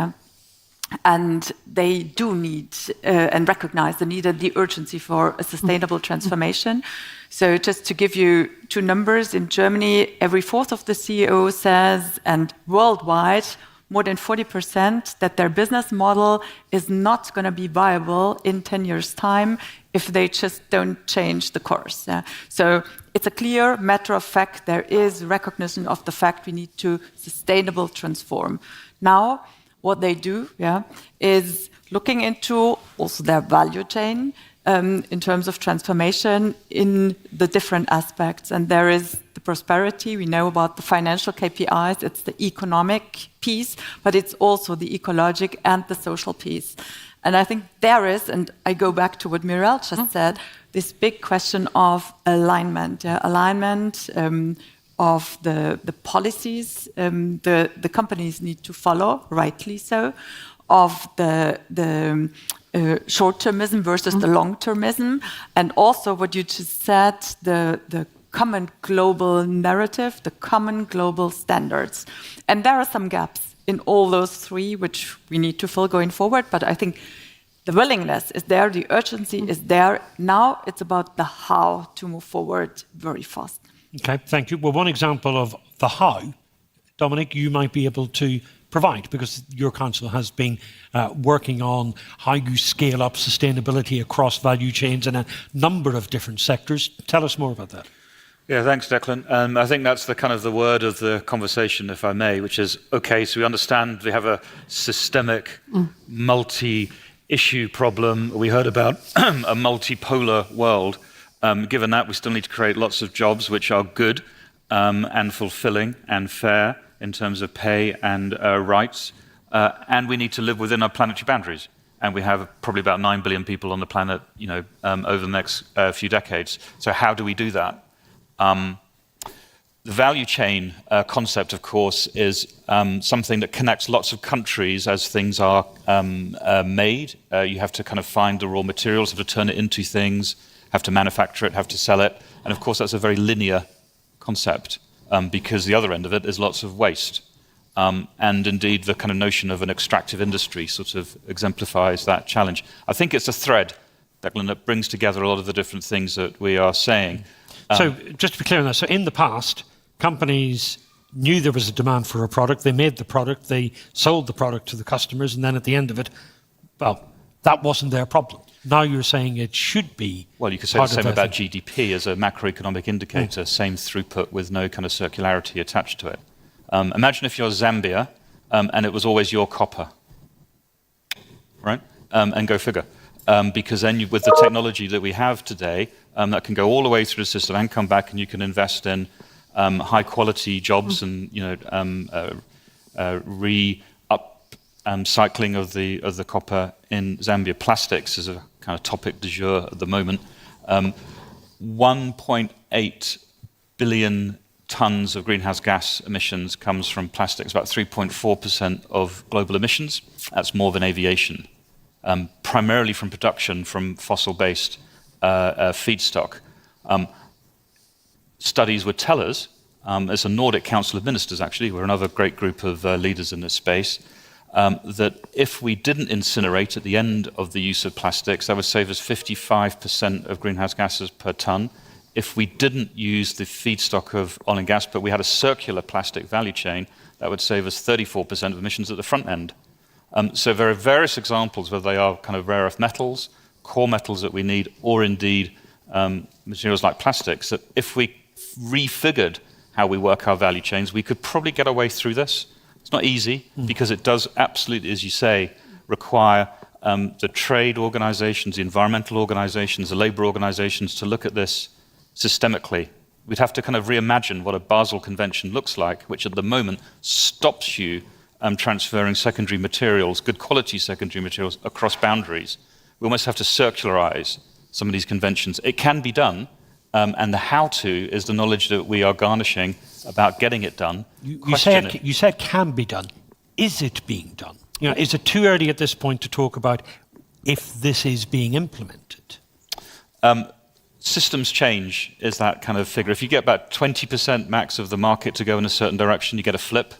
and they do need and recognize the need and the urgency for a sustainable transformation. So just to give you two numbers, in Germany, every fourth of the CEO says, and worldwide, more than 40%, that their business model is not going to be viable in 10 years' time if they just don't change the course. So it's a clear matter of fact. There is recognition of the fact we need to sustainable transform. Now, what they do is looking into also their value chain, in terms of transformation in the different aspects. And there is the prosperity, we know about the financial KPIs, it's the economic piece, but it's also the ecologic and the social piece. And I think there is, and I go back to what Mirel just said, this big question of alignment, alignment of the policies the companies need to follow, rightly so, of the short-termism versus the long-termism, and also what you just said, the common global narrative, the common global standards. And there are some gaps in all those three, which we need to fill going forward, but I think the willingness is there, the urgency is there. Now it's about the how to move forward very fast. Okay, thank you. Well, one example of the how, Dominic, you might be able to provide, because your council has been working on how you scale up sustainability across value chains in a number of different sectors. Tell us more about that. Yeah, thanks, Declan. I think that's the kind of the word of the conversation, if I may, which is, okay, so we understand we have a systemic, multi-issue problem. We heard about a multipolar world. Given that, we still need to create lots of jobs which are good and fulfilling and fair in terms of pay and rights. And we need to live within our planetary boundaries. And we have probably about 9 billion people on the planet, over the next few decades. So how do we do that? The value chain concept, of course, is something that connects lots of countries as things are made. You have to kind of find the raw materials, have to turn it into things, have to manufacture it, have to sell it. And of course, that's a very linear concept because the other end of it is lots of waste. And indeed, the kind of notion of an extractive industry sort of exemplifies that challenge. I think it's a thread, Declan, that brings together a lot of the different things that we are saying. So just to be clear on that, so in the past, companies knew there was a demand for a product, they made the product, they sold the product to the customers, and then at the end of it, well, that wasn't their problem. Now you're saying it should be. Well, you could say the same about GDP as a macroeconomic indicator, same throughput with no kind of circularity attached to it. Imagine if you're Zambia and it was always your copper, right? And go figure. Because then with the technology that we have today, that can go all the way through the system and come back, and you can invest in high quality jobs and cycling of the copper in Zambia. Plastics is a kind of topic du jour at the moment. 1.8 billion tons of greenhouse gas emissions comes from plastics, about 3.4% of global emissions. That's more than aviation. Primarily from production from fossil-based feedstock. Studies would tell us, as a Nordic Council of Ministers actually, we're another great group of leaders in this space, that if we didn't incinerate at the end of the use of plastics, that would save us 55% of greenhouse gases per ton. If we didn't use the feedstock of oil and gas, but we had a circular plastic value chain, that would save us 34% of emissions at the front end. So there are various examples where they are kind of rare earth metals, core metals that we need, or indeed materials like plastics, that if we refigured how we work our value chains, we could probably get our way through this. It's not easy, because it does absolutely, as you say, require the trade organizations, the environmental organizations, the labor organizations to look at this systemically. We'd have to kind of reimagine what a Basel Convention looks like, which at the moment stops you transferring secondary materials, good quality secondary materials, across boundaries. We almost have to circularize some of these conventions. It can be done, and the how-to is the knowledge that we are garnishing about getting it done. You said can be done. Is it being done? Is it too early at this point to talk about if this is being implemented? Systems change is that kind of figure. If you get about 20% max of the market to go in a certain direction, you get a flip.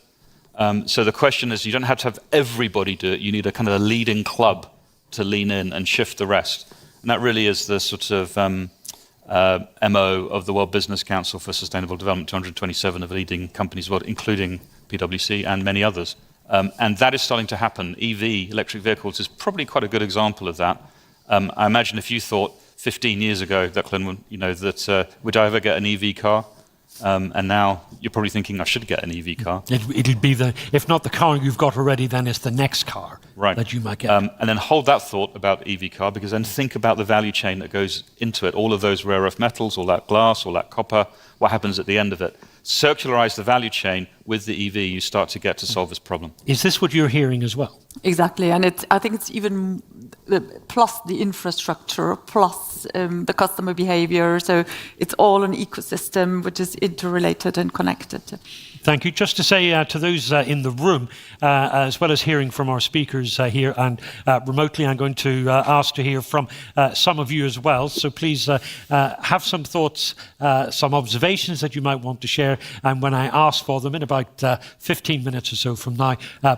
So the question is, you don't have to have everybody do it. You need a kind of a leading club to lean in and shift the rest. And that really is the sort of MO of the World Business Council for Sustainable Development, 227 of the leading companies in the world, including PwC and many others. And that is starting to happen. EV, electric vehicles, is probably quite a good example of that. I imagine if you thought 15 years ago, Declan, that would I ever get an EV car? And now you're probably thinking, I should get an EV car. It'll be if not the car you've got already, then it's the next car that you might get. And then hold that thought about EV car, because then think about the value chain that goes into it. All of those rare earth metals, all that glass, all that copper, what happens at the end of it? Circularize the value chain with the EV, you start to get to solve this problem. Is this what you're hearing as well? Exactly, and I think it's even plus the infrastructure, plus the customer behavior. So it's all an ecosystem which is interrelated and connected. Thank you. Just to say to those in the room, as well as hearing from our speakers here and remotely, I'm going to ask to hear from some of you as well. So please have some thoughts, some observations that you might want to share. And when I ask for them in about 15 minutes or so from now,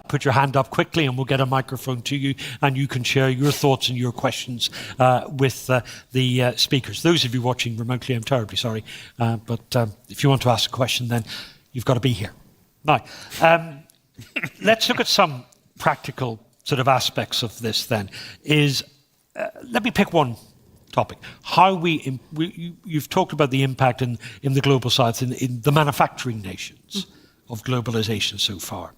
put your hand up quickly and we'll get a microphone to you and you can share your thoughts and your questions with the speakers. Those of you watching remotely, I'm terribly sorry. But if you want to ask a question, then you've got to be here. Now, let's look at some practical sort of aspects of this then. Let me pick one topic. How you've talked about the impact in the global south, in the manufacturing nations of globalization so far.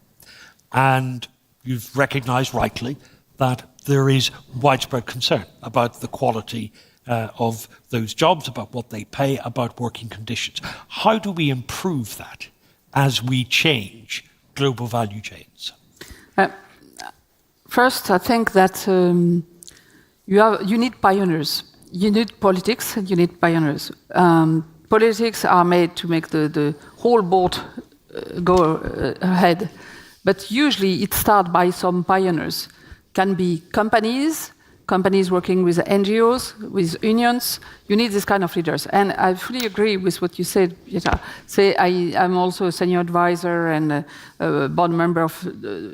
And you've recognized rightly that there is widespread concern about the quality of those jobs, about what they pay, about working conditions. How do we improve that as we change global value chains? First, I think that you need pioneers. You need politics and you need pioneers. Politics are made to make the whole boat go ahead. But usually it starts by some pioneers. Can be companies working with NGOs, with unions. You need this kind of leaders. And I fully agree with what you said, Peter. I'm also a senior advisor and a board member of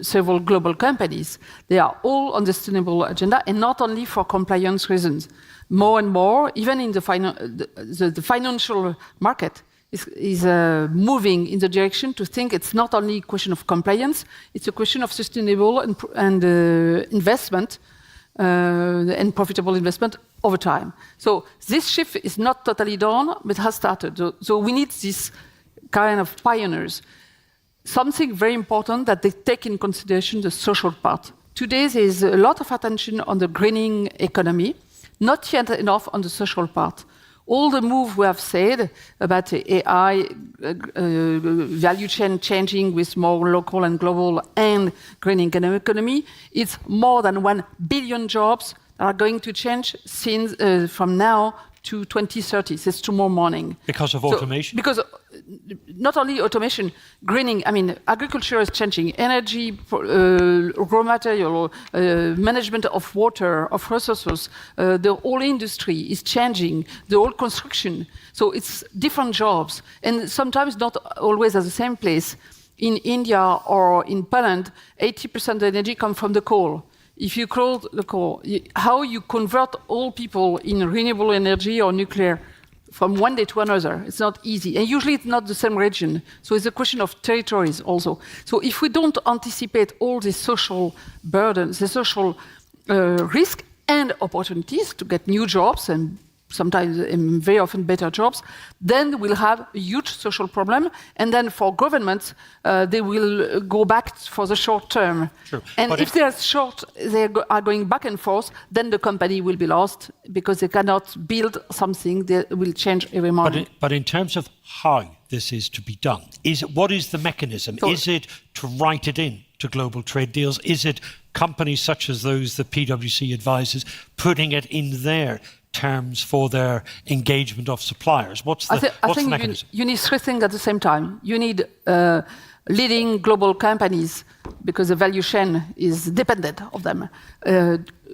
several global companies. They are all on the sustainable agenda, and not only for compliance reasons. More and more, even in the financial market, is moving in the direction to think it's not only a question of compliance, it's a question of sustainable and investment, and profitable investment over time. So this shift is not totally done, but has started. So we need this kind of pioneers. Something very important that they take in consideration the social part. Today there is a lot of attention on the greening economy, not yet enough on the social part. All the move we have said about the AI value chain changing with more local and global and greening economy, it's more than 1 billion jobs that are going to change since from now to 2030. That's tomorrow morning. Because of automation? Because not only automation, greening, agriculture is changing, energy, raw material, management of water, of resources, the whole industry is changing, the whole construction. So it's different jobs, and sometimes not always at the same place. In India or in Poland, 80% of the energy comes from the coal. If you close the coal, how you convert all people in renewable energy or nuclear from one day to another, it's not easy. And usually it's not the same region. So it's a question of territories also. So if we don't anticipate all the social burdens, the social risk and opportunities to get new jobs and sometimes very often better jobs, then we'll have a huge social problem. And then for governments, they will go back for the short term. Sure. And but if they are going back and forth, then the company will be lost because they cannot build something that will change every morning. But in terms of how this is to be done, what is the mechanism? Is it to write it in to global trade deals? Is it companies such as those that PwC advises putting it in their terms for their engagement of suppliers? What's the mechanism? You need three things at the same time. You need leading global companies, because the value chain is dependent of them,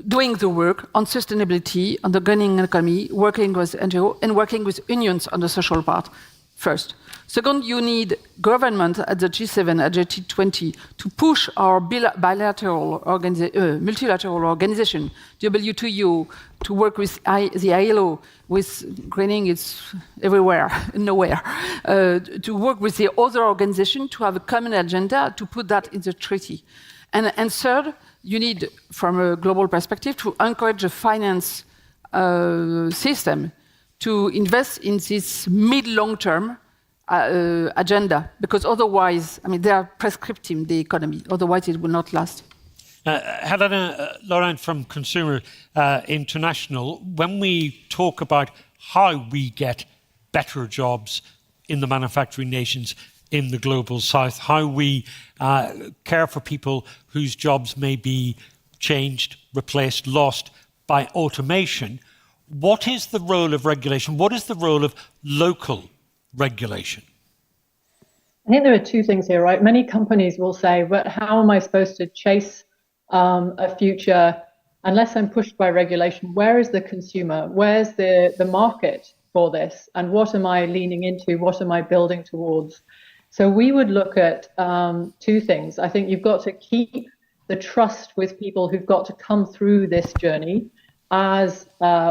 doing the work on sustainability, on the greening economy, working with NGO and working with unions on the social part first. Second, you need government at the G7, at the G20 to push our multilateral organization, WTO, to work with the ILO, with greening, it's everywhere, nowhere, to work with the other organization to have a common agenda to put that in the treaty. And third, you need, from a global perspective, to encourage the finance system to invest in this mid-long term agenda, because otherwise, I mean, they are prescriptive the economy. Otherwise, it will not last. Helena Laurent from Consumer International, when we talk about how we get better jobs in the manufacturing nations in the global south, how we care for people whose jobs may be changed, replaced, lost by automation, what is the role of regulation? What is the role of local regulation? I think there are two things here, right? Many companies will say, but how am I supposed to chase a future unless I'm pushed by regulation? Where is the consumer? Where's the market for this? And what am I leaning into? What am I building towards? So we would look at two things. I think you've got to keep the trust with people who've got to come through this journey as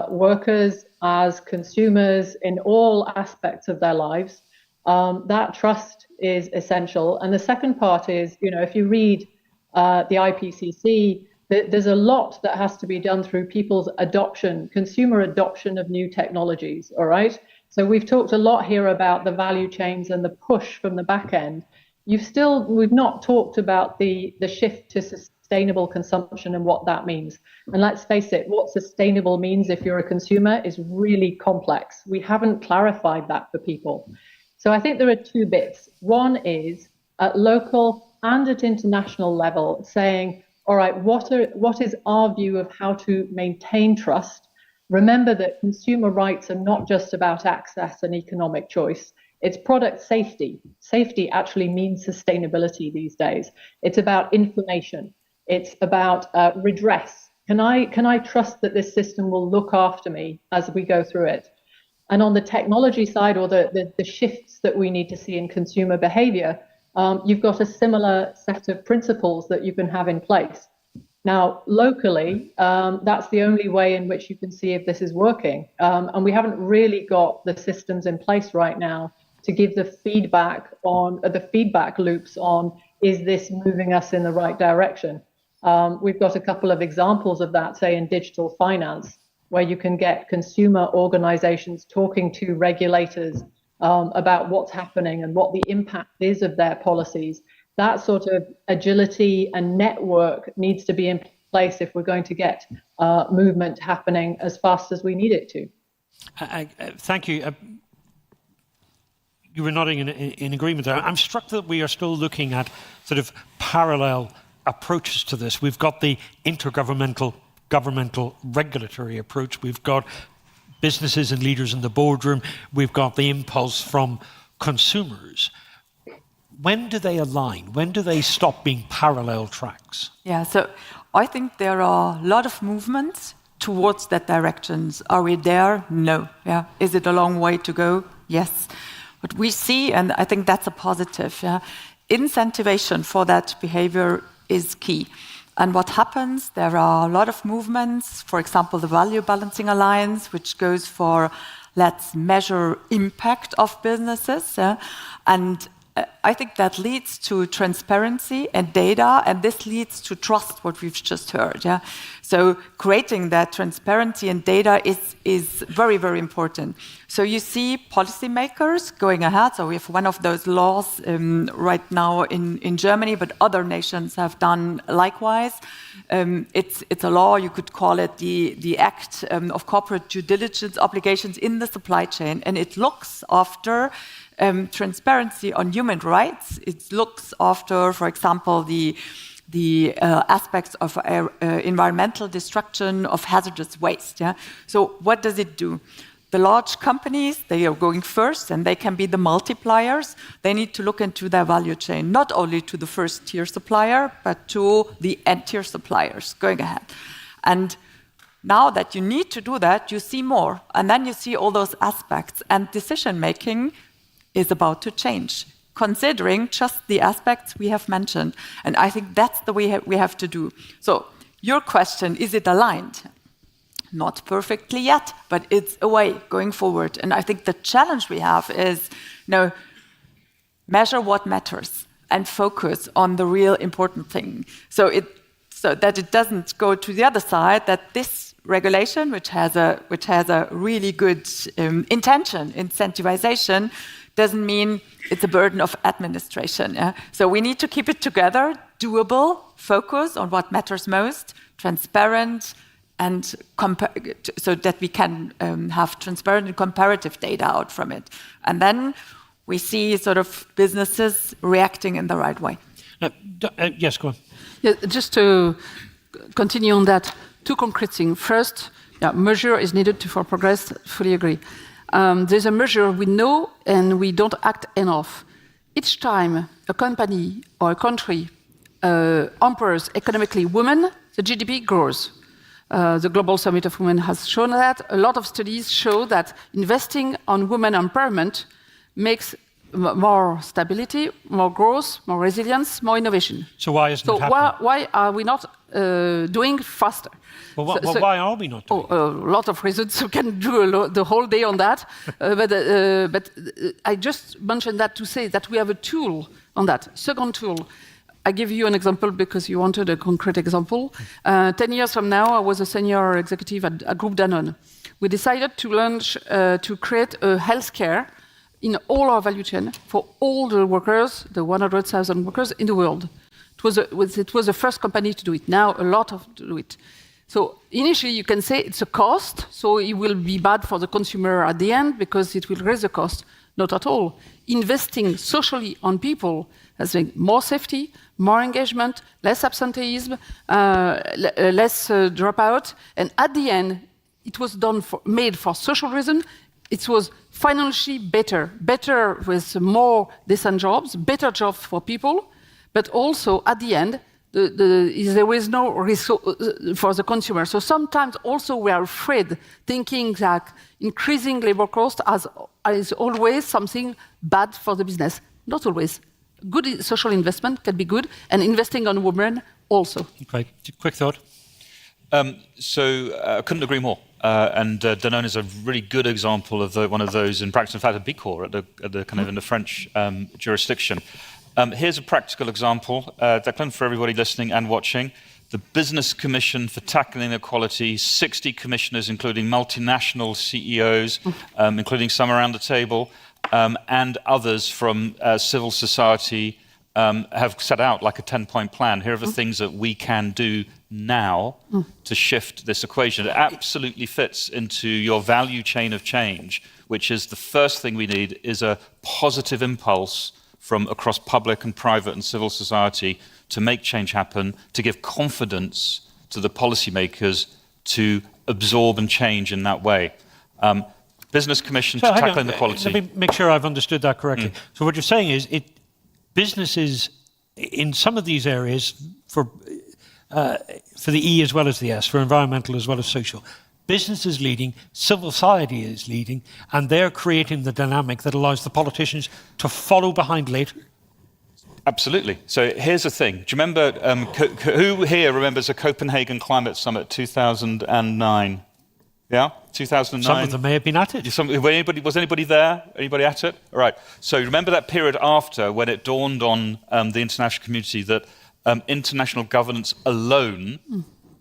workers, as consumers, in all aspects of their lives. That trust is essential. And the second part is, if you read the IPCC, there's a lot that has to be done through people's adoption, consumer adoption of new technologies, all right? So we've talked a lot here about the value chains and the push from the back end. We've not talked about the shift to sustainable consumption and what that means. And let's face it, what sustainable means if you're a consumer is really complex. We haven't clarified that for people. So I think there are two bits. One is at local and at international level saying, all right, what is our view of how to maintain trust? Remember that consumer rights are not just about access and economic choice. It's product safety. Safety actually means sustainability these days. It's about information. It's about redress. Can I trust that this system will look after me as we go through it? And on the technology side, or the shifts that we need to see in consumer behavior, you've got a similar set of principles that you can have in place. Now, locally, that's the only way in which you can see if this is working. And we haven't really got the systems in place right now to give the feedback loops on, is this moving us in the right direction? We've got a couple of examples of that, say in digital finance, where you can get consumer organizations talking to regulators about what's happening and what the impact is of their policies. That sort of agility and network needs to be in place if we're going to get movement happening as fast as we need it to. Thank you. You were nodding in agreement there. I'm struck that we are still looking at sort of parallel approaches to this. We've got the governmental regulatory approach. We've got businesses and leaders in the boardroom. We've got the impulse from consumers. When do they align? When do they stop being parallel tracks? Yeah, so I think there are a lot of movements towards that directions. Are we there? No. Yeah. Is it a long way to go? Yes. But we see, and I think that's a positive, incentivization for that behavior is key. And what happens, there are a lot of movements, for example, the Value Balancing Alliance, which goes for let's measure impact of businesses. And I think that leads to transparency and data, and this leads to trust, what we've just heard. Yeah? So creating that transparency and data is very, very important. So you see policymakers going ahead. So we have one of those laws right now in Germany, but other nations have done likewise. It's a law, you could call it the Act of Corporate Due Diligence Obligations in the Supply Chain, and it looks after transparency on human rights. It looks after, for example, the aspects of environmental destruction of hazardous waste. Yeah? So what does it do? The large companies, they are going first, and they can be the multipliers. They need to look into their value chain, not only to the first-tier supplier, but to the end-tier suppliers going ahead. And now that you need to do that, you see more. And then you see all those aspects. And decision-making is about to change, considering just the aspects we have mentioned. And I think that's the way we have to do. So your question, is it aligned? Not perfectly yet, but it's a way going forward. And I think the challenge we have is, measure what matters and focus on the real important thing. So that it doesn't go to the other side, that this regulation, which has a really good intention, incentivization, doesn't mean it's a burden of administration. Yeah? So we need to keep it together, doable, focus on what matters most, transparent, and so that we can have transparent and comparative data out from it. And then we see sort of businesses reacting in the right way. Yes, go on. Yeah, just to continue on that, two concrete things. First, measure is needed for progress, fully agree. There's a measure we know and we don't act enough. Each time a company or a country empowers economically women, the GDP grows. The Global Summit of Women has shown that. A lot of studies show that investing on women empowerment makes more stability, more growth, more resilience, more innovation. So why isn't it happening? Why are we not doing faster? Well, why are we not doing it? A lot of reasons. We can do the whole day on that. But I just mentioned that to say that we have a tool on that. Second tool, I give you an example because you wanted a concrete example. 10 years from now, I was a senior executive at Group Danone. We decided to launch, to create a healthcare in all our value chain for all the workers, the 100,000 workers in the world. It was the first company to do it. Now a lot of do it. So initially you can say it's a cost, so it will be bad for the consumer at the end because it will raise the cost. Not at all. Investing socially on people has been more safety, more engagement, less absenteeism, less dropout, and at the end it was made for social reason. It was financially better with more decent jobs, better jobs for people, but also at the end, there was no resource for the consumer. So sometimes also we are afraid, thinking that increasing labor cost is always something bad for the business. Not always. Good social investment can be good, and investing on women also. Okay, quick thought. I couldn't agree more. And Danone is a really good example of one of those in practice. In fact, a B Corp at the kind of in the French jurisdiction. Here's a practical example, Declan, for everybody listening and watching. The Business Commission for Tackling Inequality, 60 commissioners, including multinational CEOs, including some around the table, and others from civil society, have set out like a 10-point plan. Here are the things that we can do now to shift this equation. It absolutely fits into your value chain of change, which is the first thing we need is a positive impulse from across public and private and civil society to make change happen, to give confidence to the policymakers to absorb and change in that way. Business Commission to tackle inequality. Let me make sure I've understood that correctly. So what you're saying is businesses in some of these areas for the E as well as the S, for environmental as well as social, business is leading, civil society is leading, and they're creating the dynamic that allows the politicians to follow behind later? Absolutely. So here's the thing. Do you remember, who here remembers the Copenhagen Climate Summit 2009? Yeah, 2009. Some of them may have been at it. Was anybody there? Anybody at it? All right. So remember that period after when it dawned on the international community that international governance alone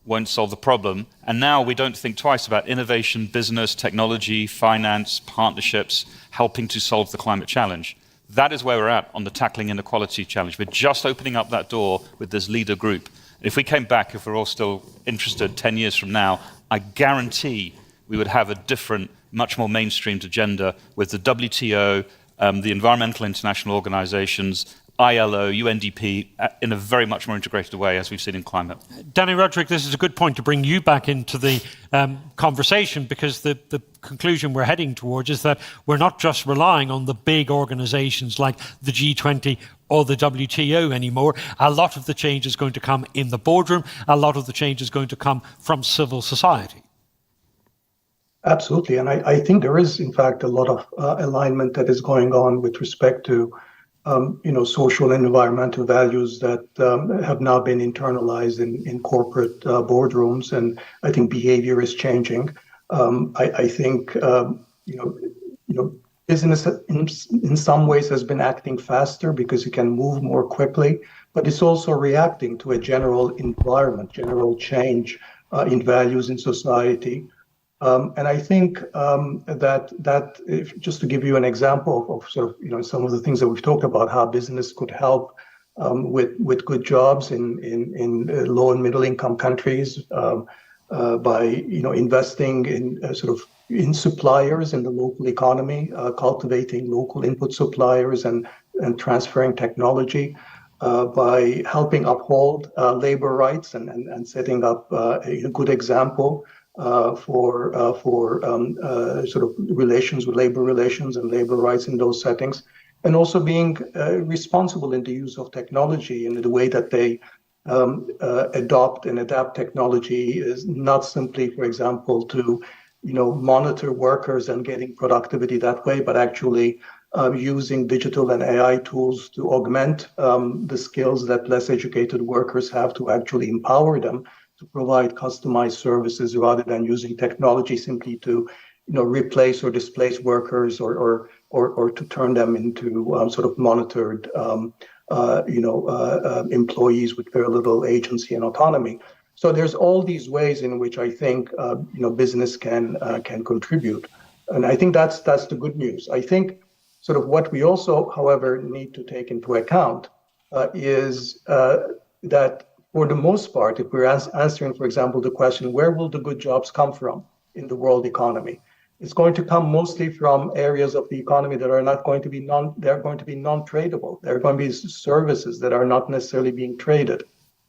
won't solve the problem. And now we don't think twice about innovation, business, technology, finance, partnerships, helping to solve the climate challenge. That is where we're at on the tackling inequality challenge. We're just opening up that door with this leader group. If we came back, if we're all still interested 10 years from now, I guarantee we would have a different, much more mainstreamed agenda with the WTO, the environmental international organizations, ILO, UNDP, in a very much more integrated way, as we've seen in climate. Danny Roderick, this is a good point to bring you back into the conversation, because the conclusion we're heading towards is that we're not just relying on the big organizations like the G20 or the WTO anymore. A lot of the change is going to come in the boardroom. A lot of the change is going to come from civil society. Absolutely. And I think there is, in fact, a lot of alignment that is going on with respect to social and environmental values that have now been internalized in corporate boardrooms, and I think behavior is changing. I think business in some ways has been acting faster because it can move more quickly, but it's also reacting to a general environment, general change in values in society. And I think that if, just to give you an example of sort of some of the things that we've talked about, how business could help with good jobs in low and middle income countries by investing in in suppliers in the local economy, cultivating local input suppliers and transferring technology. By helping uphold labor rights and setting up a good example for sort of relations with labor relations and labor rights in those settings, and also being responsible in the use of technology in the way that they adopt and adapt technology is not simply, for example, to monitor workers and getting productivity that way, but actually using digital and AI tools to augment the skills that less educated workers have, to actually empower them to provide customized services rather than using technology simply to replace or displace workers or to turn them into sort of monitored employees with very little agency and autonomy. So there's all these ways in which I think business can contribute, and I think that's the good news. I think sort of what we also, however, need to take into account is that for the most part, if we're answering, for example, the question, where will the good jobs come from in the world economy? It's going to come mostly from areas of the economy that are not going to be they're going to be non-tradable. There are going to be services that are not necessarily being traded.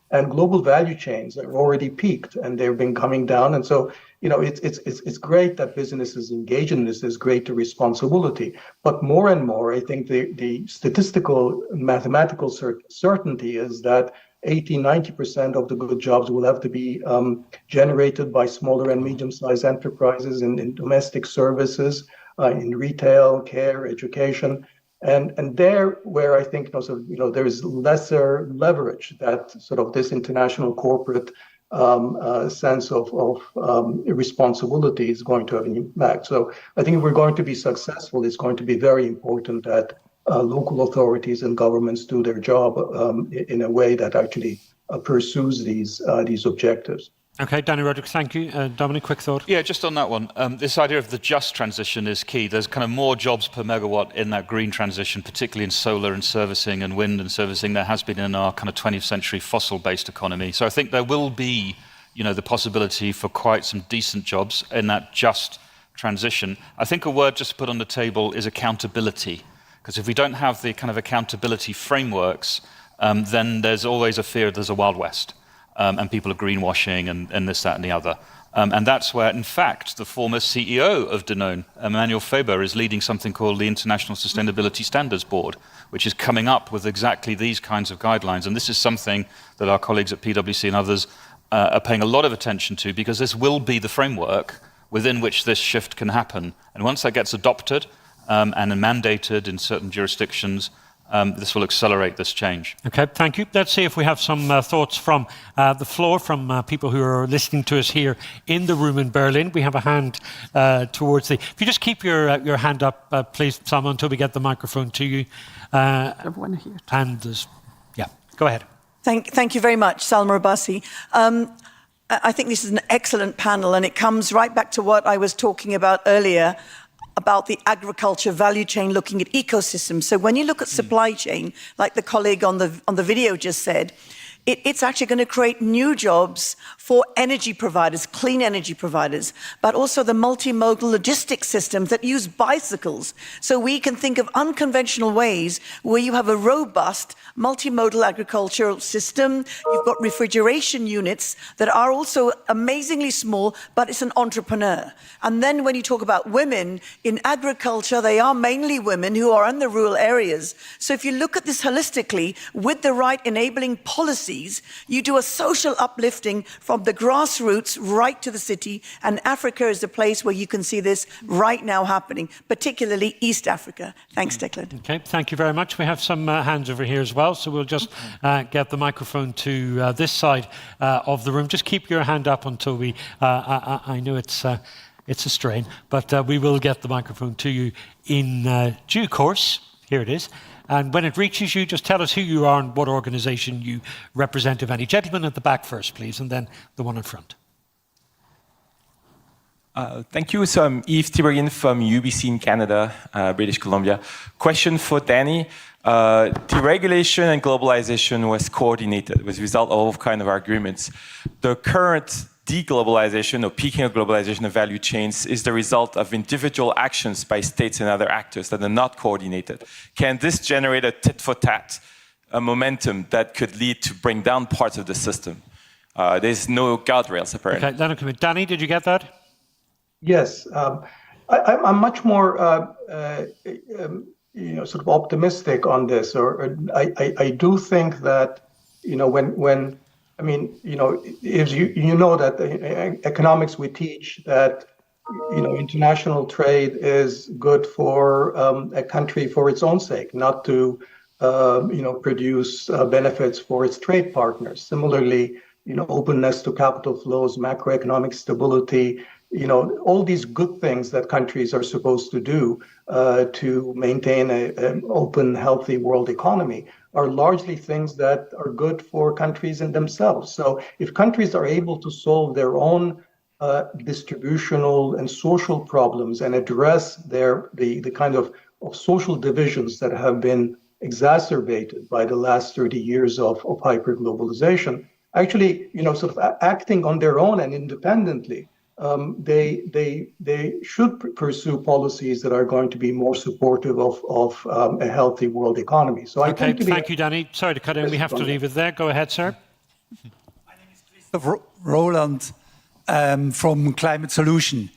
And global value chains have already peaked and they've been coming down. And so, it's great that businesses engage in this. There's greater responsibility. But more and more, I think the statistical mathematical certainty is that 80-90% of the good jobs will have to be generated by smaller and medium-sized enterprises in domestic services, in retail, care, education. And there where I think there is lesser leverage that sort of this international corporate sense of responsibility is going to have an impact. So I think if we're going to be successful, it's going to be very important that local authorities and governments do their job in a way that actually pursues these objectives. Okay, Danny Roderick, thank you. Dominic, quick thought? Yeah, just on that one. This idea of the just transition is key. There's kind of more jobs per megawatt in that green transition, particularly in solar and servicing and wind and servicing, there has been in our kind of 20th century fossil-based economy. So I think there will be, the possibility for quite some decent jobs in that just transition. I think a word just to put on the table is accountability. Because if we don't have the kind of accountability frameworks, then there's always a fear there's a Wild West. And people are greenwashing and this, that, and the other. And that's where, in fact, the former CEO of Danone, Emmanuel Faber, is leading something called the International Sustainability Standards Board, which is coming up with exactly these kinds of guidelines. And this is something that our colleagues at PwC and others are paying a lot of attention to, because this will be the framework within which this shift can happen. And once that gets adopted and mandated in certain jurisdictions, this will accelerate this change. Okay, thank you. Let's see if we have some thoughts from the floor, from people who are listening to us here in the room in Berlin. We have a hand towards the... If you just keep your hand up, please, Salma, until we get the microphone to you. Everyone here. And there's... Yeah, go ahead. Thank you very much, Salma Abbasi. I think this is an excellent panel, and it comes right back to what I was talking about earlier, about the agriculture value chain, looking at ecosystems. So when you look at supply chain, like the colleague on the video just said, it's actually going to create new jobs for energy providers, clean energy providers, but also the multimodal logistics systems that use bicycles. So we can think of unconventional ways where you have a robust multimodal agricultural system. You've got refrigeration units that are also amazingly small, but it's an entrepreneur. And then when you talk about women in agriculture, they are mainly women who are in the rural areas. So if you look at this holistically, with the right enabling policies, you do a social uplifting from the grassroots right to the city, and Africa is the place where you can see this right now happening, particularly East Africa. Thanks, Declan. Okay, thank you very much. We have some hands over here as well, so we'll just get the microphone to this side of the room. Just keep your hand up until we... I know it's a strain, but we will get the microphone to you in due course. Here it is. And when it reaches you, just tell us who you are and what organisation you represent, if any. Gentleman at the back first, please, and then the one in front. Thank you. So I'm Yves Tiberghien from UBC in Canada, British Columbia. Question for Danny. Deregulation and globalization was coordinated with result of all kind of agreements. The current deglobalization or peaking of globalization of value chains is the result of individual actions by states and other actors that are not coordinated. Can this generate a tit-for-tat, a momentum that could lead to bring down parts of the system? There's no guardrails, apparently. Okay, then I'll come in. Danny, did you get that? Yes, I'm much more sort of optimistic on this, or I do think that when I mean if you know that in economics we teach that international trade is good for a country for its own sake, not to produce benefits for its trade partners. Similarly, openness to capital flows, macroeconomic stability, all these good things that countries are supposed to do to maintain an open, healthy world economy are largely things that are good for countries in themselves. So if countries are able to solve their own distributional and social problems and address the kind of social divisions that have been exacerbated by the last 30 years of hyperglobalization, actually, sort of acting on their own and independently, they should pursue policies that are going to be more supportive of a healthy world economy. So okay, thank you, Danny. Sorry to cut in. We have to leave it there. Go ahead, sir. My name is Christoph Roland from Climate Solution.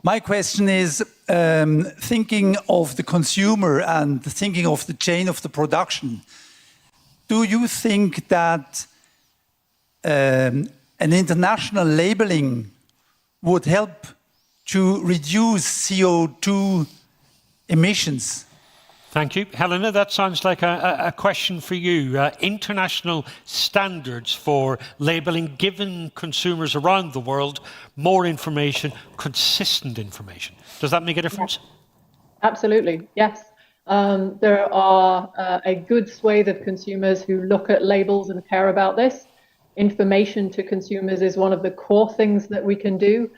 My question is, thinking of the consumer and thinking of the chain of the production, do you think that an international labeling would help to reduce CO2 emissions? Thank you. Helena, that sounds like a question for you. International standards for labelling, giving consumers around the world more information, consistent information. Does that make a difference? Absolutely, yes. There are a good swathe of consumers who look at labels and care about this. Information to consumers is one of the core things that we can do.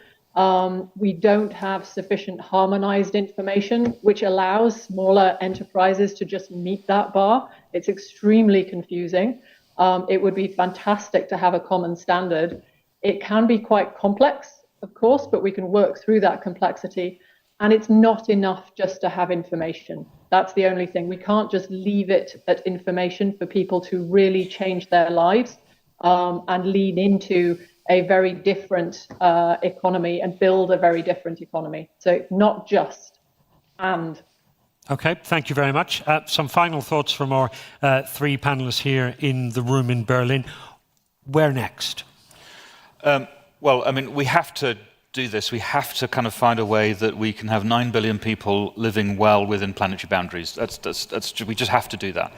We don't have sufficient harmonized information, which allows smaller enterprises to just meet that bar. It's extremely confusing. It would be fantastic to have a common standard. It can be quite complex, of course, but we can work through that complexity. And it's not enough just to have information. That's the only thing. We can't just leave it at information for people to really change their lives and lean into a very different economy and build a very different economy. So not just and. Okay, thank you very much. Some final thoughts from our three panelists here in the room in Berlin. Where next? Well, I mean, we have to do this. We have to kind of find a way that we can have 9 billion people living well within planetary boundaries. We just have to do that.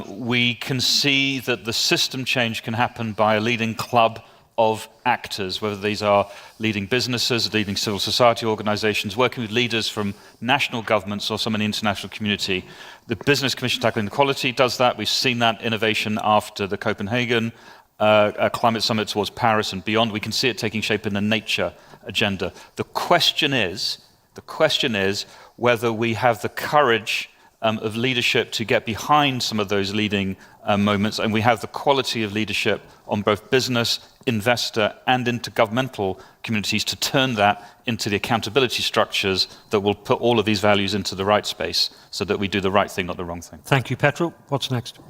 We can see that the system change can happen by a leading club of actors, whether these are leading businesses, leading civil society organizations, working with leaders from national governments or some in the international community. The Business Commission Tackling Inequality does that. We've seen that innovation after the Copenhagen climate summit towards Paris and beyond. We can see it taking shape in the nature agenda. The question is whether we have the courage of leadership to get behind some of those leading moments, and we have the quality of leadership on both business, investor, and intergovernmental communities to turn that into the accountability structures that will put all of these values into the right space so that we do the right thing, not the wrong thing. Thank you, Petro. What's next?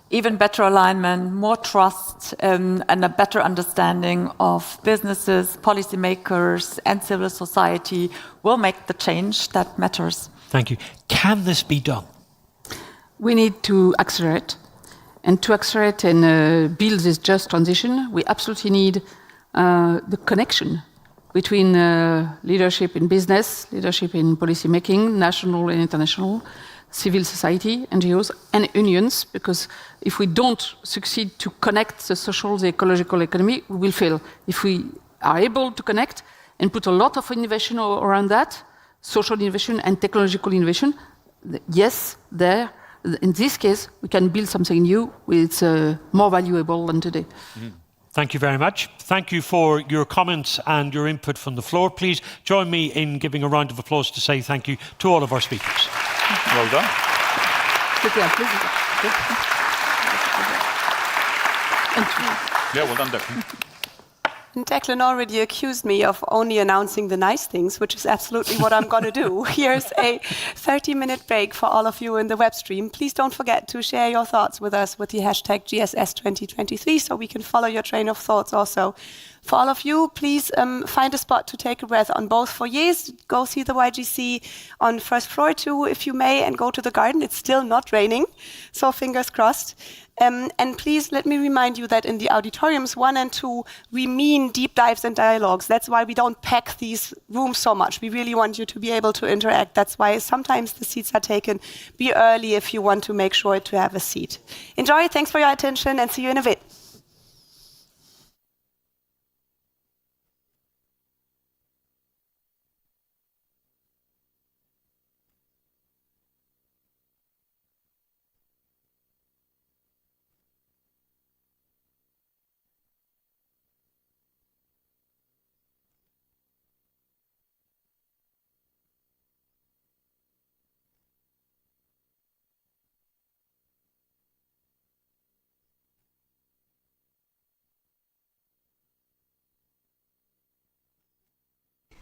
Even better alignment, more trust, and a better understanding of businesses, policymakers, and civil society will make the change that matters. Thank you. Can this be done? We need to accelerate. And to accelerate and build this just transition, we absolutely need the connection between leadership in business, leadership in policy making, national and international, civil society, NGOs, and unions, because if we don't succeed to connect the social, the ecological economy, we will fail. If we are able to connect and put a lot of innovation around that, social innovation and technological innovation, yes, in this case, we can build something new, it's more valuable than today. Thank you very much. Thank you for your comments and your input from the floor. Please join me in giving a round of applause to say thank you to all of our speakers. Well done. Yeah, well done, Declan. Declan already accused me of only announcing the nice things, which is absolutely what I'm going to do. Here's a 30-minute break for all of you in the web stream. Please don't forget to share your thoughts with us with the hashtag GSS2023 so we can follow your train of thoughts also. For all of you, please find a spot to take a breath on both foyers. Go see the YGC on first floor too, if you may, and go to the garden. It's still not raining, so fingers crossed. And please let me remind you that in the auditoriums 1 and 2, we mean deep dives and dialogues. That's why we don't pack these rooms so much. We really want you to be able to interact. That's why sometimes the seats are taken. Be early if you want to make sure to have a seat. Enjoy, thanks for your attention, and see you in a bit.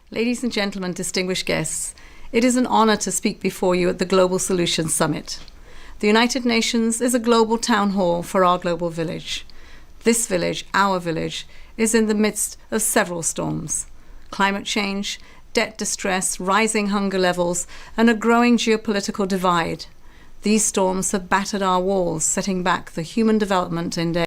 Ladies and gentlemen, distinguished guests, it is an honor to speak before you at the Global Solutions Summit. The United Nations is a global town hall for our global village. This village, our village, is in the midst of several storms: climate change, debt distress, rising hunger levels, and a growing geopolitical divide. These storms have battered our walls, setting back the Human Development Index.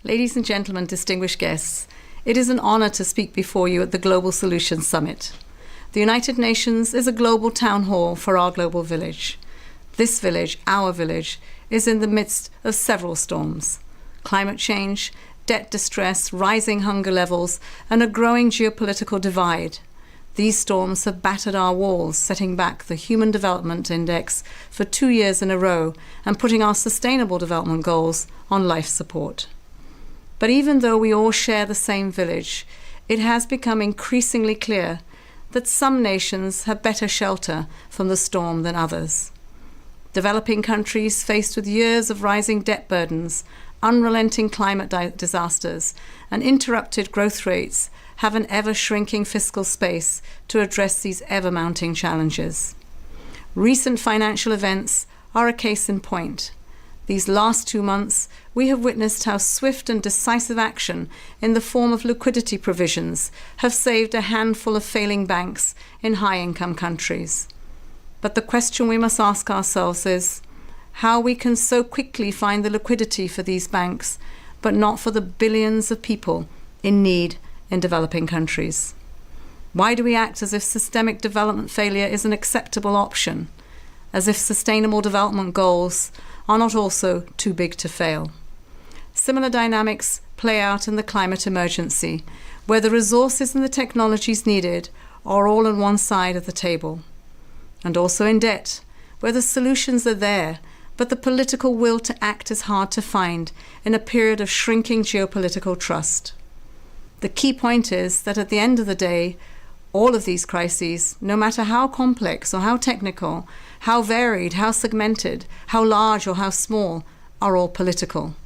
Ladies and gentlemen, distinguished guests, it is an honor to speak before you at the Global Solutions Summit. The United Nations is a global town hall for our global village. This village, our village, is in the midst of several storms: climate change, debt distress, rising hunger levels, and a growing geopolitical divide. These storms have battered our walls, setting back the Human Development Index for 2 years in a row and putting our Sustainable Development Goals on life support. But even though we all share the same village, it has become increasingly clear that some nations have better shelter from the storm than others. Developing countries faced with years of rising debt burdens, unrelenting climate disasters, and interrupted growth rates have an ever-shrinking fiscal space to address these ever-mounting challenges. Recent financial events are a case in point. These last 2 months, we have witnessed how swift and decisive action in the form of liquidity provisions have saved a handful of failing banks in high-income countries. But the question we must ask ourselves is how we can so quickly find the liquidity for these banks, but not for the billions of people in need in developing countries. Why do we act as if systemic development failure is an acceptable option, as if sustainable development goals are not also too big to fail? Similar dynamics play out in the climate emergency, where the resources and the technologies needed are all on one side of the table. And also in debt, where the solutions are there, but the political will to act is hard to find in a period of shrinking geopolitical trust. The key point is that at the end of the day, all of these crises, no matter how complex or how technical, how varied, how segmented, how large or how small, are all political.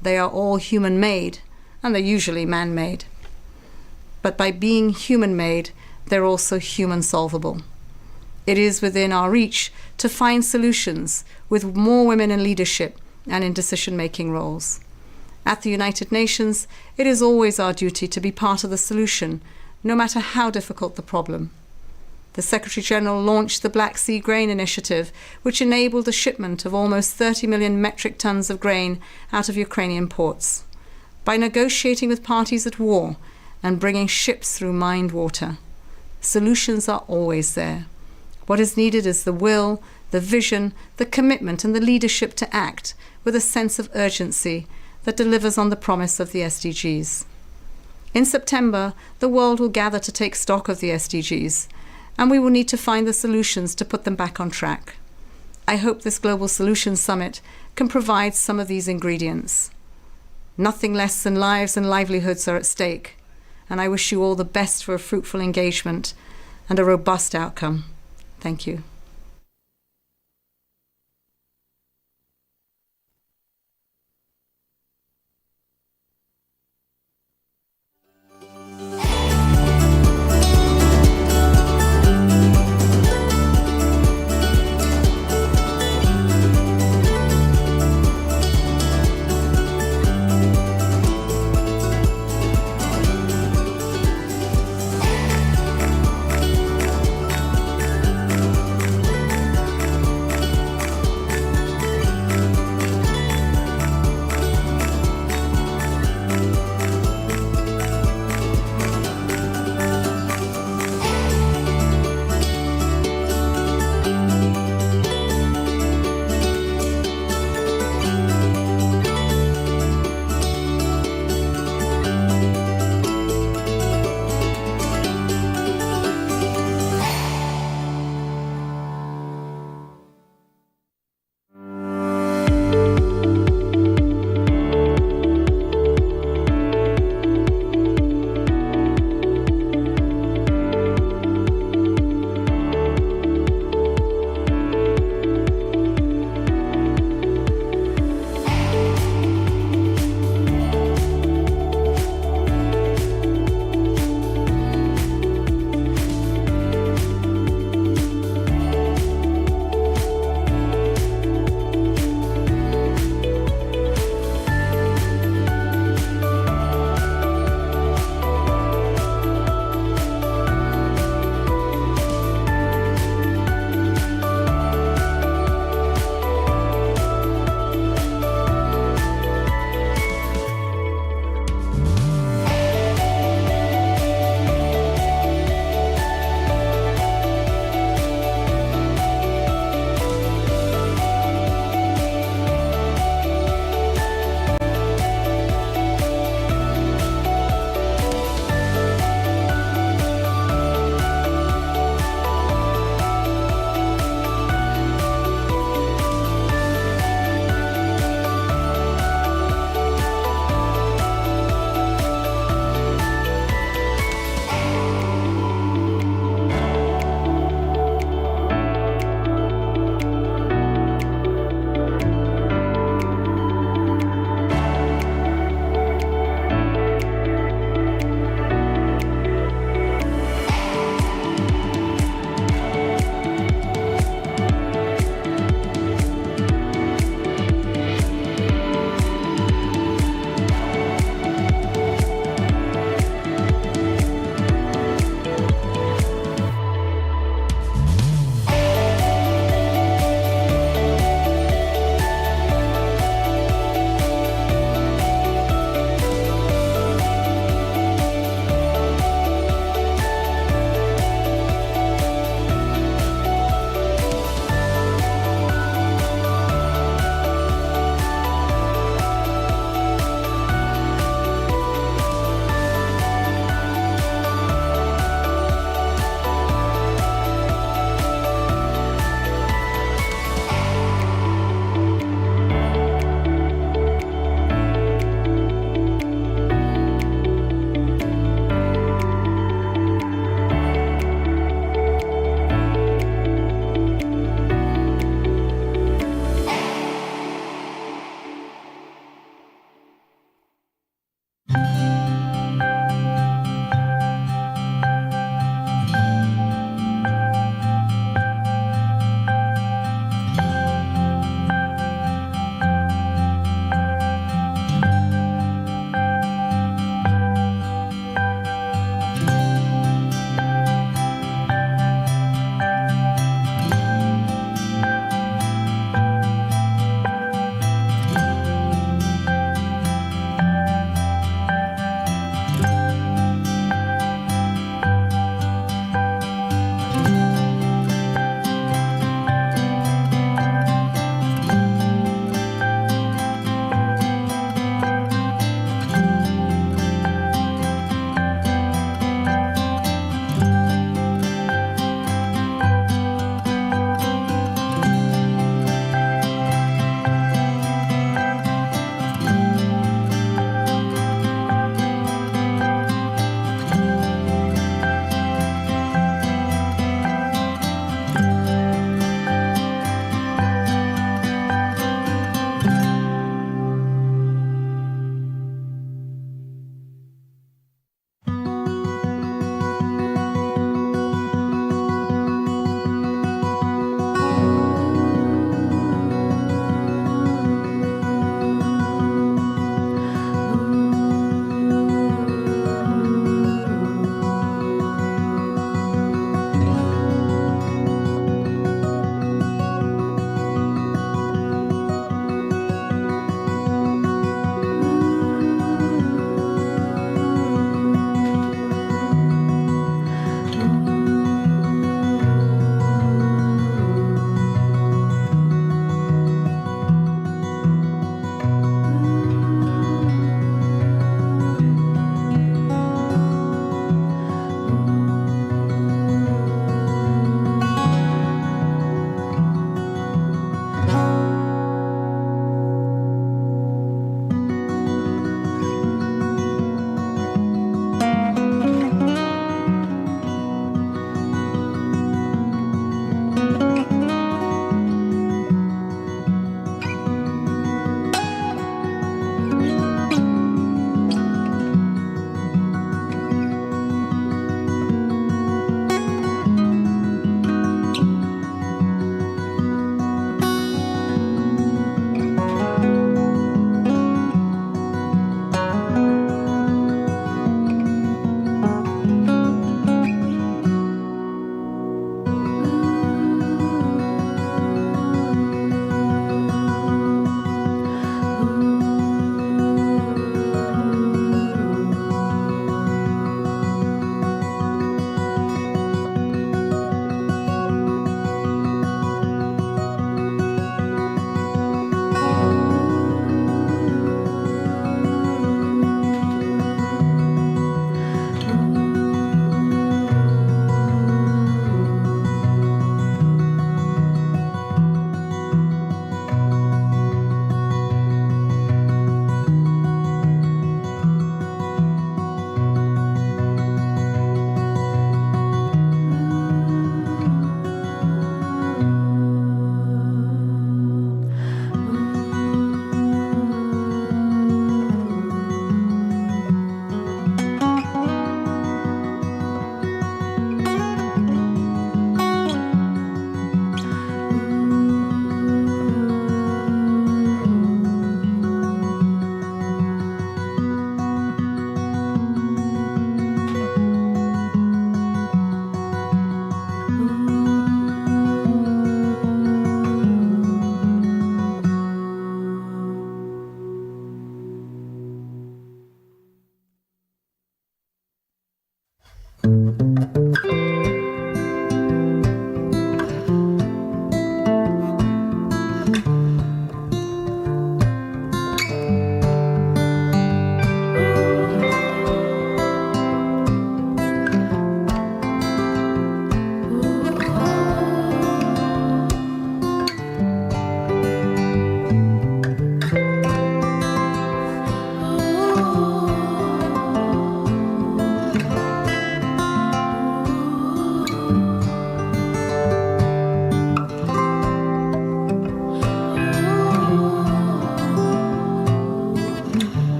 They are all human-made, and they're usually man-made. But by being human-made, they're also human-solvable. It is within our reach to find solutions with more women in leadership and in decision-making roles. At the United Nations, it is always our duty to be part of the solution, no matter how difficult the problem. The Secretary-General launched the Black Sea Grain Initiative, which enabled the shipment of almost 30 million metric tons of grain out of Ukrainian ports, by negotiating with parties at war and bringing ships through mined water. Solutions are always there. What is needed is the will, the vision, the commitment, and the leadership to act with a sense of urgency that delivers on the promise of the SDGs. In September, the world will gather to take stock of the SDGs, and we will need to find the solutions to put them back on track. I hope this Global Solutions Summit can provide some of these ingredients. Nothing less than lives and livelihoods are at stake, and I wish you all the best for a fruitful engagement and a robust outcome. Thank you.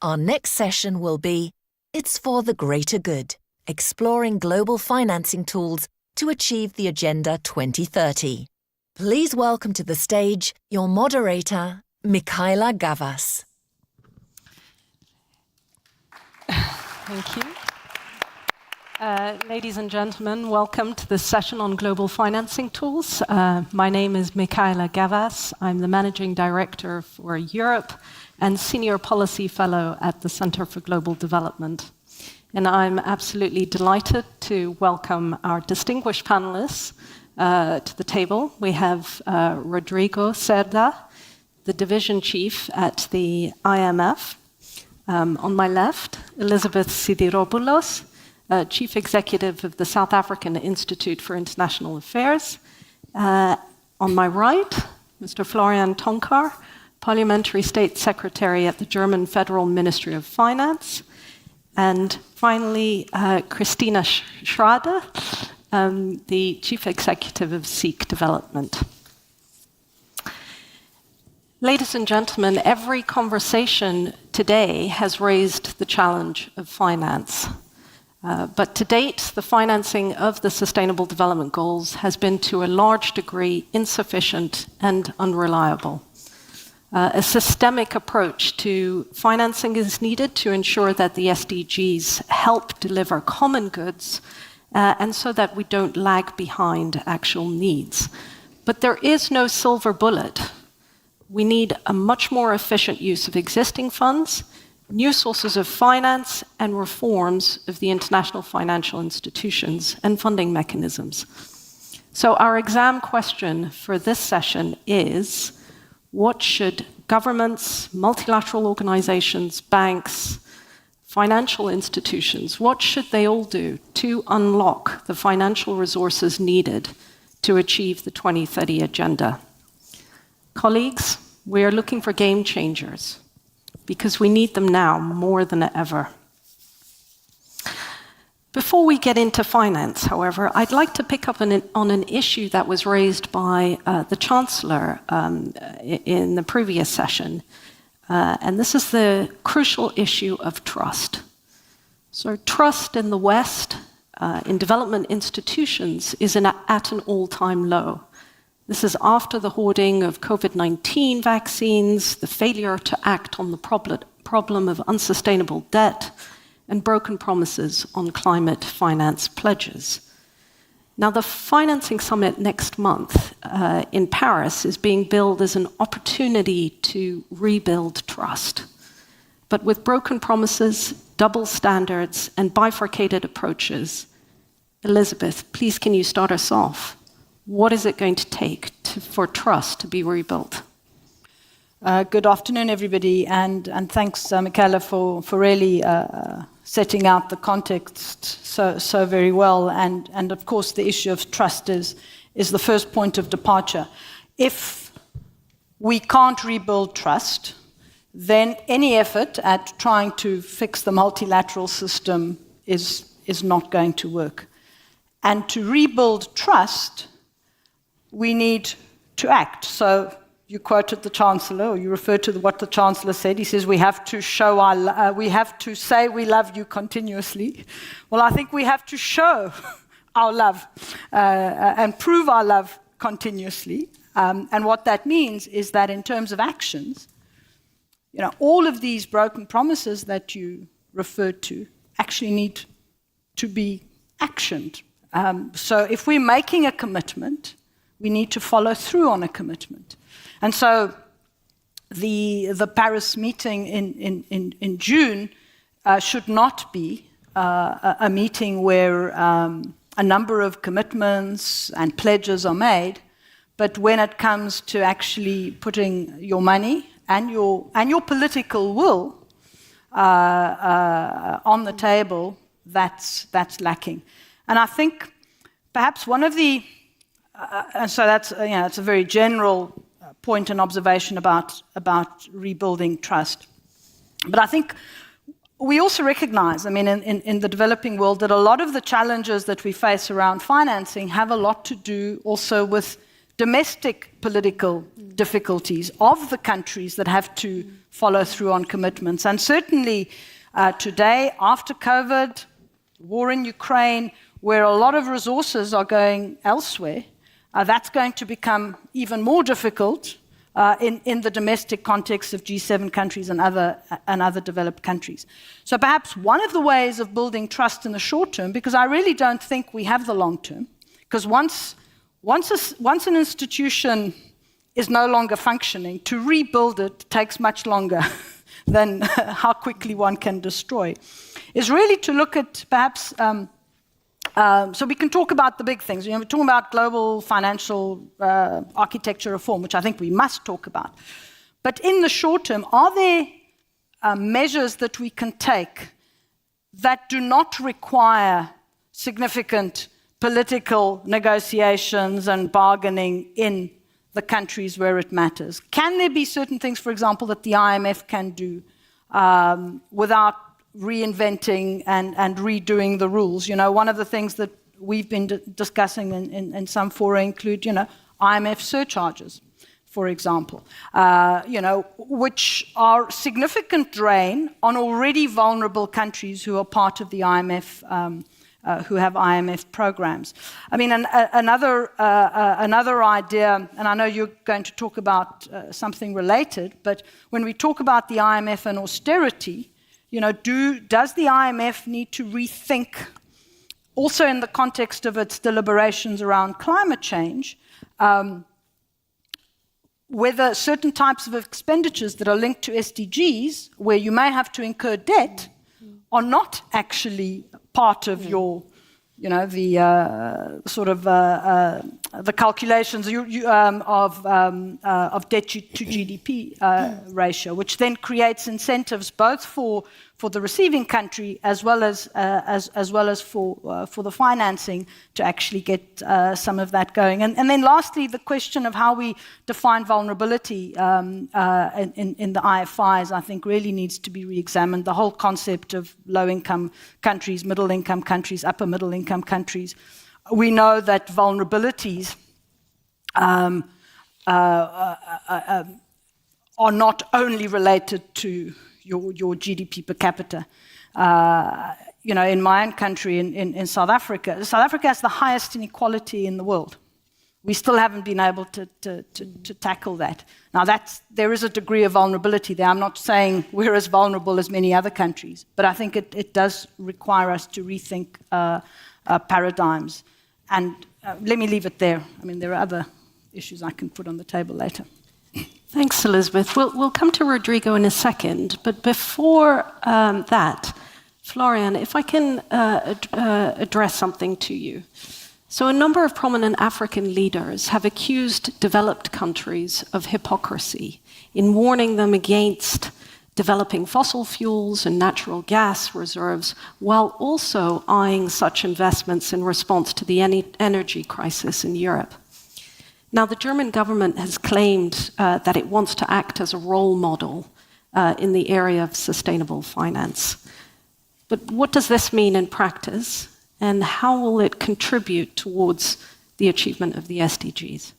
Our next session will be It's for the Greater Good, exploring global financing tools to achieve the Agenda 2030. Please welcome to the stage your moderator, Michaela Gavas. Thank you. Ladies and gentlemen, welcome to this session on global financing tools. My name is Michaela Gavas. I'm the Managing Director for Europe and Senior Policy Fellow at the Center for Global Development. And I'm absolutely delighted to welcome our distinguished panelists to the table. We have Rodrigo Cerda, the Division Chief at the IMF. On my left, Elizabeth Sidiropoulos, Chief Executive of the South African Institute for International Affairs. On my right, Mr. Florian Tonkar, Parliamentary State Secretary at the German Federal Ministry of Finance. And finally, Christina Schrader, the Chief Executive of SEEK Development. Ladies and gentlemen, every conversation today has raised the challenge of finance. But to date, the financing of the Sustainable Development Goals has been to a large degree insufficient and unreliable. A systemic approach to financing is needed to ensure that the SDGs help deliver common goods and so that we don't lag behind actual needs. But there is no silver bullet. We need a much more efficient use of existing funds, new sources of finance, and reforms of the international financial institutions and funding mechanisms. So our exam question for this session is, what should governments, multilateral organizations, banks, financial institutions, what should they all do to unlock the financial resources needed to achieve the 2030 agenda? Colleagues, we are looking for game changers because we need them now more than ever. Before we get into finance, however, I'd like to pick up on an issue that was raised by the Chancellor in the previous session, and this is the crucial issue of trust. So trust in the West, in development institutions, is at an all-time low. This is after the hoarding of COVID-19 vaccines, the failure to act on the problem of unsustainable debt, and broken promises on climate finance pledges. Now, the financing summit next month in Paris is being billed as an opportunity to rebuild trust. But with broken promises, double standards, and bifurcated approaches, Elizabeth, please can you start us off? What is it going to take for trust to be rebuilt? Good afternoon, everybody, and thanks, Michaela, for really setting out the context so very well. And of course, the issue of trust is the first point of departure. If we can't rebuild trust, then any effort at trying to fix the multilateral system is not going to work. And to rebuild trust, we need to act. So you quoted the Chancellor, or you referred to what the Chancellor said. He says we have to show we have to say we love you continuously. Well, I think we have to show our love and prove our love continuously. And what that means is that in terms of actions, all of these broken promises that you referred to actually need to be actioned. So if we're making a commitment, we need to follow through on a commitment. And so the Paris meeting in June should not be a meeting where a number of commitments and pledges are made, but when it comes to actually putting your money and your political will on the table, that's lacking. And I think perhaps one of the and so that's it's a very general point and observation about rebuilding trust. But I think we also recognize, in the developing world, that a lot of the challenges that we face around financing have a lot to do also with domestic political difficulties of the countries that have to follow through on commitments. And certainly today, after COVID, war in Ukraine, where a lot of resources are going elsewhere, that's going to become even more difficult in the domestic context of G7 countries and other developed countries. So perhaps one of the ways of building trust in the short term, because I really don't think we have the long term, because once an institution is no longer functioning, to rebuild it takes much longer than how quickly one can destroy, is really to look at perhaps so we can talk about the big things. We're talking about global financial architecture reform, which I think we must talk about. But in the short term, are there measures that we can take that do not require significant political negotiations and bargaining in the countries where it matters? Can there be certain things, for example, that the IMF can do without reinventing and redoing the rules? One of the things that we've been discussing in some fora include, IMF surcharges, for example, which are significant drain on already vulnerable countries who are part of the IMF, who have IMF programs. Another idea, and I know you're going to talk about something related, but when we talk about the IMF and austerity, does the IMF need to rethink, also in the context of its deliberations around climate change, whether certain types of expenditures that are linked to SDGs, where you may have to incur debt, are not actually part of your, the sort of the calculations of debt to GDP ratio, which then creates incentives both for the receiving country as well as for the financing to actually get some of that going. And then lastly, the question of how we define vulnerability in the IFIs, I think, really needs to be re-examined. The whole concept of low-income countries, middle-income countries, upper-middle-income countries. We know that vulnerabilities are not only related to your GDP per capita. In my own country, in South Africa has the highest inequality in the world. We still haven't been able to tackle that. Now, there is a degree of vulnerability there. I'm not saying we're as vulnerable as many other countries, but I think it does require us to rethink paradigms. And let me leave it there. There are other issues I can put on the table later. Thanks, Elizabeth. We'll come to Rodrigo in a second, but before that, Florian, if I can address something to you. So a number of prominent African leaders have accused developed countries of hypocrisy in warning them against developing fossil fuels and natural gas reserves, while also eyeing such investments in response to the energy crisis in Europe. Now, the German government has claimed that it wants to act as a role model in the area of sustainable finance. But what does this mean in practice, and how will it contribute towards the achievement of the SDGs?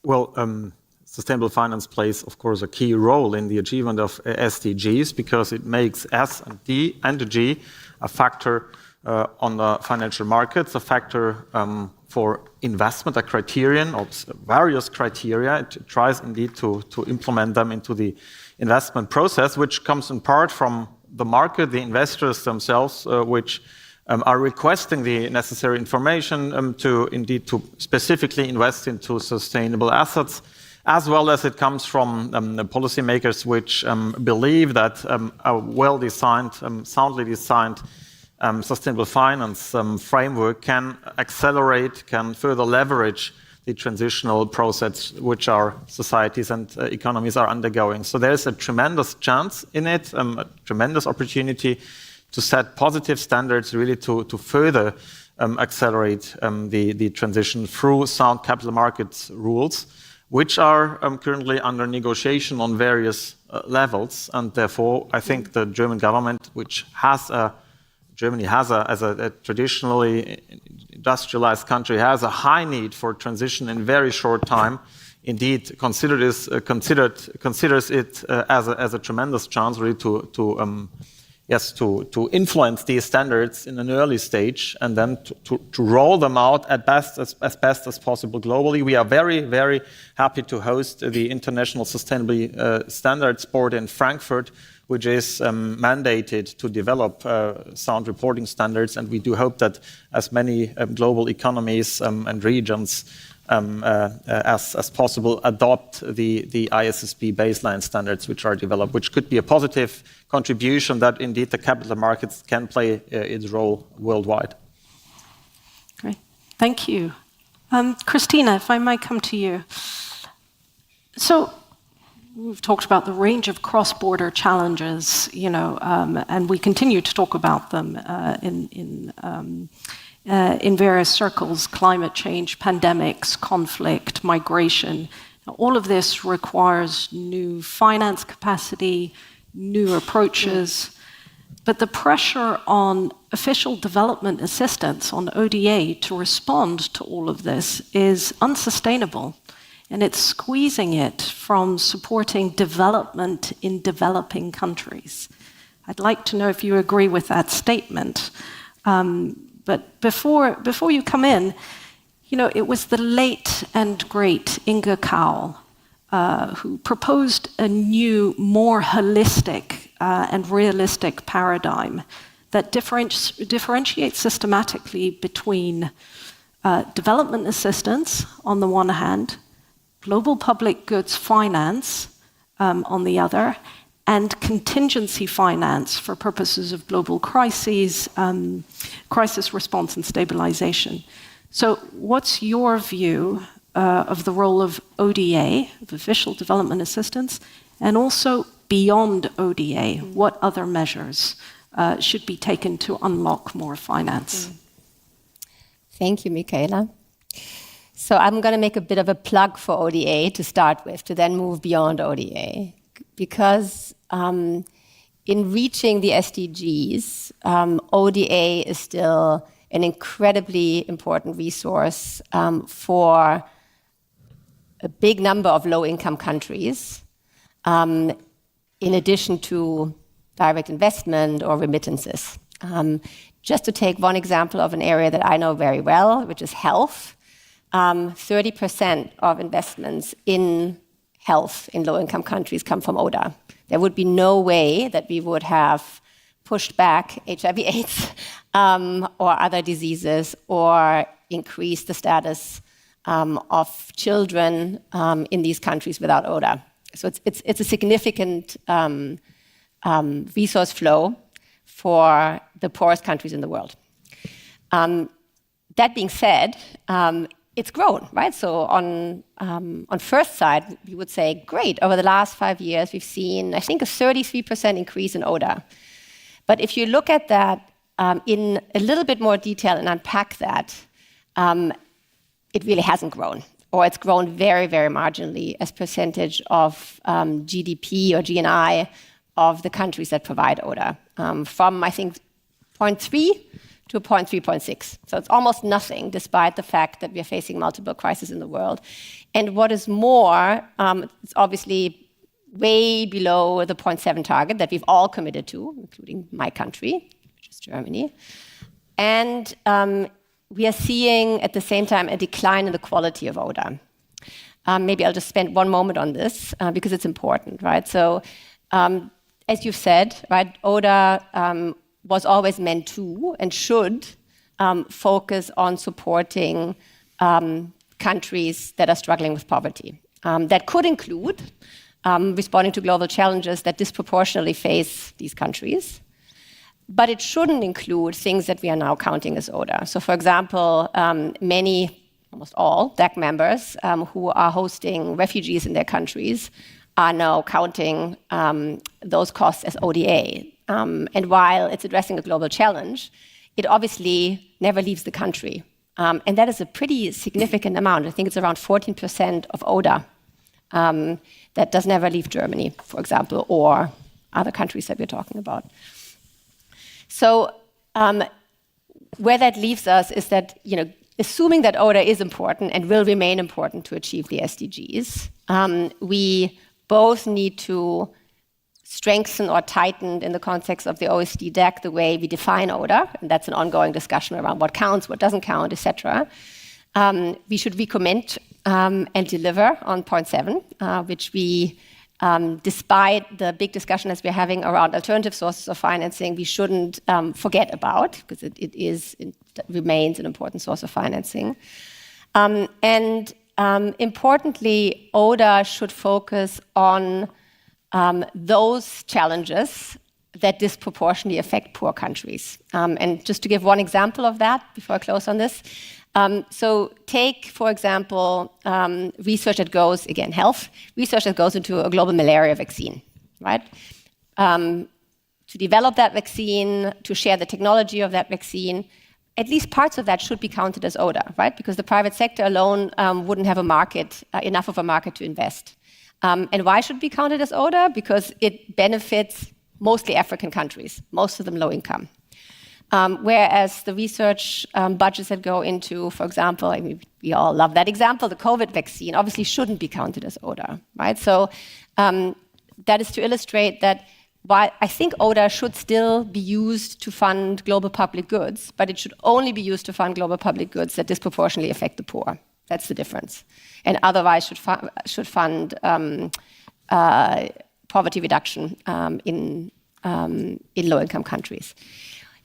Well, sustainable finance plays, of course, a key role in the achievement of SDGs because it makes S and D and the G a factor on the financial markets, a factor for investment, a criterion of various criteria. It tries indeed to implement them into the investment process, which comes in part from the market, the investors themselves, which are requesting the necessary information to specifically invest into sustainable assets, as well as it comes from the policymakers which believe that a well-designed, soundly designed sustainable finance framework can accelerate, can further leverage the transitional process which our societies and economies are undergoing. So there's a tremendous chance in it, a tremendous opportunity to set positive standards really to further accelerate the transition through sound capital markets rules, which are currently under negotiation on various levels. And therefore, I think the German government, which Germany has as a traditionally industrialized country, has a high need for transition in very short time. Indeed, considers it as a tremendous chance really to influence these standards in an early stage and then to roll them out as best as possible globally. We are very, very happy to host the International Sustainability Standards Board in Frankfurt, which is mandated to develop sound reporting standards. And we do hope that as many global economies and regions as possible adopt the ISSB baseline standards which are developed, which could be a positive contribution that indeed the capital markets can play its role worldwide. Great, thank you. Christina, if I might come to you. So we've talked about the range of cross-border challenges, and we continue to talk about them in various circles: climate change, pandemics, conflict, migration. Now, all of this requires new finance capacity, new approaches, but the pressure on official development assistance, on ODA, to respond to all of this is unsustainable, and it's squeezing it from supporting development in developing countries. I'd like to know if you agree with that statement. But before you come in, it was the late and great Inge Kaul who proposed a new, more holistic and realistic paradigm that differentiates systematically between development assistance on the one hand, global public goods finance on the other, and contingency finance for purposes of global crises, crisis response and stabilization. So what's your view of the role of ODA, of official development assistance, and also beyond ODA? What other measures should be taken to unlock more finance? Thank you, Michaela. So I'm going to make a bit of a plug for ODA to start with, to then move beyond ODA. Because in reaching the SDGs, ODA is still an incredibly important resource for a big number of low-income countries, in addition to direct investment or remittances. Just to take one example of an area that I know very well, which is health, 30% of investments in health in low-income countries come from ODA. There would be no way that we would have pushed back HIV/AIDS or other diseases or increased the status of children in these countries without ODA. So it's a significant resource flow for the poorest countries in the world. That being said, it's grown, right? So on first sight, we would say, great, over the last 5 years, we've seen, I think, a 33% increase in ODA. But if you look at that in a little bit more detail and unpack that, it really hasn't grown, or it's grown very, very marginally as percentage of GDP or GNI of the countries that provide ODA. From, I think, 0.3 to 0.3, 0.6. So it's almost nothing, despite the fact that we are facing multiple crises in the world. And what is more, it's obviously way below the 0.7 target that we've all committed to, including my country, which is Germany. And we are seeing, at the same time, a decline in the quality of ODA. Maybe I'll just spend one moment on this, because it's important, right? So, as you've said, right, ODA was always meant to and should focus on supporting countries that are struggling with poverty. That could include responding to global challenges that disproportionately face these countries. But it shouldn't include things that we are now counting as ODA. So, for example, almost all DAC members who are hosting refugees in their countries are now counting those costs as ODA. And while it's addressing a global challenge, it obviously never leaves the country. And that is a pretty significant amount. I think it's around 14% of ODA that does never leave Germany, for example, or other countries that we're talking about. So where that leaves us is that, assuming that ODA is important and will remain important to achieve the SDGs, we both need to strengthen or tighten, in the context of the OECD DAC, the way we define ODA, and that's an ongoing discussion around what counts, what doesn't count, etc. We should recommit and deliver on 0.7, which we, despite the big discussion as we're having around alternative sources of financing, we shouldn't forget about, because it remains an important source of financing. Importantly, ODA should focus on those challenges that disproportionately affect poor countries. And just to give one example of that before I close on this, so take, for example, research that goes, again, health, research that goes into a global malaria vaccine, right? To develop that vaccine, to share the technology of that vaccine, at least parts of that should be counted as ODA, right? Because the private sector alone wouldn't have a market, enough of a market to invest. And why should it be counted as ODA? Because it benefits mostly African countries, most of them low income. Whereas the research budgets that go into, for example, I mean, we all love that example, the COVID vaccine obviously shouldn't be counted as ODA, right? So that is to illustrate that while I think ODA should still be used to fund global public goods, but it should only be used to fund global public goods that disproportionately affect the poor. That's the difference. And otherwise should fund poverty reduction in low-income countries.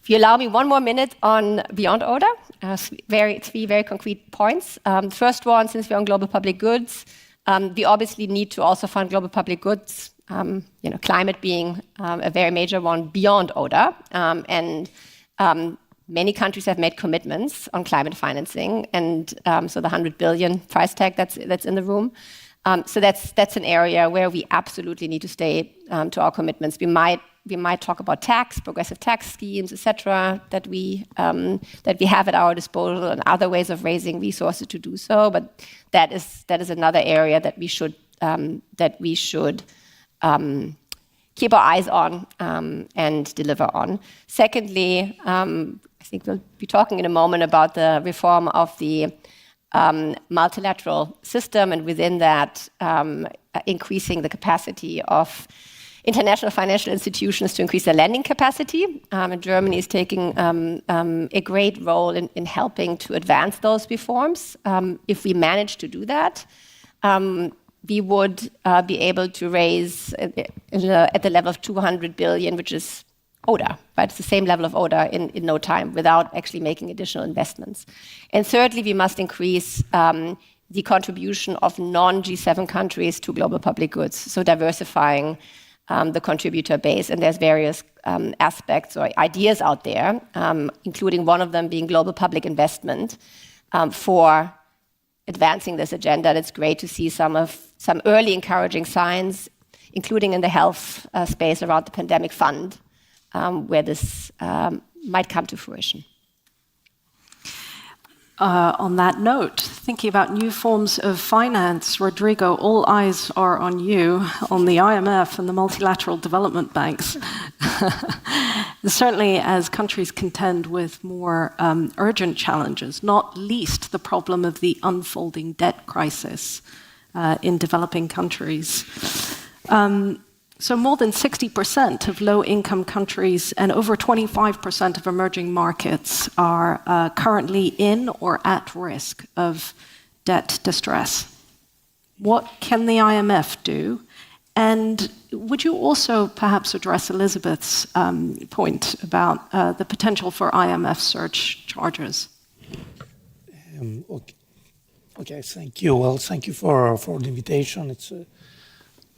If you allow me one more minute on beyond ODA, three very concrete points. First one, since we're on global public goods, we obviously need to also fund global public goods, climate being a very major one beyond ODA. Many countries have made commitments on climate financing, and so the 100 billion price tag that's in the room. So that's an area where we absolutely need to stay to our commitments. We might talk about progressive tax schemes, etc., that we have at our disposal, and other ways of raising resources to do so. But that is another area that we should keep our eyes on and deliver on. Secondly, I think we'll be talking in a moment about the reform of the multilateral system, and within that, increasing the capacity of international financial institutions to increase their lending capacity. And Germany is taking a great role in helping to advance those reforms. If we manage to do that, we would be able to raise at the level of 200 billion, which is ODA, right? It's the same level of ODA in no time without actually making additional investments. And thirdly, we must increase the contribution of non-G7 countries to global public goods, so diversifying the contributor base. And there's various aspects or ideas out there, including one of them being global public investment for advancing this agenda. And it's great to see some early encouraging signs, including in the health space around the pandemic fund, where this might come to fruition. on that note, thinking about new forms of finance, Rodrigo, all eyes are on you, on the IMF and the multilateral development banks. Certainly as countries contend with more urgent challenges, not least the problem of the unfolding debt crisis in developing countries. So more than 60% of low-income countries and over 25% of emerging markets are currently in or at risk of debt distress. What can the IMF do? And would you also perhaps address Elizabeth's point about the potential for IMF surge charges? Okay, thank you. Well, thank you for the invitation.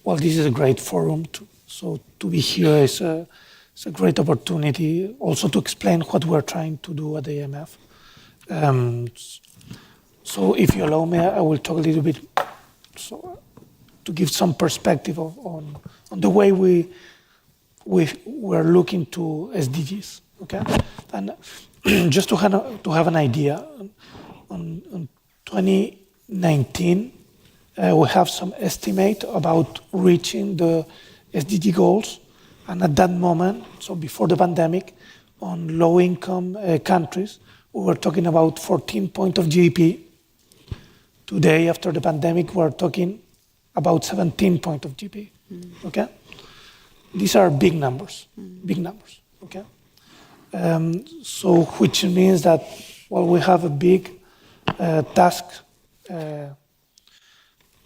Well, this is a great forum, so to be here is a great opportunity also to explain what we're trying to do at the IMF. So if you allow me, I will talk a little bit to give some perspective on the way we're looking to SDGs, okay? And just to have an idea, on 2019, we have some estimate about reaching the SDG goals. And at that moment, so before the pandemic, on low-income countries, we were talking about 14 points of GDP. Today, after the pandemic, we're talking about 17 points of GDP, okay? These are big numbers, okay? So which means that, well, we have a big task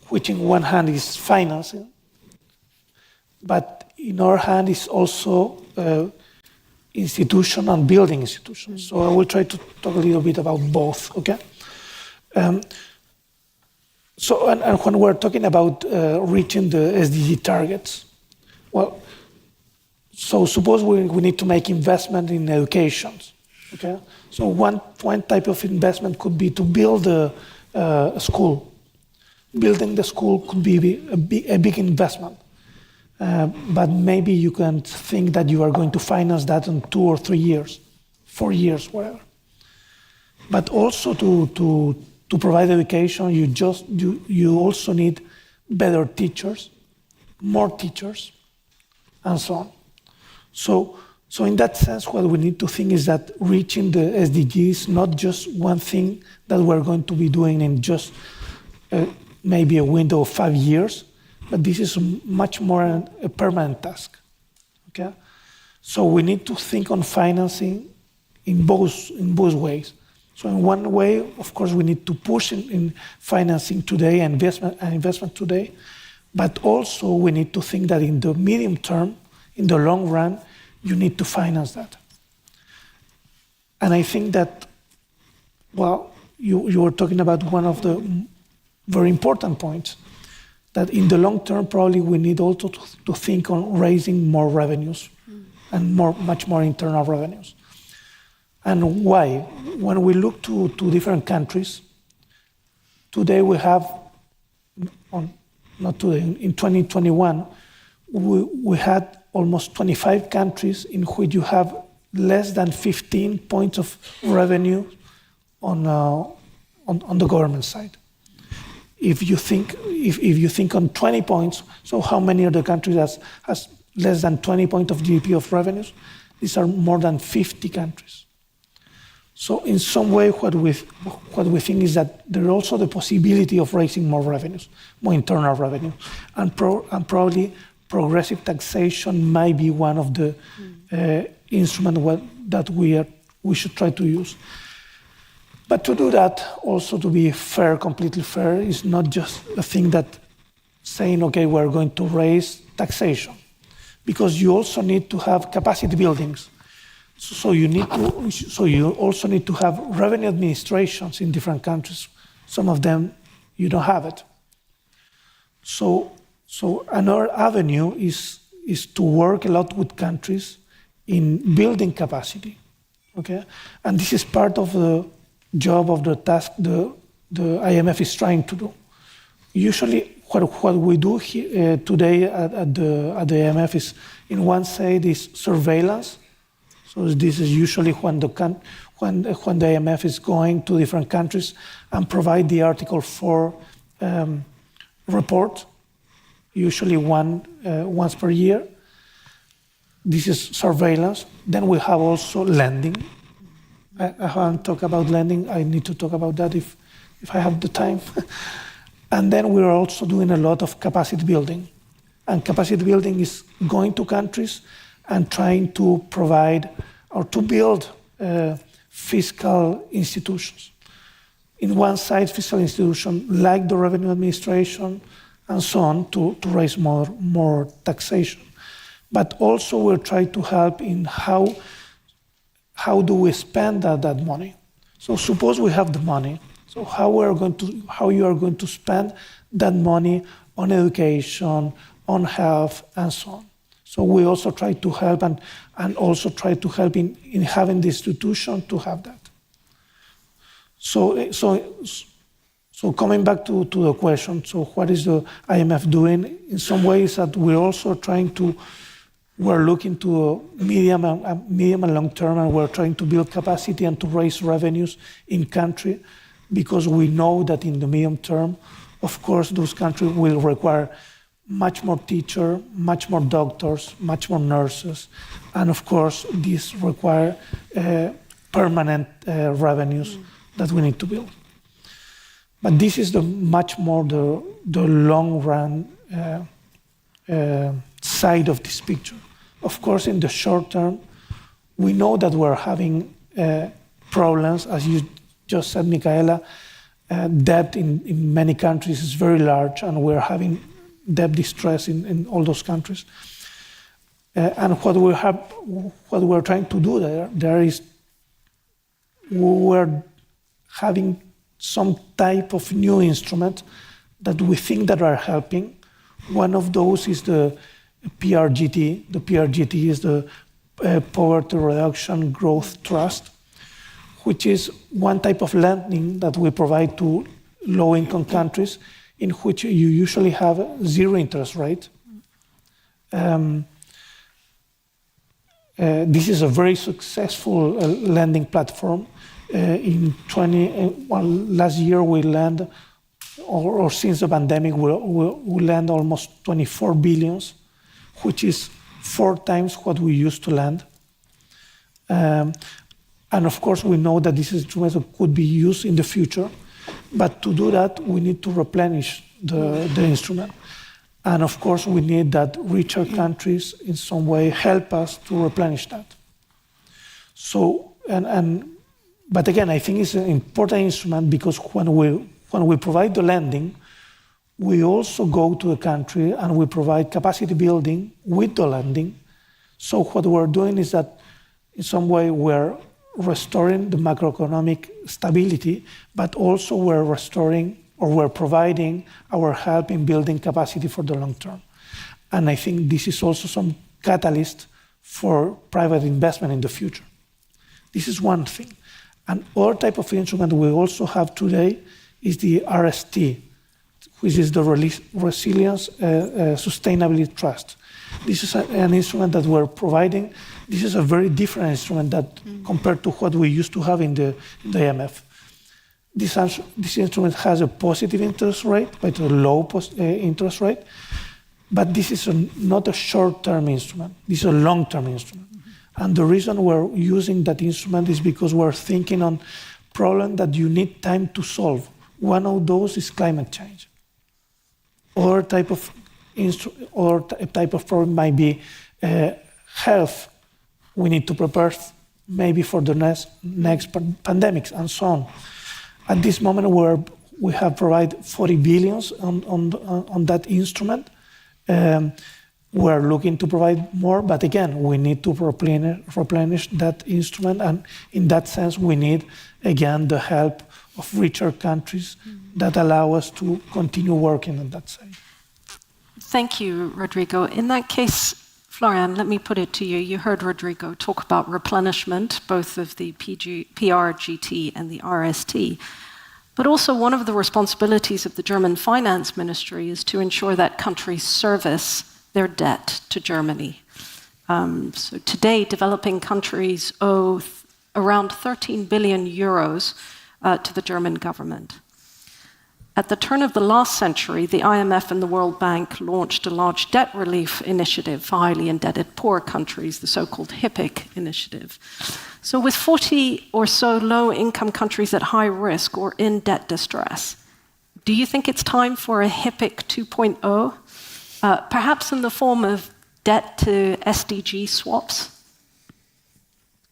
which in one hand is financing, but in our hand is also institution and building institutions. So I will try to talk a little bit about both, okay? So when we're talking about reaching the SDG targets, well, so suppose we need to make investment in education, okay? So one type of investment could be to build a school. Building the school could be a big investment, but maybe you can think that you are going to finance that in 2 or 3 years, 4 years, whatever. But also to provide education, you also need better teachers, more teachers, and so on. So in that sense, what we need to think is that reaching the SDGs is not just one thing that we're going to be doing in just maybe a window of 5 years, but this is much more a permanent task, okay? So we need to think on financing in both ways. So in one way, of course, we need to push in financing today and investment today, but also we need to think that in the medium term, in the long run, you need to finance that. And I think that, well, you were talking about one of the very important points, that in the long term, probably we need also to think on raising more revenues and much more internal revenues. And why? When we look to different countries, today we have, not today, in 2021, we had almost 25 countries in which you have less than 15 points of revenue on the government side. If you think on 20 points, so how many of the countries has less than 20 points of GDP of revenues? These are more than 50 countries. So in some way, what we think is that there is also the possibility of raising more revenues, more internal revenue, and probably progressive taxation might be one of the instruments that we should try to use. But to do that, also to be fair, completely fair, is not just a thing that saying, okay, we're going to raise taxation, because you also need to have capacity buildings. So you also need to have revenue administrations in different countries. Some of them, you don't have it. So another avenue is to work a lot with countries in building capacity, okay? And this is part of the job of the task the IMF is trying to do. Usually, what we do here, today at the IMF is, in one side, is surveillance. So this is usually when when the IMF is going to different countries and provide the Article 4 report, usually once per year. This is surveillance. Then we have also lending. I haven't talked about lending. I need to talk about that if I have the time. And then we're also doing a lot of capacity building. And capacity building is going to countries and trying to provide or to build fiscal institutions. In one side, fiscal institutions like the revenue administration and so on to raise more taxation. But also we're trying to help in how do we spend that money. So suppose we have the money. So how you are going to spend that money on education, on health, and so on. So we also try to help and also try to help in having the institution to have that. So coming back to the question, so what is the IMF doing? In some ways that we're also we're looking to medium and long term, and we're trying to build capacity and to raise revenues in country, because we know that in the medium term, of course, those countries will require much more teachers, much more doctors, much more nurses, and of course, these require permanent revenues that we need to build. But this is much more the long run side of this picture. Of course, in the short term, we know that we're having problems, as you just said, Michaela. Debt in many countries is very large, and we're having debt distress in all those countries. And what we're trying to do there is we're having some type of new instrument that we think that are helping. One of those is the PRGT. The PRGT is the Poverty Reduction Growth Trust, which is one type of lending that we provide to low-income countries, in which you usually have zero interest rate. This is a very successful lending platform. Last year we lend, or since the pandemic, we lend almost 24 billion, which is 4 times what we used to lend. And of course, we know that this instrument could be used in the future, but to do that, we need to replenish the instrument. And of course, we need that richer countries in some way help us to replenish that. So, but again, I think it's an important instrument, because when we provide the lending, we also go to a country and we provide capacity building with the lending. So what we're doing is that in some way we're restoring the macroeconomic stability, but also we're restoring, or we're providing our help in building capacity for the long term. And I think this is also some catalyst for private investment in the future. This is one thing. And other type of instrument we also have today is the RST, which is the Resilience Sustainability Trust. This is an instrument that we're providing. This is a very different instrument that compared to what we used to have in the IMF. This instrument has a positive interest rate, but a low interest rate. But this is not a short-term instrument. This is a long-term instrument. And the reason we're using that instrument is because we're thinking on problems that you need time to solve. One of those is climate change. Or type of problem might be health. We need to prepare maybe for the next pandemics and so on. At this moment, we have provided 40 billion on that instrument. We're looking to provide more, but again, we need to replenish that instrument, and in that sense, we need, again, the help of richer countries that allow us to continue working on that side. Thank you, Rodrigo. In that case, Florian, let me put it to you. You heard Rodrigo talk about replenishment, both of the PRGT and the RST. But also one of the responsibilities of the German Finance Ministry is to ensure that countries service their debt to Germany. So today, developing countries owe around 13 billion euros to the German government. At the turn of the last century, the IMF and the World Bank launched a large debt relief initiative for highly indebted poor countries, the so-called HIPC initiative. So with 40 or so low-income countries at high risk or in debt distress, do you think it's time for a HIPC 2.0, perhaps in the form of debt to SDG swaps?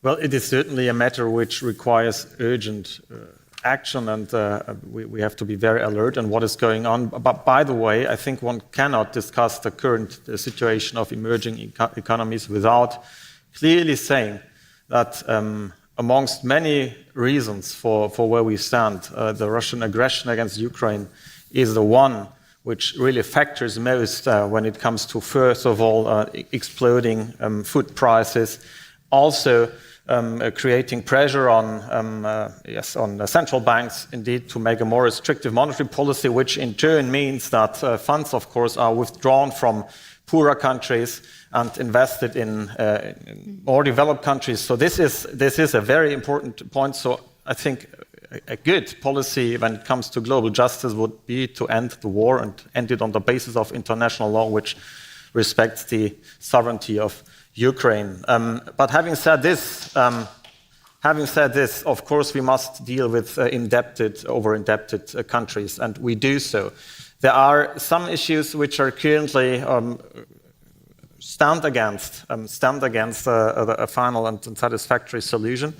Well, it is certainly a matter which requires urgent action, and we have to be very alert on what is going on. But by the way, I think one cannot discuss the current situation of emerging economies without clearly saying that amongst many reasons for where we stand, the Russian aggression against Ukraine is the one which really factors most when it comes to, first of all, exploding food prices, also creating pressure on central banks, indeed, to make a more restrictive monetary policy, which in turn means that funds, of course, are withdrawn from poorer countries and invested in more developed countries. So this is a very important point. So I think a good policy when it comes to global justice would be to end the war and end it on the basis of international law, which respects the sovereignty of Ukraine. But having said this, of course, we must deal with over-indebted countries, and we do so. There are some issues which are currently stand against a final and satisfactory solution.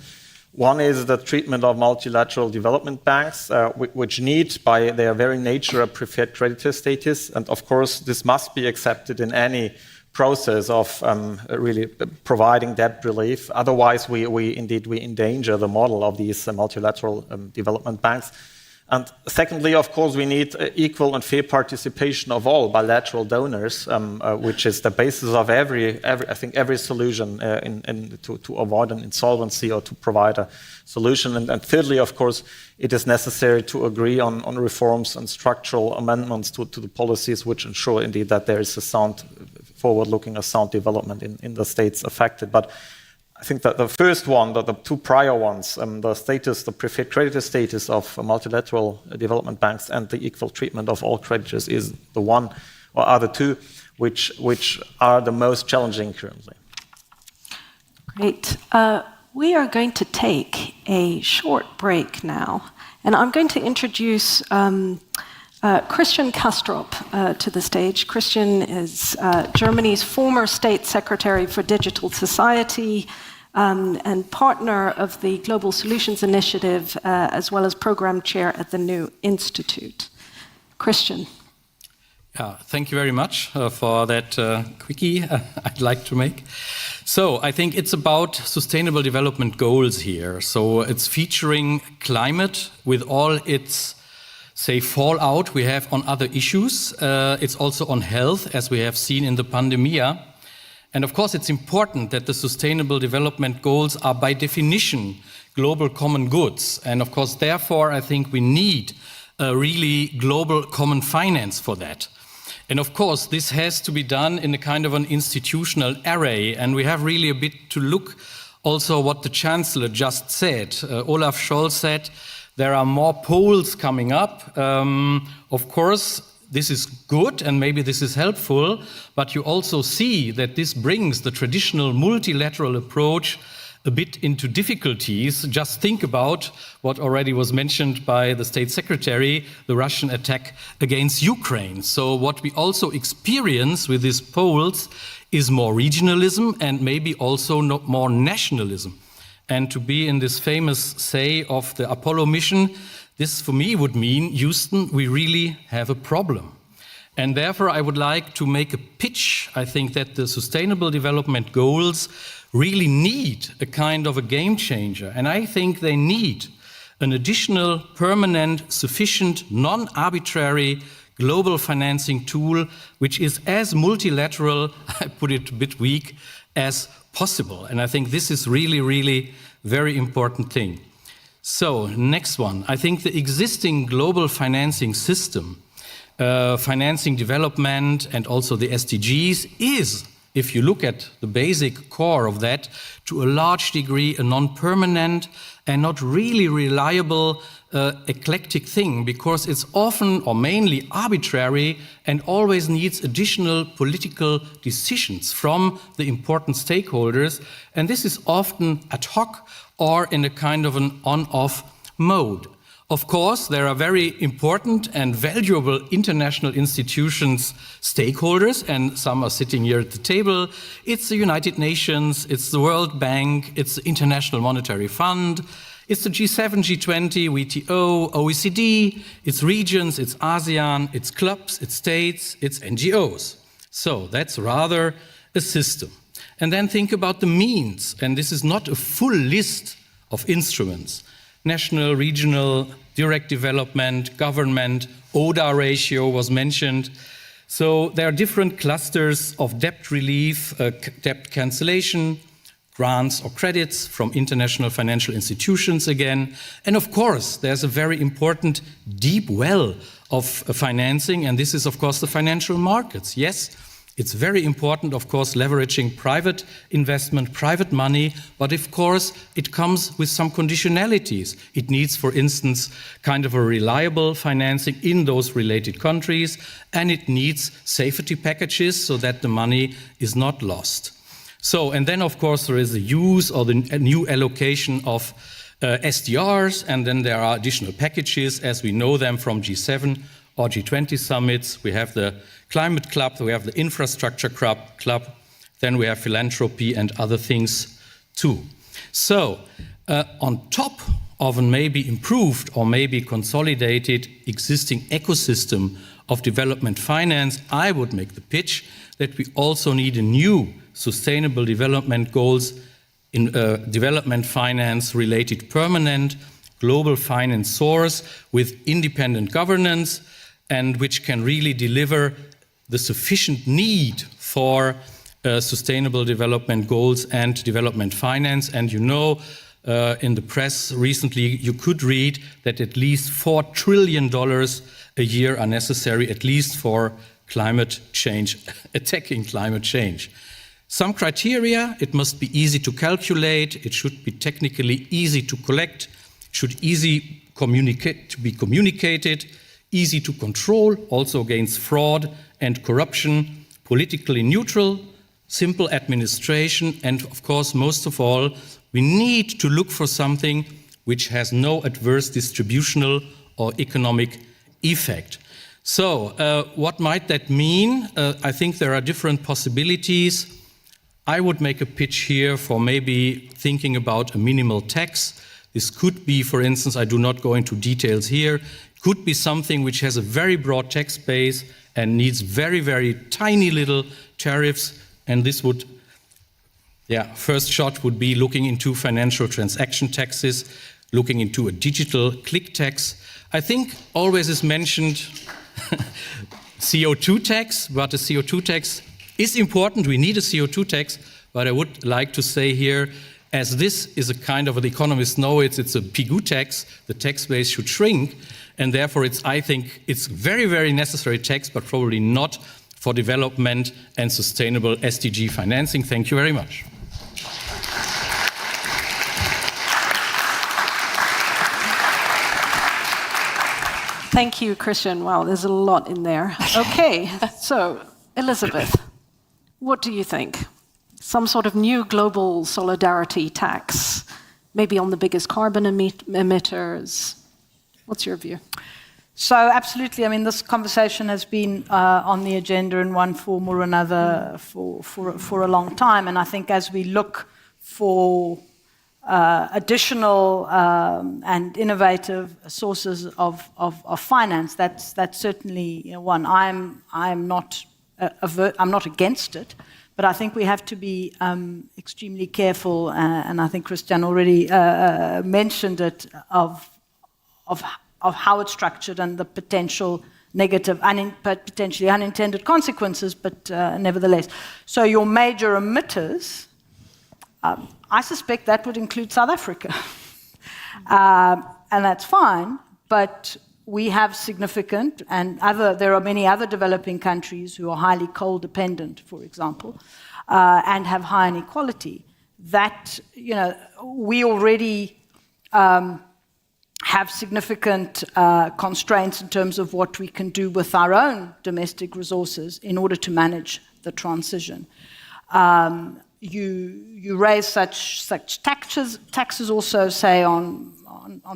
One is the treatment of multilateral development banks, which need, by their very nature, a preferred creditor status, and of course, this must be accepted in any process of really providing debt relief. Otherwise, we endanger the model of these multilateral development banks. And secondly, of course, we need equal and fair participation of all bilateral donors, which is the basis of every solution to avoid an insolvency or to provide a solution. And thirdly, of course, it is necessary to agree on reforms and structural amendments to the policies which ensure indeed that there is a sound forward-looking, a sound development in the states affected. But I think that the first one, the two prior ones, the preferred creditor status of multilateral development banks and the equal treatment of all creditors is the one, or are the two, which are the most challenging currently. Great. We are going to take a short break now, and I'm going to introduce Christian Kastrup to the stage. Christian is Germany's former State Secretary for Digital Society and partner of the Global Solutions Initiative, as well as program chair at the New Institute. Christian. Yeah, thank you very much for that quickie I'd like to make. So I think it's about sustainable development goals here. So it's featuring climate with all its fallout we have on other issues. It's also on health, as we have seen in the pandemia. And of course, it's important that the Sustainable Development Goals are by definition global common goods. And of course, therefore, I think we need a really global common finance for that. And of course, this has to be done in a kind of an institutional array. And we have really a bit to look also what the Chancellor just said. Olaf Scholz said, there are more poles coming up. Of course, this is good and maybe this is helpful, but you also see that this brings the traditional multilateral approach a bit into difficulties. Just think about what already was mentioned by the State Secretary, the Russian attack against Ukraine. So what we also experience with these poles is more regionalism and maybe also more nationalism. And to be in this famous say of the Apollo mission, this for me would mean, Houston, we really have a problem. And therefore I would like to make a pitch. I think that the Sustainable Development Goals really need a kind of a game changer. And I think they need an additional, permanent, sufficient, non-arbitrary global financing tool, which is as multilateral, I put it a bit weak, as possible. And I think this is really, really very important thing. So, next one. I think the existing global financing system, financing development and also the SDGs is if you look at the basic core of that, to a large degree a non-permanent and not really reliable eclectic thing, because it's often or mainly arbitrary and always needs additional political decisions from the important stakeholders. And this is often ad hoc or in a kind of an on-off mode. Of course, there are very important and valuable international institutions, stakeholders, and some are sitting here at the table. It's the United Nations, it's the World Bank, it's the International Monetary Fund, it's the G7, G20, WTO, OECD, it's regions, it's ASEAN, it's clubs, it's states, it's NGOs. So that's rather a system. And then think about the means, and this is not a full list of instruments. National, regional, direct development, government, ODA ratio was mentioned. So there are different clusters of debt relief, debt cancellation, grants or credits from international financial institutions again. And of course, there's a very important deep well of financing, and this is of course the financial markets. Yes, it's very important, of course, leveraging private investment, private money, but of course it comes with some conditionalities. It needs, for instance, kind of a reliable financing in those related countries, and it needs safety packages so that the money is not lost. So, and then of course there is the use or the new allocation of SDRs, and then there are additional packages as we know them from G7 or G20 summits. We have the Climate Club, we have the Infrastructure Club, then we have philanthropy and other things too. So, on top of a maybe improved or maybe consolidated existing ecosystem of development finance, I would make the pitch that we also need a new sustainable development goals in development finance related permanent global finance source with independent governance and which can really deliver the sufficient need for sustainable development goals and development finance. And you know, in the press recently, you could read that at least $4 trillion a year are necessary, at least for climate change, attacking climate change. Some criteria: it must be easy to calculate, it should be technically easy to collect, it should be communicated, easy to control, also against fraud and corruption, politically neutral, simple administration, and of course, most of all, we need to look for something which has no adverse distributional or economic effect. So, what might that mean? I think there are different possibilities. I would make a pitch here for maybe thinking about a minimal tax. This could be, for instance, I do not go into details here, could be something which has a very broad tax base and needs very, very tiny little tariffs. And this would, first shot would be looking into financial transaction taxes, looking into a digital click tax. I think always is mentioned CO2 tax, but a CO2 tax is important. We need a CO2 tax, but I would like to say here, as this is a kind of, the economists know it's a PIGU tax, the tax base should shrink, and therefore I think it's very, very necessary tax, but probably not for development and sustainable SDG financing. Thank you very much. Thank you, Christian. Wow, there's a lot in there. Okay, so Elizabeth, what do you think? Some sort of new global solidarity tax, maybe on the biggest carbon emitters. What's your view? So absolutely, I mean, this conversation has been on the agenda in one form or another for a long time, and I think as we look for additional and innovative sources of finance, that's certainly one. I'm not against it, but I think we have to be extremely careful, and I think Christian already mentioned it, of how it's structured and the potential negative, potentially unintended consequences, but nevertheless. So your major emitters, I suspect that would include South Africa. And that's fine, but we have significant, and there are many other developing countries who are highly coal dependent, for example. and have high inequality, that we already have significant constraints in terms of what we can do with our own domestic resources in order to manage the transition. You raise such taxes also, say, on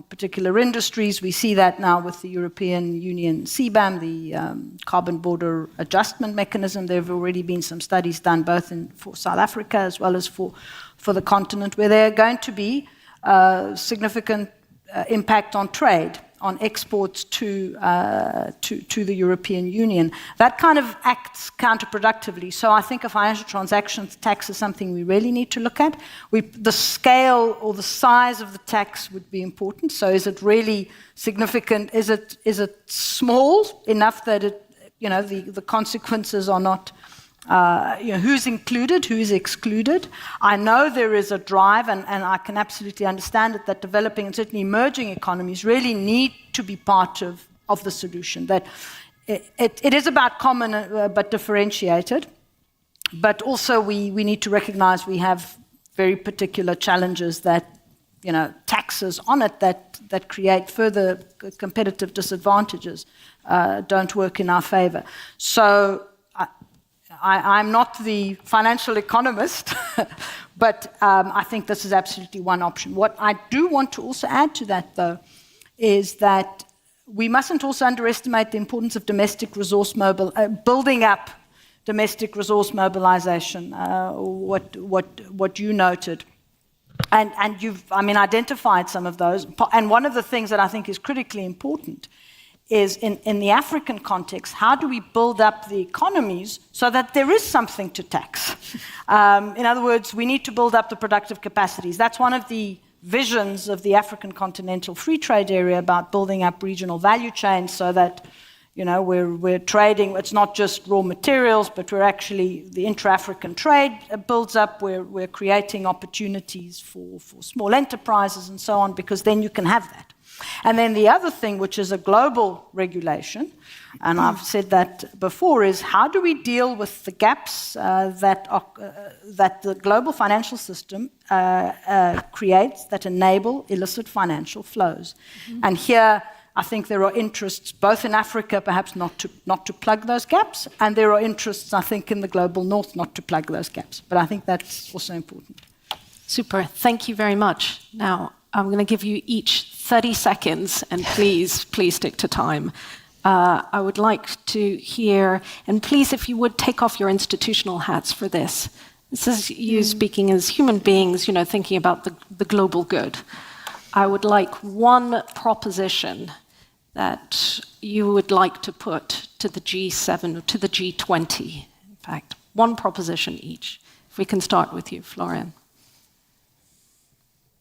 particular industries. We see that now with the European Union CBAM, the Carbon Border Adjustment Mechanism. There have already been some studies done both for South Africa as well as for the continent, where there are going to be significant impact on trade, on exports to the European Union. That kind of acts counterproductively. So I think a financial transactions tax is something we really need to look at. The scale or the size of the tax would be important. So is it really significant? Is it small enough that the consequences are not who's included, who's excluded? I know there is a drive, and I can absolutely understand it, that developing and certainly emerging economies really need to be part of the solution. That it is about common but differentiated, but also we need to recognize we have very particular challenges that, taxes on it that create further competitive disadvantages don't work in our favor. So I'm not the financial economist, but I think this is absolutely one option. What I do want to also add to that, though, is that we mustn't also underestimate the importance of domestic resource building up domestic resource mobilization, what you noted. And you've, identified some of those. And one of the things that I think is critically important is in the African context, how do we build up the economies so that there is something to tax? In other words, we need to build up the productive capacities. That's one of the visions of the African continental free trade area, about building up regional value chains so that we're trading. It's not just raw materials, but we're actually, the intra-African trade builds up. We're creating opportunities for small enterprises and so on, because then you can have that. And then the other thing, which is a global regulation, and I've said that before, is how do we deal with the gaps that the global financial system creates that enable illicit financial flows? Mm-hmm. And here, I think there are interests both in Africa, perhaps not to plug those gaps, and there are interests, I think, in the global north not to plug those gaps. But I think that's also important. Super. Thank you very much. Now, I'm going to give you each 30 seconds, and please stick to time. I would like to hear, and please, if you would, take off your institutional hats for this. This is you speaking as human beings, thinking about the global good. I would like one proposition that you would like to put to the G7 or to the G20. In fact, one proposition each. If we can start with you, Florian.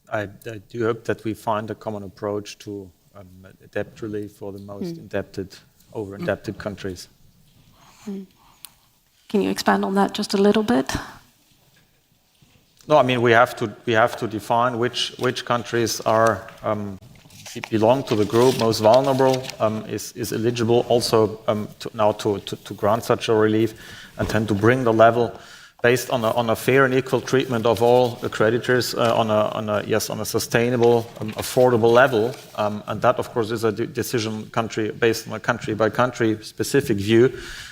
I do hope that we find a common approach to debt relief for the most indebted, over-indebted countries. Can you expand on that just a little bit? No, we have to define which countries are belong to the group most vulnerable, is eligible also to grant such a relief, and then to bring the level based on a fair and equal treatment of all the creditors on a sustainable, affordable level, and that, of course, is a decision based on a country-by-country specific view.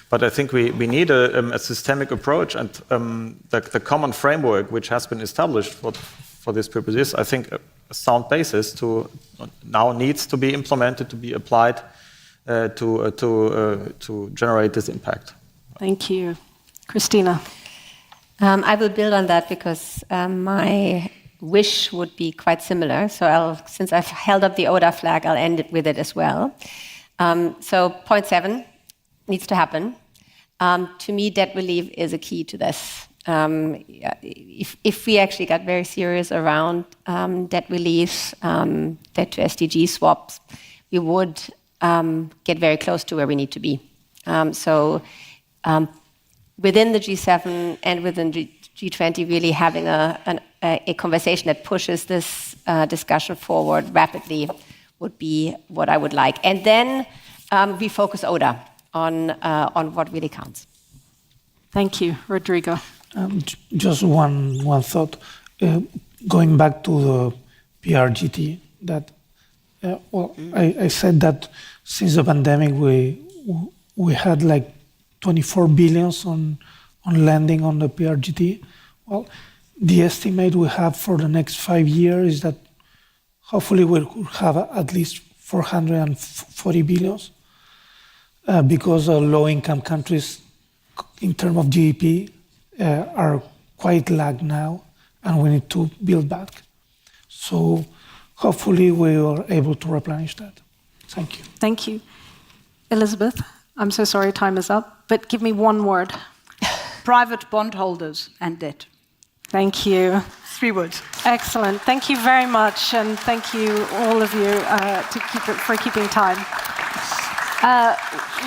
But I think we need a systemic approach, and the common framework which has been established for this purpose is, I think, a sound basis now needs to be implemented, to be applied to generate this impact. Thank you, Christina. I will build on that because my wish would be quite similar. So since I've held up the ODA flag, I'll end it with it as well. So point 7 needs to happen. To me, debt relief is a key to this. If we actually got very serious around debt relief, debt to SDG swaps, we would get very close to where we need to be. Within the G7 and within G20, really having a conversation that pushes this discussion forward rapidly would be what I would like. And then we focus ODA on what really counts. Thank you, Rodrigo. Just one thought. Going back to the PRGT, that I said that since the pandemic we had like 24 billions on lending on the PRGT. Well, the estimate we have for the next 5 years is that hopefully we'll have at least 440 billions because low-income countries, in terms of GDP, are quite lagged now, and we need to build back. So hopefully we are able to replenish that. Thank you. Thank you. Elizabeth, I'm so sorry time is up, but give me one word. Private bondholders and debt. Thank you. 3 words. Excellent. Thank you very much, and thank you, all of you, for keeping time.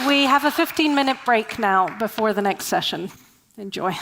We have a 15-minute break now before the next session. Enjoy.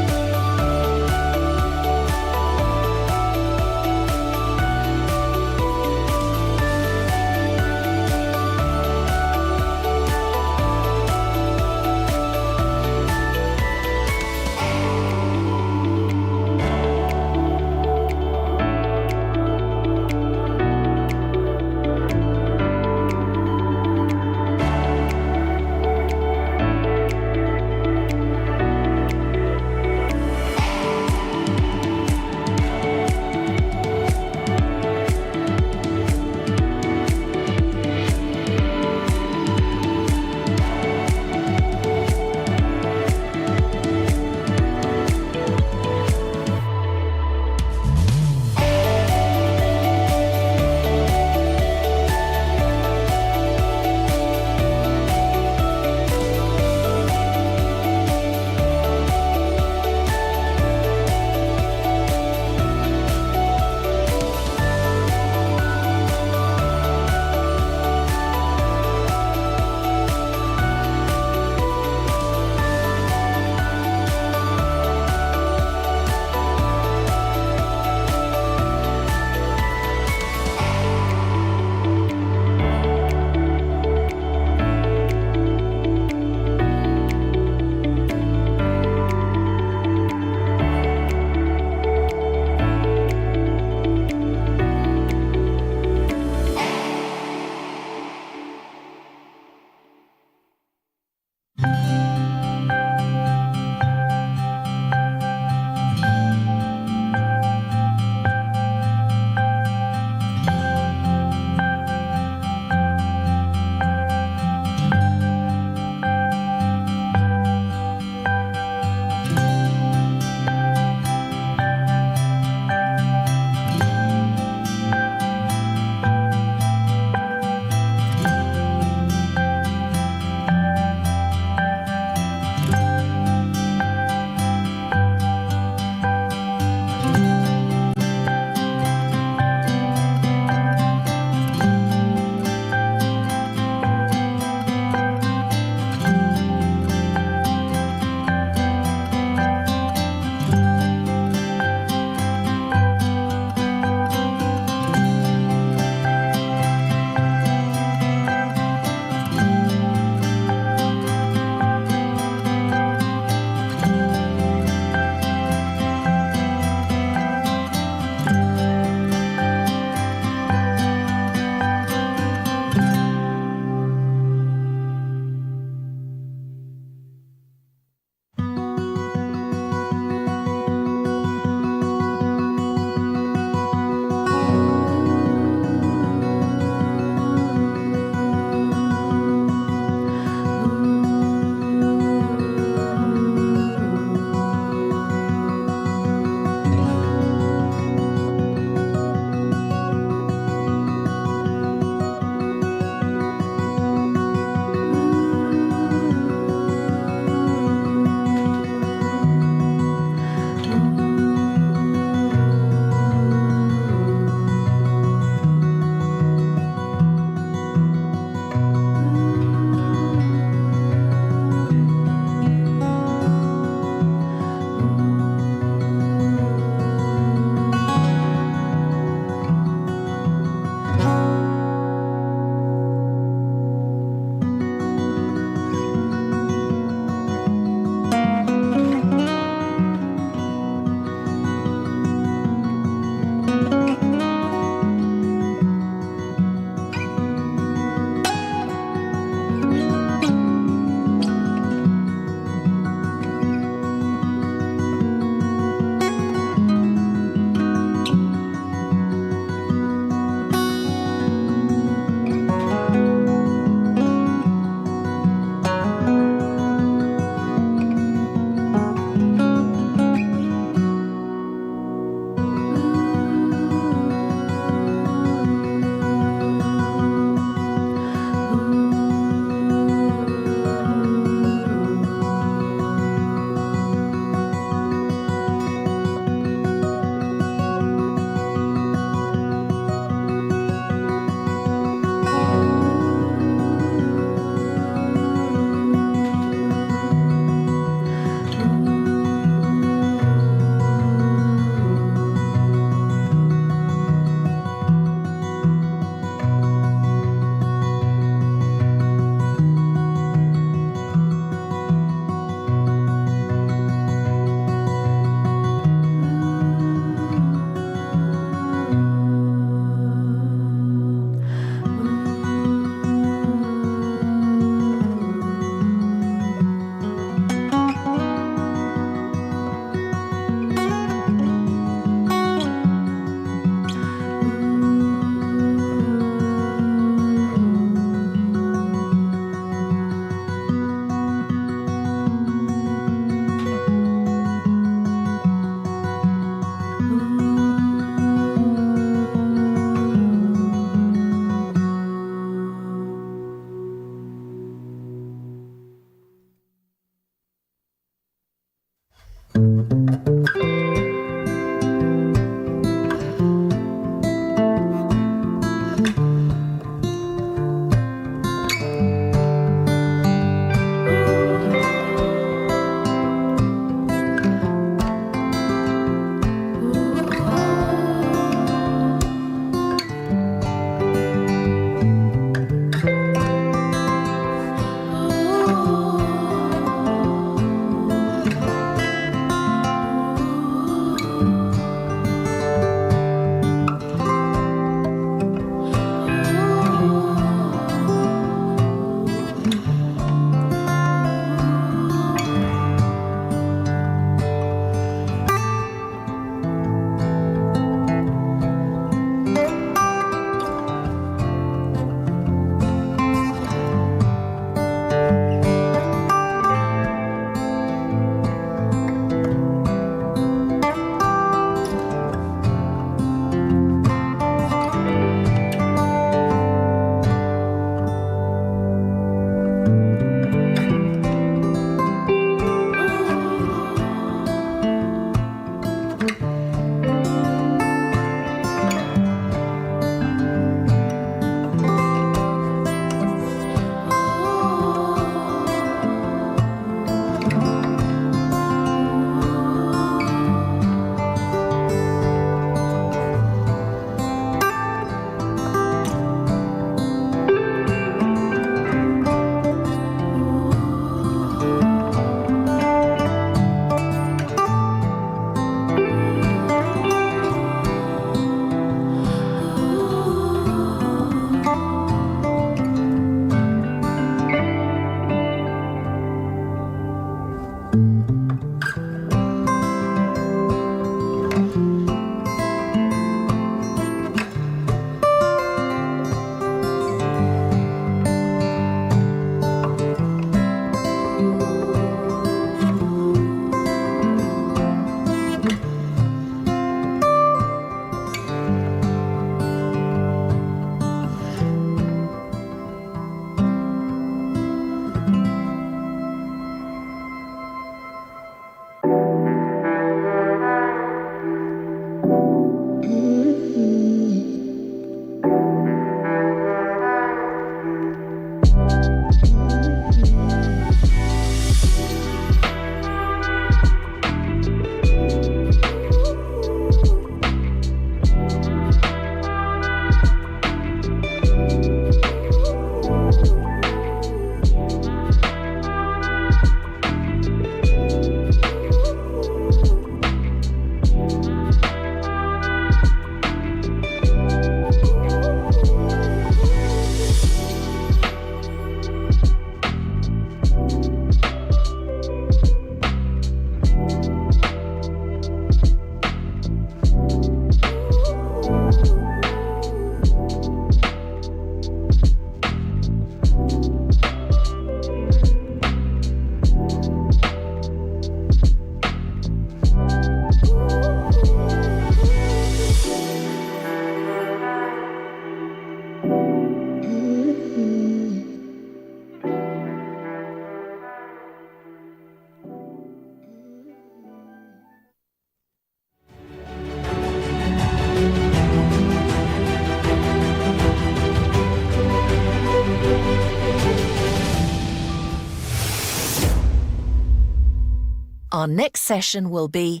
Our next session will be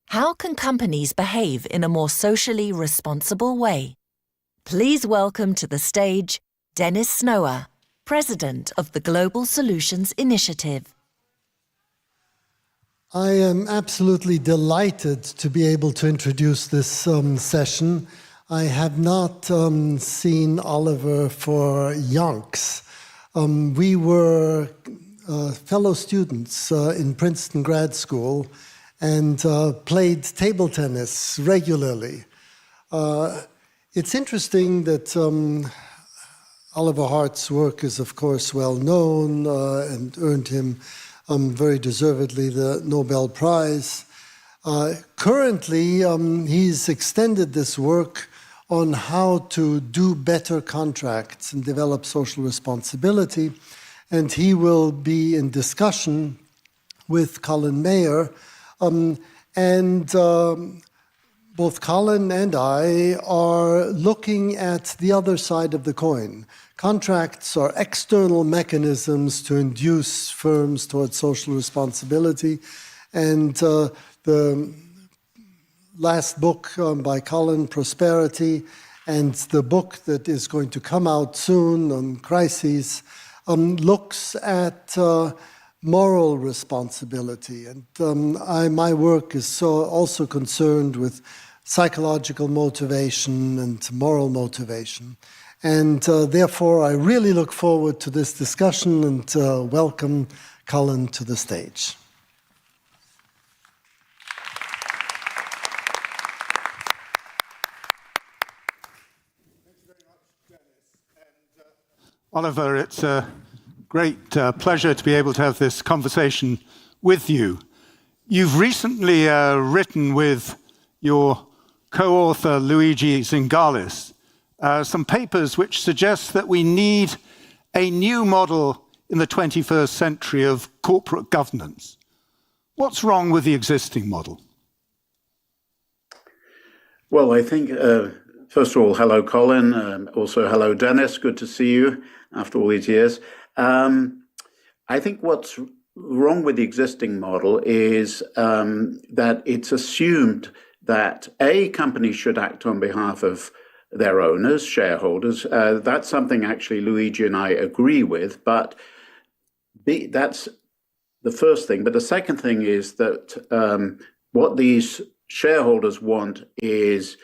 How can companies behave in a more socially responsible way? Please welcome to the stage Dennis Snower, President of the Global Solutions Initiative. I am absolutely delighted to be able to introduce this session. I have not seen Oliver for yonks. We were fellow students in Princeton grad school and played table tennis regularly. It's interesting that Oliver Hart's work is, of course, well known and earned him very deservedly the Nobel Prize. Currently, he's extended this work on how to do better contracts and develop social responsibility. And he will be in discussion with Colin Mayer. Both Colin and I are looking at the other side of the coin. Contracts are external mechanisms to induce firms towards social responsibility. And the last book by Colin, Prosperity, and the book that is going to come out soon on crises, looks at moral responsibility. And my work is also concerned with psychological motivation and moral motivation. And therefore, I really look forward to this discussion and welcome Colin to the stage. Oliver, it's a great pleasure to be able to have this conversation with you. You've recently written with your co-author Luigi Zingalis some papers which suggest that we need a new model in the 21st century of corporate governance. What's wrong with the existing model? Well, I think, first of all, hello, Colin. Also, hello, Dennis. Good to see you after all these years. I think what's wrong with the existing model is that it's assumed that companies should act on behalf of their owners, shareholders. That's something actually Luigi and I agree with, but that's the first thing. But the second thing is that what these shareholders want is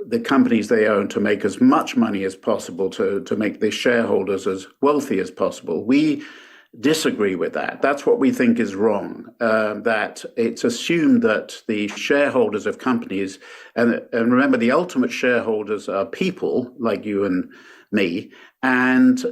the companies they own to make as much money as possible, to make the shareholders as wealthy as possible. We disagree with that. That's what we think is wrong, that it's assumed that the shareholders of companies, and remember the ultimate shareholders are people like you and me, and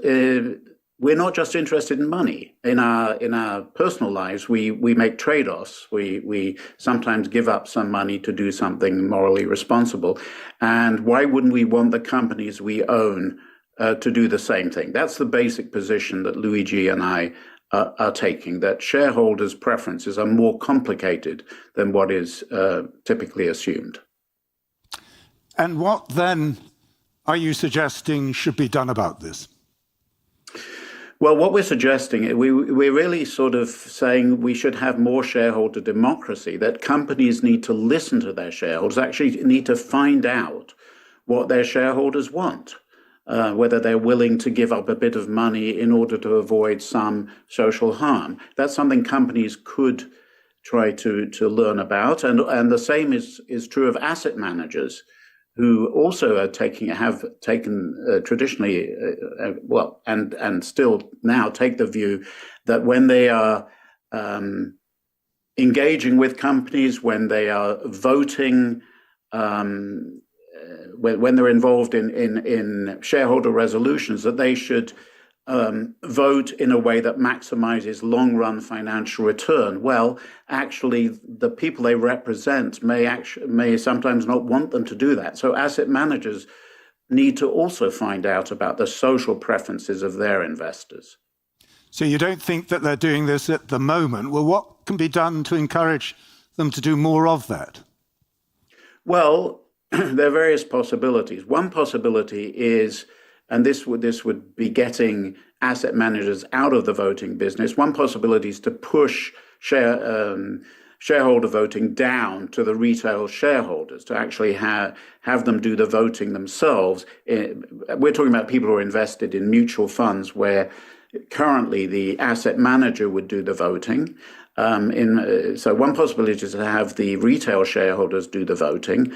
we're not just interested in money. In our personal lives, we make trade-offs. We sometimes give up some money to do something morally responsible. And why wouldn't we want the companies we own to do the same thing? That's the basic position that Luigi and I are taking, that shareholders' preferences are more complicated than what is typically assumed. And what then are you suggesting should be done about this? Well, what we're suggesting, we're really sort of saying we should have more shareholder democracy, that companies need to listen to their shareholders, actually need to find out what their shareholders want, whether they're willing to give up a bit of money in order to avoid some social harm. That's something companies could try to learn about. And the same is true of asset managers, who also have taken traditionally, and still now take the view that when they are engaging with companies, when they are voting, when they're involved in shareholder resolutions, that they should vote in a way that maximizes long-run financial return. Well, actually, the people they represent may sometimes not want them to do that. So asset managers need to also find out about the social preferences of their investors. So you don't think that they're doing this at the moment? Well, what can be done to encourage them to do more of that? Well, there are various possibilities. One possibility is, and this would be getting asset managers out of the voting business. One possibility is to push shareholder voting down to the retail shareholders, to actually have them do the voting themselves. We're talking about people who are invested in mutual funds where currently the asset manager would do the voting. So one possibility is to have the retail shareholders do the voting.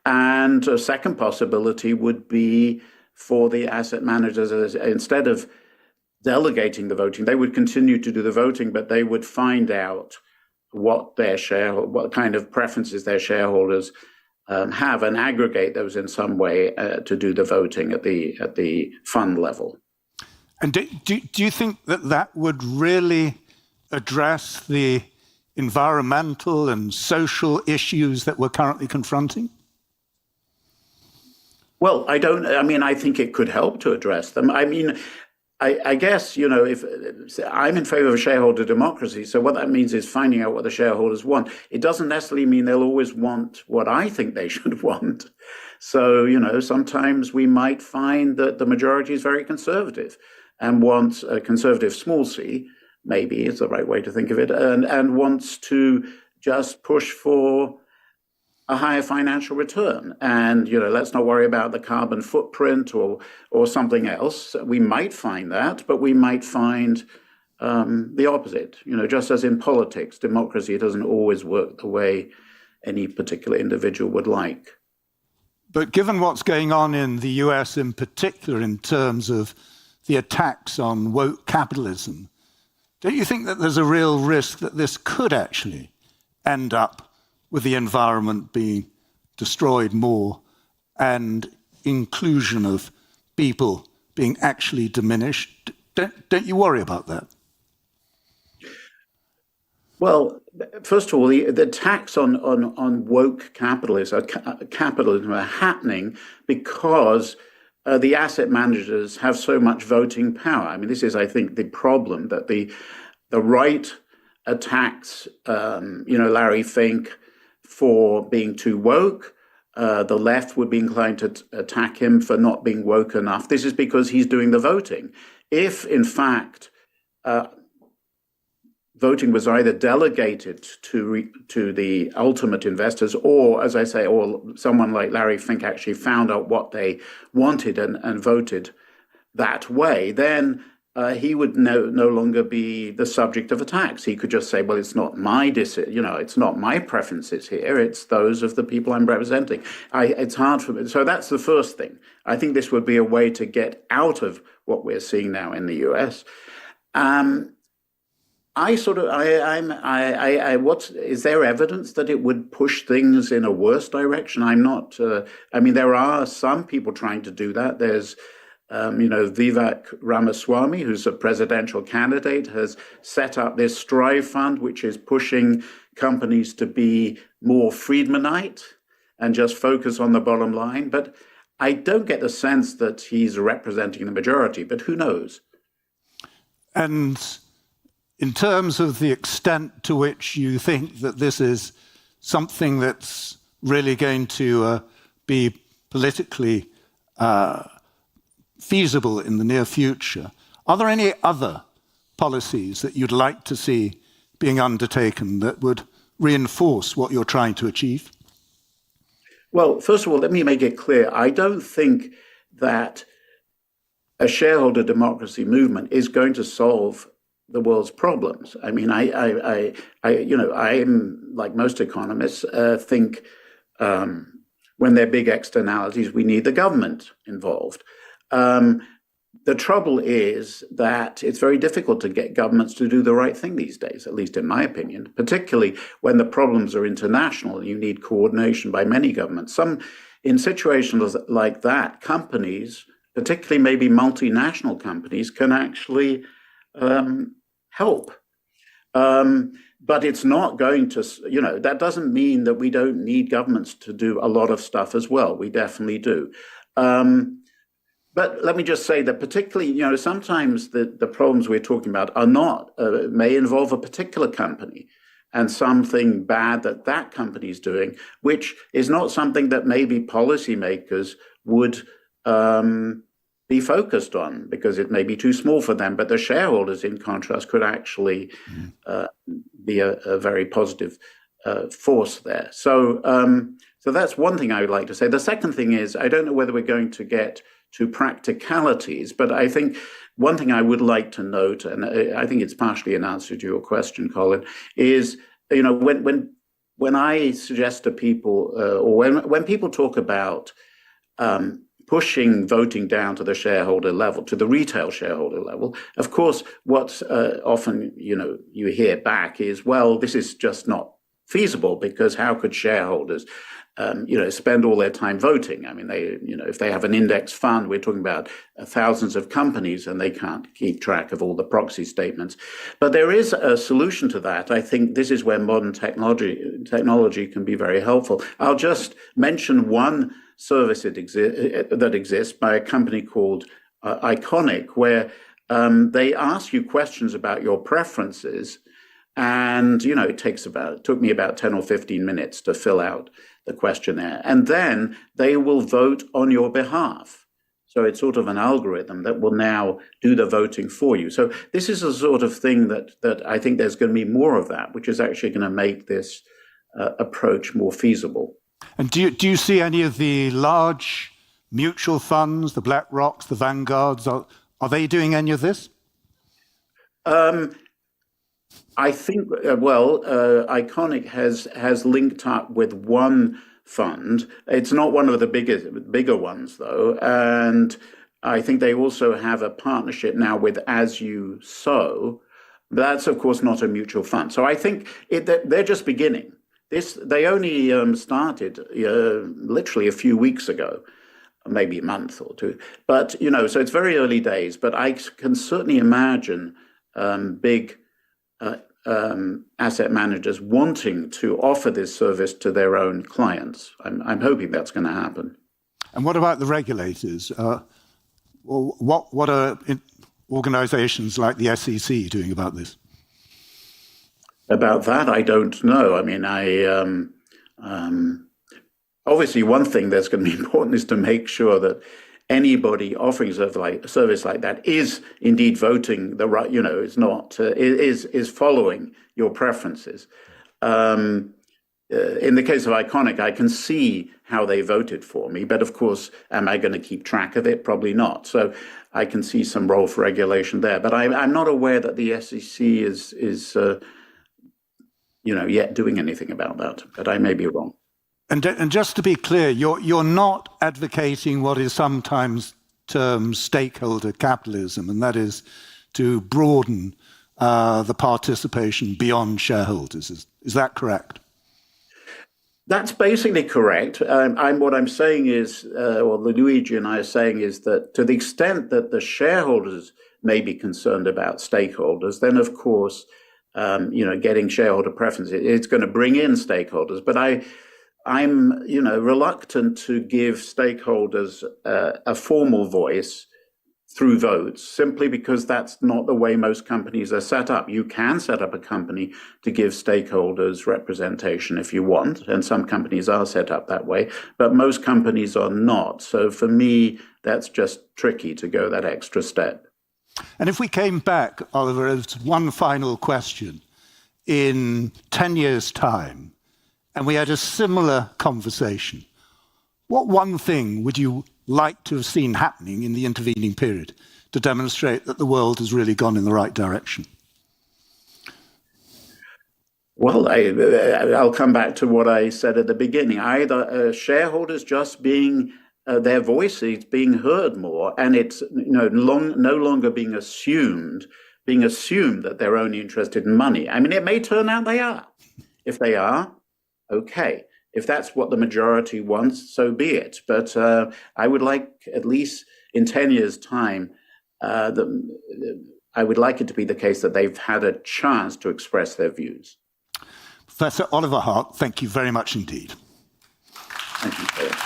And a second possibility would be for the asset managers, instead of delegating the voting, they would continue to do the voting, but they would find out what kind of preferences their shareholders have, and aggregate those in some way to do the voting at the fund level. And do you think that would really address the environmental and social issues that we're currently confronting? Well, I think it could help to address them. I guess, if I'm in favor of shareholder democracy, so what that means is finding out what the shareholders want. It doesn't necessarily mean they'll always want what I think they should want. So, sometimes we might find that the majority is very conservative and wants a conservative small c, maybe is the right way to think of it, and wants to just push for a higher financial return. And, let's not worry about the carbon footprint or something else. We might find that, but we might find the opposite. Just as in politics, democracy doesn't always work the way any particular individual would like. But given what's going on in the US in particular in terms of the attacks on woke capitalism, don't you think that there's a real risk that this could actually end up with the environment being destroyed more and inclusion of people being actually diminished? Don't you worry about that? Well, first of all, the attacks on woke capitalism are happening because the asset managers have so much voting power. This is, I think, the problem, that the right attacks, Larry Fink for being too woke. The left would be inclined to attack him for not being woke enough. This is because he's doing the voting. If, in fact, voting was either delegated to the ultimate investors, or, as I say, or someone like Larry Fink actually found out what they wanted and voted that way, then he would no longer be the subject of attacks. He could just say, well, it's not my it's not my preferences here, it's those of the people I'm representing. It's hard for me. So that's the first thing. I think this would be a way to get out of what we're seeing now in the US. Is there evidence that it would push things in a worse direction? I'm not, there are some people trying to do that. There's, Vivek Ramaswamy, who's a presidential candidate, has set up this Strive Fund, which is pushing companies to be more Friedmanite and just focus on the bottom line. But I don't get the sense that he's representing the majority, but who knows? And in terms of the extent to which you think that this is something that's really going to be politically feasible in the near future, are there any other policies that you'd like to see being undertaken that would reinforce what you're trying to achieve? Well, first of all, let me make it clear. I don't think that a shareholder democracy movement is going to solve the world's problems. I'm like most economists, think when there are big externalities, we need the government involved. The trouble is that it's very difficult to get governments to do the right thing these days, at least in my opinion, particularly when the problems are international. You need coordination by many governments. In situations like that, companies, particularly maybe multinational companies, can actually help. But it's not going to, that doesn't mean that we don't need governments to do a lot of stuff as well. We definitely do. But let me just say that particularly, sometimes the problems we're talking about are not, may involve a particular company and something bad that company is doing, which is not something that maybe policymakers would be focused on because it may be too small for them. But the shareholders, in contrast, could actually be a very positive force there. So that's one thing I would like to say. The second thing is, I don't know whether we're going to get to practicalities, but I think one thing I would like to note, and I think it's partially an answer to your question, Colin, is, you know, when I suggest to people, or when people talk about pushing voting down to the shareholder level, to the retail shareholder level, of course, what's often, you know, you hear back is, well, this is just not feasible, because how could shareholders spend all their time voting? I mean, if they have an index fund, we're talking about thousands of companies, and they can't keep track of all the proxy statements. But there is a solution to that. I think this is where modern technology can be very helpful. I'll just mention one service that exists by a company called Iconic, where they ask you questions about your preferences. And, you know, it took me about 10 or 15 minutes to fill out the questionnaire. And then they will vote on your behalf. So it's sort of an algorithm that will now do the voting for you. So this is a sort of thing that I think there's going to be more of that, which is actually going to make this approach more feasible. And do you see any of the large mutual funds, the BlackRocks, the Vanguards, are they doing any of this? I think, Iconic has linked up with one fund. It's not one of the bigger ones, though. And I think they also have a partnership now with As You Sow. That's, of course, not a mutual fund. So I think they're just beginning. They only started literally a few weeks ago, maybe a month or two. But, you know, so it's very early days. But I can certainly imagine big asset managers wanting to offer this service to their own clients. I'm hoping that's going to happen. And what about the regulators? What are organizations like the SEC doing about this? About that, I don't know. I mean, obviously one thing that's going to be important is to make sure that anybody offering a service like that is indeed voting the right, you know, is not is following your preferences. In the case of Iconic, I can see how they voted for me, but of course, am I going to keep track of it? Probably not. So I can see some role for regulation there, but I'm not aware that the SEC is yet doing anything about that. But I may be wrong. And just to be clear, you're not advocating what is sometimes termed stakeholder capitalism, and that is to broaden the participation beyond shareholders. Is that correct? That's basically correct. What I'm saying is, or Luigi and I are saying, is that to the extent that the shareholders may be concerned about stakeholders, then of course, getting shareholder preference, it's going to bring in stakeholders. But I'm reluctant to give stakeholders a formal voice through votes, simply because that's not the way most companies are set up. You can set up a company to give stakeholders representation if you want, and some companies are set up that way, but most companies are not. So for me, that's just tricky to go that extra step. And if we came back, Oliver, as one final question, in 10 years' time, and we had a similar conversation, what one thing would you like to have seen happening in the intervening period to demonstrate that the world has really gone in the right direction? Well, I'll come back to what I said at the beginning. Either shareholders just being their voices being heard more, and it's no longer being assumed that they're only interested in money. I mean, it may turn out they are. If they are, okay. If that's what the majority wants, so be it. But I would like, at least in 10 years' time, I would like it to be the case that they've had a chance to express their views. Professor Oliver Hart, thank you very much indeed. Thank you, Philip.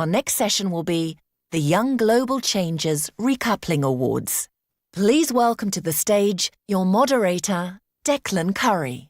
Our next session will be the Young Global Changers Recoupling Awards. Please welcome to the stage your moderator, Declan Curry.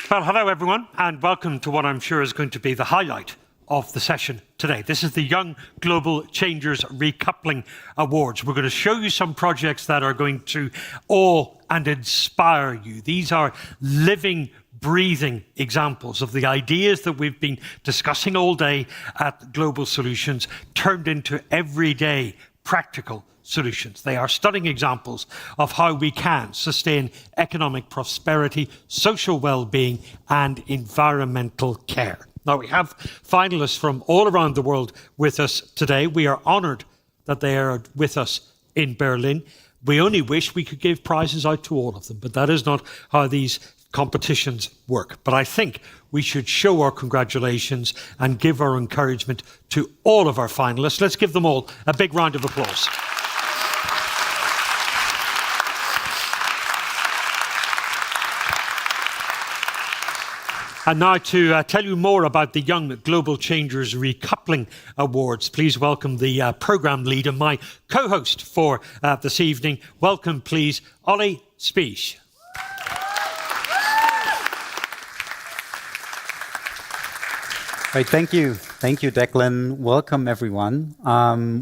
Well, hello everyone, and welcome to what I'm sure is going to be the highlight of the session today. This is the Young Global Changers Recoupling Awards. We're going to show you some projects that are going to awe and inspire you. These are living, breathing examples of the ideas that we've been discussing all day at Global Solutions turned into everyday practical solutions. They are stunning examples of how we can sustain economic prosperity, social well-being, and environmental care. Now, we have finalists from all around the world with us today. We are honored that they are with us in Berlin. We only wish we could give prizes out to all of them, but that is not how these competitions work. But I think we should show our congratulations and give our encouragement to all of our finalists. Let's give them all a big round of applause. And now to tell you more about the Young Global Changers Recoupling Awards, please welcome the programme lead and my co-host for this evening. Welcome, please, Ollie Spies. Right, thank you. Thank you, Declan. Welcome, everyone.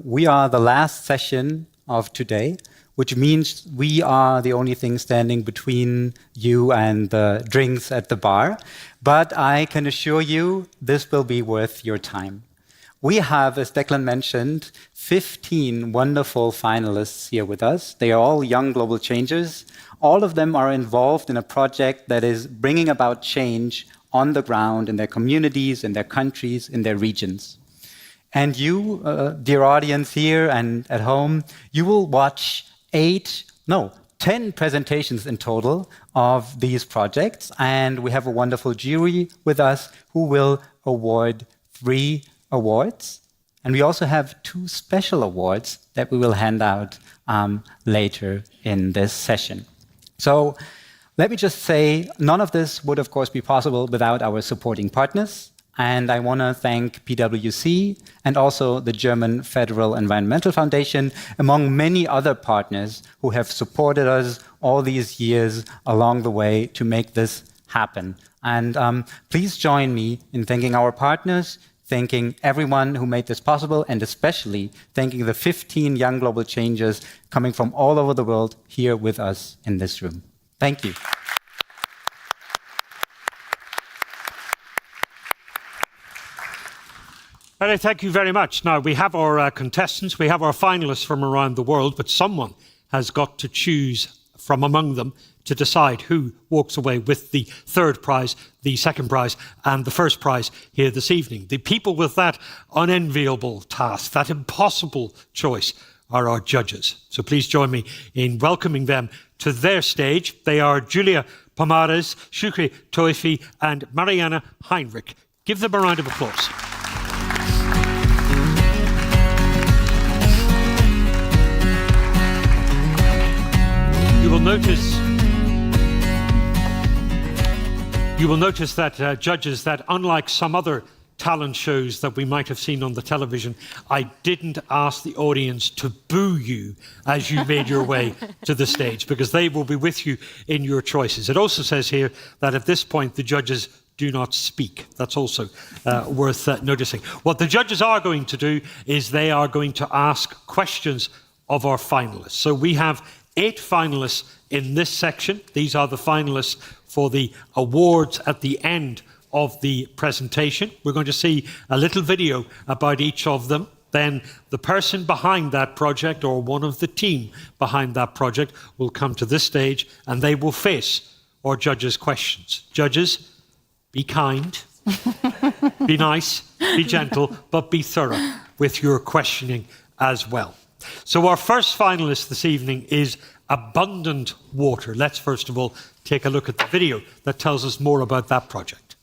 We are the last session of today, which means we are the only thing standing between you and the drinks at the bar. But I can assure you this will be worth your time. We have, as Declan mentioned, 15 wonderful finalists here with us. They are all young global changers. All of them are involved in a project that is bringing about change on the ground in their communities, in their countries, in their regions. And you, dear audience here and at home, you will watch 10 presentations in total of these projects, and we have a wonderful jury with us who will award 3 awards. And we also have 2 special awards that we will hand out later in this session. So let me just say, none of this would, of course, be possible without our supporting partners. And I want to thank PwC and also the German Federal Environmental Foundation, among many other partners who have supported us all these years along the way to make this happen. And please join me in thanking our partners, thanking everyone who made this possible, and especially thanking the 15 young global changers coming from all over the world here with us in this room. Thank you. Well, thank you very much. Now, we have our contestants, we have our finalists from around the world, but someone has got to choose from among them to decide who walks away with the 3rd prize, the 2nd prize, and the 1st prize here this evening. The people with that unenviable task, that impossible choice, are our judges. So please join me in welcoming them to their stage. They are Julia Pomares, Shukri Toifi, and Mariana Heinrich. Give them a round of applause. You will notice that judges, that unlike some other talent shows that we might have seen on the television, I didn't ask the audience to boo you as you made your way to the stage, because they will be with you in your choices. It also says here that at this point the judges do not speak. That's also worth noticing. What the judges are going to do is they are going to ask questions of our finalists. So we have 8 finalists in this section. These are the finalists for the awards at the end of the presentation. We're going to see a little video about each of them. Then the person behind that project, or one of the team behind that project, will come to this stage and they will face our judges' questions. Judges, be kind, be nice, be gentle, but be thorough with your questioning as well. So our first finalist this evening is Abundant Water. Let's first of all take a look at the video that tells us more about that project.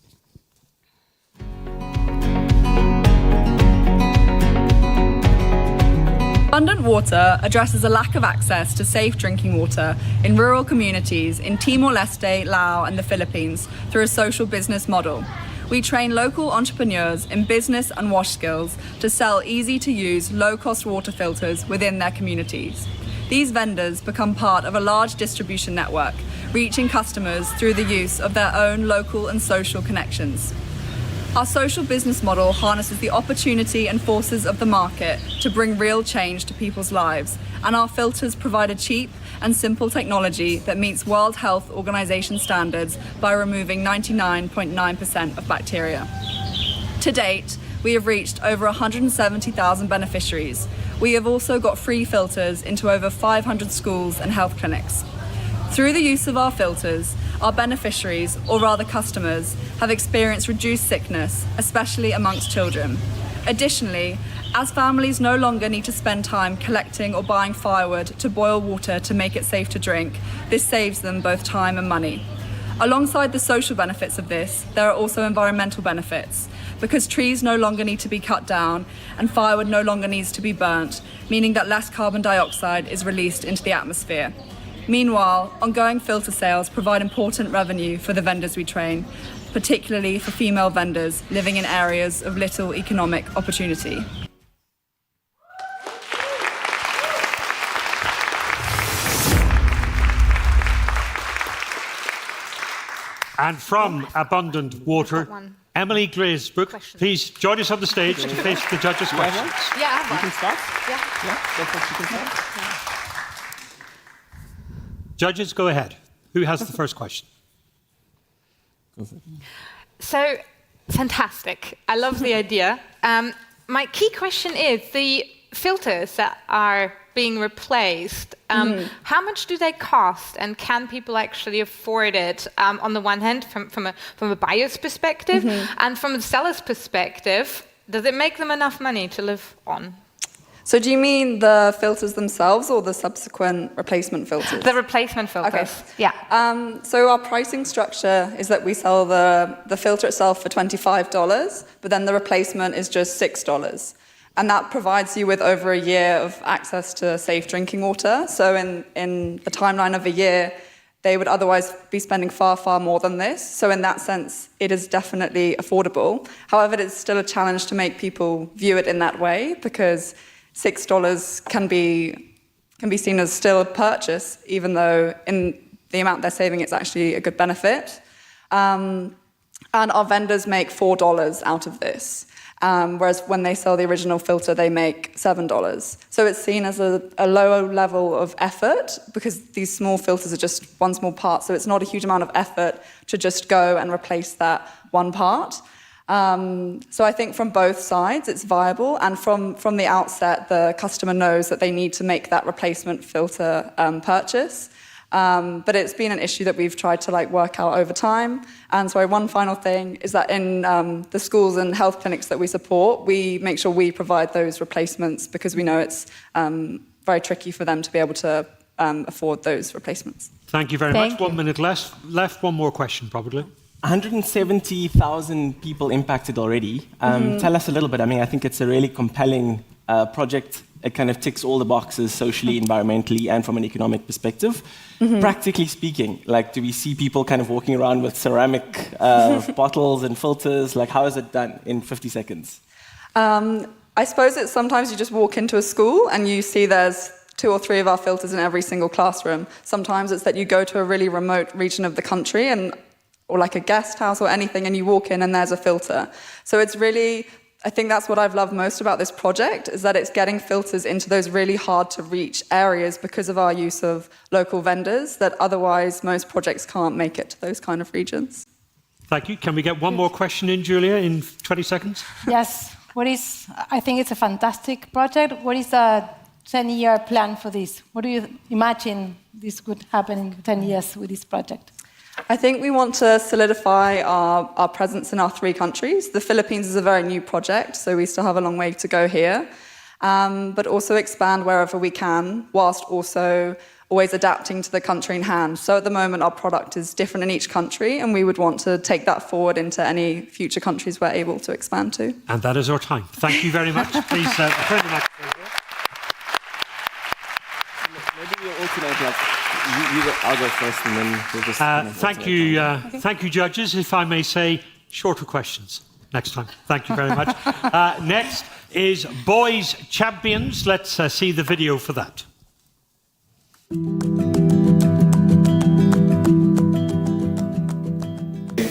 Abundant Water addresses a lack of access to safe drinking water in rural communities in Timor-Leste, Laos and the Philippines through a social business model. We train local entrepreneurs in business and wash skills to sell easy-to-use, low-cost water filters within their communities. These vendors become part of a large distribution network, reaching customers through the use of their own local and social connections. Our social business model harnesses the opportunity and forces of the market to bring real change to people's lives, and our filters provide a cheap and simple technology that meets World Health Organization standards by removing 99.9% of bacteria. To date, we have reached over 170,000 beneficiaries. We have also got free filters into over 500 schools and health clinics. Through the use of our filters, our beneficiaries, or rather customers, have experienced reduced sickness, especially amongst children. Additionally, as families no longer need to spend time collecting or buying firewood to boil water to make it safe to drink, this saves them both time and money. Alongside the social benefits of this, there are also environmental benefits, because trees no longer need to be cut down and firewood no longer needs to be burnt, meaning that less carbon dioxide is released into the atmosphere. Meanwhile, ongoing filter sales provide important revenue for the vendors we train, particularly for female vendors living in areas of little economic opportunity. And from Abundant Water, Emily Glazebrook, please join us on the stage to face the judges' questions. Yeah, I have one. You can start? Yeah. Judges, go ahead. Who has the first question? So, fantastic. I love the idea. My key question is, the filters that are being replaced, how much do they cost, and can people actually afford it, on the one hand, from a buyer's perspective, and from the seller's perspective, does it make them enough money to live on? So do you mean the filters themselves or the subsequent replacement filters? The replacement filters, okay. Yeah. So our pricing structure is that we sell the filter itself for $25, but then the replacement is just $6. And that provides you with over a year of access to safe drinking water. So in the timeline of a year, they would otherwise be spending far, far more than this. So in that sense, it is definitely affordable. However, it's still a challenge to make people view it in that way, because $6 can be seen as still a purchase, even though in the amount they're saving, it's actually a good benefit. And our vendors make $4 out of this, whereas when they sell the original filter, they make $7. So it's seen as a lower level of effort, because these small filters are just one small part, so it's not a huge amount of effort to just go and replace that one part. So I think from both sides it's viable, and from the outset the customer knows that they need to make that replacement filter purchase. But it's been an issue that we've tried to work out over time. And so one final thing is that in the schools and health clinics that we support, we make sure we provide those replacements, because we know it's very tricky for them to be able to afford those replacements. Thank you very much. 1 minute left. One more question, probably. 170,000 people impacted already. Tell us a little bit. I mean, I think it's a really compelling project. It kind of ticks all the boxes socially, environmentally, and from an economic perspective. Practically speaking, do we see people kind of walking around with ceramic bottles and filters? How is it done in 50 seconds? I suppose it's sometimes you just walk into a school and you see there's 2 or 3 of our filters in every single classroom. Sometimes it's that you go to a really remote region of the country or a guest house or anything, and you walk in and there's a filter. So it's really, I think that's what I've loved most about this project, is that it's getting filters into those really hard to reach areas because of our use of local vendors, that otherwise most projects can't make it to those kind of regions. Thank you. Can we get one more question in, Julia, in 20 seconds? Yes. I think it's a fantastic project. What is the 10-year plan for this? What do you imagine this could happen in 10 years with this project? I think we want to solidify our presence in our 3 countries. The Philippines is a very new project, so we still have a long way to go here. But also expand wherever we can, whilst also always adapting to the country in hand. So at the moment, our product is different in each country, and we would want to take that forward into any future countries we're able to expand to. And that is our time. Thank you very much. Please, turn the microphone. I'll go first, and then we'll just. Thank you, judges. If I may say, shorter questions next time. Thank you very much. Next is Boys Champions. Let's see the video for that.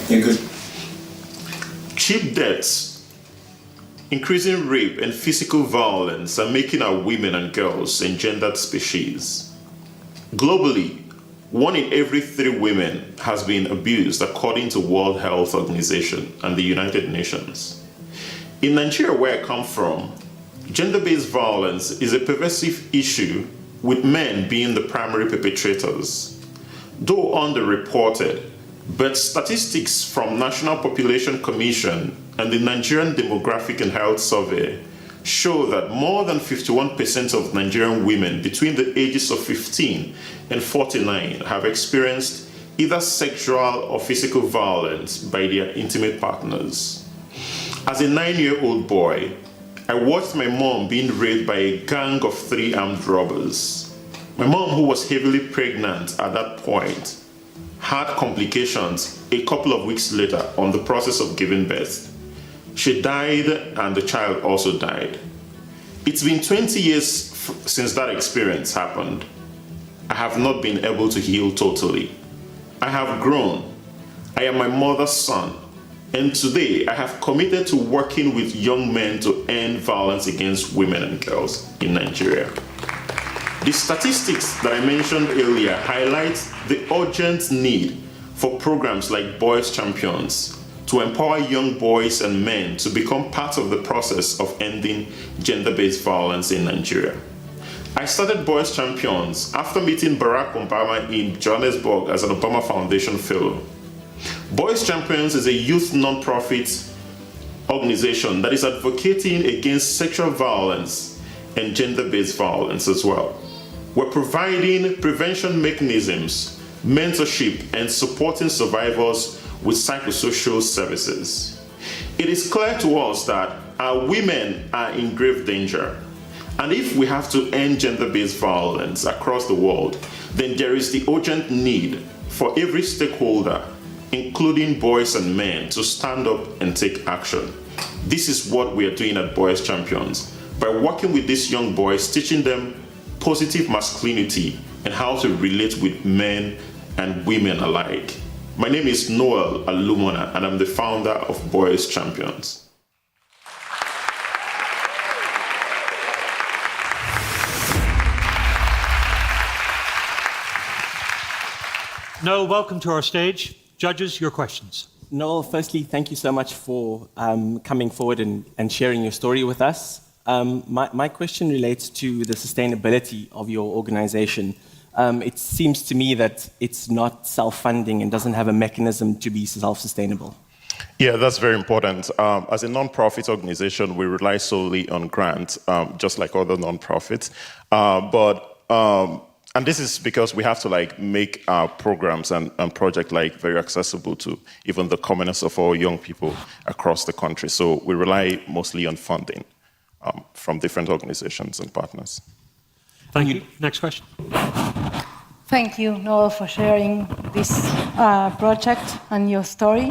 You're good. Cheap debts, increasing rape and physical violence are making our women and girls engendered species. Globally, 1 in every 3 women has been abused according to World Health Organization and the United Nations. In Nigeria, where I come from, gender-based violence is a pervasive issue with men being the primary perpetrators. Though underreported, but statistics from National Population Commission and the Nigerian Demographic and Health Survey show that more than 51% of Nigerian women between the ages of 15 and 49 have experienced either sexual or physical violence by their intimate partners. As a 9-year-old boy, I watched my mom being raped by a gang of 3 armed robbers. My mom, who was heavily pregnant at that point, had complications a couple of weeks later on the process of giving birth. She died and the child also died. It's been 20 years since that experience happened. I have not been able to heal totally. I have grown. I am my mother's son. And today I have committed to working with young men to end violence against women and girls in Nigeria. The statistics that I mentioned earlier highlight the urgent need for programs like Boys Champions to empower young boys and men to become part of the process of ending gender-based violence in Nigeria. I started Boys Champions after meeting Barack Obama in Johannesburg as an Obama Foundation Fellow. Boys Champions is a youth non-profit organization that is advocating against sexual violence and gender-based violence as well. We're providing prevention mechanisms, mentorship, and supporting survivors with psychosocial services. It is clear to us that our women are in grave danger. And if we have to end gender-based violence across the world, then there is the urgent need for every stakeholder, including boys and men, to stand up and take action. This is what we are doing at Boys Champions. By working with these young boys, teaching them positive masculinity and how to relate with men and women alike. My name is Noel Alumona, and I'm the founder of Boys Champions. Noel, welcome to our stage. Judges, your questions. Noel, firstly, thank you so much for coming forward and sharing your story with us. My question relates to the sustainability of your organization. It seems to me that it's not self-funding and doesn't have a mechanism to be self-sustainable. Yeah, that's very important. As a non-profit organization, we rely solely on grants, just like other non-profits. And this is because we have to make our programs and projects very accessible to even the commonest of all young people across the country. So we rely mostly on funding from different organizations and partners. Thank you. Next question. Thank you, Noel, for sharing this project and your story.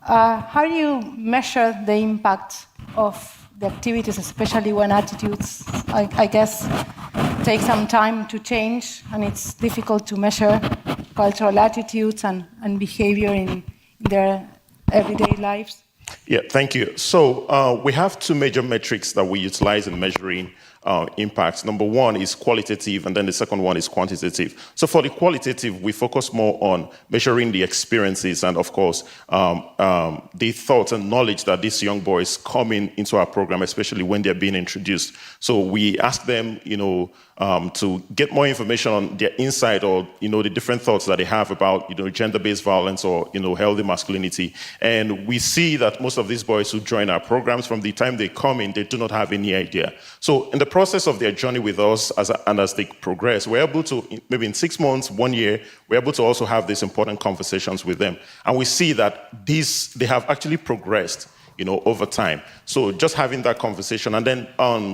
How do you measure the impact of the activities, especially when attitudes, I guess, take some time to change, and it's difficult to measure cultural attitudes and behavior in their everyday lives? Yeah, thank you. So we have 2 major metrics that we utilize in measuring impacts. Number 1 is qualitative, and then the second one is quantitative. So for the qualitative, we focus more on measuring the experiences and, of course, the thoughts and knowledge that these young boys come into our program, especially when they're being introduced. So we ask them, to get more information on their insight or, the different thoughts that they have about, gender-based violence or, healthy masculinity. And we see that most of these boys who join our programs, from the time they come in, they do not have any idea. So in the process of their journey with us, as they progress, we're able to, maybe in 6 months, 1 year, we're able to also have these important conversations with them. And we see that they have actually progressed, over time. So just having that conversation. And then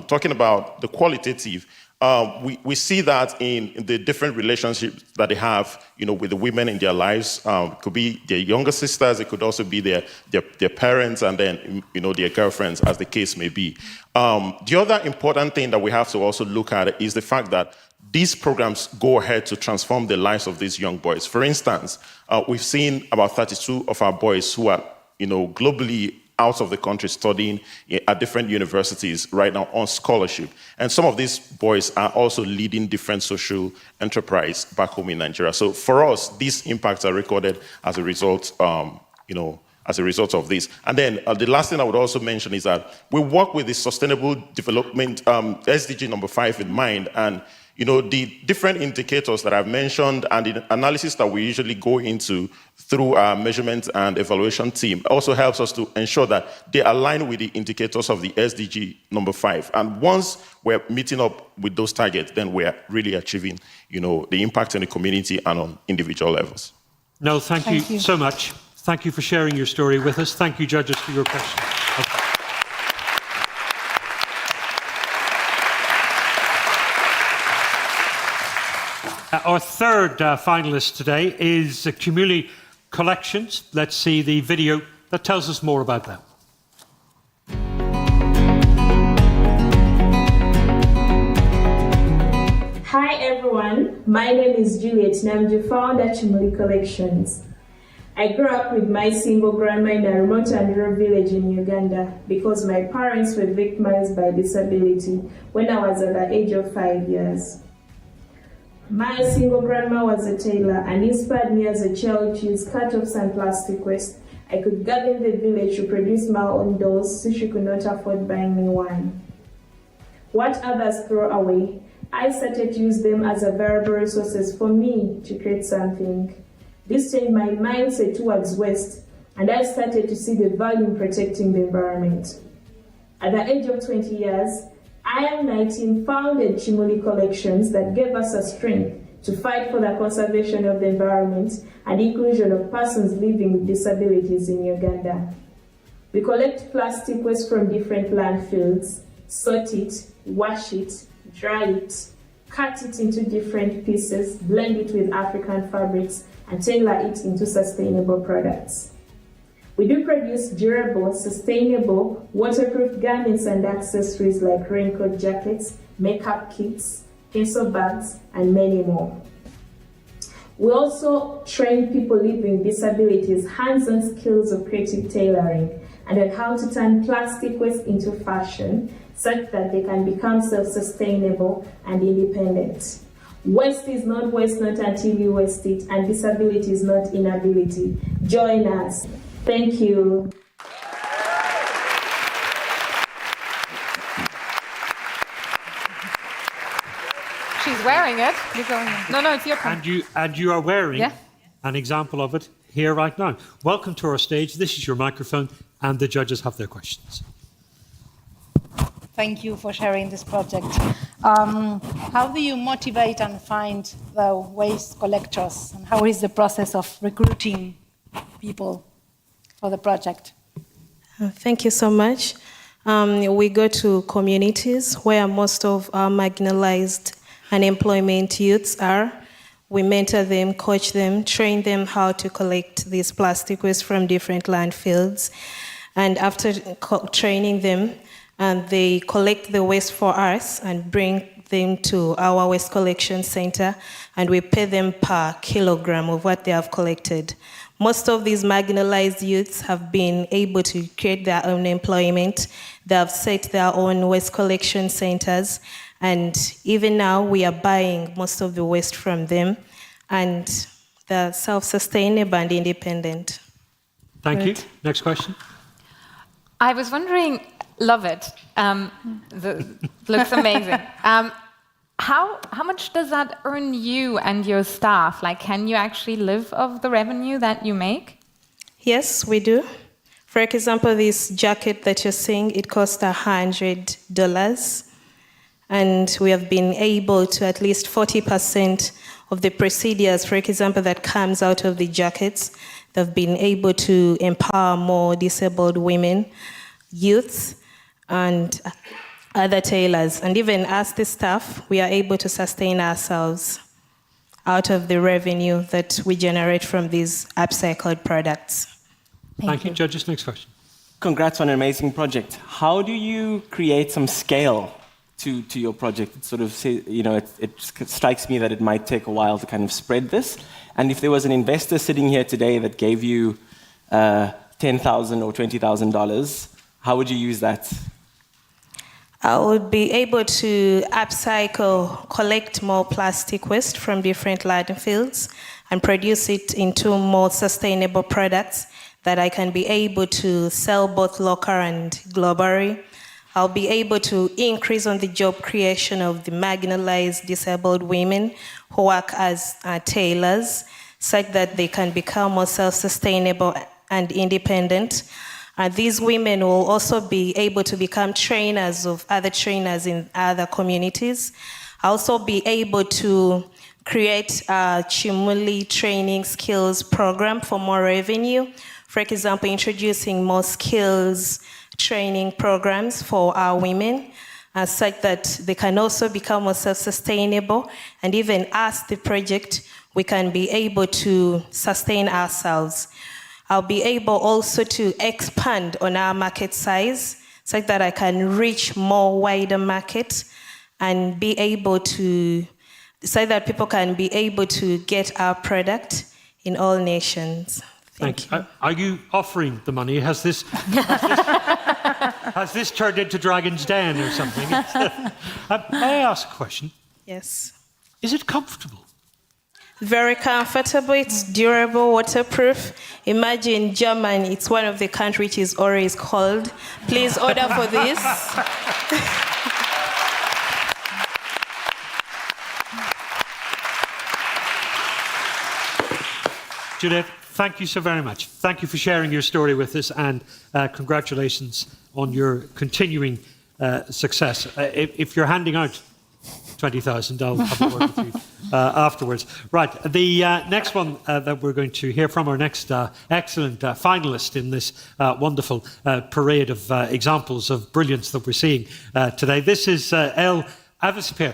talking about the qualitative, We see that in the different relationships that they have, with the women in their lives. It could be their younger sisters, it could also be their parents, and then, their girlfriends, as the case may be. The other important thing that we have to also look at is the fact that these programs go ahead to transform the lives of these young boys. For instance, we've seen about 32 of our boys who are, globally out of the country studying at different universities right now on scholarship. And some of these boys are also leading different social enterprise back home in Nigeria. So for us, these impacts are recorded as a result, as a result of this. And then the last thing I would also mention is that we work with the Sustainable Development SDG number 5 in mind. And the different indicators that I've mentioned and the analysis that we usually go into through our measurement and evaluation team also helps us to ensure that they align with the indicators of the SDG number 5. And once we're meeting up with those targets, then we're really achieving, the impact in the community and on individual levels. No, thank you so much. Thank you for sharing your story with us. Thank you, judges, for your questions. Okay. Our third finalist today is Community Collections. Let's see the video that tells us more about them. Hi everyone, my name is Juliet and I'm the founder of Community Collections. I grew up with my single grandma in a remote and rural village in Uganda because my parents were victimized by disability when I was at the age of 5 years. My single grandma was a tailor and inspired me as a child to use cut-offs and plastic waste. I could gather in the village to produce my own dolls so she could not afford buying me one. What others throw away, I started to use them as a valuable resources for me to create something. This changed my mindset towards waste, and I started to see the value in protecting the environment. At the age of 20 years, I and my team founded Community Collections that gave us a strength to fight for the conservation of the environment and inclusion of persons living with disabilities in Uganda. We collect plastic waste from different landfills, sort it, wash it, dry it, cut it into different pieces, blend it with African fabrics, and tailor it into sustainable products. We do produce durable, sustainable, waterproof garments and accessories like raincoat jackets, makeup kits, pencil bags, and many more. We also train people living with disabilities hands-on skills of creative tailoring and on how to turn plastic waste into fashion such that they can become self-sustainable and independent. Waste is not waste not until you waste it, and disability is not inability. Join us. Thank you. She's wearing it. No, it's your turn. And you are wearing an example of it here right now. Welcome to our stage. This is your microphone, and the judges have their questions. Thank you for sharing this project. How do you motivate and find the waste collectors? And how is the process of recruiting people for the project? Thank you so much. We go to communities where most of our marginalized unemployment youths are. We mentor them, coach them, train them how to collect these plastic waste from different landfills. And after training them, they collect the waste for us and bring them to our waste collection center, and we pay them per kilogram of what they have collected. Most of these marginalized youths have been able to create their own employment. They have set their own waste collection centers, and even now we are buying most of the waste from them, and they're self-sustainable and independent. Thank you. Next question. I was wondering, love it. Looks amazing. How much does that earn you and your staff? Like, can you actually live off the revenue that you make? Yes, we do. For example, this jacket that you're seeing, it cost $100. And we have been able to at least 40% of the procedures, for example, that comes out of the jackets, they've been able to empower more disabled women, youths, and other tailors. And even as the staff, we are able to sustain ourselves out of the revenue that we generate from these upcycled products. Thank you. Judges, next question. Congrats on an amazing project. How do you create some scale to your project? It sort of, it strikes me that it might take a while to kind of spread this. And if there was an investor sitting here today that gave you $10,000 or $20,000, how would you use that? I would be able to upcycle, collect more plastic waste from different landfills and produce it into more sustainable products that I can be able to sell both local and globally. I'll be able to increase on the job creation of the marginalized disabled women who work as tailors, such that they can become more self-sustainable and independent. And these women will also be able to become trainers of other trainers in other communities. I'll also be able to create a Chimuli training skills program for more revenue. For example, introducing more skills training programs for our women, such that they can also become more self-sustainable. And even as the project, we can be able to sustain ourselves. I'll be able also to expand on our market size so that I can reach more wider market and be able to, so that people can be able to get our product in all nations. Thank you. Are you offering the money? Has this turned into Dragon's Den or something? May I ask a question? Yes. Is it comfortable? Very comfortable, it's durable, waterproof. Imagine Germany, it's one of the countries which is always cold. Please order for this. Juliet, thank you so very much. Thank you for sharing your story with us, and congratulations on your continuing success. If you're handing out $20,000, I'll have a word with you afterwards. Right, the next one that we're going to hear from, our next excellent finalist in this wonderful parade of examples of brilliance that we're seeing today. This is El Avispero.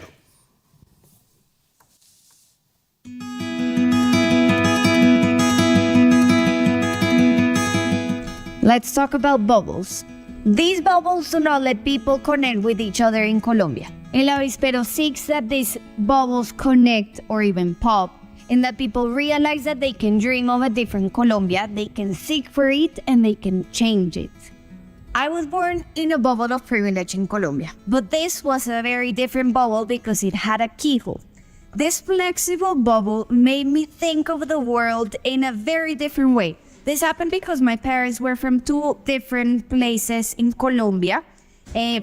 Let's talk about bubbles. These bubbles do not let people connect with each other in Colombia. El Avispero seeks that these bubbles connect or even pop, and that people realize that they can dream of a different Colombia, they can seek for it, and they can change it. I was born in a bubble of privilege in Colombia, but this was a very different bubble because it had a keyhole. This flexible bubble made me think of the world in a very different way. This happened because my parents were from two different places in Colombia,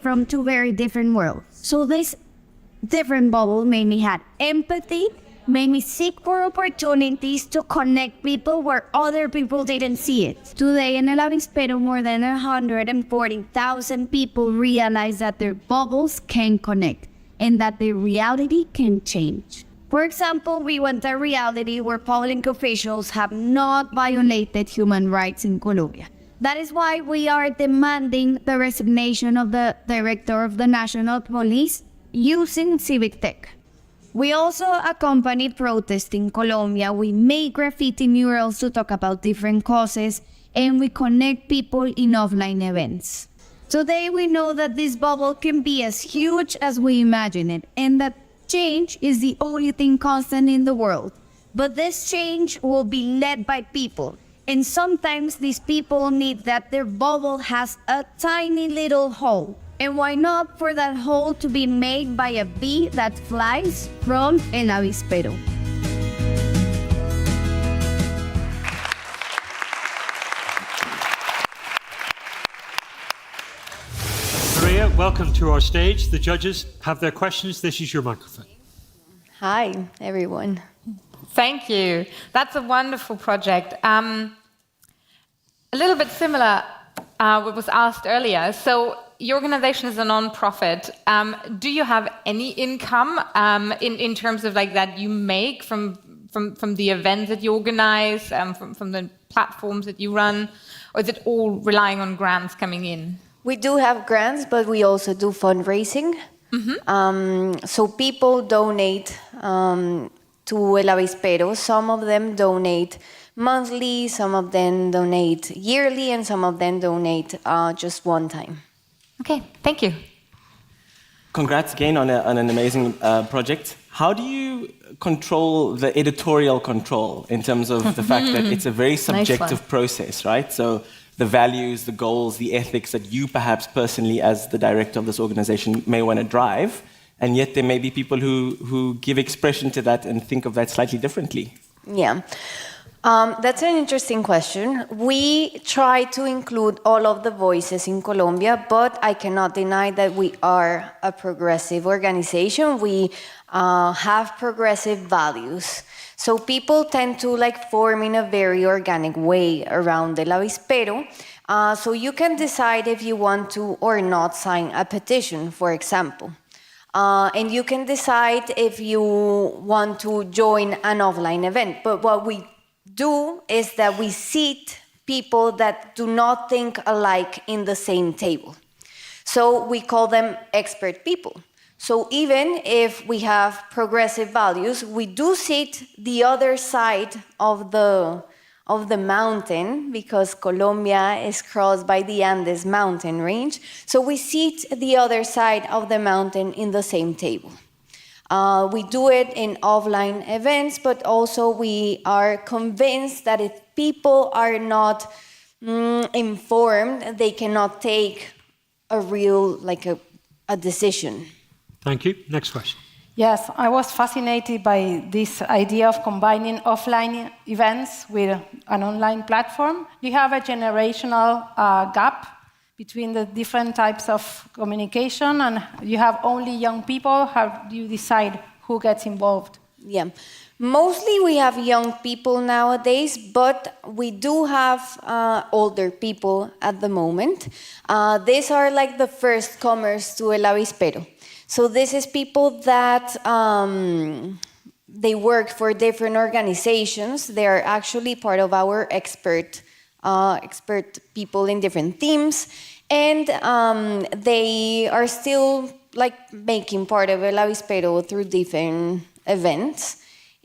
from two very different worlds. So this different bubble made me have empathy, made me seek for opportunities to connect people where other people didn't see it. Today in El Avispero, more than 140,000 people realize that their bubbles can connect and that their reality can change. For example, we want a reality where public officials have not violated human rights in Colombia. That is why we are demanding the resignation of the director of the National Police using civic tech. We also accompany protests in Colombia. We make graffiti murals to talk about different causes, and we connect people in offline events. Today we know that this bubble can be as huge as we imagine it, and that change is the only thing constant in the world. But this change will be led by people. And sometimes these people need that their bubble has a tiny little hole. And why not for that hole to be made by a bee that flies from El Avispero? Maria, welcome to our stage. The judges have their questions. This is your microphone. Hi, everyone. Thank you. That's a wonderful project. A little bit similar what was asked earlier. So your organization is a non-profit. Do you have any income in terms of like that you make from the events that you organize, from the platforms that you run, or is it all relying on grants coming in? We do have grants, but we also do fundraising. So people donate to El Avispero. Some of them donate monthly, some of them donate yearly, and some of them donate just one time. Okay, thank you. Congrats again on an amazing project. How do you control the editorial control in terms of the fact that it's a very subjective process, right? So the values, the goals, the ethics that you perhaps personally as the director of this organization may want to drive, and yet there may be people who give expression to that and think of that slightly differently. Yeah. That's an interesting question. We try to include all of the voices in Colombia, but I cannot deny that we are a progressive organization. We have progressive values. So people tend to form in a very organic way around El Avispero. So you can decide if you want to or not sign a petition, for example. And you can decide if you want to join an offline event. But what we do is that we seat people that do not think alike in the same table. So we call them expert people. So even if we have progressive values, we do seat the other side of the mountain, because Colombia is crossed by the Andes mountain range. So we seat the other side of the mountain in the same table. We do it in offline events, but also we are convinced that if people are not informed, they cannot take a real, a decision. Thank you. Next question. Yes, I was fascinated by this idea of combining offline events with an online platform. You have a generational gap between the different types of communication, and you have only young people. How do you decide who gets involved? Yeah, mostly we have young people nowadays, but we do have older people at the moment. These are the first comers to El Avispero. So this is people that they work for different organizations. They are actually part of our expert people in different teams, and they are still making part of El Avispero through different events.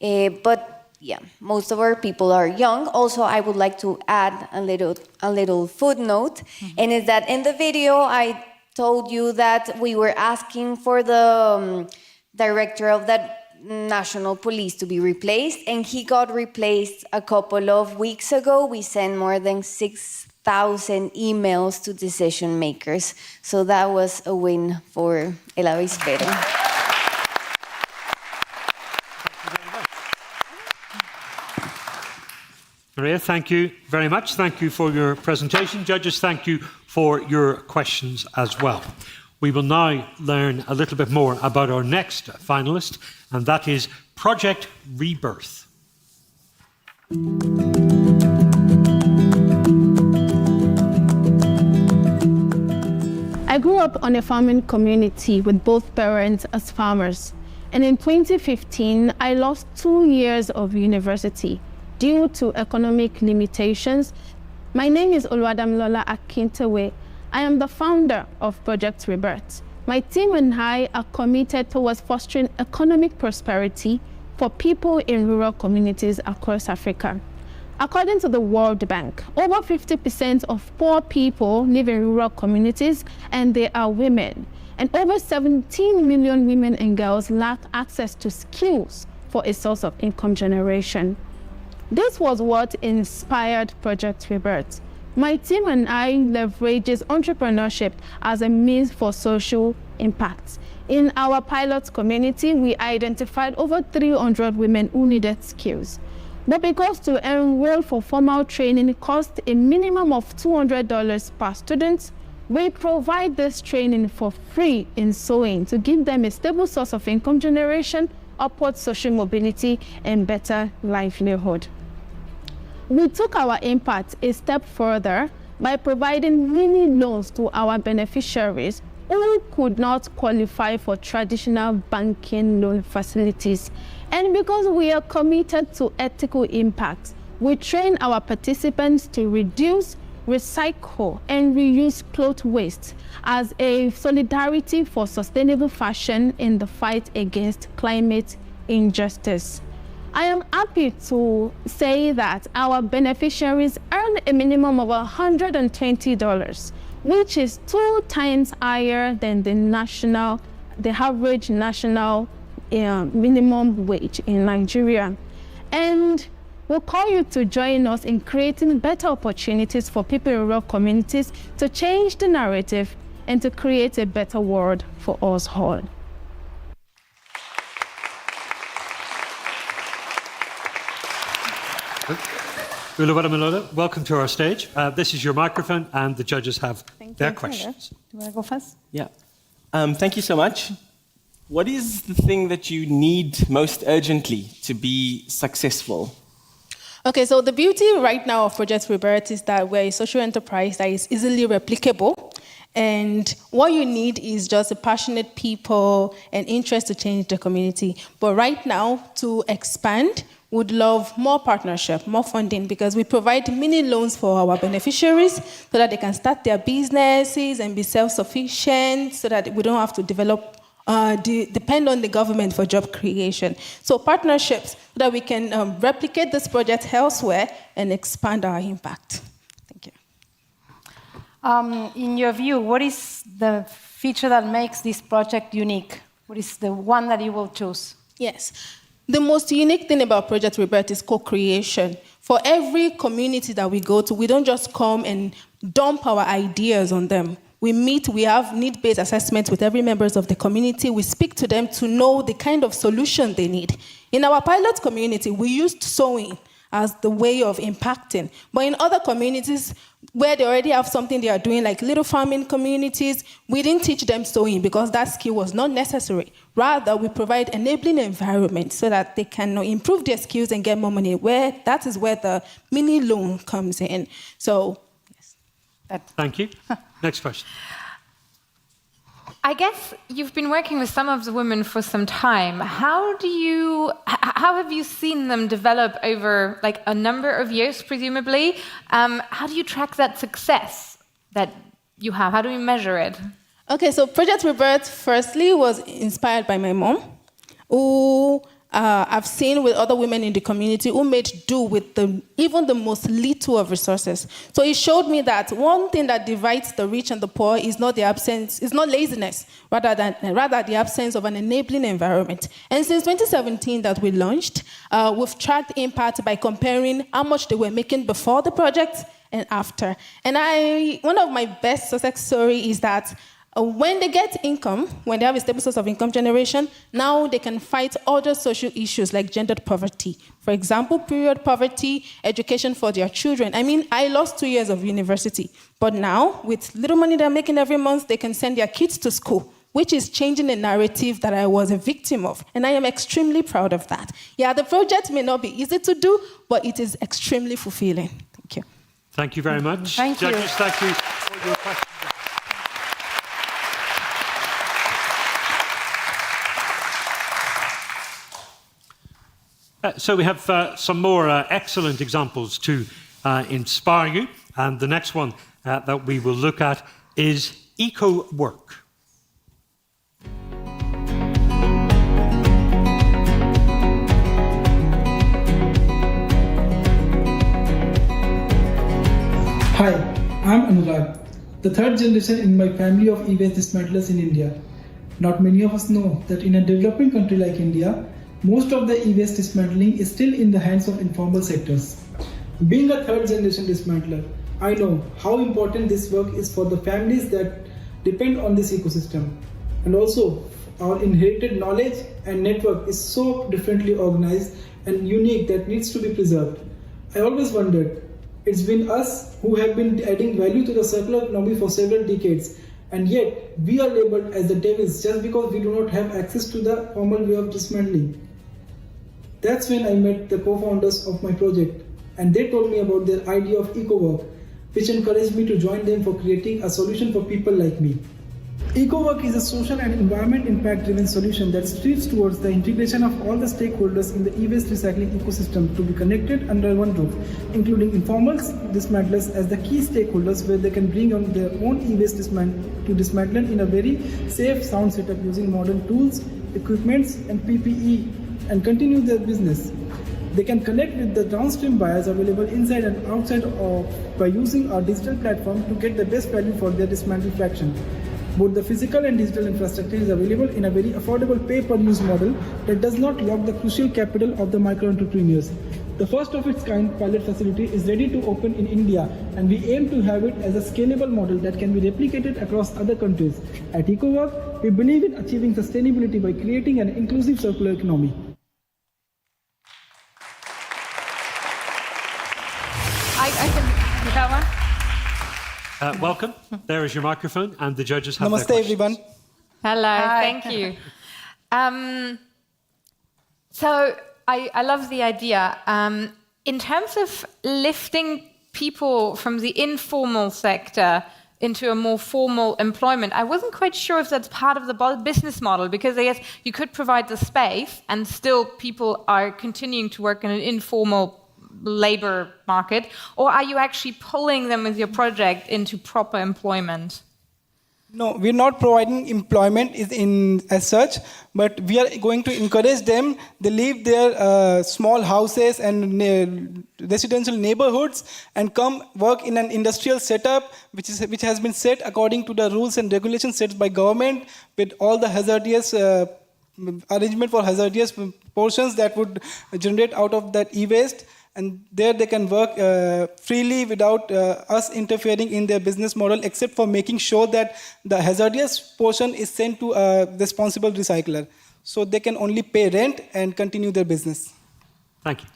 But yeah, most of our people are young. Also, I would like to add a little footnote, and is that in the video I told you that we were asking for the director of that national police to be replaced, and he got replaced a couple of weeks ago. We sent more than 6,000 emails to decision makers, so that was a win for El Avispero. Maria, thank you very much. Thank you for your presentation. Judges, thank you for your questions as well. We will now learn a little bit more about our next finalist, and that is Project Rebirth. I grew up on a farming community with both parents as farmers. And in 2015, I lost 2 years of university due to economic limitations. My name is Oluwadamilola Akintewe. I am the founder of Project Rebirth. My team and I are committed towards fostering economic prosperity for people in rural communities across Africa. According to the World Bank, over 50% of poor people live in rural communities, and they are women. And over 17 million women and girls lack access to skills for a source of income generation. This was what inspired Project Rebirth. My team and I leverages entrepreneurship as a means for social impact. In our pilot community, we identified over 300 women who needed skills. But because to enroll for formal training cost a minimum of $200 per student, we provide this training for free in sewing to give them a stable source of income generation, upward social mobility, and better livelihood. We took our impact a step further by providing mini loans to our beneficiaries who could not qualify for traditional banking loan facilities. And because we are committed to ethical impact, we train our participants to reduce, recycle, and reuse cloth waste as a solidarity for sustainable fashion in the fight against climate injustice. I am happy to say that our beneficiaries earn a minimum of $120, which is 2 times higher than the average national minimum wage in Nigeria. And we'll call you to join us in creating better opportunities for people in rural communities to change the narrative and to create a better world for us all. Uluwada, welcome to our stage. This is your microphone, and the judges have their questions. Do I go first? Yeah. Thank you so much. What is the thing that you need most urgently to be successful? Okay, so the beauty right now of Project Rebirth is that we're a social enterprise that is easily replicable. And what you need is just a passionate people and interest to change the community. But right now, to expand, would love more partnership, more funding, because we provide mini loans for our beneficiaries so that they can start their businesses and be self-sufficient, so that we don't have to depend on the government for job creation. So partnerships, so that we can replicate this project elsewhere and expand our impact. Thank you. In your view, what is the feature that makes this project unique? What is the one that you will choose? Yes. The most unique thing about Project Rebirth is co-creation. For every community that we go to, we don't just come and dump our ideas on them. We meet, we have need-based assessments with every member of the community. We speak to them to know the kind of solution they need. In our pilot community, we used sewing as the way of impacting. But in other communities where they already have something they are doing, like little farming communities, we didn't teach them sewing because that skill was not necessary. Rather, we provide enabling environment so that they can improve their skills and get more money. That is where the mini loan comes in. So, yes. Thank you. Next question. I guess you've been working with some of the women for some time. How have you seen them develop over like a number of years, presumably? How do you track that success that you have? How do you measure it? Okay, so Project Rebirth, firstly, was inspired by my mom, who I've seen with other women in the community who made do with even the most little of resources. So it showed me that one thing that divides the rich and the poor is not laziness, rather the absence of an enabling environment. And since 2017 that we launched, we've tracked impact by comparing how much they were making before the project and after. And one of my best success stories is that when they get income, when they have a stable source of income generation, now they can fight other social issues like gendered poverty. For example, period poverty, education for their children. I mean, I lost 2 years of university, but now with little money they're making every month, they can send their kids to school, which is changing the narrative that I was a victim of. And I am extremely proud of that. Yeah, the project may not be easy to do, but it is extremely fulfilling. Thank you. Thank you very much. Thank you. Judges, thank you for your questions. So we have some more excellent examples to inspire you. And the next one that we will look at is eco-work. Hi, I'm Anurag, the third generation in my family of e-waste dismantlers in India. Not many of us know that in a developing country like India, most of the e-waste dismantling is still in the hands of informal sectors. Being a third generation dismantler, I know how important this work is for the families that depend on this ecosystem. And also, our inherited knowledge and network is so differently organized and unique that needs to be preserved. I always wondered, it's been us who have been adding value to the circular economy for several decades, and yet we are labeled as the devils just because we do not have access to the formal way of dismantling. That's when I met the co-founders of my project, and they told me about their idea of eco-work, which encouraged me to join them for creating a solution for people like me. EcoWork is a social and environment impact-driven solution that strives towards the integration of all the stakeholders in the e-waste recycling ecosystem to be connected under one roof, including informal dismantlers as the key stakeholders where they can bring on their own e-waste dismantling in a very safe, sound setup using modern tools, equipments, and PPE and continue their business. They can connect with the downstream buyers available inside and outside by using our digital platform to get the best value for their dismantle fraction. Both the physical and digital infrastructure is available in a very affordable pay-per-use model that does not lock the crucial capital of the micro-entrepreneurs. The first of its kind pilot facility is ready to open in India, and we aim to have it as a scalable model that can be replicated across other countries. At EcoWork, we believe in achieving sustainability by creating an inclusive circular economy. You have one? Welcome. There is your microphone, and the judges have Namaste, their everyone. Hello, thank you. So I love the idea. In terms of lifting people from the informal sector into a more formal employment, I wasn't quite sure if that's part of the business model, because I guess you could provide the space and still people are continuing to work in an informal labor market, or are you actually pulling them with your project into proper employment? No, we're not providing employment as such, but we are going to encourage them. They leave their small houses and residential neighborhoods and come work in an industrial setup, which has been set according to the rules and regulations set by government, with all the hazardous arrangement for hazardous portions that would generate out of that e-waste. And there they can work freely without us interfering in their business model, except for making sure that the hazardous portion is sent to a responsible recycler. So they can only pay rent and continue their business. Thank you.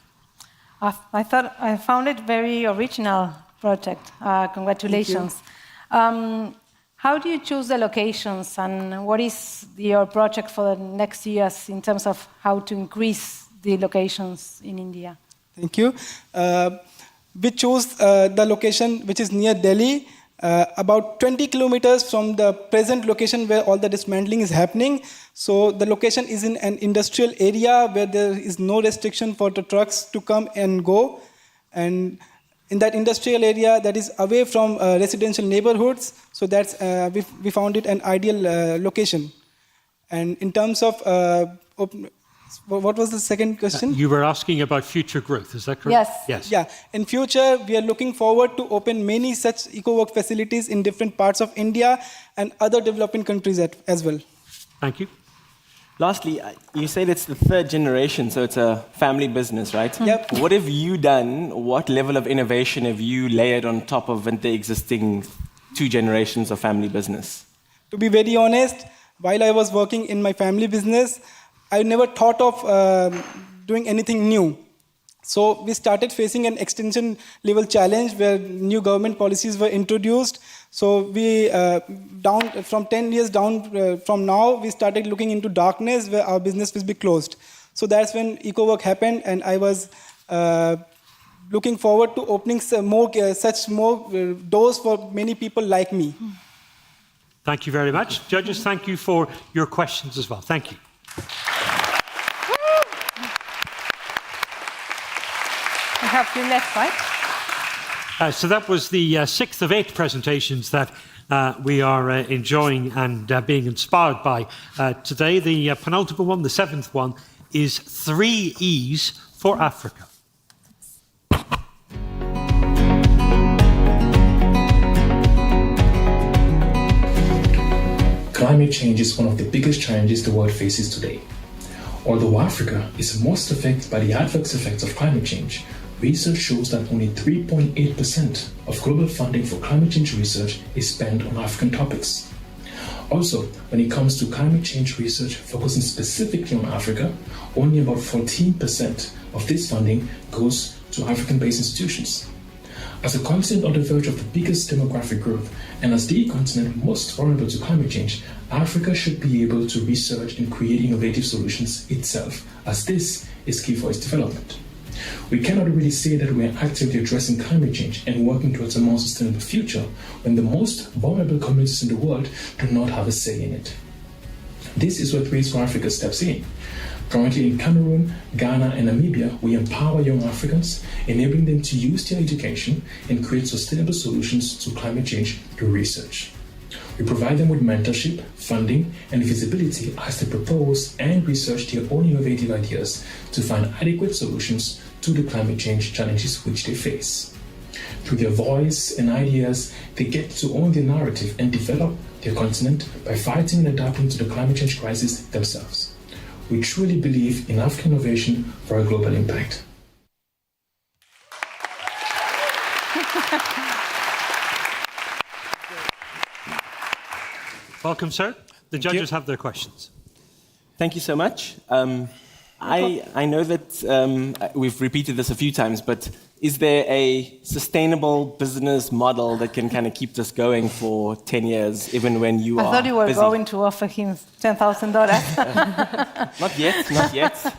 I found it very original project. Congratulations. How do you choose the locations, and what is your project for the next years in terms of how to increase the locations in India? Thank you. We chose the location which is near Delhi, about 20 kilometers from the present location where all the dismantling is happening. So the location is in an industrial area where there is no restriction for the trucks to come and go. And in that industrial area that is away from residential neighborhoods, so that's we found it an ideal location. And in terms of what was the second question? You were asking about future growth, is that correct? Yes. Yeah. In future, we are looking forward to open many such EcoWork facilities in different parts of India and other developing countries as well. Thank you. Lastly, you said it's the third generation, so it's a family business, right? Yep. What have you done? What level of innovation have you layered on top of the existing 2 generations of family business? To be very honest, while I was working in my family business, I never thought of doing anything new. So we started facing an extension level challenge where new government policies were introduced. So we, from 10 years down from now, we started looking into darkness where our business will be closed. So that's when EcoWork happened, and I was looking forward to opening such more doors for many people like me. Thank you very much. Judges, thank you for your questions as well. Thank you. We have a few left, right? So that was the 6th of 8 presentations that we are enjoying and being inspired by today. The penultimate one, the 7th one, is 3 E's for Africa. Climate change is one of the biggest challenges the world faces today. Although Africa is most affected by the adverse effects of climate change, research shows that only 3.8% of global funding for climate change research is spent on African topics. Also, when it comes to climate change research focusing specifically on Africa, only about 14% of this funding goes to African-based institutions. As a continent on the verge of the biggest demographic growth, and as the continent most vulnerable to climate change, Africa should be able to research and create innovative solutions itself, as this is key for its development. We cannot really say that we are actively addressing climate change and working towards a more sustainable future when the most vulnerable communities in the world do not have a say in it. This is where Race for Africa steps in. Currently in Cameroon, Ghana, and Namibia, we empower young Africans, enabling them to use their education and create sustainable solutions to climate change through research. We provide them with mentorship, funding, and visibility as they propose and research their own innovative ideas to find adequate solutions to the climate change challenges which they face. Through their voice and ideas, they get to own their narrative and develop their continent by fighting and adapting to the climate change crisis themselves. We truly believe in African innovation for a global impact. Welcome, sir. The judges have their questions. Thank you so much. I know that we've repeated this a few times, but is there a sustainable business model that can kind of keep this going for 10 years, even when you are I thought you were busy? going to offer him $10,000. Not yet, not yet.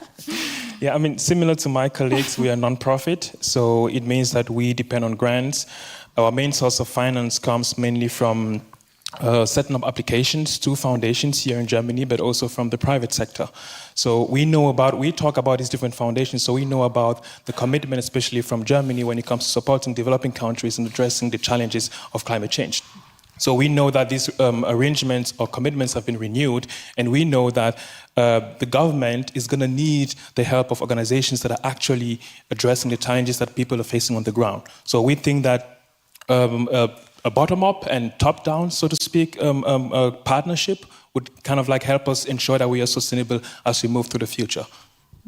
Yeah, I mean, similar to my colleagues, we are non-profit, so it means that we depend on grants. Our main source of finance comes mainly from setting up applications to foundations here in Germany, but also from the private sector. So we talk about these different foundations, so we know about the commitment, especially from Germany, when it comes to supporting developing countries and addressing the challenges of climate change. So we know that these arrangements or commitments have been renewed, and we know that the government is going to need the help of organizations that are actually addressing the challenges that people are facing on the ground. So we think that a bottom-up and top-down, so to speak, partnership would kind of like help us ensure that we are sustainable as we move through the future.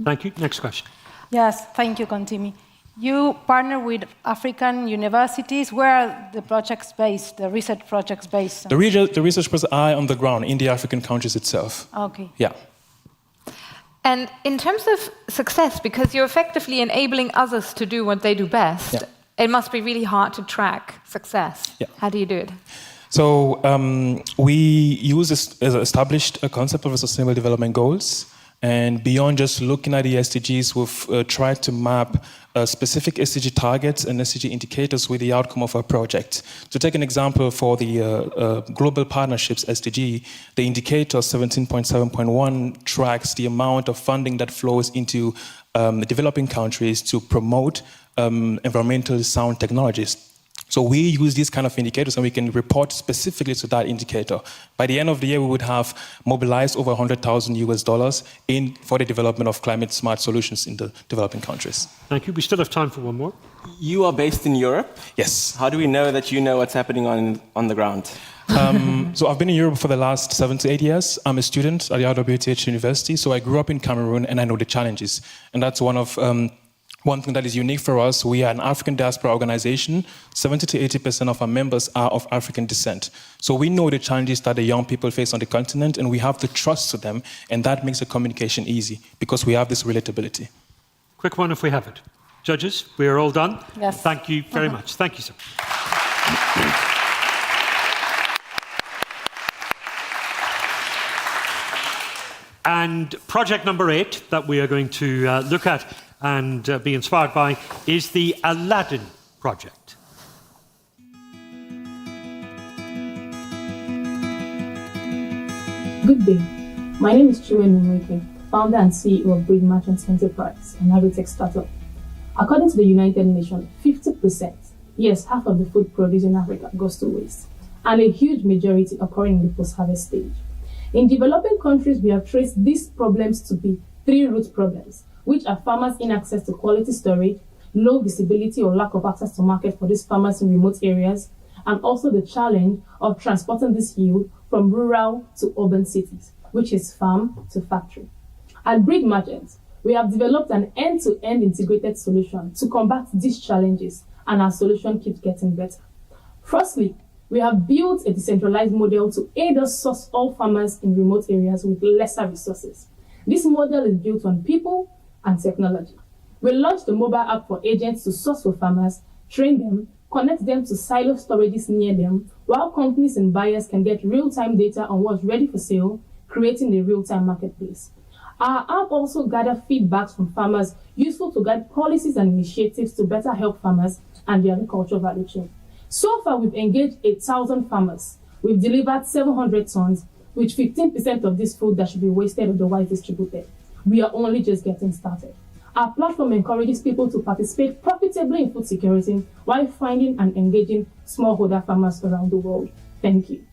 Thank you. Next question. Yes, thank you, Kontimi. You partner with African universities. Where are the projects based, the research projects based? The research projects are on the ground in the African countries itself. Okay. Yeah. And in terms of success, because you're effectively enabling others to do what they do best, Yeah. it must be really hard to track success. Yeah. How do you do it? So we use this as established a concept of sustainable development goals. And beyond just looking at the SDGs, we've tried to map specific SDG targets and SDG indicators with the outcome of our project. To take an example for the Global Partnerships SDG, the indicator 17.7.1 tracks the amount of funding that flows into developing countries to promote environmentally sound technologies. So we use these kind of indicators and we can report specifically to that indicator. By the end of the year, we would have mobilized over $100,000 for the development of climate smart solutions in the developing countries. Thank you. We still have time for one more. You are based in Europe? Yes. How do we know that you know what's happening on the ground? So I've been in Europe for the last 7 to 8 years. I'm a student at the RWTH University, so I grew up in Cameroon and I know the challenges. And that's one thing that is unique for us. We are an African diaspora organization. 70 to 80% of our members are of African descent. So we know the challenges that the young people face on the continent, and we have the trust to them, and that makes the communication easy because we have this relatability. Quick one if we have it. Judges, we are all done. Yes. Thank you very much. Thank you, sir. And project number 8 that we are going to look at and be inspired by is the Aladdin project. Good day. My name is Chiwen Nweke, founder and CEO of Breed Merchants Enterprise, an agri-tech startup. According to the United Nations, 50%, yes, half of the food produced in Africa goes to waste, and a huge majority occurring in the post-harvest stage. In developing countries, we have traced these problems to be 3 root problems, which are farmers' inaccess to quality storage, low visibility or lack of access to market for these farmers in remote areas, and also the challenge of transporting this yield from rural to urban cities, which is farm to factory. At Breed Merchants, we have developed an end-to-end integrated solution to combat these challenges, and our solution keeps getting better. Firstly, we have built a decentralized model to aid us source all farmers in remote areas with lesser resources. This model is built on people and technology. We launched a mobile app for agents to source for farmers, train them, connect them to silo storages near them, while companies and buyers can get real-time data on what's ready for sale, creating a real-time marketplace. Our app also gathers feedbacks from farmers, useful to guide policies and initiatives to better help farmers and the agricultural value chain. So far, we've engaged 8,000 farmers. We've delivered 700 tons, with 15% of this food that should be wasted otherwise distributed. We are only just getting started. Our platform encourages people to participate profitably in food security while finding and engaging smallholder farmers around the world. Thank you.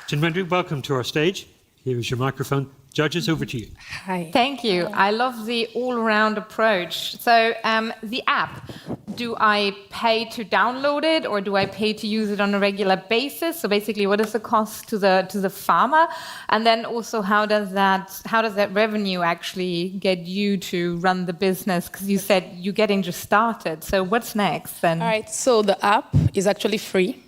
Chinwendu, welcome to our stage. Here is your microphone. Judges, over to you. Hi. Thank you. I love the all-round approach. So the app, do I pay to download it or do I pay to use it on a regular basis? So basically, what is the cost to the farmer? And then also, how does that revenue actually get you to run the business? Because you said you're getting just started. So what's next then? All right. So the app is actually free.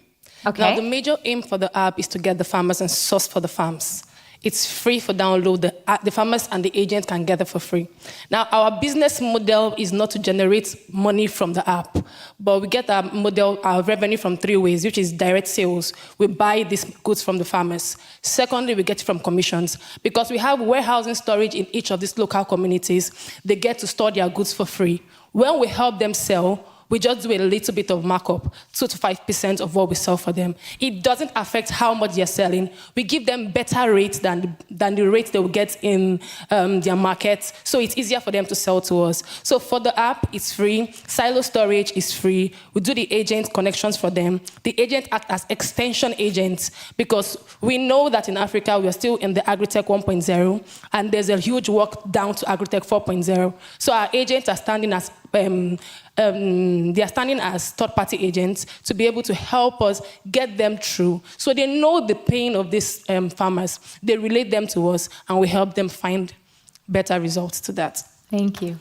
Okay. Now, the major aim for the app is to get the farmers and source for the farms. It's free for download. The farmers and the agent can get it for free. Now, our business model is not to generate money from the app, but we get our revenue from 3 ways, which is direct sales. We buy these goods from the farmers. Secondly, we get it from commissions. Because we have warehousing storage in each of these local communities, they get to store their goods for free. When we help them sell, we just do a little bit of markup, 2 to 5% of what we sell for them. It doesn't affect how much they're selling. We give them better rates than the rates they will get in their markets, so it's easier for them to sell to us. So for the app, it's free. Silo storage is free. We do the agent connections for them. The agent act as extension agents because we know that in Africa, we are still in the Agritech 1.0, and there's a huge work down to Agritech 4.0. So our agents are standing as they are standing as third-party agents to be able to help us get them through. So they know the pain of these farmers. They relate them to us, and we help them find better results to that. Thank you.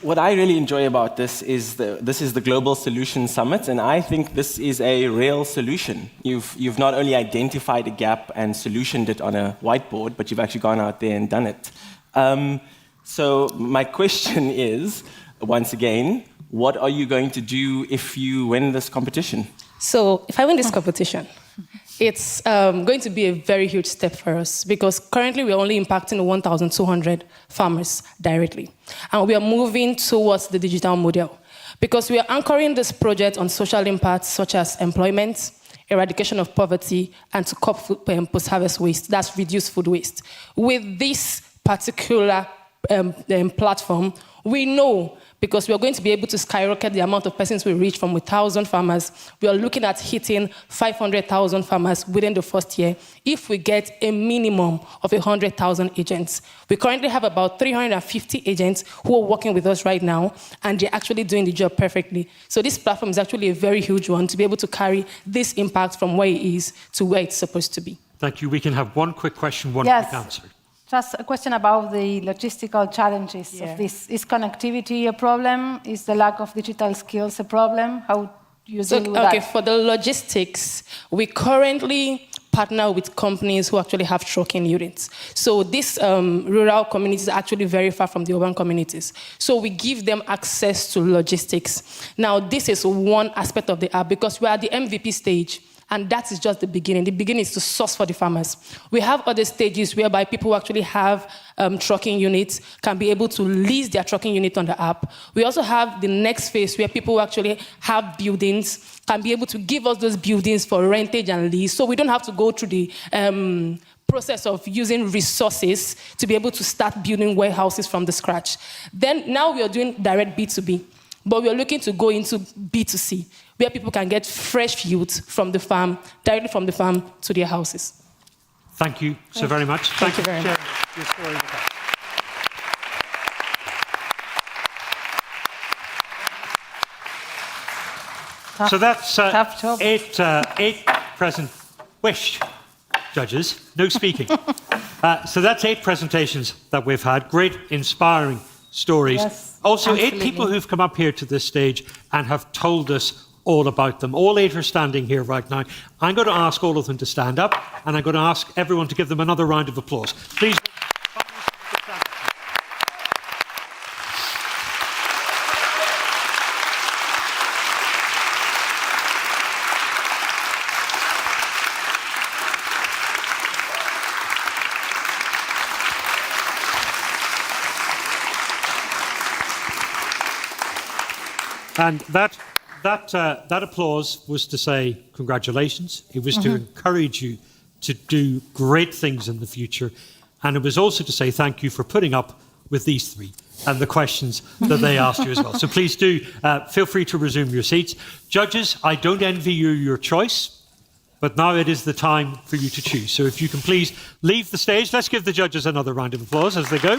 What I really enjoy about this is the Global Solution Summit, and I think this is a real solution. You've not only identified a gap and solutioned it on a whiteboard, but you've actually gone out there and done it. So my question is, once again, what are you going to do if you win this competition? So if I win this competition, it's going to be a very huge step for us because currently we're only impacting 1,200 farmers directly. And we are moving towards the digital model because we are anchoring this project on social impacts such as employment, eradication of poverty, and to curb post-harvest waste. That's reduce food waste. With this particular platform, we know because we are going to be able to skyrocket the amount of persons we reach from 1,000 farmers. We are looking at hitting 500,000 farmers within the first year if we get a minimum of 100,000 agents. We currently have about 350 agents who are working with us right now, and they're actually doing the job perfectly. So this platform is actually a very huge one to be able to carry this impact from where it is to where it's supposed to be. Thank you. We can have one quick question, one Yes. quick answer. Just a question about the logistical challenges of this. Is connectivity a problem? Is the lack of digital skills a problem? How do you deal with that? For the logistics, we currently partner with companies who actually have trucking units. So these rural communities are actually very far from the urban communities. So we give them access to logistics. Now, this is one aspect of the app because we are at the MVP stage. And that is just the beginning. The beginning is to source for the farmers. We have other stages whereby people who actually have trucking units can be able to lease their trucking unit on the app. We also have the next phase where people who actually have buildings can be able to give us those buildings for rentage and lease. So we don't have to go through the process of using resources to be able to start building warehouses from the scratch. Then now we are doing direct B2B. But we are looking to go into B2C, where people can get fresh fruit from the farm, directly from the farm to their houses. Thank you so very much. Thank you very much. Your story with us. So that's eight present wish judges, no speaking. So that's 8 presentations that we've had. Great, inspiring stories. Yes, also, absolutely. 8 people who've come up here to this stage and have told us all about them. All 8 are standing here right now. I'm going to ask all of them to stand up, and I'm going to ask everyone to give them another round of applause. Please. And that applause was to say congratulations. It was to encourage you to do great things in the future. And it was also to say thank you for putting up with these three and the questions that they asked you as well. So please do feel free to resume your seats. Judges, I don't envy you your choice, but now it is the time for you to choose. So if you can please leave the stage. Let's give the judges another round of applause as they go.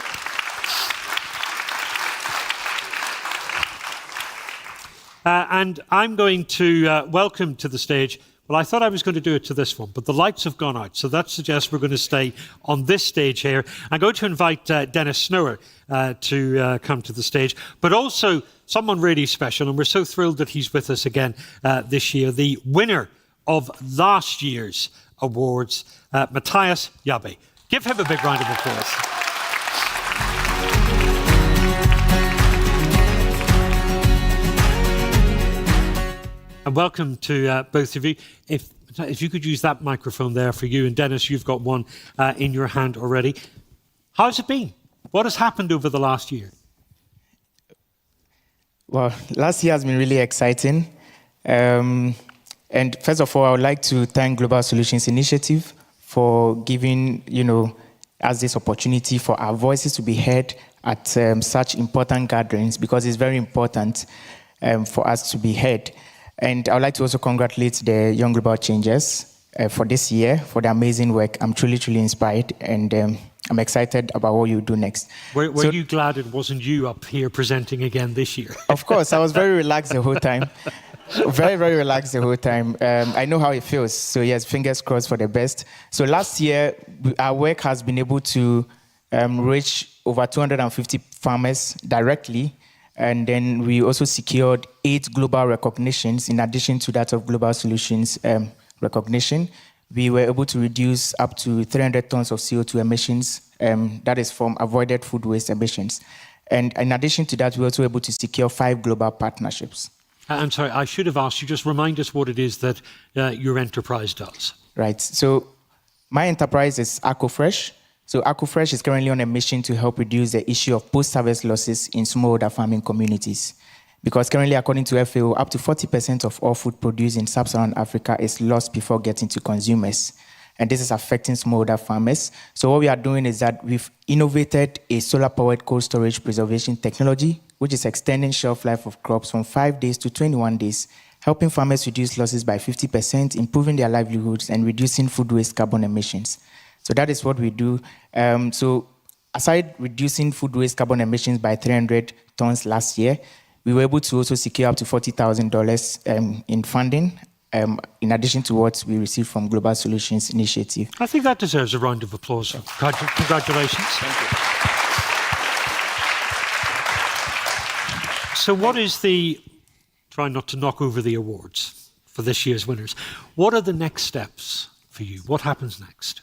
And I'm going to welcome to the stage, well, I thought I was going to do it to this one, but the lights have gone out, so that suggests we're going to stay on this stage here. I'm going to invite Dennis Snower to come to the stage, but also someone really special, and we're so thrilled that he's with us again this year, the winner of last year's awards, Matthias Jabe. Give him a big round of applause. And welcome to both of you. If you could use that microphone there for you, and Dennis, you've got one in your hand already. How's it been? What has happened over the last year? Well, last year has been really exciting. And first of all, I would like to thank Global Solutions Initiative for giving, us this opportunity for our voices to be heard at such important gatherings, because it's very important for us to be heard. And I would like to also congratulate the Young Global Changers for this year, for the amazing work. I'm truly, truly inspired, and I'm excited about what you do next. Were you glad it wasn't you up here presenting again this year? Of course, I was very relaxed the whole time. Very, very relaxed the whole time. I know how it feels. So yes, fingers crossed for the best. So last year, our work has been able to reach over 250 farmers directly. And then we also secured 8 global recognitions in addition to that of Global Solutions recognition. We were able to reduce up to 300 tons of CO2 emissions. That is from avoided food waste emissions. And in addition to that, we were also able to secure 5 global partnerships. I'm sorry, I should have asked you, just remind us what it is that your enterprise does. Right. So my enterprise is AcoFresh. So AcoFresh is currently on a mission to help reduce the issue of post-harvest losses in smallholder farming communities. Because currently, according to FAO, up to 40% of all food produced in sub-Saharan Africa is lost before getting to consumers. And this is affecting smallholder farmers. So what we are doing is that we've innovated a solar-powered cold storage preservation technology, which is extending shelf life of crops from 5 days to 21 days, helping farmers reduce losses by 50%, improving their livelihoods, and reducing food waste carbon emissions. So that is what we do. So aside reducing food waste carbon emissions by 300 tons last year, we were able to also secure up to $40,000 in funding, in addition to what we received from Global Solutions Initiative. I think that deserves a round of applause. Congratulations. Thank you. So what is try not to knock over the awards for this year's winners, what are the next steps for you? What happens next?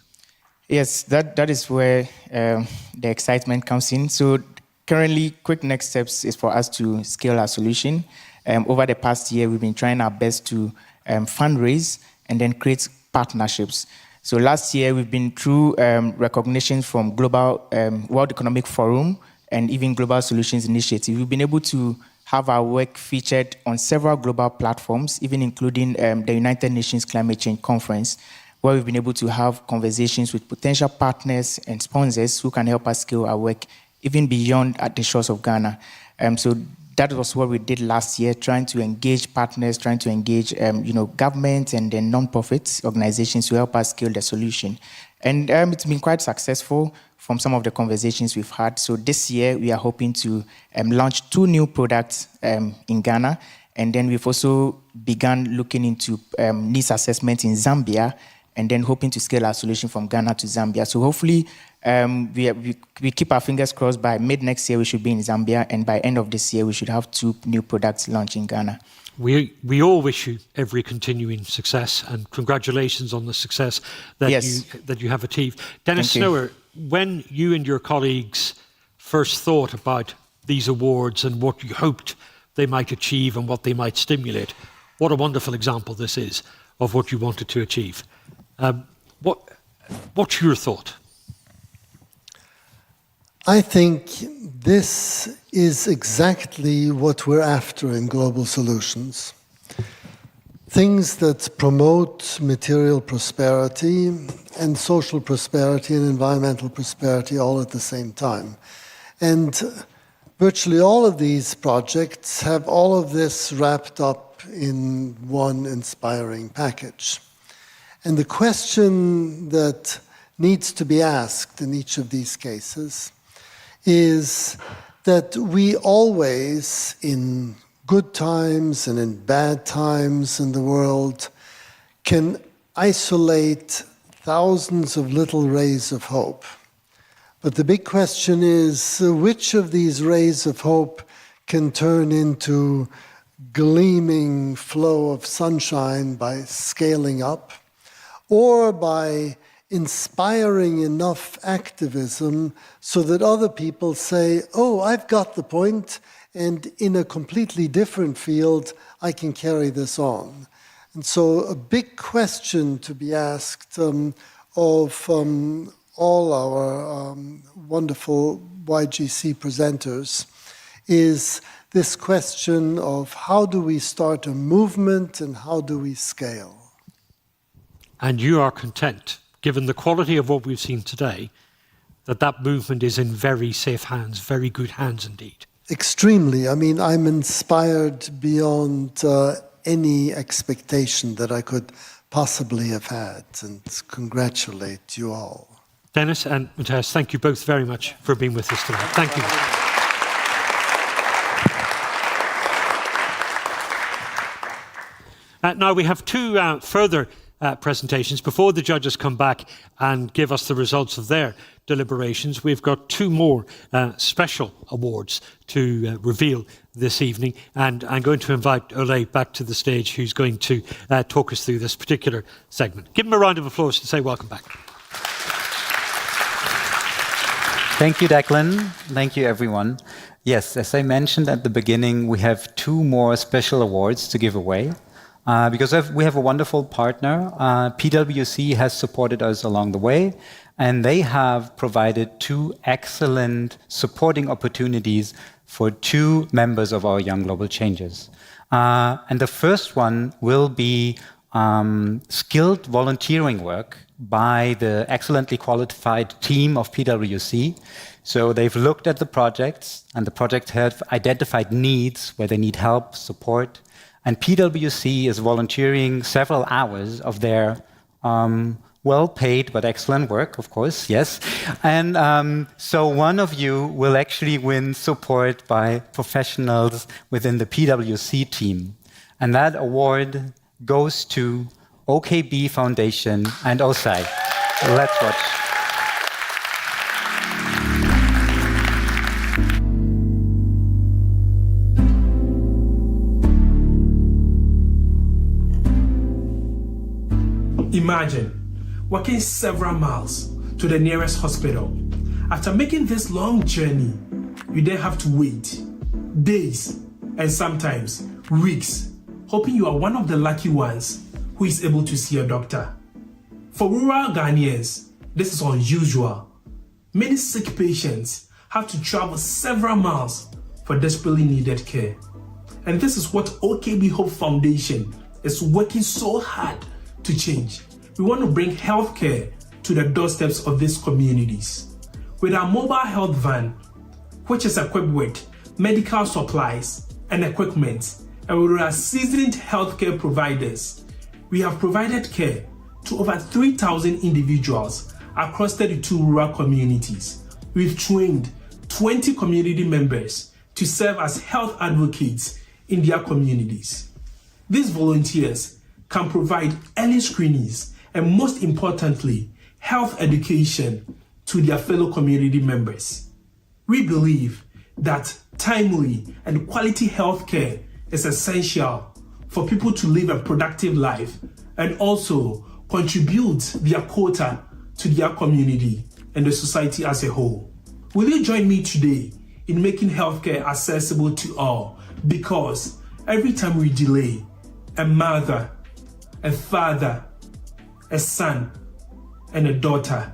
Yes, that is where the excitement comes in. So currently, quick next steps is for us to scale our solution. Over the past year, we've been trying our best to fundraise and then create partnerships. So last year, we've been through recognition from Global World Economic Forum and even Global Solutions Initiative. We've been able to have our work featured on several global platforms, even including the United Nations Climate Change Conference, where we've been able to have conversations with potential partners and sponsors who can help us scale our work even beyond at the shores of Ghana. So that was what we did last year, trying to engage partners, trying to engage governments and then non-profit organizations to help us scale the solution. And it's been quite successful from some of the conversations we've had. So this year, we are hoping to launch 2 new products in Ghana. And then we've also begun looking into needs assessment in Zambia, and then hoping to scale our solution from Ghana to Zambia. So hopefully, we keep our fingers crossed by mid-next year, we should be in Zambia, and by end of this year, we should have 2 new products launched in Ghana. We all wish you every continuing success, and congratulations on the success that you have achieved. Dennis Snower, when you and your colleagues first thought about these awards and what you hoped they might achieve and what they might stimulate, what a wonderful example this is of what you wanted to achieve. What's your thought? I think this is exactly what we're after in global solutions. Things that promote material prosperity and social prosperity and environmental prosperity all at the same time. And virtually all of these projects have all of this wrapped up in one inspiring package. And the question that needs to be asked in each of these cases is that we always, in good times and in bad times in the world, can isolate thousands of little rays of hope. But the big question is, which of these rays of hope can turn into gleaming flow of sunshine by scaling up, or by inspiring enough activism so that other people say, oh, I've got the point, and in a completely different field, I can carry this on. And so a big question to be asked of all our wonderful YGC presenters is this question of how do we start a movement and how do we scale? And you are content, given the quality of what we've seen today, that that movement is in very safe hands, very good hands indeed. Extremely. I mean, I'm inspired beyond any expectation that I could possibly have had, and congratulate you all. Dennis and Matthias, thank you both very much for being with us today. Thank you. Now we have two further presentations. Before the judges come back and give us the results of their deliberations, we've got two more special awards to reveal this evening, and I'm going to invite Olaf back to the stage, who's going to talk us through this particular segment. Give him a round of applause and say welcome back. Thank you, Declan. Thank you, everyone. Yes, as I mentioned at the beginning, we have two more special awards to give away. Because we have a wonderful partner. PwC has supported us along the way, and they have provided two excellent supporting opportunities for two members of our Young Global Changers. And the first one will be skilled volunteering work by the excellently qualified team of PwC. So they've looked at the projects, and the projects have identified needs where they need help, support. And PwC is volunteering several hours of their well-paid but excellent work, of course, yes. And so one of you will actually win support by professionals within the PwC team. And that award goes to OKB Foundation and OSAI. Let's watch. Imagine walking several miles to the nearest hospital. After making this long journey, you then have to wait days and sometimes weeks, hoping you are one of the lucky ones who is able to see a doctor. For rural Ghanaians, this is unusual. Many sick patients have to travel several miles for desperately needed care. And this is what OKB Hope Foundation is working so hard to change. We want to bring healthcare to the doorsteps of these communities. With our mobile health van, which is equipped with medical supplies and equipment, and with our seasoned healthcare providers, we have provided care to over 3,000 individuals across 32 rural communities. We've trained 20 community members to serve as health advocates in their communities. These volunteers can provide early screenings and, most importantly, health education to their fellow community members. We believe that timely and quality health care is essential for people to live a productive life and also contribute their quota to their community and the society as a whole. Will you join me today in making healthcare accessible to all? Because every time we delay, a mother, a father, a son, and a daughter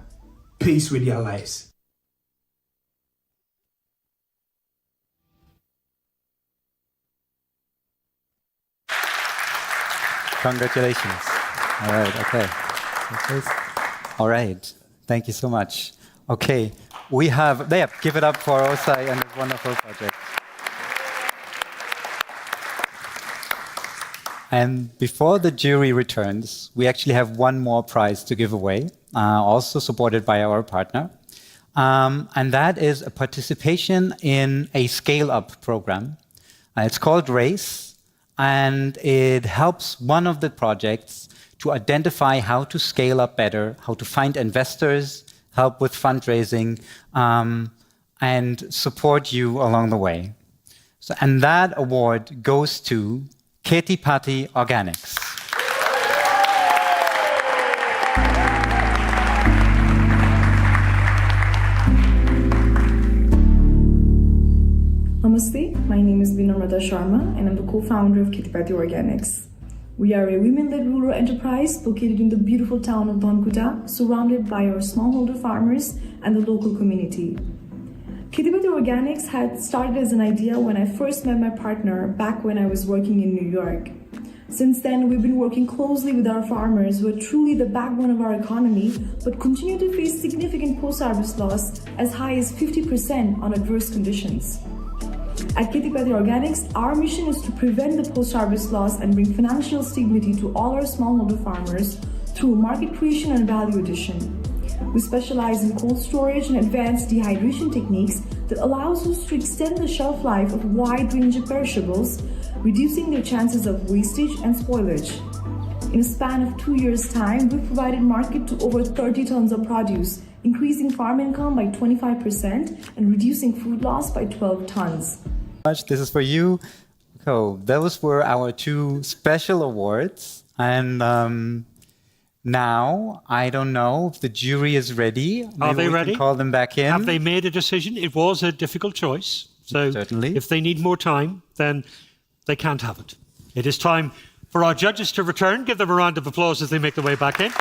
pays with their lives. Congratulations. All right, okay. All right, thank you so much. Okay, we have, give it up for Osai and his wonderful project. And before the jury returns, we actually have one more prize to give away, also supported by our partner. And that is a participation in a scale-up program. It's called RACE, and it helps one of the projects to identify how to scale up better, how to find investors, help with fundraising, and support you along the way. So, and that award goes to Keti-Pati Organics. Namaste, my name is Vinamrata Sharma and I'm the co-founder of Keti-Pati Organics. We are a women-led rural enterprise located in the beautiful town of Dhankuta, surrounded by our smallholder farmers and the local community. Keti-Pati Organics had started as an idea when I first met my partner back when I was working in New York. Since then, we've been working closely with our farmers who are truly the backbone of our economy, but continue to face significant post-harvest loss as high as 50% on adverse conditions. At Keti-Pati Organics, our mission is to prevent the post-harvest loss and bring financial stability to all our smallholder farmers through market creation and value addition. We specialize in cold storage and advanced dehydration techniques that allows us to extend the shelf life of a wide range of perishables, reducing their chances of wastage and spoilage. In a span of 2 years' time, we've provided market to over 30 tons of produce, increasing farm income by 25% and reducing food loss by 12 tons. This is for you. So those were our two special awards. And now, I don't know if the jury is ready. Maybe Are they we ready? can call them back in. Have they made a decision? It was a difficult choice. So certainly, if they need more time, then they can't have it. It is time for our judges to return. Give them a round of applause as they make their way back in.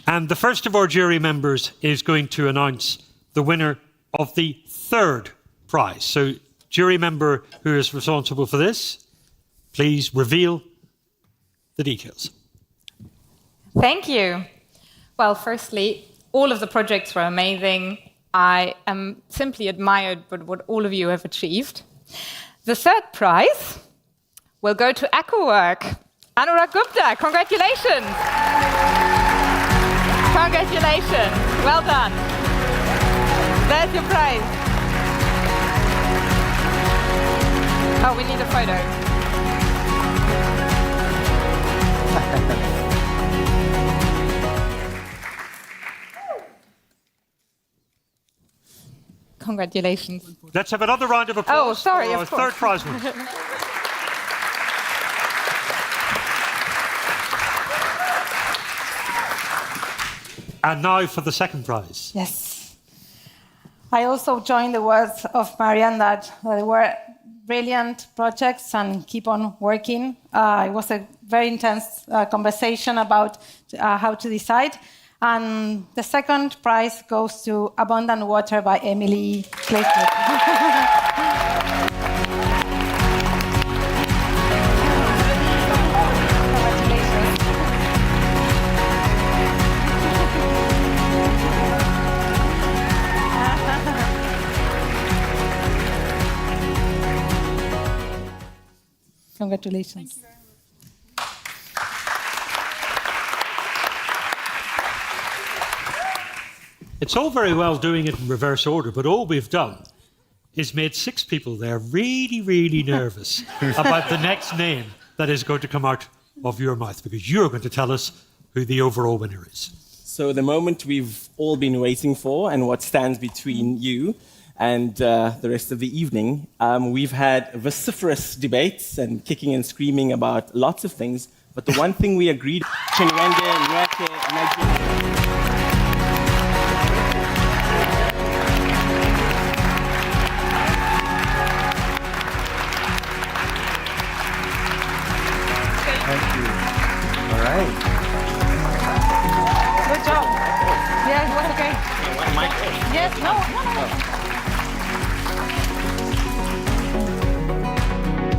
And the first of our jury members is going to announce the winner of the third prize. So, jury member who is responsible for this, please reveal the details. Thank you. Well, firstly, all of the projects were amazing. I am simply admired by what all of you have achieved. The third prize will go to Aquawork. Anurag Gupta, congratulations. Congratulations. Well done. There's your prize. Oh, we need a photo. Congratulations. Let's have another round of applause. Oh, sorry, for our of course. third prize winner. And now for the second prize. Yes. I also join the words of Marianne that they were brilliant projects and keep on working. It was a very intense conversation about how to decide. And the second prize goes to Abundant Water by Emily Clayton. Congratulations. It's all very well doing it in reverse order, but all we've done is made 6 people there really, really nervous about the next name that is going to come out of your mouth, because you're going to tell us who the overall winner is. So the moment we've all been waiting for and what stands between you and the rest of the evening, we've had vociferous debates and kicking and screaming about lots of things, but the one thing we agreed, Chinwende, Nweke, Nigeria. Thank you. All right. Good job. Yeah, it was okay. Yes, no.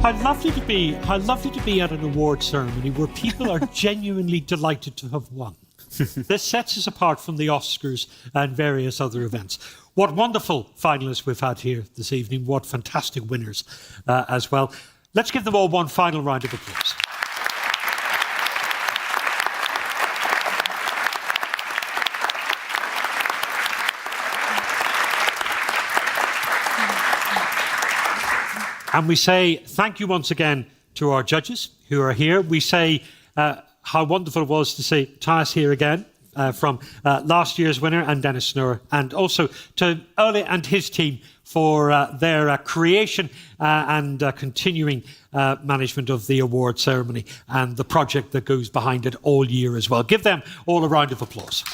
How lovely to be at an award ceremony where people are genuinely delighted to have won. This sets us apart from the Oscars and various other events. What wonderful finalists we've had here this evening. What fantastic winners as well. Let's give them all one final round of applause. And we say thank you once again to our judges who are here. We say how wonderful it was to see Thijs here again from last year's winner and Dennis Snow, and also to Ole and his team for their creation and continuing management of the award ceremony and the project that goes behind it all year as well. Give them all a round of applause.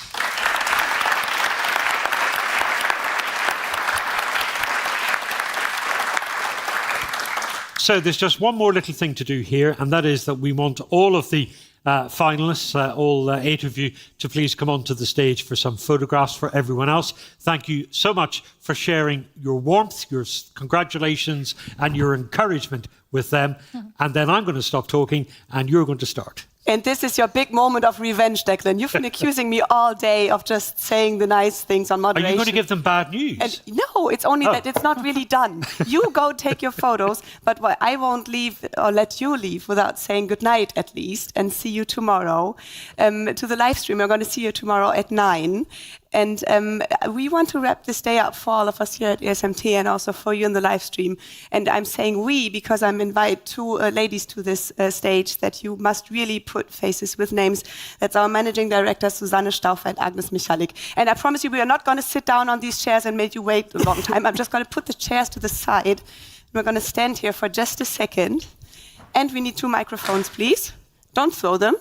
So there's just one more little thing to do here, and that is that we want all of the finalists, all 8 of you, to please come onto the stage for some photographs for everyone else. Thank you so much for sharing your warmth, your congratulations, and your encouragement with them. And then I'm going to stop talking, and you're going to start. And this is your big moment of revenge, Declan. You've been accusing me all day of just saying the nice things on moderation. Are you going to give them bad news? And no, it's only that it's not really done. You go take your photos, but I won't leave or let you leave without saying goodnight at least, and see you tomorrow. To the live stream, we're going to see you tomorrow at 9. And we want to wrap this day up for all of us here at ESMT and also for you in the live stream. And I'm saying we because I'm invited 2 ladies to this stage that you must really put faces with names. That's our managing director, Susanne Stauffer and Agnes Michalik. And I promise you, we are not going to sit down on these chairs and make you wait a long time. I'm just going to put the chairs to the side. We're going to stand here for just a second. And we need 2 microphones, please. Don't throw them.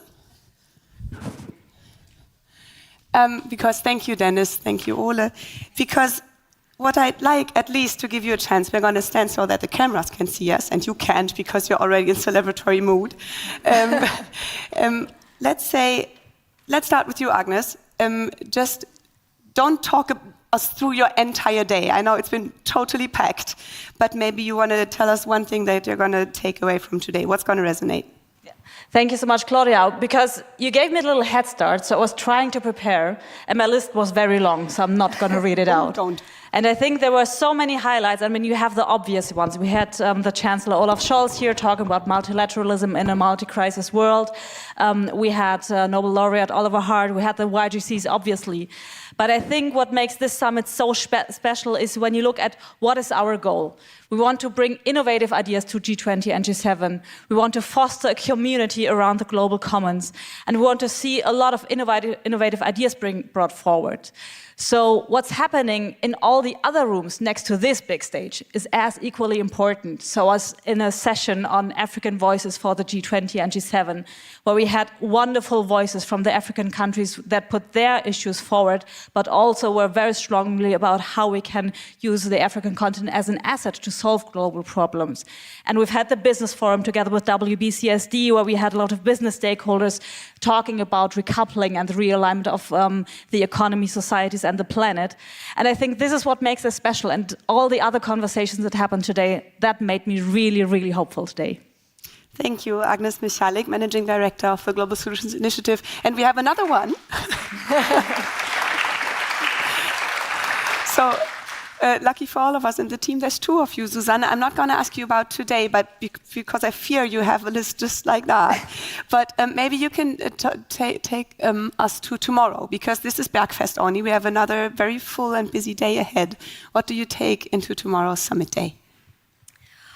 Because thank you, Dennis, thank you, Ole. Because what I'd like, at least to give you a chance, we're going to stand so that the cameras can see us, and you can't because you're already in celebratory mood. Let's start with you, Agnes. Just don't talk us through your entire day. I know it's been totally packed, but maybe you want to tell us one thing that you're going to take away from today. What's going to resonate? Thank you so much, Claudia, because you gave me a little head start, so I was trying to prepare, and my list was very long, so I'm not going to read it out. Don't. And I think there were so many highlights. I mean, you have the obvious ones. We had the Chancellor Olaf Scholz here talking about multilateralism in a multi-crisis world. We had Nobel Laureate Hart. We had the YGCs, obviously. But I think what makes this summit so special is when you look at what is our goal. We want to bring innovative ideas to G20 and G7. We want to foster a community around the global commons. And we want to see a lot of innovative ideas brought forward. So what's happening in all the other rooms next to this big stage is as equally important. So as in a session on African voices for the G20 and G7, where we had wonderful voices from the African countries that put their issues forward, but also were very strongly about how we can use the African continent as an asset to solve global problems. And we've had the business forum together with WBCSD, where we had a lot of business stakeholders talking about recoupling and the realignment of the economy, societies, and the planet. And I think this is what makes us special. And all the other conversations that happened today, that made me really, really hopeful today. Thank you, Agnes Michalik, Managing Director of the Global Solutions Initiative. And we have another one. So, lucky for all of us in the team, there's 2 of you. Susanne, I'm not going to ask you about today, but because I fear you have a list just like that. But maybe you can take us to tomorrow, because this is Bergfest only. We have another very full and busy day ahead. What do you take into tomorrow's summit day?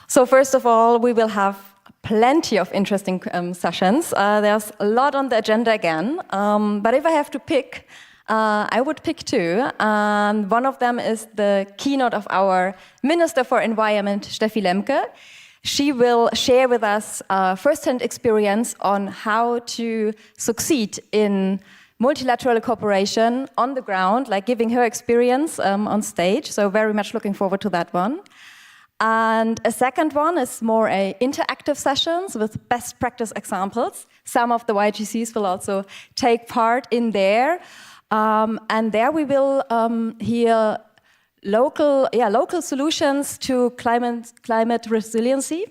So first of all, we will have plenty of interesting sessions. There's a lot on the agenda again. But if I have to pick, I would pick 2, and one of them is the keynote of our Minister for Environment, Steffi Lemke. She will share with us first-hand experience on how to succeed in multilateral cooperation on the ground, like giving her experience on stage. So very much looking forward to that one. And a second one is more interactive sessions with best practice examples. Some of the YGCs will also take part in there. And there we will hear local solutions to climate resiliency.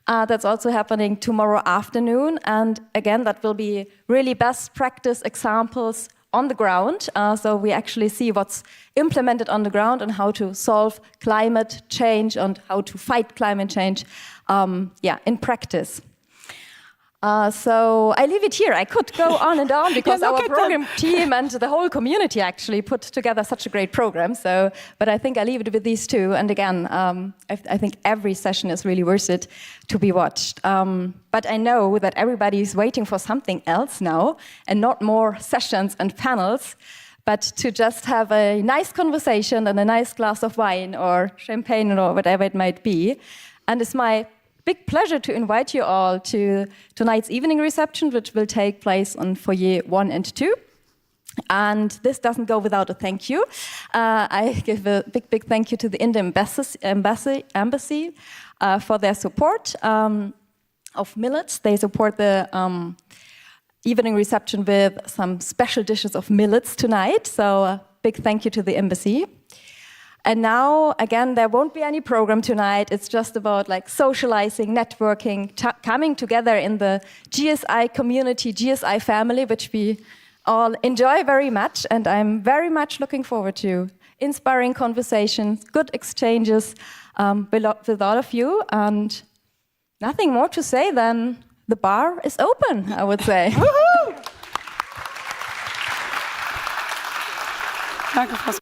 That's also happening tomorrow afternoon. And again, that will be really best practice examples on the ground. So we actually see what's implemented on the ground and how to solve climate change and how to fight climate change in practice. So I leave it here. I could go on and on because our program team and the whole community actually put together such a great program. So, but I think I leave it with these two. And again, I think every session is really worth it to be watched. But I know that everybody is waiting for something else now, and not more sessions and panels, but to just have a nice conversation and a nice glass of wine or champagne or whatever it might be. And it's my big pleasure to invite you all to tonight's evening reception, which will take place on foyer 1 and 2. And this doesn't go without a thank you. I give a big thank you to the Indian Embassy for their support of millets. They support the evening reception with some special dishes of millets tonight. So a big thank you to the Embassy. And now, again, there won't be any program tonight. It's just about like socializing, networking, coming together in the GSI community, GSI family, which we all enjoy very much. And I'm very much looking forward to inspiring conversations, good exchanges with all of you. And nothing more to say than the bar is open, I would say. Danke, Frau